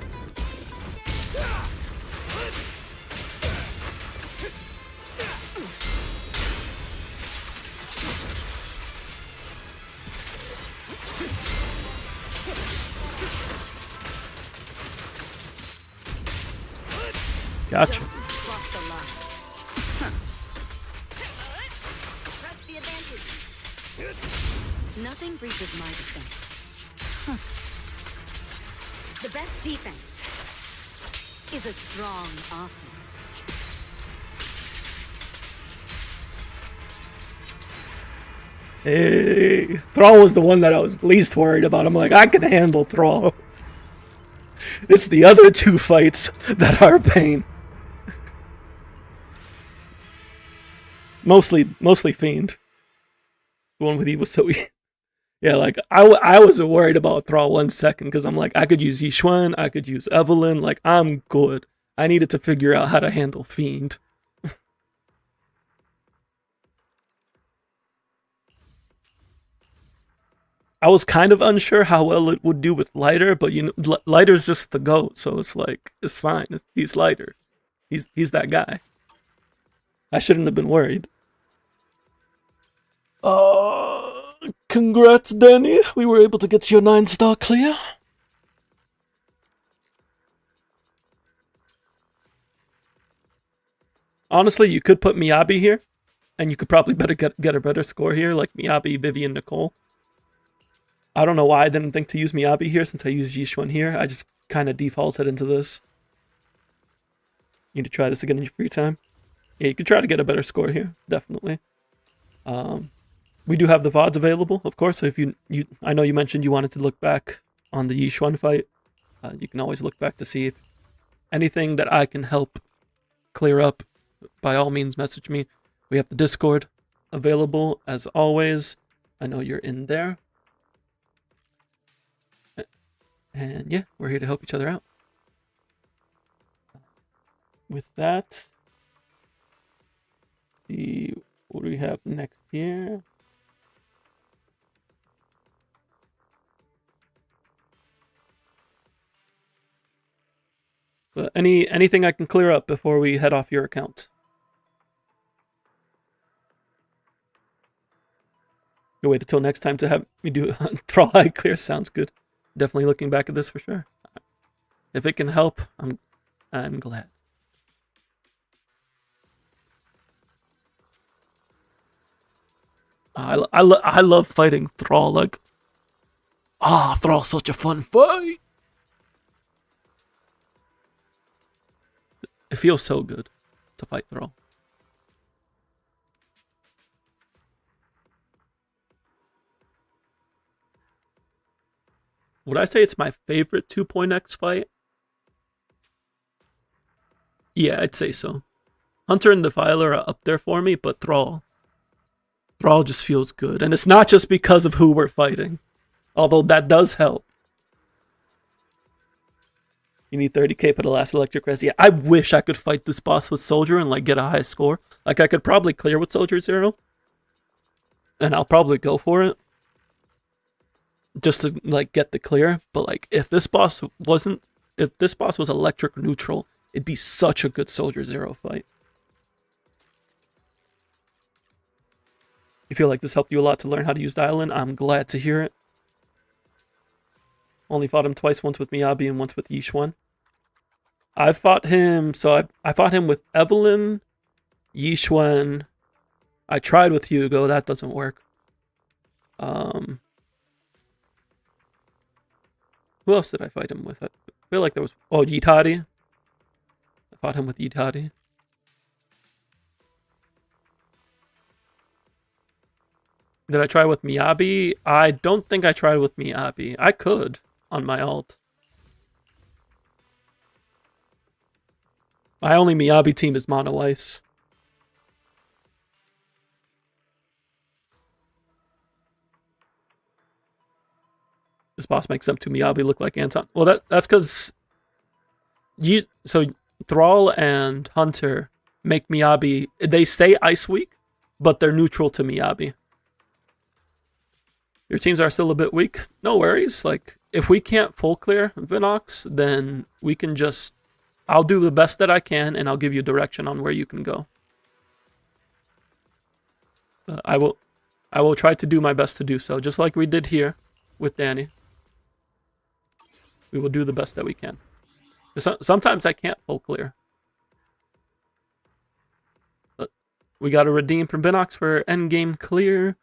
Gotcha. Nothing breaches my defense. The best defense is a strong offense. Hey, Thrall was the one that I was least worried about. I'm like, I can handle Thrall. It's the other two fights that are a pain. Mostly Fiend. The one with you was so easy. Yeah, like, I wasn't worried about Thrall 1 second, because I'm like, I could use Yixuan, I could use Evelyn, like, I'm good. I needed to figure out how to handle Fiend. I was kind of unsure how well it would do with Lighter, but you know, Lighter's just the GOAT, so it's like, it's fine. He's Lighter. He's that guy. I shouldn't have been worried. Congrats, Danny. We were able to get your 9-star clear. Honestly, you could put Miyabi here, and you could probably get a better score here, like Miyabi, Vivian, Nicole. I don't know why I didn't think to use Miyabi here since I used Yixuan here. I just kind of defaulted into this. You need to try this again in your free time. Yeah, you could try to get a better score here, definitely. We do have the VODs available, of course. So if I know you mentioned you wanted to look back on the Yixuan fight. You can always look back to see if anything that I can help clear up. By all means, message me. We have the Discord available as always. I know you're in there. And yeah, we're here to help each other out. With that, see what do we have next here. But anything I can clear up before we head off your account? You'll wait until next time to have me do Thrall High clear. Sounds good. Definitely looking back at this for sure. If it can help, I'm glad. I love fighting Thrall. Like, Thrall's such a fun fight. It feels so good to fight Thrall. Would I say it's my favorite 2.x fight? Yeah, I'd say so. Hunter and Defiler are up there for me, but Thrall just feels good. And it's not just because of who we're fighting. Although that does help. You need 30k for the last Electric Res. Yeah, I wish I could fight this boss with Soldier and like get a high score. Like I could probably clear with Soldier 0. And I'll probably go for it. just to like get the clear. But like if this boss was electric neutral, it'd be such a good Soldier Zero fight. You feel like this helped you a lot to learn how to use dial-in? I'm glad to hear it. Only fought him twice, once with Miyabi and once with Yishuan. I fought him, so I fought him with Evelyn, Yishuan. I tried with Hugo, that doesn't work. Who else did I fight him with? I feel like there was... Oh, Yitari. I fought him with Yitari. Did I try with Miyabi? I don't think I tried with Miyabi. I could on my alt. My only Miyabi team is Mono Ice. This boss makes them to Miyabi look like Anton. Well, that's because so Thrall and Hunter make Miyabi. They say Ice Weak, but they're neutral to Miyabi. Your teams are still a bit weak. No worries. Like if we can't full clear Vinox, then we can just. I'll do the best that I can, and I'll give you direction on where you can go. I will try to do my best to do so, just like we did here with Danny. We will do the best that we can. Sometimes I can't full clear. But we got to redeem from Binox for endgame clear.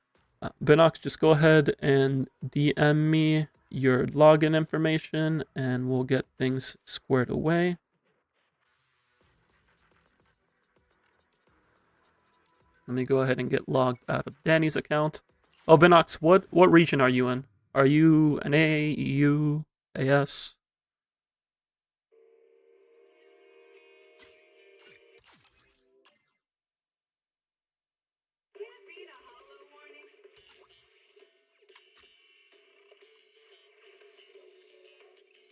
Binox, just go ahead and DM me your login information, and we'll get things squared away. Let me go ahead and get logged out of Danny's account. Oh, Binox, what region are you in? Are you an A, EU, AS?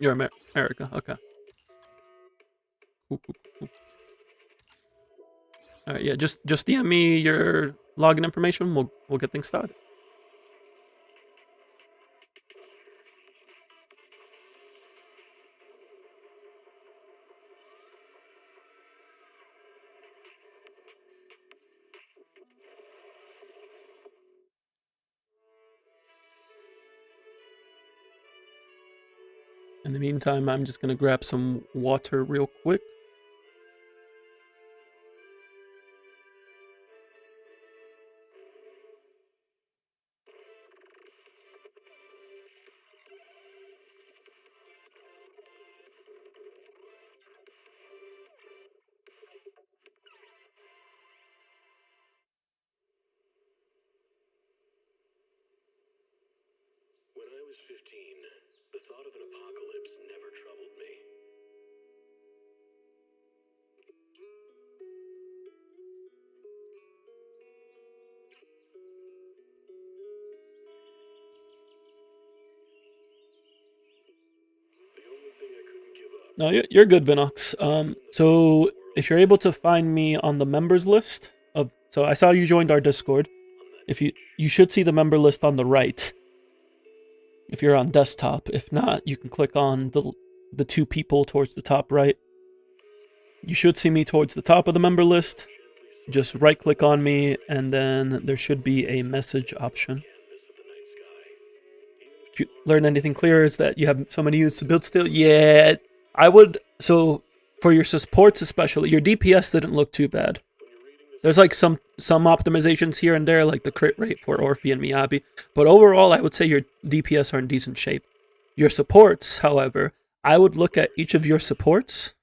You're America, okay. Cool. All right, yeah, just DM me your login information. We'll get things started. In the meantime, I'm just gonna grab some water real quick. When I was 15, the thought of an apocalypse never troubled me. The only thing I couldn't give up. No, you're good, Vinox. So if you're able to find me on the members list of, so I saw you joined our Discord. If you should see the member list on the right. If you're on desktop, if not, you can click on the two people towards the top right. You should see me towards the top of the member list. Just right click on me, and then there should be a message option. If you learn anything clear, is that you have so many units to build still? Yeah, I would. So for your supports especially, your DPS didn't look too bad. There's like some optimizations here and there, like the crit rate for Orphe and Miyabi. But overall, I would say your DPS are in decent shape. Your supports, however, I would look at each of your supports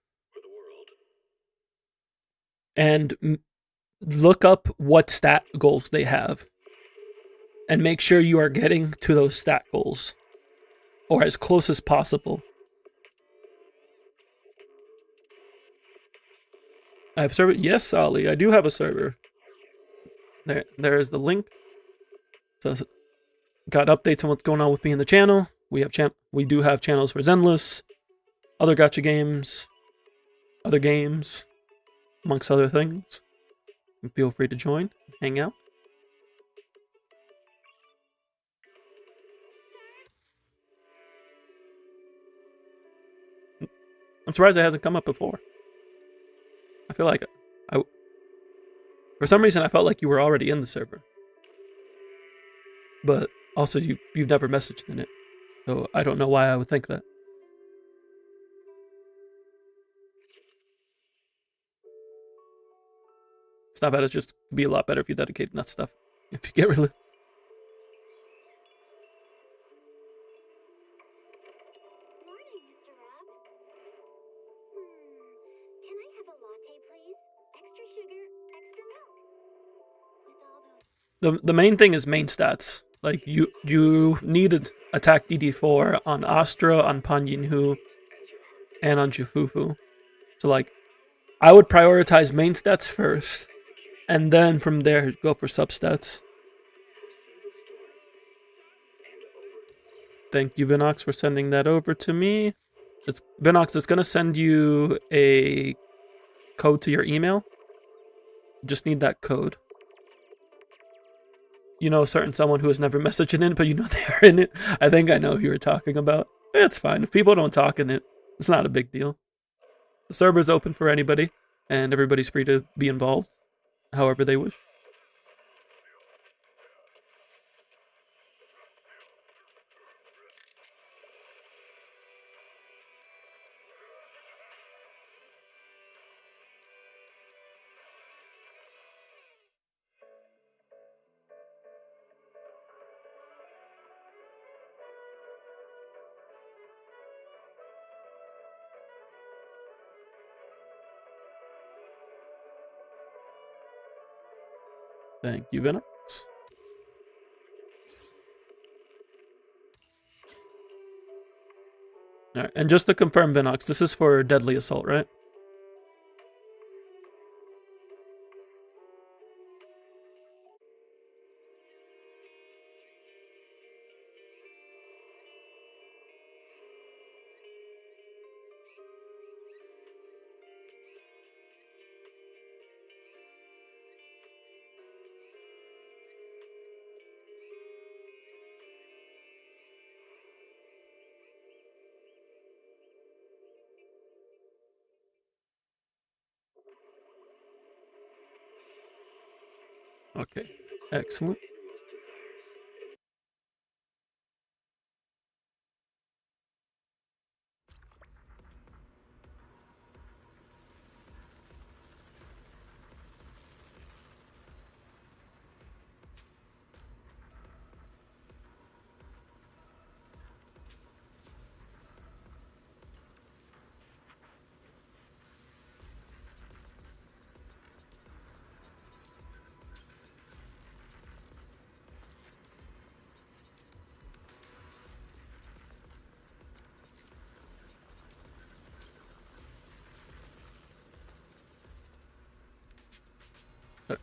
and look up what stat goals they have. And make sure you are getting to those stat goals. Or as close as possible. I have a server? Yes, Ali, I do have a server. There is the link. So, got updates on what's going on with me in the channel. We do have channels for Zenless, other gacha games, other games, amongst other things. And feel free to join, hang out. I'm surprised it hasn't come up before. I feel like for some reason I felt like you were already in the server. But also you've never messaged in it. So I don't know why I would think that. It's not bad, it's just be a lot better if you dedicate that stuff. If you get rid of it. The main thing is main stats. Like you need attack DD4 on Astra, on Panyinhu, and on Jufufu. So like I would prioritize main stats first, and then from there go for substats. Thank you, Vinox, for sending that over to me. Vinox is gonna send you a code to your email. Just need that code. You know, someone who has never messaged in it, but you know they are in it. I think I know who you're talking about. It's fine. If people don't talk in it, it's not a big deal. The server's open for anybody, and everybody's free to be involved however they wish. Thank you, Venox. Alright, and just to confirm, Vinox, this is for Deadly Assault, right? Okay, excellent.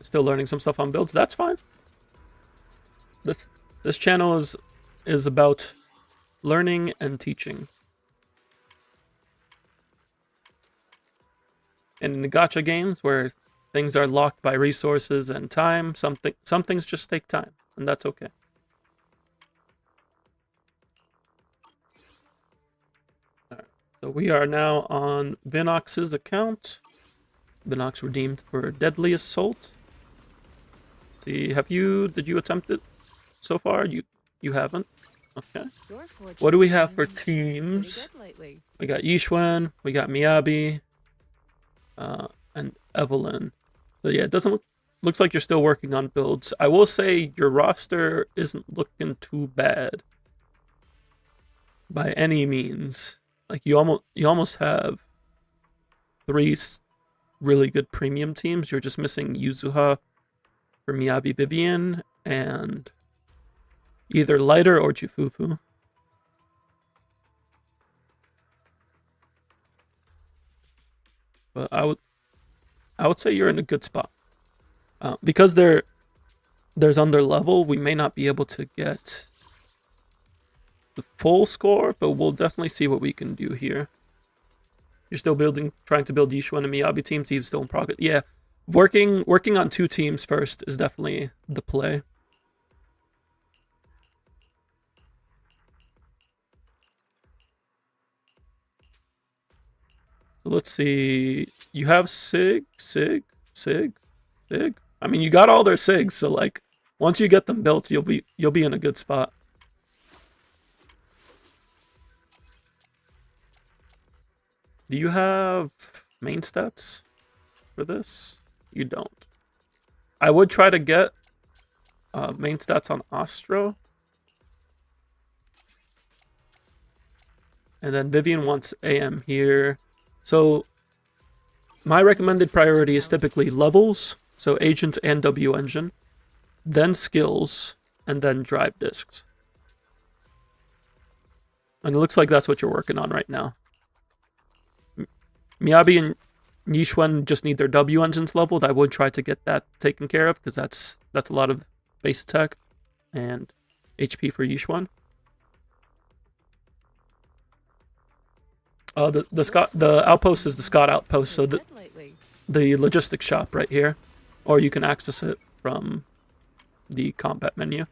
Still learning some stuff on builds. That's fine. This channel is about learning and teaching. And in the gacha games where things are locked by resources and time, some things just take time, and that's okay. Alright, so we are now on Vinox's account. Vinox redeemed for Deadly Assault. See, did you attempt it so far? You haven't? Okay. What do we have for teams? We got Yishwen, we got Miyabi, and Evelyn. So yeah, it looks like you're still working on builds. I will say your roster isn't looking too bad by any means. Like you almost have 3 really good premium teams. You're just missing Yuzuha for Miyabi Vivian and either Lighter or Jufufu. But I would say you're in a good spot. Because there's under level, we may not be able to get the full score, but we'll definitely see what we can do here. You're still trying to build Yishun and Miyabi teams. He's still in progress. Yeah, working on 2 teams first is definitely the play. So let's see. You have Sig. I mean, you got all their Sigs, so like once you get them built, you'll be in a good spot. Do you have main stats for this? You don't. I would try to get main stats on Ostro. And then Vivian wants AM here. So my recommended priority is typically levels, so agents and W engine, then skills, and then drive discs. And it looks like that's what you're working on right now. Miyabi and Yishuan just need their W engines leveled. I would try to get that taken care of because that's a lot of base attack and HP for Yishuan. The outpost is the Scott outpost, so the logistics shop right here, or you can access it from the combat menu.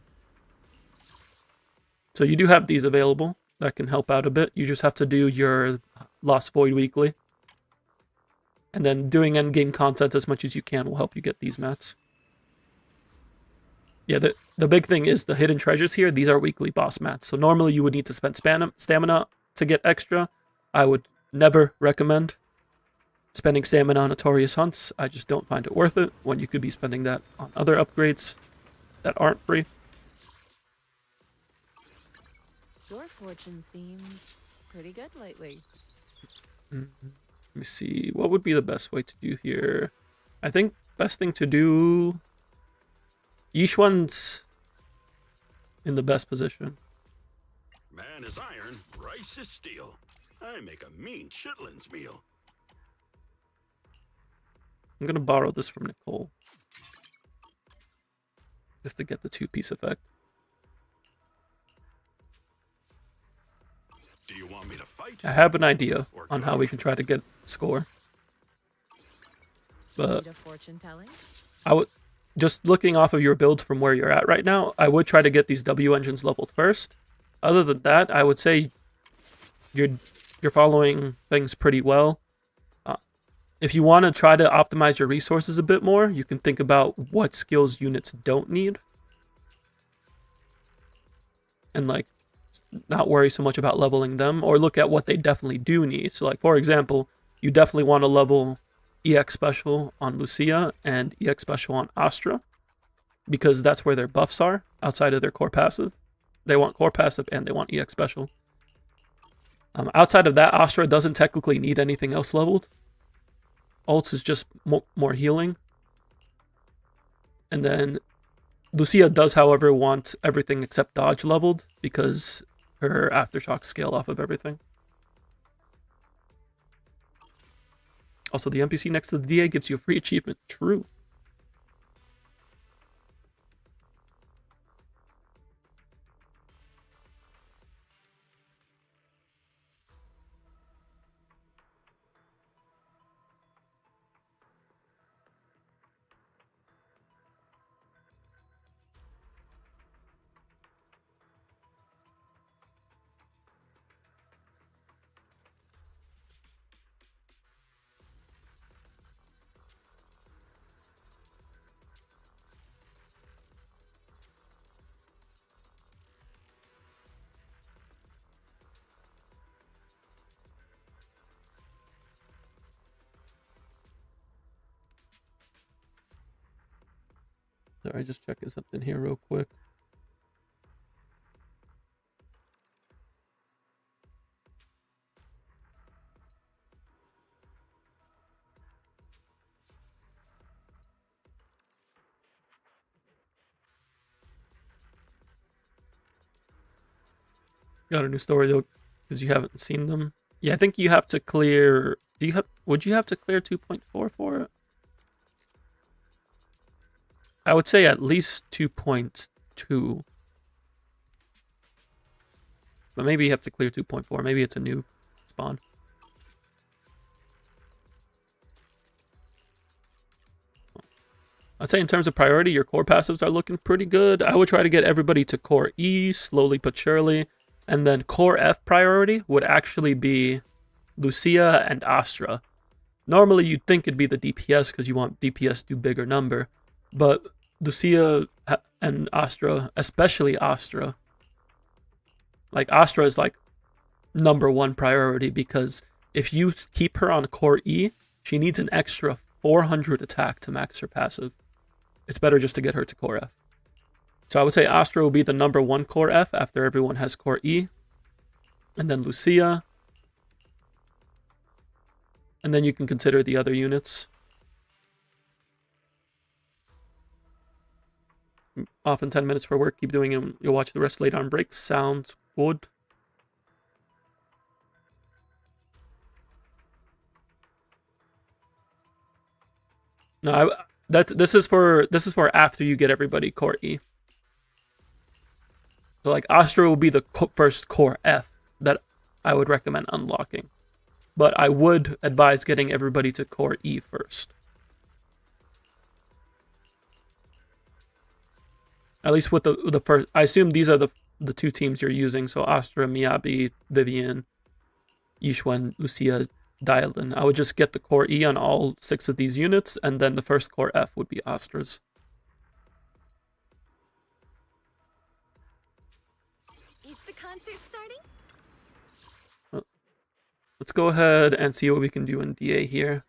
So you do have these available that can help out a bit. You just have to do your Lost Void weekly, and then doing endgame content as much as you can will help you get these mats. Yeah, the big thing is the hidden treasures here. These are weekly boss mats, so normally you would need to spend stamina to get extra. I would never recommend spending stamina on Notorious Hunts. I just don't find it worth it when you could be spending that on other upgrades that aren't free. Your fortune seems pretty good lately. Let me see. What would be the best way to do here? I think best thing to do... Yishuan's in the best position. Man is iron, rice is steel. I make a mean chitlins meal. I'm gonna borrow this from Nicole. Just to get the two-piece effect. Do you want me to fight? I have an idea on how we can try to get score. But I would, just looking off of your builds from where you're at right now, I would try to get these W engines leveled first. Other than that, I would say you're following things pretty well. If you want to try to optimize your resources a bit more, you can think about what skills units don't need. And like, not worry so much about leveling them, or look at what they definitely do need. So like, for example, you definitely want to level EX Special on Lucia and EX Special on Astra, because that's where their buffs are, outside of their core passive. They want core passive and they want EX Special. Outside of that, Astra doesn't technically need anything else leveled. Ults is just more healing. And then Lucia does, however, want everything except dodge leveled, because her aftershocks scale off of everything. Also, the NPC next to the DA gives you a free achievement. True. Sorry, just checking something here real quick. Got a new story though, because you haven't seen them. Yeah, I think you have to clear. Would you have to clear 2.4 for it? I would say at least 2.2. But maybe you have to clear 2.4. Maybe it's a new spawn. I'd say in terms of priority, your core passives are looking pretty good. I would try to get everybody to core E, slowly but surely. And then core F priority would actually be Lucia and Astra. Normally, you'd think it'd be the DPS because you want DPS to do bigger number. But Lucia and Astra, especially Astra, like Astra is like #1 priority because if you keep her on core E, she needs an extra 400 attack to max her passive. It's better just to get her to core F. So I would say Astra will be the #1 core F after everyone has core E. And then Lucia. And then you can consider the other units. Off in 10 minutes for work. Keep doing it. You'll watch the rest later on break. Sounds good. No, this is for after you get everybody core E. So like Astra will be the first core F that I would recommend unlocking. But I would advise getting everybody to core E first. At least with the first, I assume these are the 2 teams you're using. So Astra, Miyabi, Vivian, Yixuan, Lucia, Dialin. I would just get the core E on all 6 of these units, and then the first core F would be Astra's. Is the concert starting? Let's go ahead and see what we can do in DA here.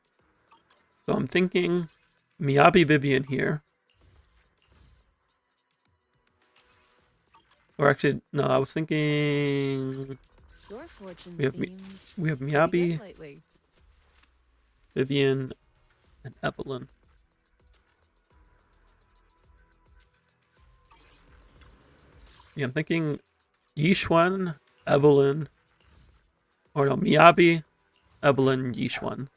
So I'm thinking Miyabi Vivian here. Or actually, no, I was thinking Your fortune we have Miyabi, Vivian, and Evelyn. Yeah, I'm thinking Yixuan, Evelyn, or no, Miyabi, Evelyn, Yixuan.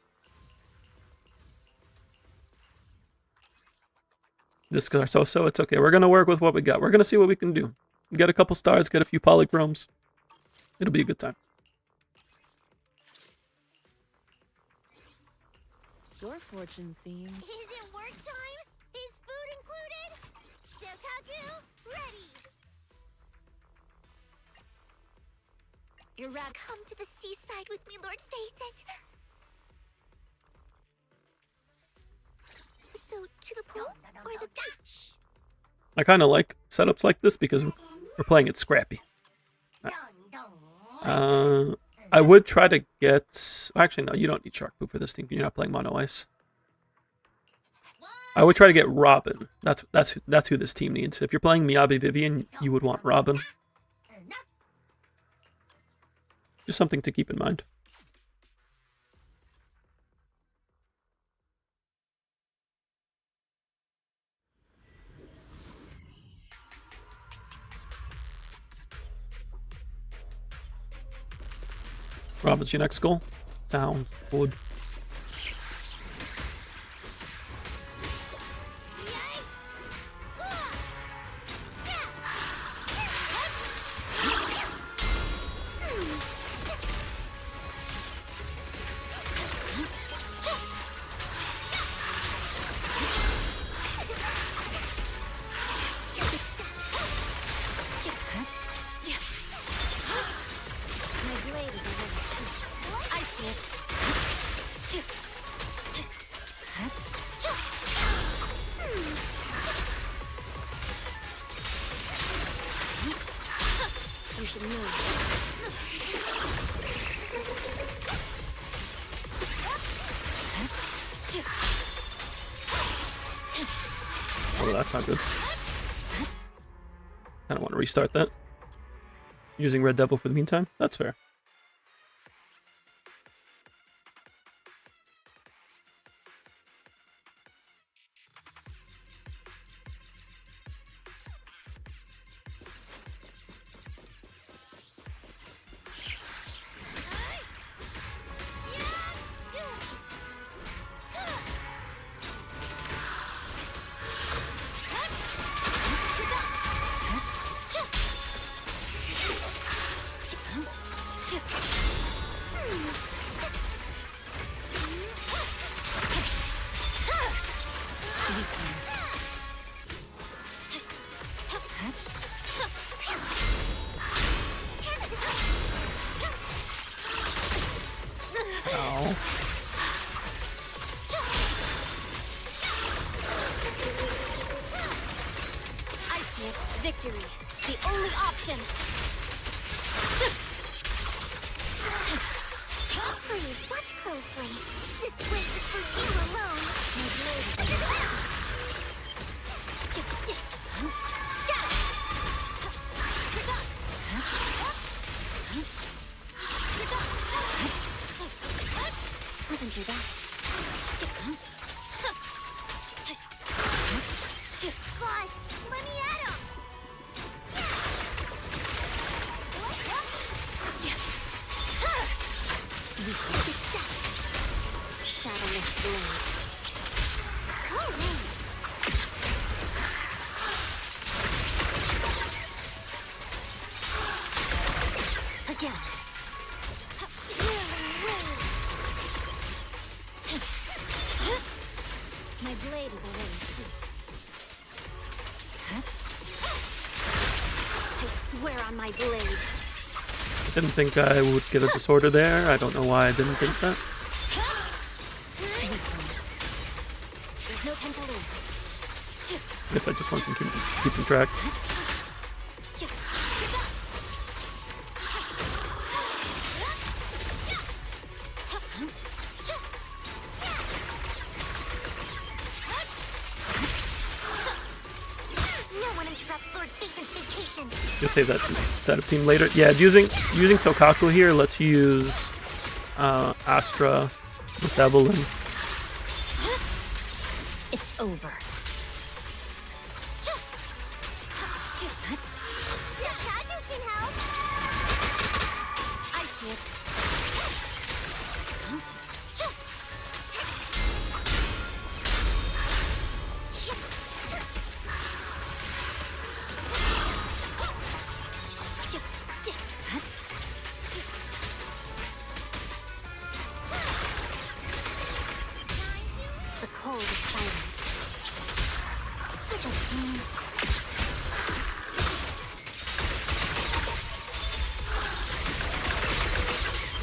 This is so it's okay. We're gonna work with what we got. We're gonna see what we can do. Get a couple stars, get a few polychromes. It'll be a good time. Your fortune seems. Is it work time? Is food included? Zzzguides, ready. You're right. Come to the seaside with me, Lord Phaethon. So, to the pool or the beach? I kind of like setups like this because we're playing it scrappy. I would try to get... Actually, no, you don't need shark poop for this team. You're not playing mono ice. I would try to get Robin. That's who this team needs. If you're playing Miyabi Vivian, you would want Robin. Just something to keep in mind. Robin's your next goal. Sounds good. Oh, that's not good. I don't want to restart that. Using Red Devil for the meantime? That's fair. Ow. I see it. Victory. The only option. Please, watch closely. This win is for you alone. My blade is wasn't through that. Guys, let me at him! Shadowless blade. Go in. Again. My blade is already sweet. I swear on my blade. Didn't think I would get a disorder there. I don't know why I didn't think that. There's no time to lose. Guess I just wasn't keeping track. You'll save that set of team later. Yeah, using Sokaku here lets you use Astra with Evelyn. It's over. Sokaku can help. I see it. The cold is silent. Such a pain.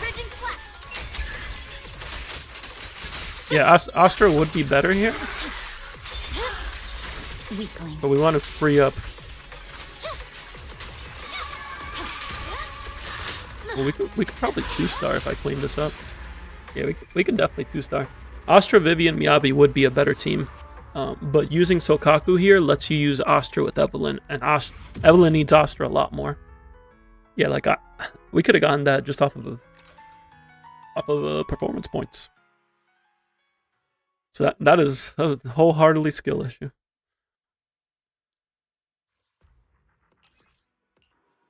Bridging flash. Yeah, Astra would be better here. Weakling. But we want to free up. Well, we could probably 2-star if I clean this up. Yeah, we can definitely 2-star. Astra, Vivian, Miyabi would be a better team. But using Sokaku here lets you use Astra with Evelyn, and Evelyn needs Astra a lot more. Yeah, like we could have gotten that just off of performance points. So that is a wholeheartedly skill issue.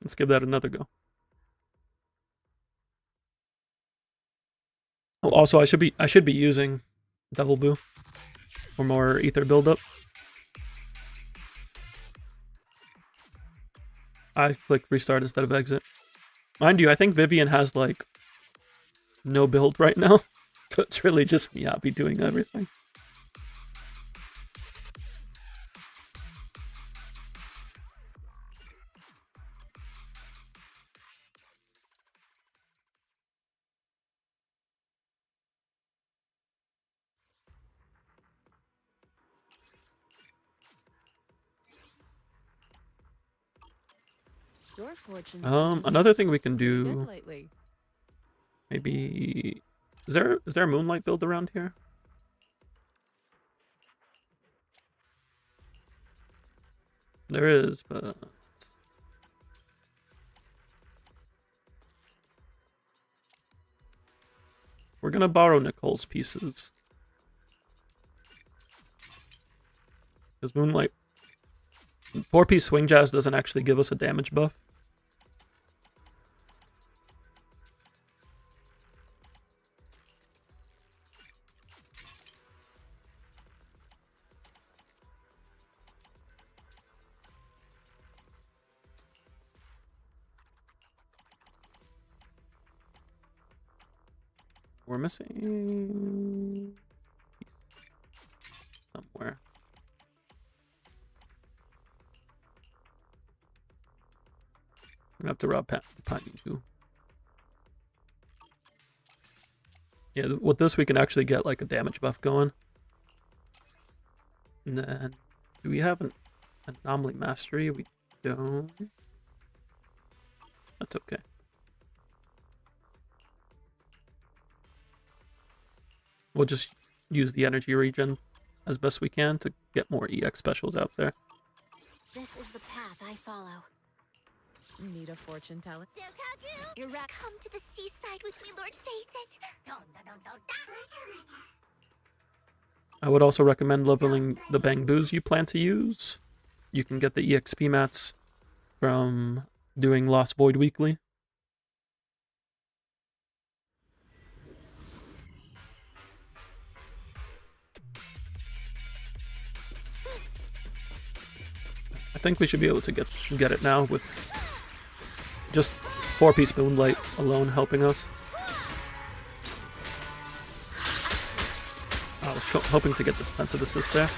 Let's give that another go. Oh, also I should be using Devil Boo for more ether buildup. I click restart instead of exit. Mind you, I think Vivian has like no build right now, so it's really just Miyabi doing everything. Your fortune Another thing we can do, lately. maybe, is there a Moonlight build around here? There is, but we're gonna borrow Nicole's pieces. Because Moonlight, 4-piece Swing Jazz doesn't actually give us a damage buff. We're missing somewhere. I'm gonna have to rob Pani too. Yeah, with this we can actually get like a damage buff going. And then, do we have an anomaly mastery? We don't. That's okay. We'll just use the energy regen as best we can to get more EX specials out there. This is the path I follow. Need a fortune teller? Come to the seaside with me, Lord Phaethon. I would also recommend leveling the bamboos you plan to use. You can get the EXP mats from doing Lost Void weekly. I think we should be able to get it now with just 4-piece Moonlight alone helping us. I was hoping to get the defensive assist there.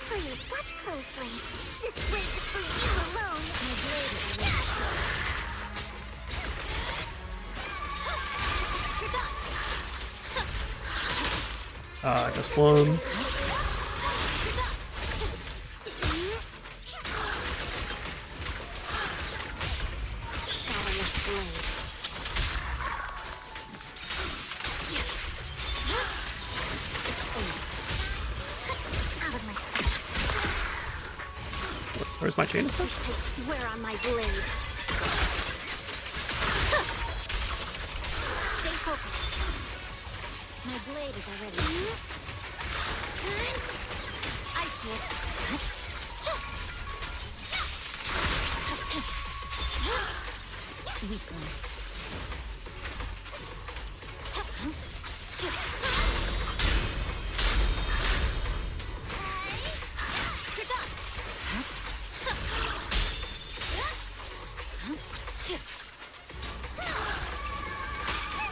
Please watch closely. This race is for you alone. I just one. Where's my chain attack? I swear on my blade. Stay focused. My blade is already. I see it. Weak one.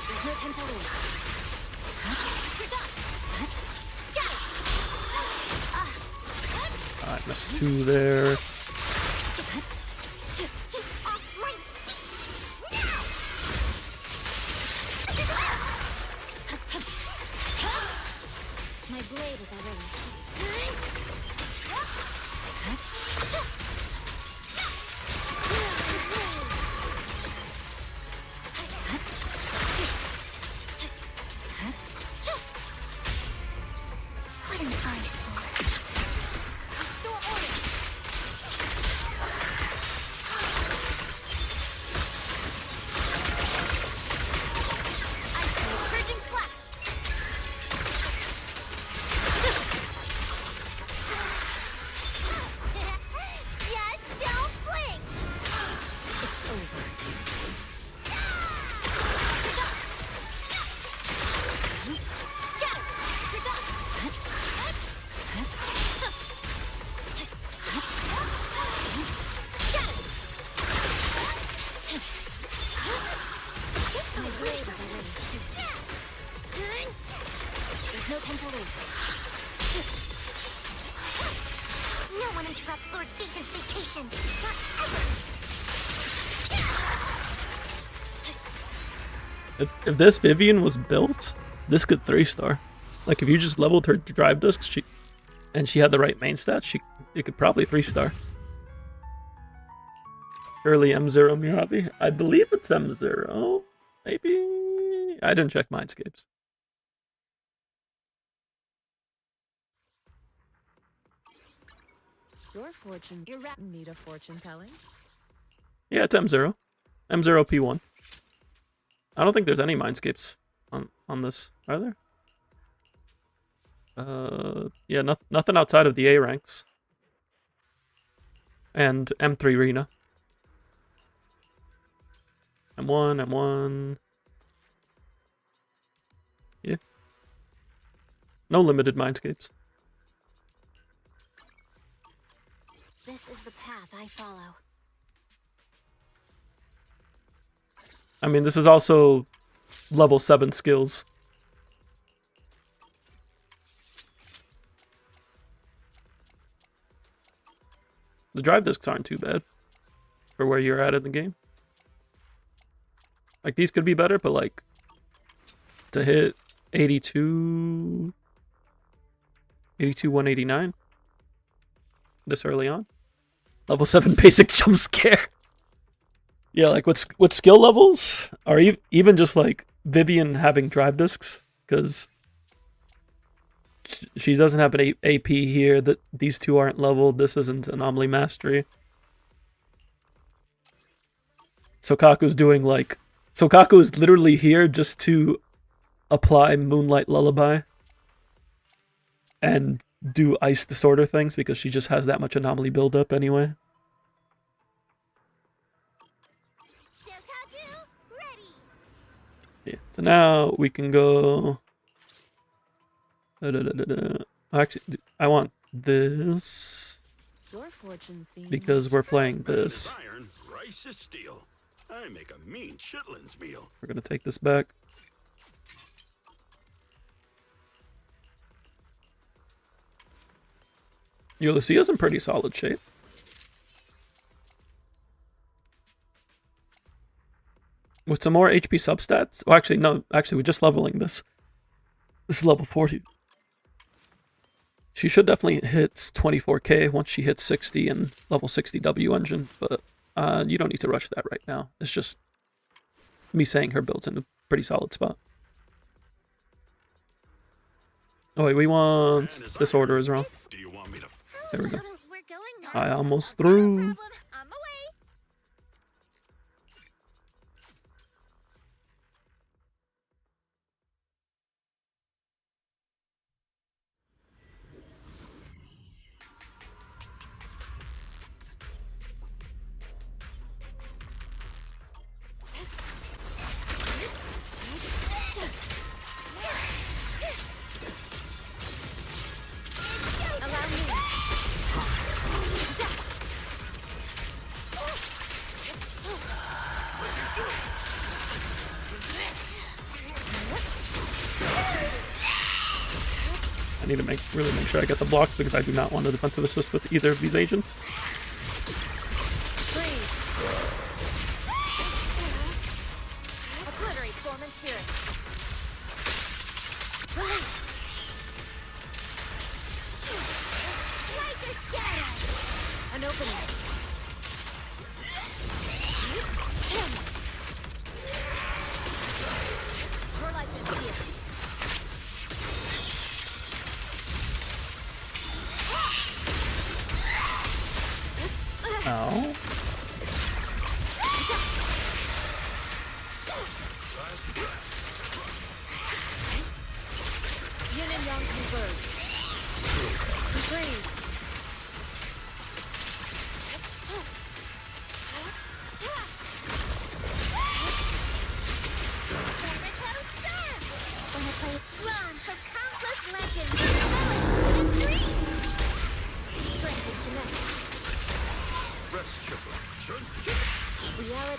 There's no time to lose. I missed 2 there. My blade is already. What an eyesore. Restore order. I see a purging flash. Yes, don't blink. It's over. My blade is already. There's no time to lose. No one interrupts Lord Baker's vacation. Not ever. If this Vivian was built, this could 3-star. Like if you just leveled her drive disc, and she had the right main stats, it could probably 3-star. Early M0 Mirabi? I believe it's M0. Maybe? I didn't check Mindscapes. Your fortune. Need a fortune telling? Yeah, it's M0. M0 P1. I don't think there's any Mindscapes on this, are there? Yeah, nothing outside of the A ranks. And M3 Rena. M1, M1. No limited mindscapes. This is the path I follow. I mean, this is also level 7 skills. The drive discs aren't too bad for where you're at in the game. Like, these could be better, but like, to hit 82, 189 this early on. Level 7 basic jump scare. Yeah, like what skill levels? Or even just like Vivian having drive discs, because she doesn't have an AP here. That these two aren't leveled. This isn't Anomaly Mastery. Sokaku's doing like... Sokaku is literally here just to apply Moonlight Lullaby and do ice disorder things because she just has that much anomaly buildup anyway. Yeah, so now we can go... Actually, I want this because we're playing this. Iron, rice is steel. I make a mean chitlins meal. We're gonna take this back. Yo, Lucia's in pretty solid shape. With some more HP substats. Oh, actually, no. Actually, we're just leveling this. This is level 40. She should definitely hit 24k once she hits 60 and level 60 W engine, but you don't need to rush that right now. It's just me saying her build's in a pretty solid spot. Oh wait, we want this order is wrong. Do you want me to? There we go. I almost through. I need to really make sure I get the blocks because I do not want a defensive assist with either of these agents.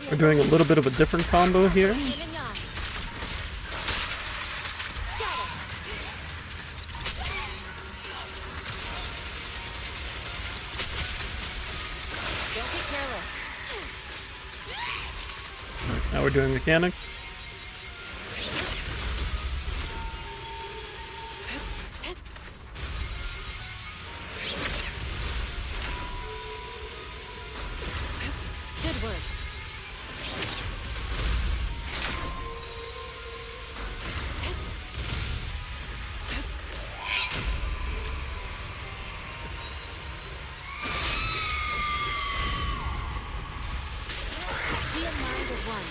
We're doing a little bit of a different combo here. Now we're doing mechanics. Good work.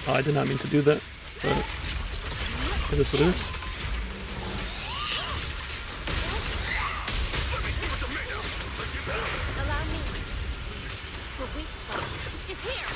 Oh, I did not mean to do that, but it is what it is. Allow me. The weak spot is here.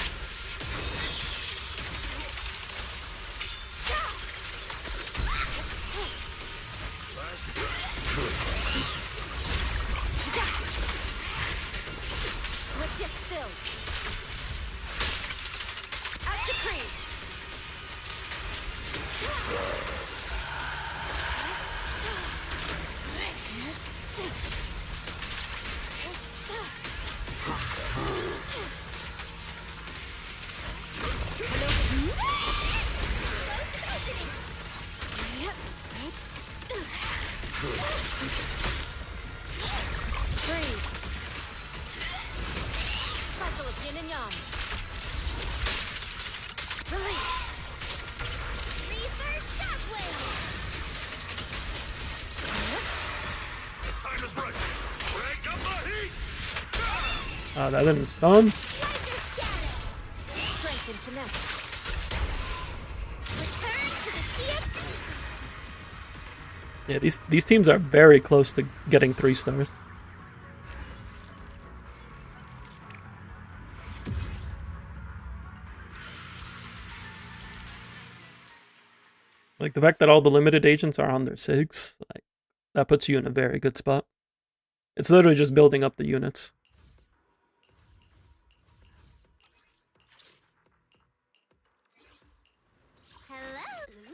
Breathe. Cycle of yin and yang. Release. Reverse shockwave. Time is right. Break up the heat. That didn't stun. Strength and finesse. Return to the CSP. Yeah, these teams are very close to getting 3 stars. Like, the fact that all the limited agents are on their SIGs, like, that puts you in a very good spot. It's literally just building up the units. Hello.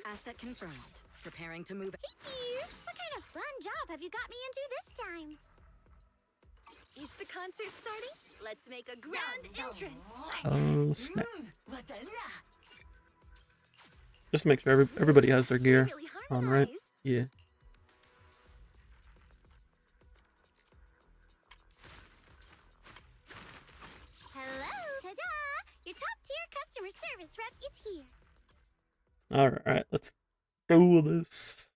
Asset confirmed. Preparing to move. Hey dear, what kind of fun job have you got me into this time? Is the concert starting? Let's make a grand entrance. Oh, snap. Just to make sure everybody has their gear on, right? Yeah. Hello. Ta-da! Your top-tier customer service rep is here. Alright, let's go with this.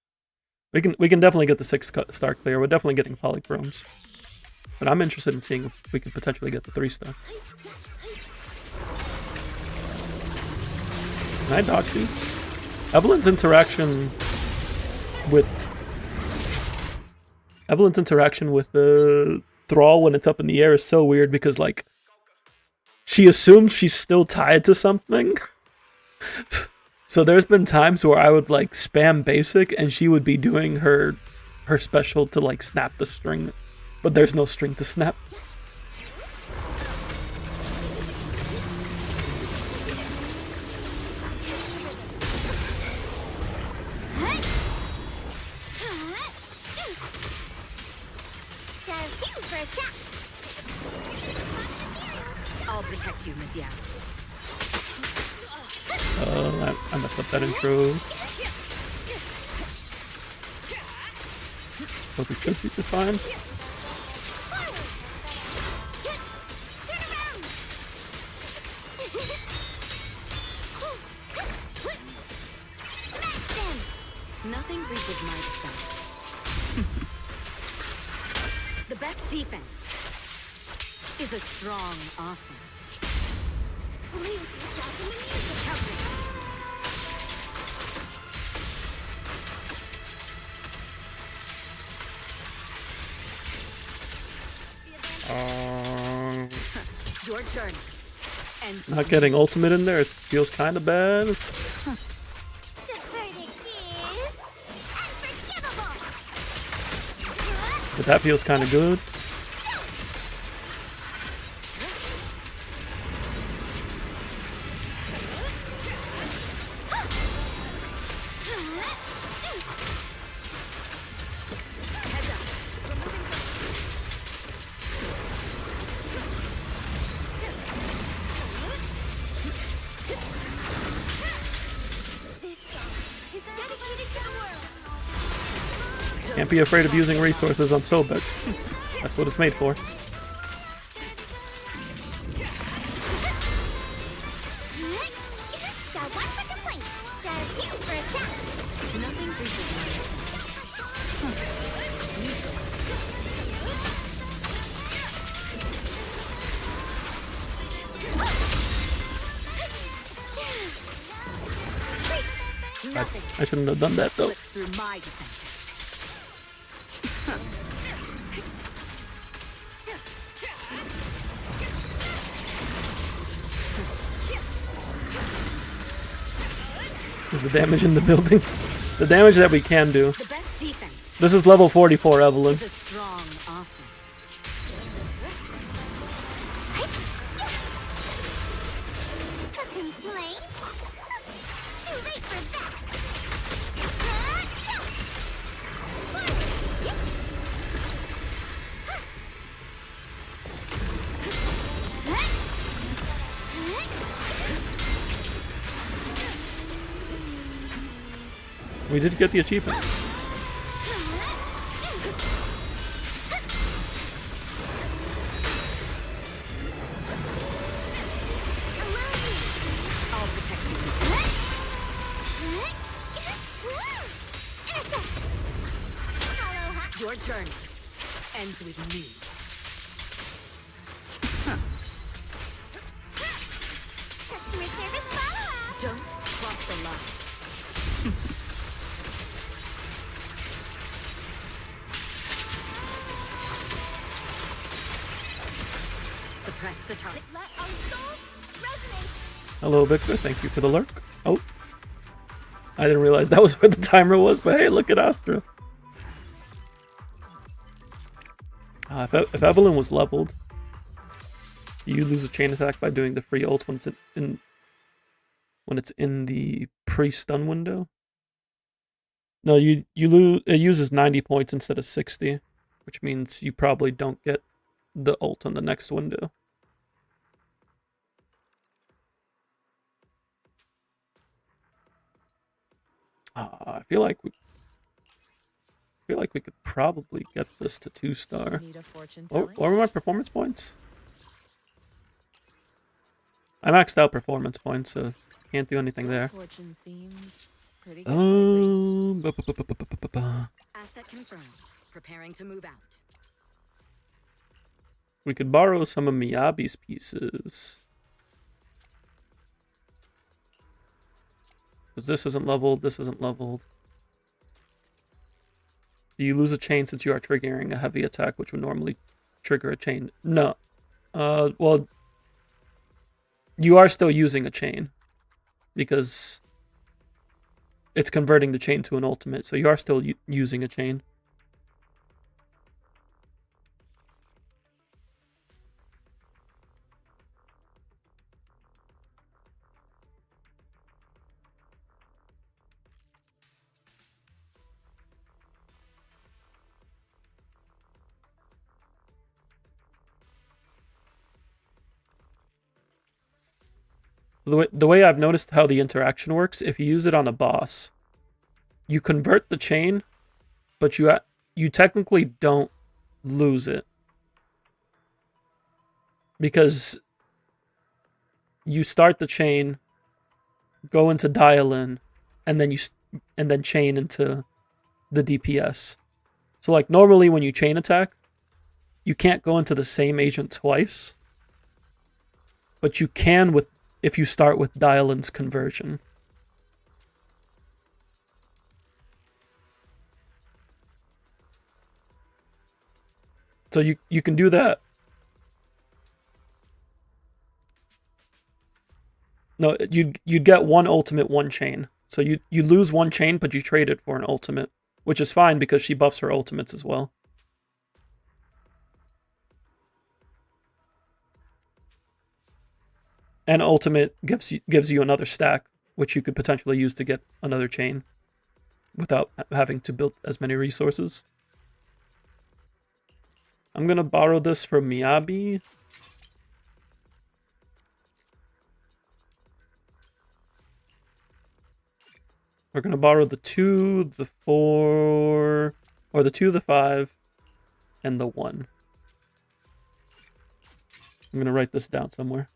We can definitely get the 6-star clear. We're definitely getting polychromes. But I'm interested in seeing if we could potentially get the 3-star. Can I dodge these? Evelyn's interaction with the Thrall when it's up in the air is so weird because, like, she assumes she's still tied to something. So there's been times where I would, like, spam basic and she would be doing her special to, like, snap the string, but there's no string to snap. I'll protect you, Miss Yao. I messed up that intro. But we should be fine. Nothing reaches my defense. The best defense is a strong offense. Your journey. And Not getting ultimate in there, it feels kind of bad. The verdict is unforgivable. But that feels kind of good. Can't be afraid of using resources on Sobek. That's what it's made for. I shouldn't have done that though. Is the damage in the building? The damage that we can do. This is level 44, Evelyn. We did get the achievement. Your journey ends with me. Customer service follow-up. Don't cross the line. Suppress the target. Let our souls resonate. Hello, Victor. Thank you for the lurk. Oh. I didn't realize that was where the timer was, but hey, look at Astra. If Evelyn was leveled, you lose a chain attack by doing the free ult when it's in the pre-stun window. No, you lose. It uses 90 points instead of 60, which means you probably don't get the ult on the next window. I feel like we could probably get this to 2-star. Oh, what were my performance points? I maxed out performance points, so can't do anything there. Fortune seems pretty good. Asset confirmed. Preparing to move out. We could borrow some of Miyabi's pieces. Because this isn't leveled, this isn't leveled. Do you lose a chain since you are triggering a heavy attack, which would normally trigger a chain? No. Well, you are still using a chain. Because it's converting the chain to an ultimate, so you are still using a chain. The way I've noticed how the interaction works, if you use it on a boss, you convert the chain, but you technically don't lose it. Because you start the chain, go into dial-in, and then chain into the DPS. So like normally when you chain attack, you can't go into the same agent twice. But you can if you start with dial-in's conversion. So you can do that. No, you'd get one ultimate, one chain. So you lose one chain, but you trade it for an ultimate, which is fine because she buffs her ultimates as well. And ultimate gives you another stack, which you could potentially use to get another chain without having to build as many resources. I'm gonna borrow this from Miyabi. We're gonna borrow the 2, the 4, or the 2, the 5, and the 1. I'm gonna write this down somewhere.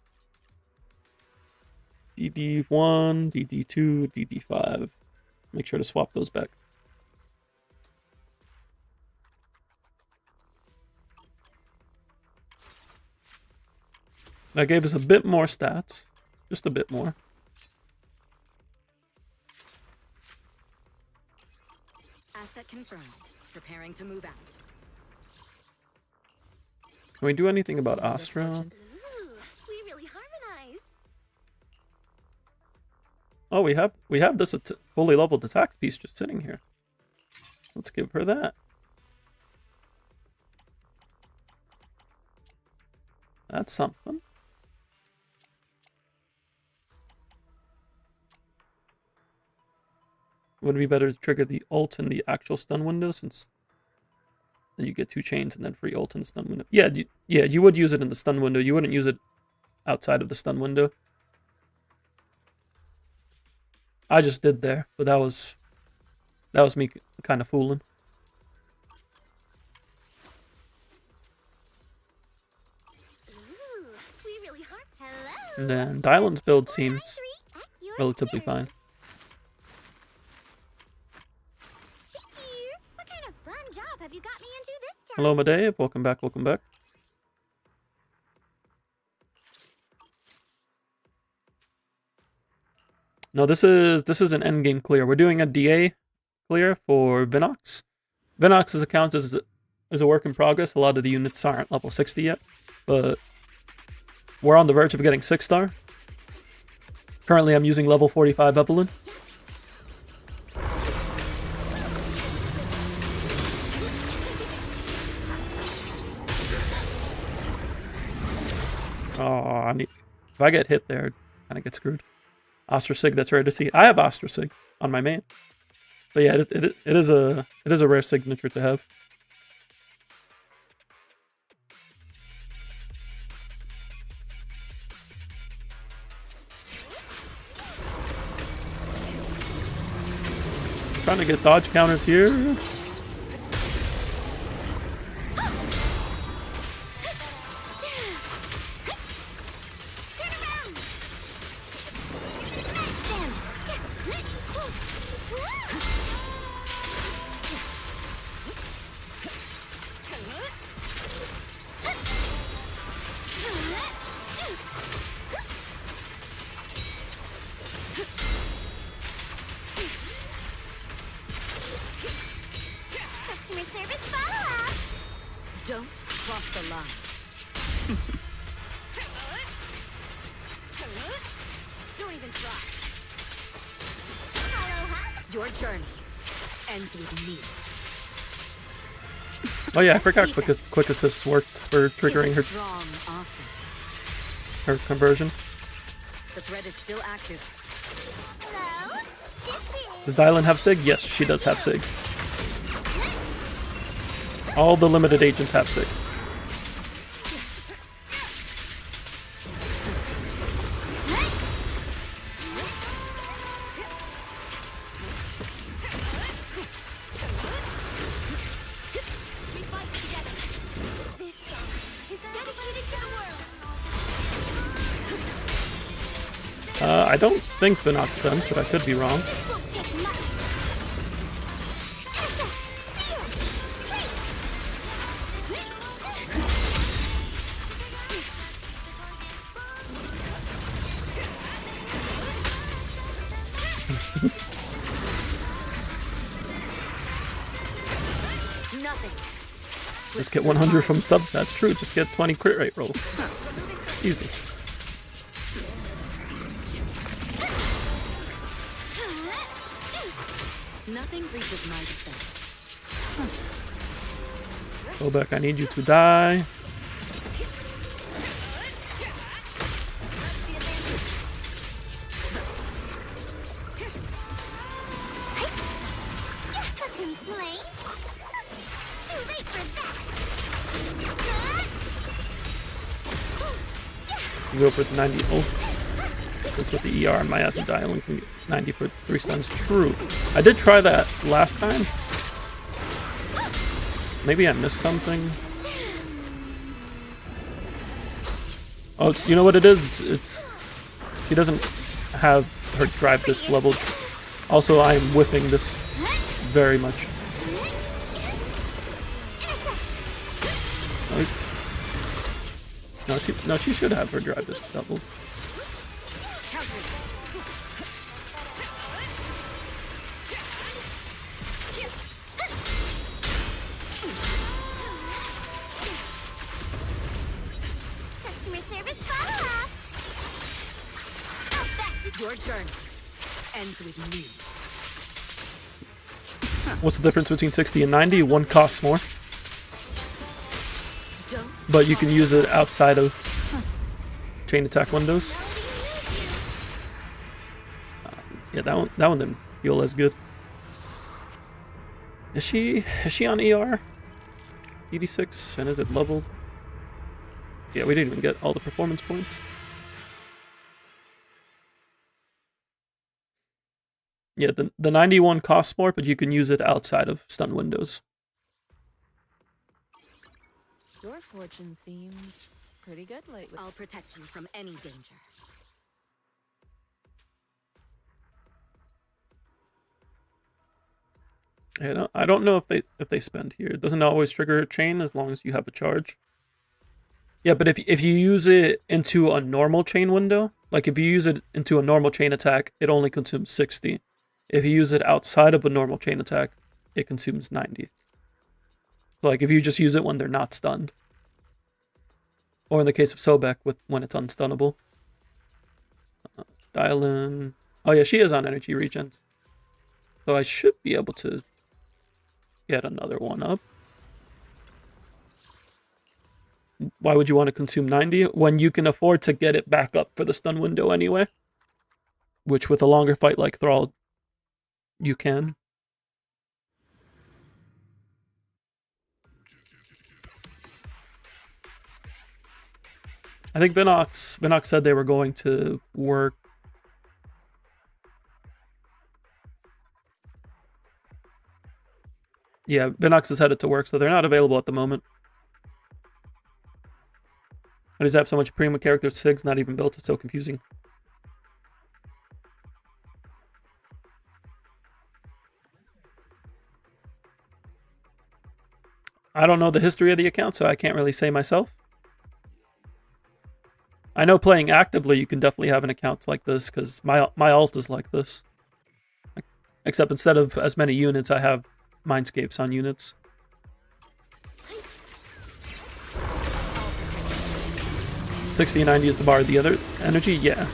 DD1, DD2, DD5. Make sure to swap those back. That gave us a bit more stats. Just a bit more. Asset confirmed. Preparing to move out. Can we do anything about Astra? Ooh, we really harmonize. Oh, we have this fully leveled attack piece just sitting here. Let's give her that. That's something. Would it be better to trigger the ult in the actual stun window, since then you get 2 chains and then free ult in the stun window? Yeah, you would use it in the stun window. You wouldn't use it outside of the stun window. I just did there, but that was me kind of fooling. Ooh, we really Hello. And then Dylan's build seems relatively fine. What kind of fun job have you got me into this time? Hello, Medave. Welcome back. Welcome back. No, this is an endgame clear. We're doing a DA clear for Vinox. Vinox's account is a work in progress. A lot of the units aren't level 60 yet, but we're on the verge of getting 6-star. Currently, I'm using level 45 Evelyn. Oh, if I get hit there, kind of get screwed. Ostracig, that's rare to see. I have Ostracig on my main. But yeah, it is a rare signature to have. Trying to get dodge counters here. Don't cross the line. Don't even try. Your journey ends with me. Oh yeah, I forgot quick assists worked for triggering her conversion. The thread is still active. Does Dylan have Sig? Yes, she does have Sig. All the limited agents have Sig. I don't think Vinox spends, but I could be wrong. Just get 100 from subs, that's true. Just get 20 crit rate rolls. Easy. Nothing reaches my defense. Sobek, I need you to die. Go for the 90 ults. That's what the ER and my dialing can get 90 for 3 stuns. True. I did try that last time. Maybe I missed something. Oh, you know what it is? She doesn't have her drive disc leveled. Also, I am whiffing this very much. No, she should have her drive disc doubled. Your journey ends with me. What's the difference between 60 and 90? One costs more. But you can use it outside of chain attack windows. Yeah, that one didn't feel as good. Is she on ER? 86, and is it leveled? Yeah, we didn't even get all the performance points. Yeah, the 91 costs more, but you can use it outside of stun windows. Your fortune seems pretty good lately. I'll protect you from any danger. I don't know if they spend here. It doesn't always trigger a chain as long as you have a charge. Yeah, but if you use it into a normal chain window, like if you use it into a normal chain attack, it only consumes 60. If you use it outside of a normal chain attack, it consumes 90. So like if you just use it when they're not stunned. Or in the case of Sobek, when it's unstunnable. Dial in. Oh yeah, she is on energy regen. So I should be able to get another one up. Why would you want to consume 90 when you can afford to get it back up for the stun window anyway? Which with a longer fight like Thrall, you can. I think Vinox said they were going to work. Yeah, Vinox is headed to work, so they're not available at the moment. I just have so much Prima character, Sig's not even built, it's so confusing. I don't know the history of the account, so I can't really say myself. I know playing actively, you can definitely have an account like this, because my alt is like this. Except instead of as many units, I have Mindscapes on units. $60 and $90 is the bar. The other energy, yeah.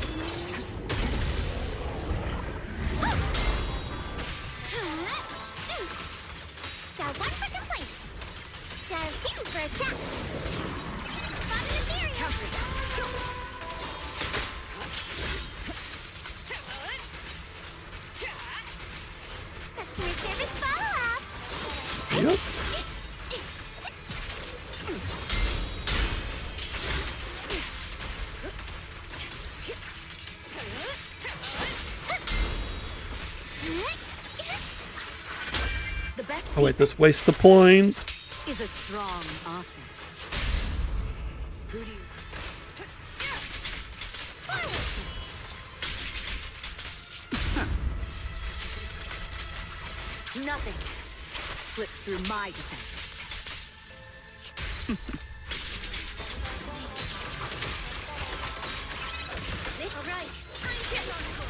Yep. Oh wait, this wastes the point. Is a strong offense. Who do you... Nothing slips through my defense. All right, I'm getting on board.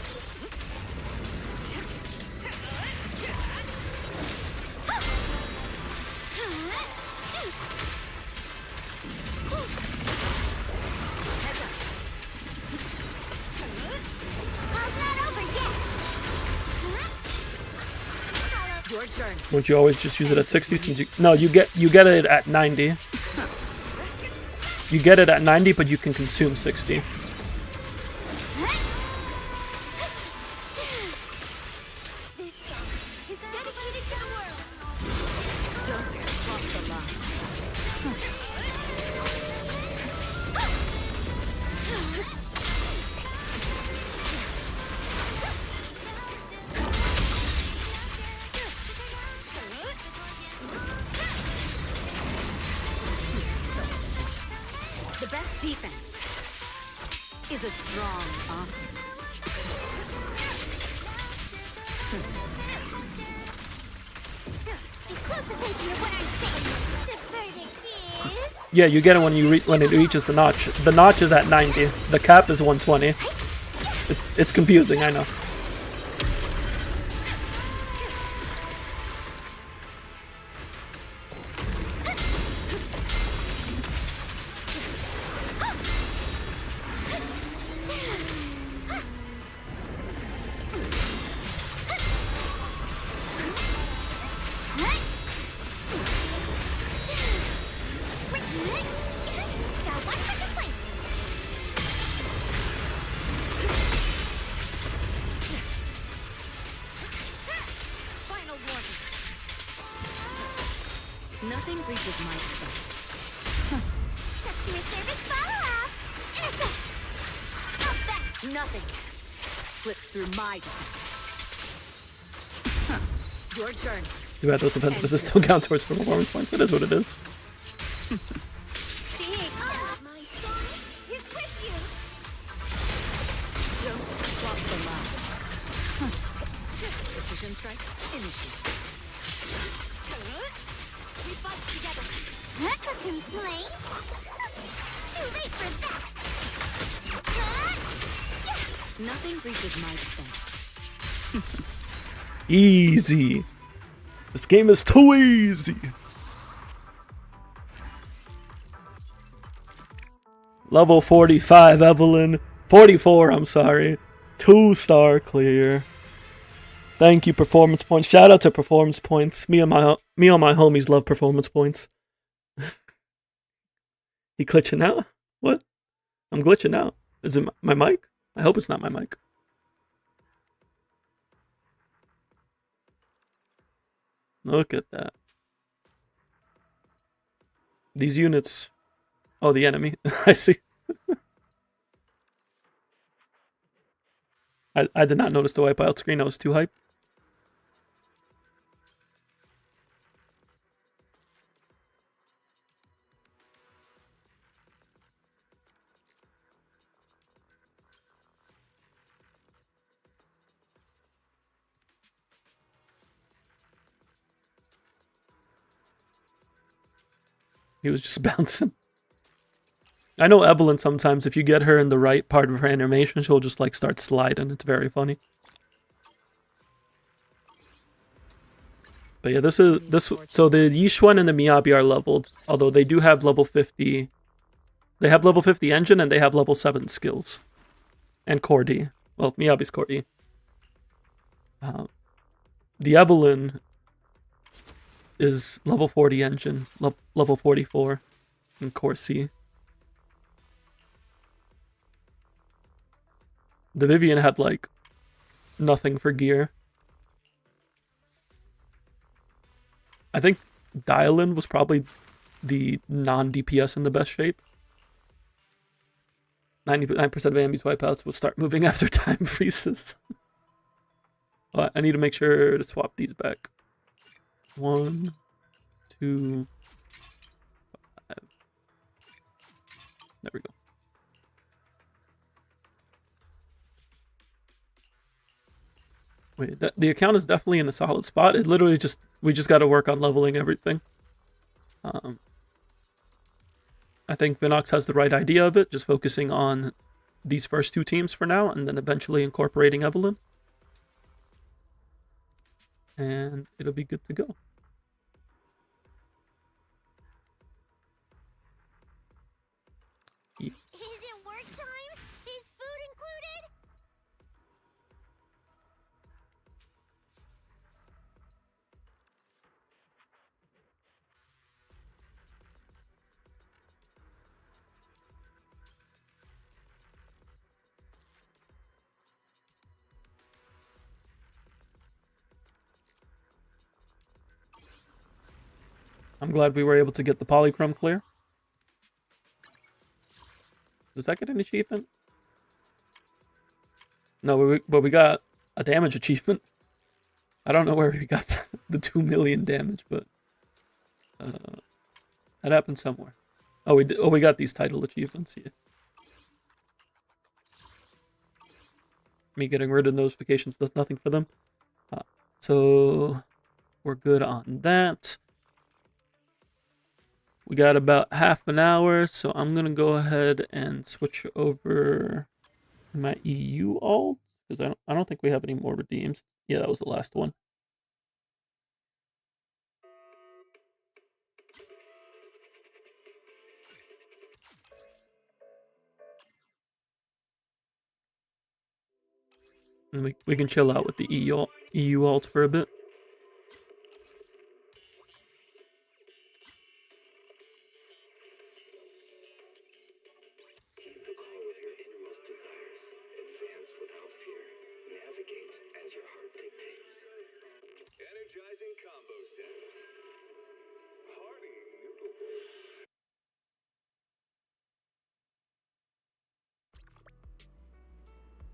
Won't you always just use it at 60? Since you, no, you get it at 90. You get it at 90, but you can consume 60. The best defense is a strong offense. Close attention to what I'm saying. The verdict is... Yeah, you get it when it reaches the notch. The notch is at 90. The cap is 120. It's confusing, I know. Nothing reaches my defense. Customer service follow-up. Intercept. Up back. Nothing slips through my defense. Your journey. Too bad those defensive assists still count towards performance points. It is what it is. Big. My son is with you. Don't cross the line. Precision strike. Initiate. we fight together. That's a complaint. Too late for that. Nothing reaches my defense. Easy. This game is too easy. Level 45, Evelyn. 44, I'm sorry. 2-star clear. Thank you, performance points. Shout out to performance points. Me and my homies love performance points. He glitching out? What? I'm glitching out. Is it my mic? I hope it's not my mic. Look at that. These units. Oh, the enemy. I see. I did not notice the wipeout screen. I was too hyped. He was just bouncing. I know Evelyn sometimes, if you get her in the right part of her animation, she'll just like start sliding. It's very funny. But yeah, so the Yixuan and the Miyabi are leveled, although they do have level 50. They have level 50 engine and they have level 7 skills. And Core D. Well, Miyabi's Core D. The Evelyn is level 40 engine, level 44 in Core C. The Vivian had like nothing for gear. I think Dialin was probably the non-DPS in the best shape. 99% of enemies wipeouts will start moving after time freezes. But I need to make sure to swap these back. 1, 2, 5. There we go. Wait, the account is definitely in a solid spot. It literally we just got to work on leveling everything. I think Vinox has the right idea of it, just focusing on these first 2 teams for now, and then eventually incorporating Evelyn. And it'll be good to go. Is it work time? Is food included? I'm glad we were able to get the polychrome clear. Does that get an achievement? No, but we got a damage achievement. I don't know where we got the 2 million damage, but that happened somewhere. Oh, we got these title achievements here. Me getting rid of notifications does nothing for them. So we're good on that. We got about half an hour, so I'm gonna go ahead and switch over my EU alt because I don't think we have any more redeems. Yeah, that was the last one. And we can chill out with the EU alt for a bit.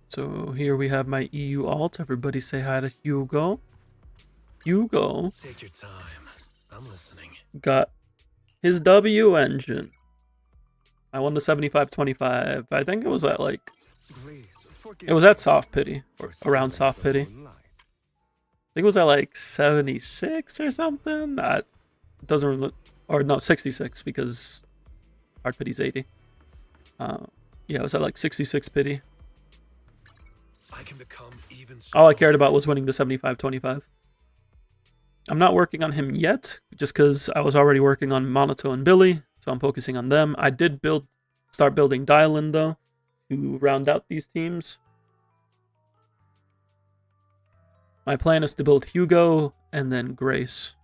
So here we have my EU alt. Everybody say hi to Hugo. Hugo. Take your time. I'm listening. Got his W engine. I won the 75-25. I think it was at like... It was at Soft Pity. Or around Soft Pity. I think it was at like 76 or something. doesn't look, or no, 66 because hard pity's 80. Yeah, it was at like 66 pity. I can become even All I cared about was winning the 75-25. I'm not working on him yet, just because I was already working on Monato and Billy, so I'm focusing on them. I did start building Dylan, though, to round out these teams. My plan is to build Hugo and then Grace.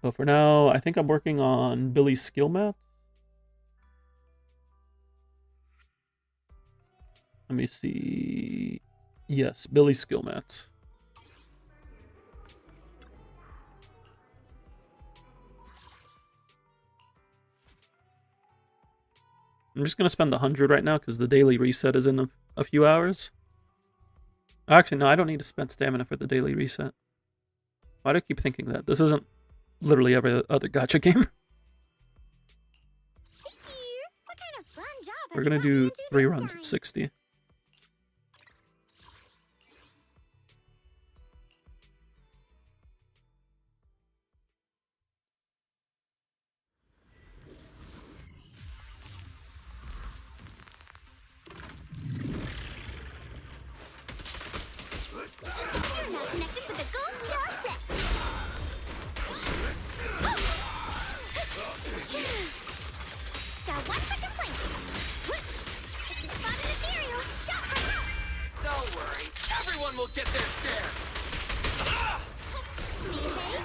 So for now, I think I'm working on Billy's skill mats. Let me see. Yes, Billy's skill mats. I'm just going to spend 100 right now because the daily reset is in a few hours. Actually, no, I don't need to spend stamina for the daily reset. Why do I keep thinking that? This isn't literally every other gacha game. What kind of fun job We're going to do 3 runs of 60. You're now connected with the Gold Star set. Got one for complaints. If you spot an ethereal, shot for help. Don't worry, everyone will get their share. Behave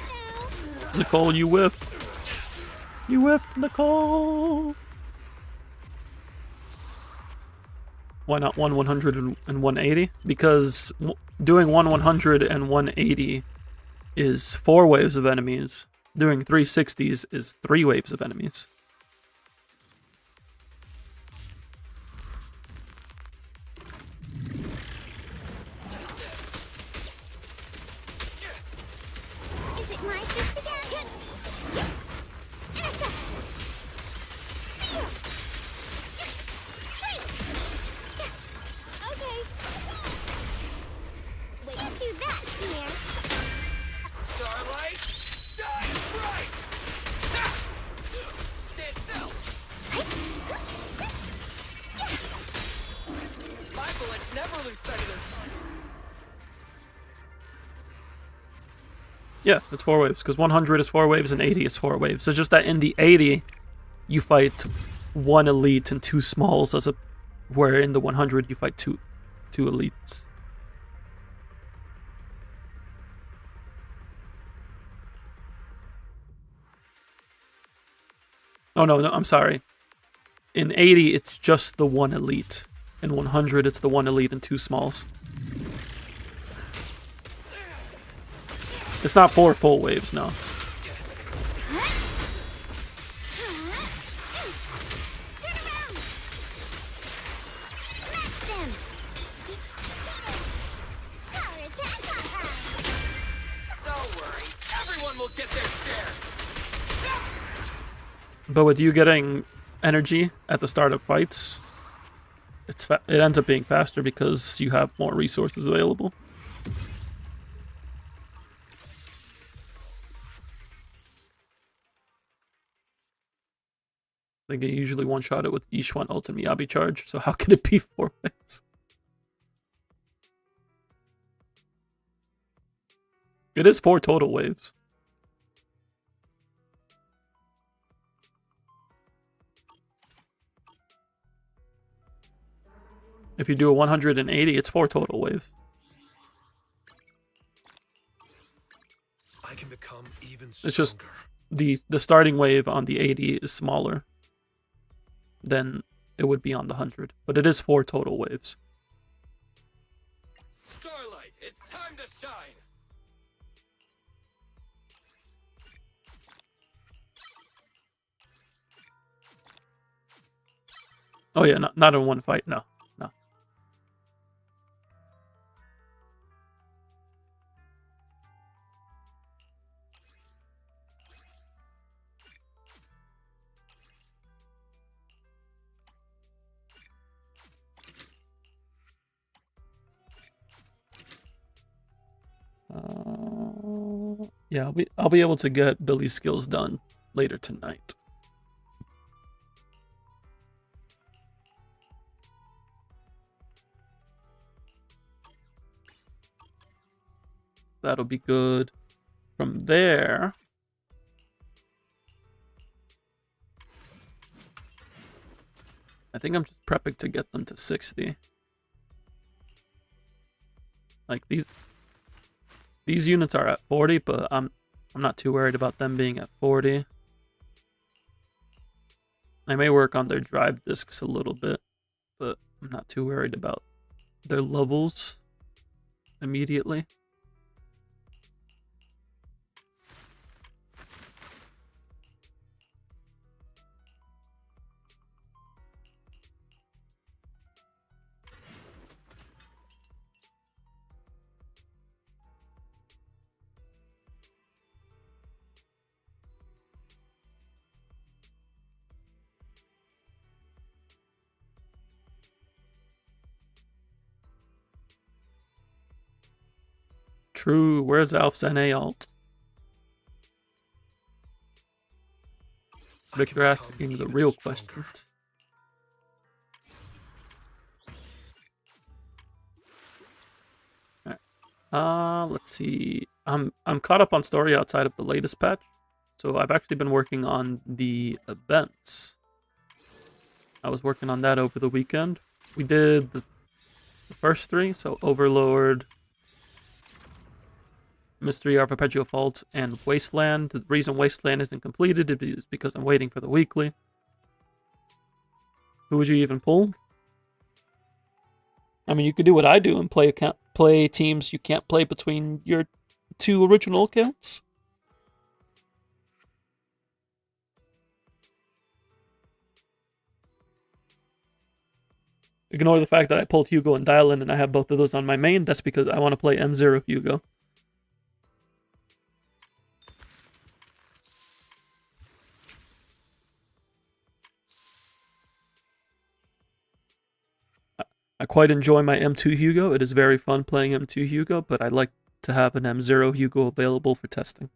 now. Nicole, you whiffed. You whiffed, Nicole. Why not 100 and 180? Because doing 100 and 180 is 4 waves of enemies. Doing 360s is 3 waves of enemies. Is it my shift again? Intercept. Seal. Wait. Okay. Wait, don't do that, dear. Starlight, shine bright! Ah! Stand still! My bullets never lose sight of their... Yeah, it's 4 waves, because 100 is 4 waves and 80 is 4 waves. It's just that in the 80, you fight 1 elite and 2 smalls, where in the 100 you fight two elites. Oh no, I'm sorry. In 80, it's just the 1 elite. In 100, it's the 1 elite and 2 smalls. It's not 4 full waves, no. Don't worry, everyone will get their share. But with you getting energy at the start of fights, it ends up being faster because you have more resources available. I think I usually one-shot it with each one ultimate Yabi charge, so how could it be 4 waves? It is 4 total waves. If you do a 180, it's 4 total waves. I can become even stronger. It's just the starting wave on the 80 is smaller than it would be on the 100, but it is 4 total waves. Starlight, it's time to shine. Oh yeah, not in one fight, no. Yeah, I'll be able to get Billy's skills done later tonight. That'll be good. From there, I think I'm just prepping to get them to 60. Like these units are at 40, but I'm not too worried about them being at 40. I may work on their drive discs a little bit, but I'm not too worried about their levels immediately. True, where's Alf's NA alt? Victor asking the real questions. Alright. Let's see. I'm caught up on story outside of the latest patch. So I've actually been working on the events. I was working on that over the weekend. We did the first three, so Overlord, Mystery of Perpetual Fault, and Wasteland. The reason Wasteland isn't completed is because I'm waiting for the weekly. Who would you even pull? I mean, you could do what I do and play teams you can't play between your two original accounts. Ignore the fact that I pulled Hugo and Dial-In and I have both of those on my main. That's because I want to play M0 Hugo. I quite enjoy my M2 Hugo. It is very fun playing M2 Hugo, but I like to have an M0 Hugo available for testing.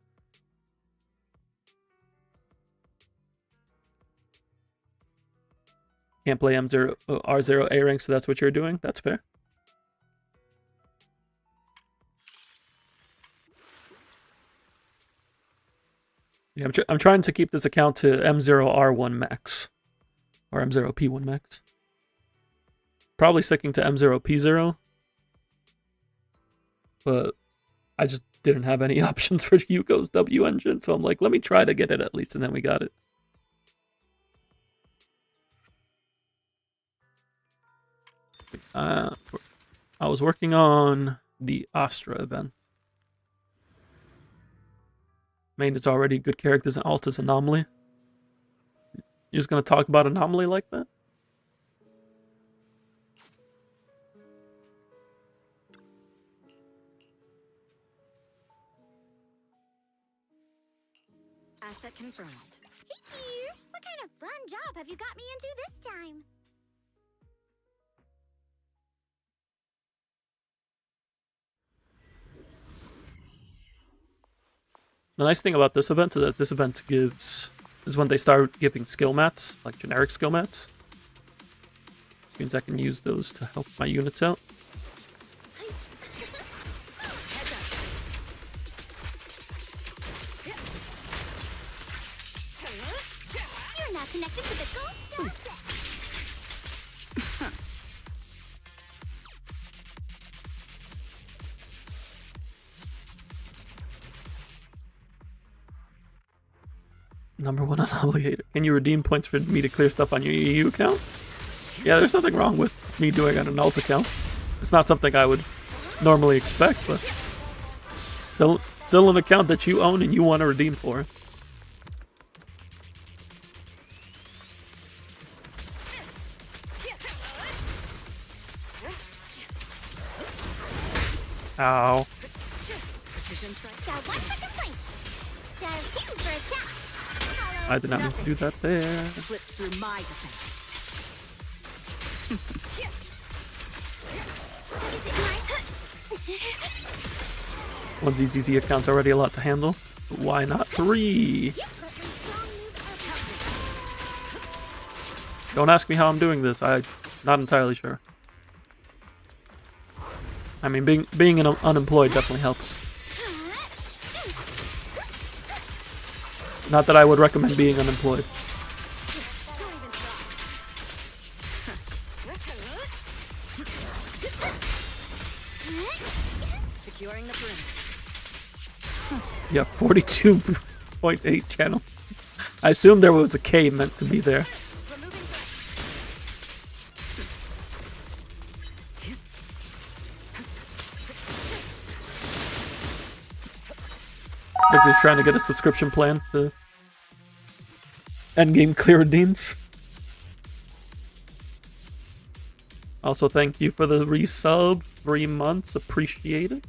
Can't play M0 R0 A rank, so that's what you're doing. That's fair. Yeah, I'm trying to keep this account to M0 R1 max or M0 P1 max. Probably sticking to M0 P0, but I just didn't have any options for Hugo's W engine, so I'm like, let me try to get it at least, and then we got it. I was working on the Astra event. Main is already good characters and alt is Anomaly. You're just gonna talk about Anomaly like that? Asset confirmed. Hey dear, what kind of fun job have you got me into this time? The nice thing about this event is that this event is when they start giving skill mats, like generic skill mats. Means I can use those to help my units out. You're now connected to the gold star. Number one Anomaly hater. Can you redeem points for me to clear stuff on your EU account? Yeah, there's nothing wrong with me doing it on an alt account. It's not something I would normally expect, but still an account that you own and you want to redeem for. Ow. I did not mean to do that there. Slips through my defense. One ZZZ account's already a lot to handle. But why not 3? Don't ask me how I'm doing this. I'm not entirely sure. I mean, being unemployed definitely helps. Not that I would recommend being unemployed. Securing the perimeter. Yeah, 42.8 channel. I assumed there was a K meant to be there. Like they're trying to get a subscription plan to endgame clear redeems. Also, thank you for the resub. 3 months. Appreciate it.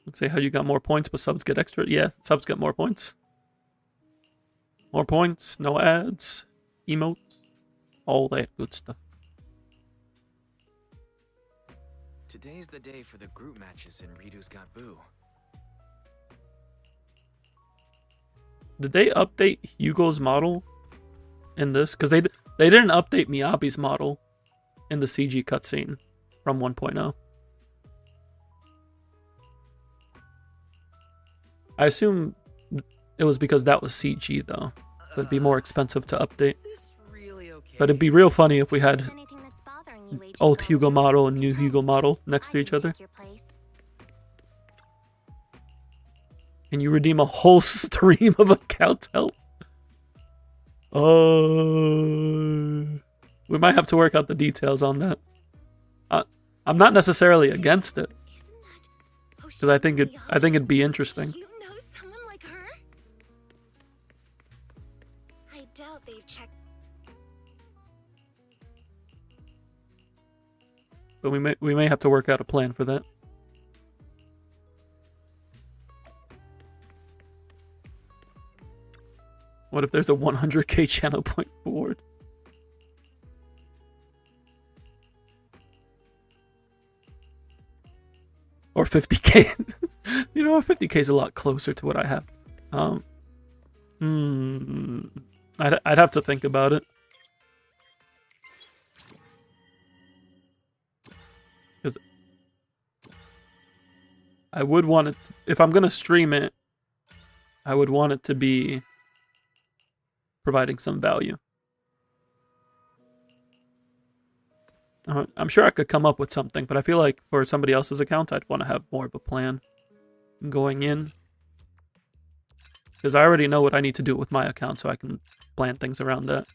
Let's say how you got more points, but subs get extra. Yeah, subs get more points. More points, no ads, emotes, all that good stuff. Today's the day for the group matches in Redo's Got Boo. Did they update Hugo's model in this? Because they didn't update Miyabi's model in the CG cutscene from 1.0. I assume it was because that was CG though. It'd be more expensive to update. But it'd be real funny if we had old Hugo model and new Hugo model next to each other. Can you redeem a whole stream of accounthelp? We might have to work out the details on that. I'm not necessarily against it, because I think it'd be interesting. But we may have to work out a plan for that. What if there's a 100k channel point board? Or 50k? You know, 50k is a lot closer to what I have. I'd have to think about it. Because I would want it, if I'm gonna stream it, I would want it to be providing some value. I'm sure I could come up with something, but I feel like for somebody else's account, I'd want to have more of a plan going in. Because I already know what I need to do with my account, so I can plan things around that.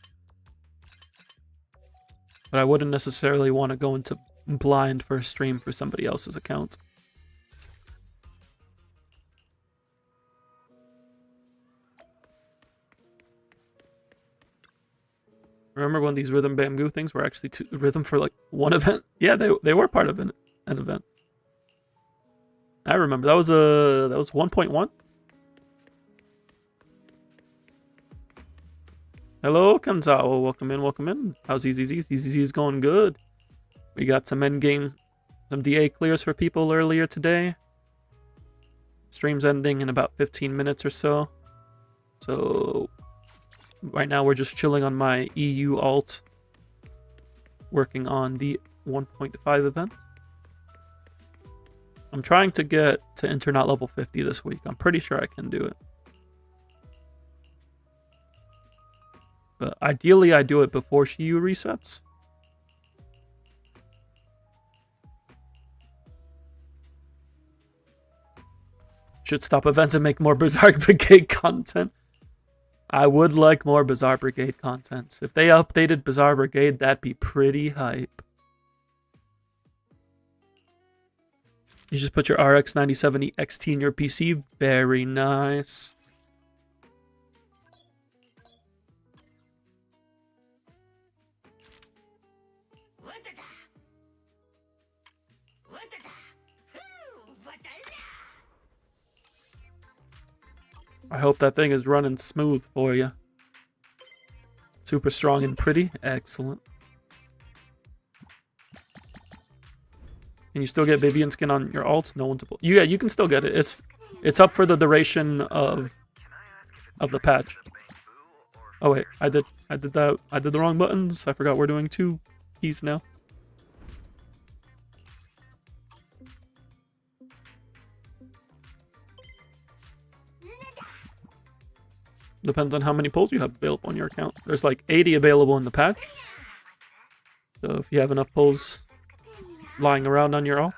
But I wouldn't necessarily want to go into blind for a stream for somebody else's account. Remember when these rhythm bamboo things were actually rhythm for like one event? Yeah, they were part of an event. I remember that was 1.1. Hello, Kanzawa. Welcome in, welcome in. How's ZZZ? ZZZ is going good. We got some endgame, some DA clears for people earlier today. Stream's ending in about 15 minutes or so. So right now we're just chilling on my EU Alt, working on the 1.5 event. I'm trying to get to Internaut level 50 this week. I'm pretty sure I can do it. But ideally I do it before Shiyu resets. Should stop events and make more Berserk Brigade content. I would like more Bazaar Brigade content. If they updated Bazaar Brigade, that'd be pretty hype. You just put your RX 9070 XT in your PC. Very nice. I hope that thing is running smooth for you. Super strong and pretty. Excellent. Can you still get Vivian skin on your alts? No one to pull. Yeah, you can still get it. It's up for the duration of the patch. Oh wait, I did that. I did the wrong buttons. I forgot we're doing 2 keys now. Depends on how many pulls you have available on your account. There's like 80 available in the patch. So if you have enough pulls lying around on your alt.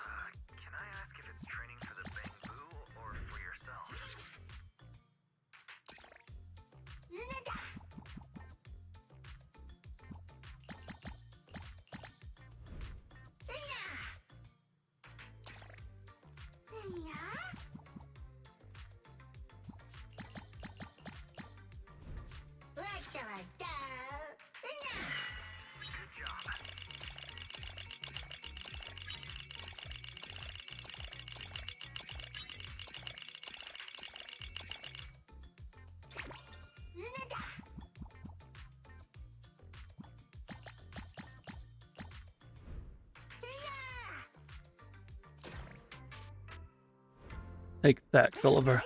Take that, Gulliver.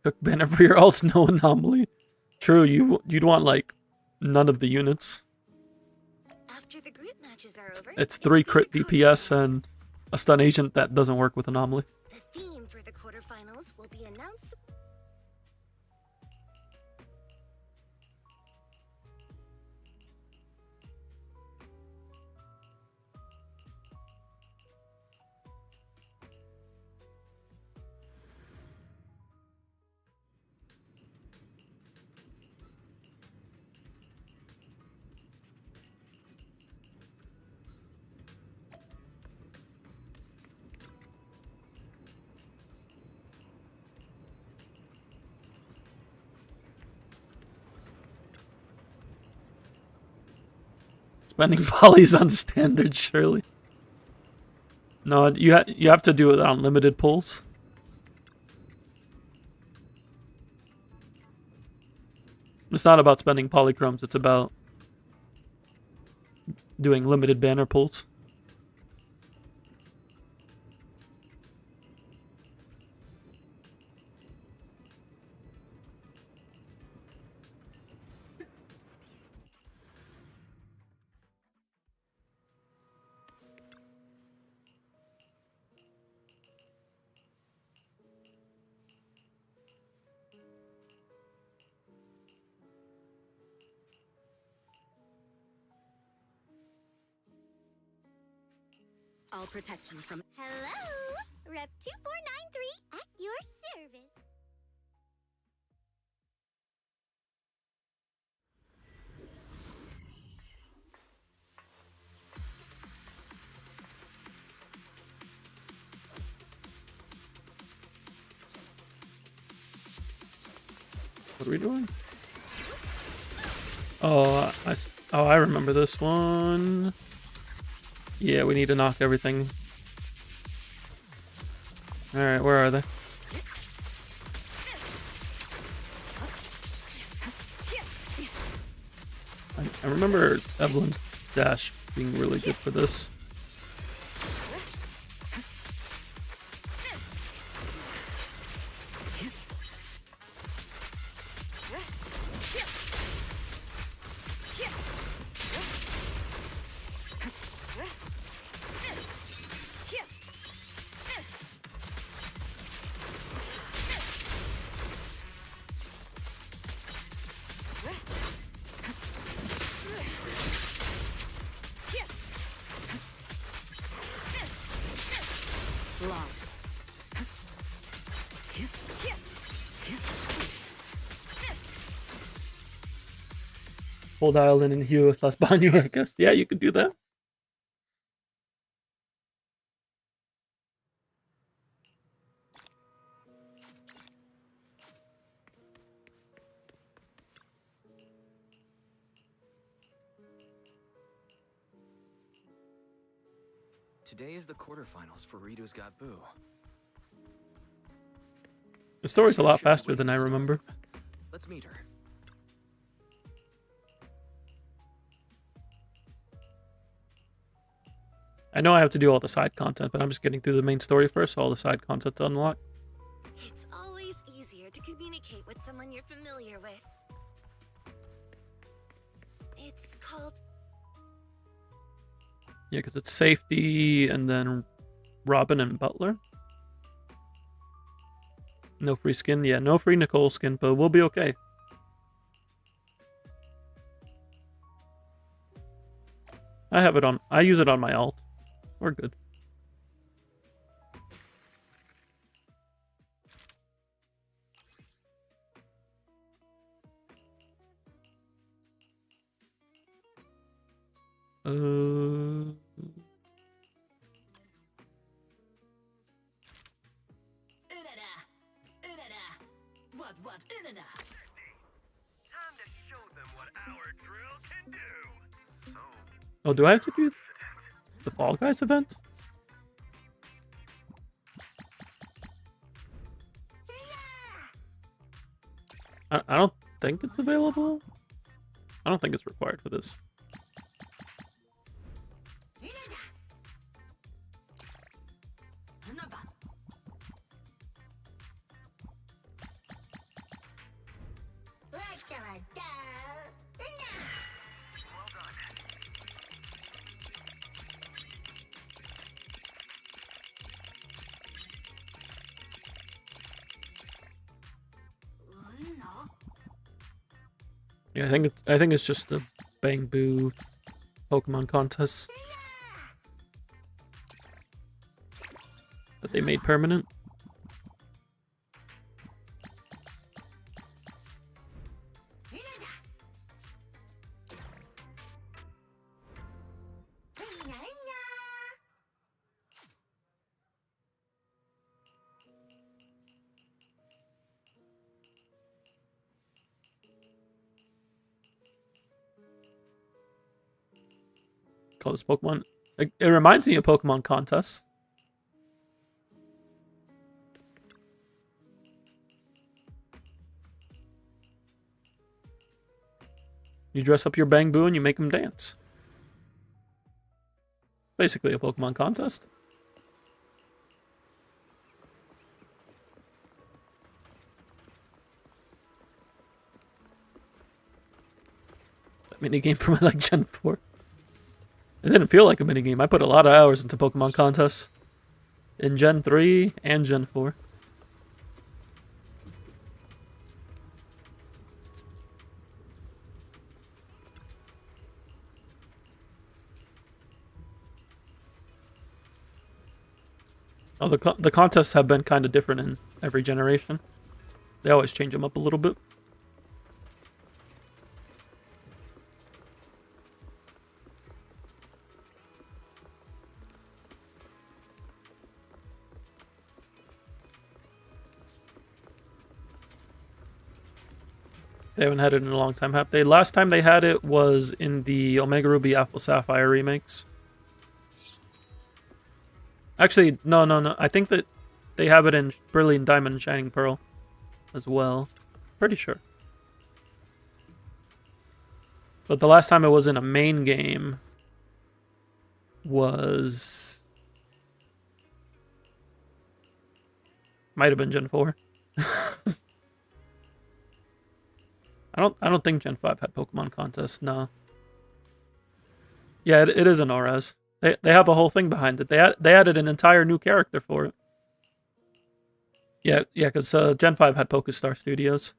Cook banner for your alts, no anomaly. True, you'd want like none of the units. After the group matches are over, It's 3 crit DPS and a stun agent that doesn't work with anomaly. the theme for the quarterfinals will be announced. Spending volleys on standard, surely. No, you have to do it on limited pulls. It's not about spending polychromes, it's about doing limited banner pulls. All protection from. Hello, Rep 2493 at your service. What are we doing? Oh, I remember this one. Yeah, we need to knock everything. Alright, where are they? I remember Evelyn's dash being really good for this. Hold Island and heal us last behind you, I guess. Yeah, you could do that. Today is the quarterfinals for Redo's Got Boo. The story's a lot faster than I remember. Let's meet her. I know I have to do all the side content, but I'm just getting through the main story first, so all the side content's unlocked. It's always easier to communicate with someone you're familiar with. It's called... Yeah, because it's Safety, and then Robin and Butler. No free skin. Yeah, no free Nicole skin, but we'll be okay. I have it on... I use it on my alt. We're good. Oh, do I have to do the Fall Guys event? I don't think it's available. I don't think it's required for this. Yeah, I think it's just the Bang Boo Pokemon contest that they made permanent. Close Pokemon. It reminds me of Pokemon contests. You dress up your Bang Boo and you make them dance. Basically a Pokemon contest. That minigame from like Gen 4. It didn't feel like a minigame. I put a lot of hours into Pokemon contests. In Gen 3 and Gen 4. Oh, the contests have been kind of different in every generation. They always change them up a little bit. They haven't had it in a long time, have they? Last time they had it was in the Omega Ruby Apple Sapphire remakes. Actually, no. I think that they have it in Brilliant Diamond and Shining Pearl as well. Pretty sure. But the last time it was in a main game was... might have been Gen 4. I don't think Gen 5 had Pokemon contests, no. Yeah, it is an ORAS. They have a whole thing behind it. They added an entire new character for it. Yeah, because Gen 5 had Pokestar Studios.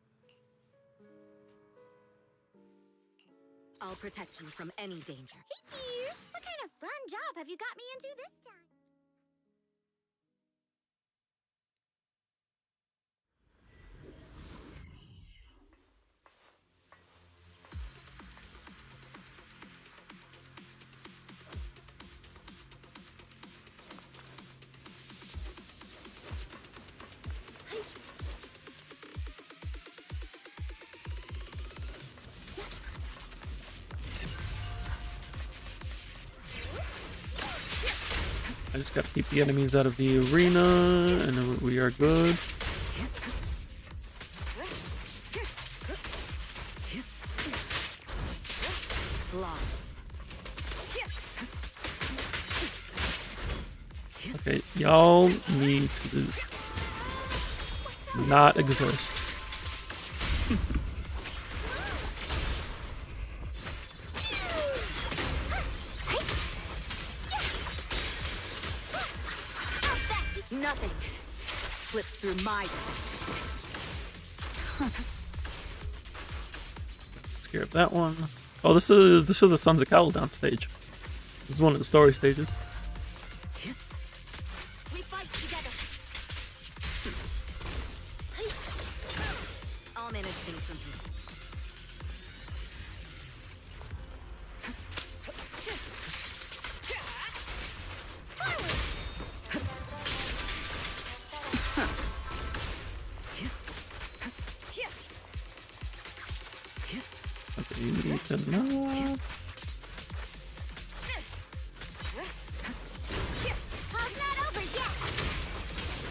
I'll protect you from any danger. Hey dear, what kind of fun job have you got me into this time? I just gotta keep the enemies out of the arena, and then we are good. Okay, y'all need to not exist. Nothing slips through my Scare up that one. Oh, this is the Sons of Caladan stage. This is one of the story stages. We fight together. I'll manage things from here. Okay, you need to not. All's not over yet.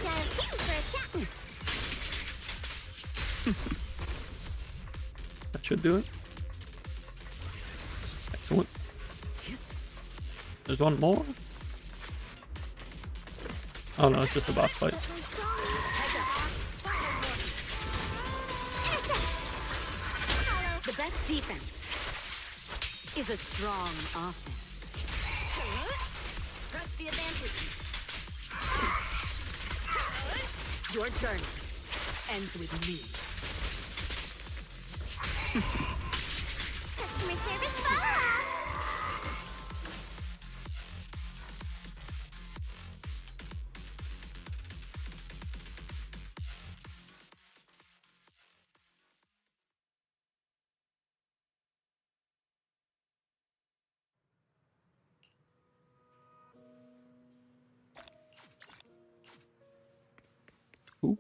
Time for a chat. That should do it. Excellent. There's one more. Oh no, it's just a boss fight. The best defense is a strong offense. Press the advantage. Your journey ends with me. Customer service follow-up. Ooh.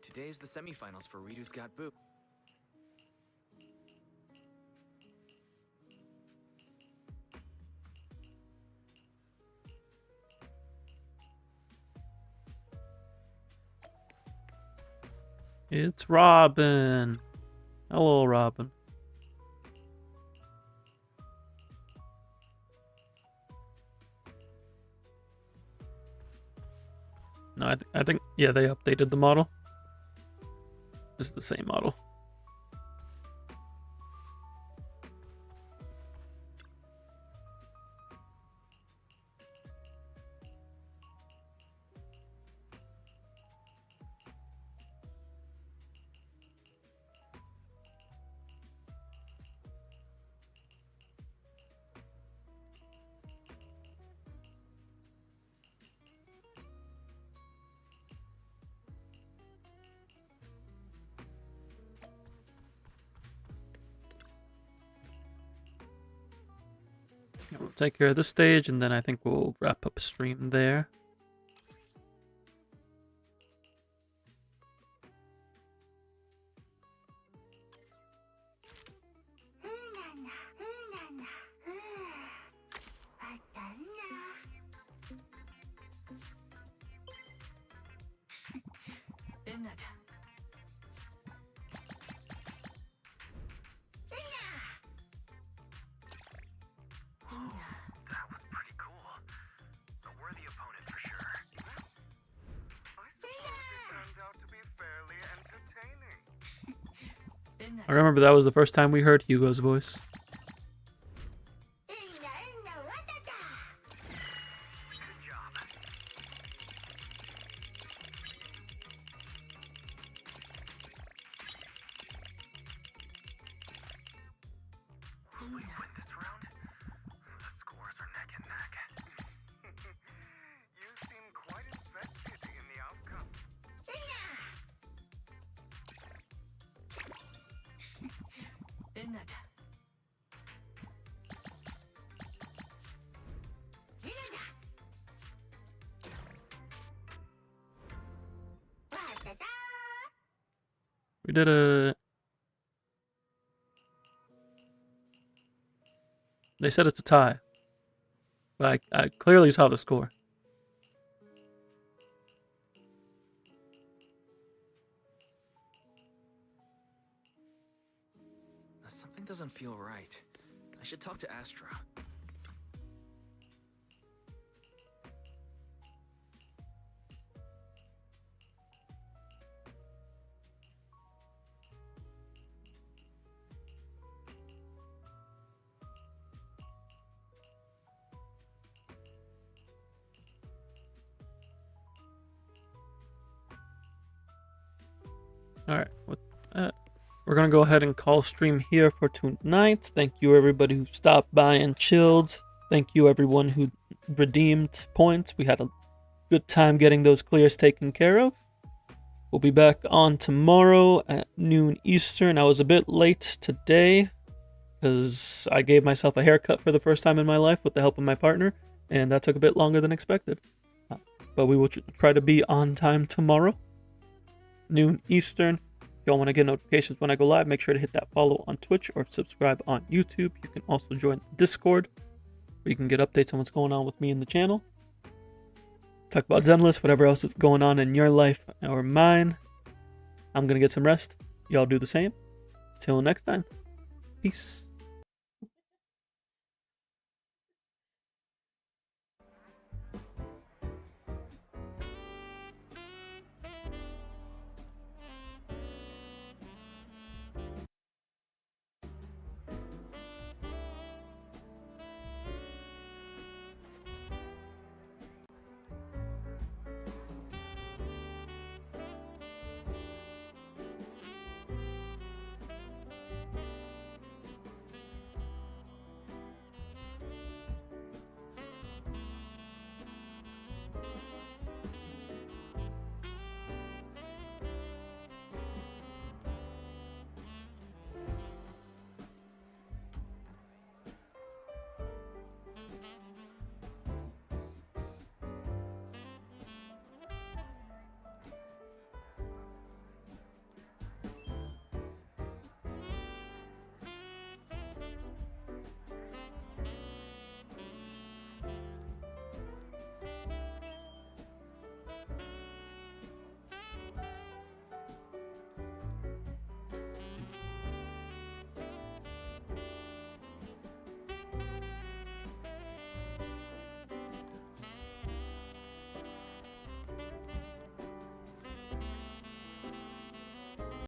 Today's the semifinals for Redo's Got Boo. It's Robin. Hello, Robin. No, I think yeah, they updated the model. This is the same model. We'll take care of this stage, and then I think we'll wrap up stream there. That was pretty cool. A worthy opponent for sure. I suppose it turned out to be fairly entertaining. I remember that was the first time we heard Hugo's voice. Good job. Will we win this round? The scores are neck and neck. You seem quite invested in the outcome. We did a... They said it's a tie. But I clearly saw the score. Something doesn't feel right. I should talk to Astra. Alright, with that, we're going to go ahead and call stream here for tonight. Thank you everybody who stopped by and chilled. Thank you everyone who redeemed points. We had a good time getting those clears taken care of. We'll be back on tomorrow at noon Eastern. I was a bit late today because I gave myself a haircut for the first time in my life with the help of my partner, and that took a bit longer than expected. But we will try to be on time tomorrow, noon Eastern. If y'all want to get notifications when I go live, make sure to hit that follow on Twitch or subscribe on YouTube. You can also join Discord, where you can get updates on what's going on with me in the channel. Talk about Zenless, whatever else is going on in your life or mine. I'm going to get some rest. Y'all do the same. Till next time. Peace.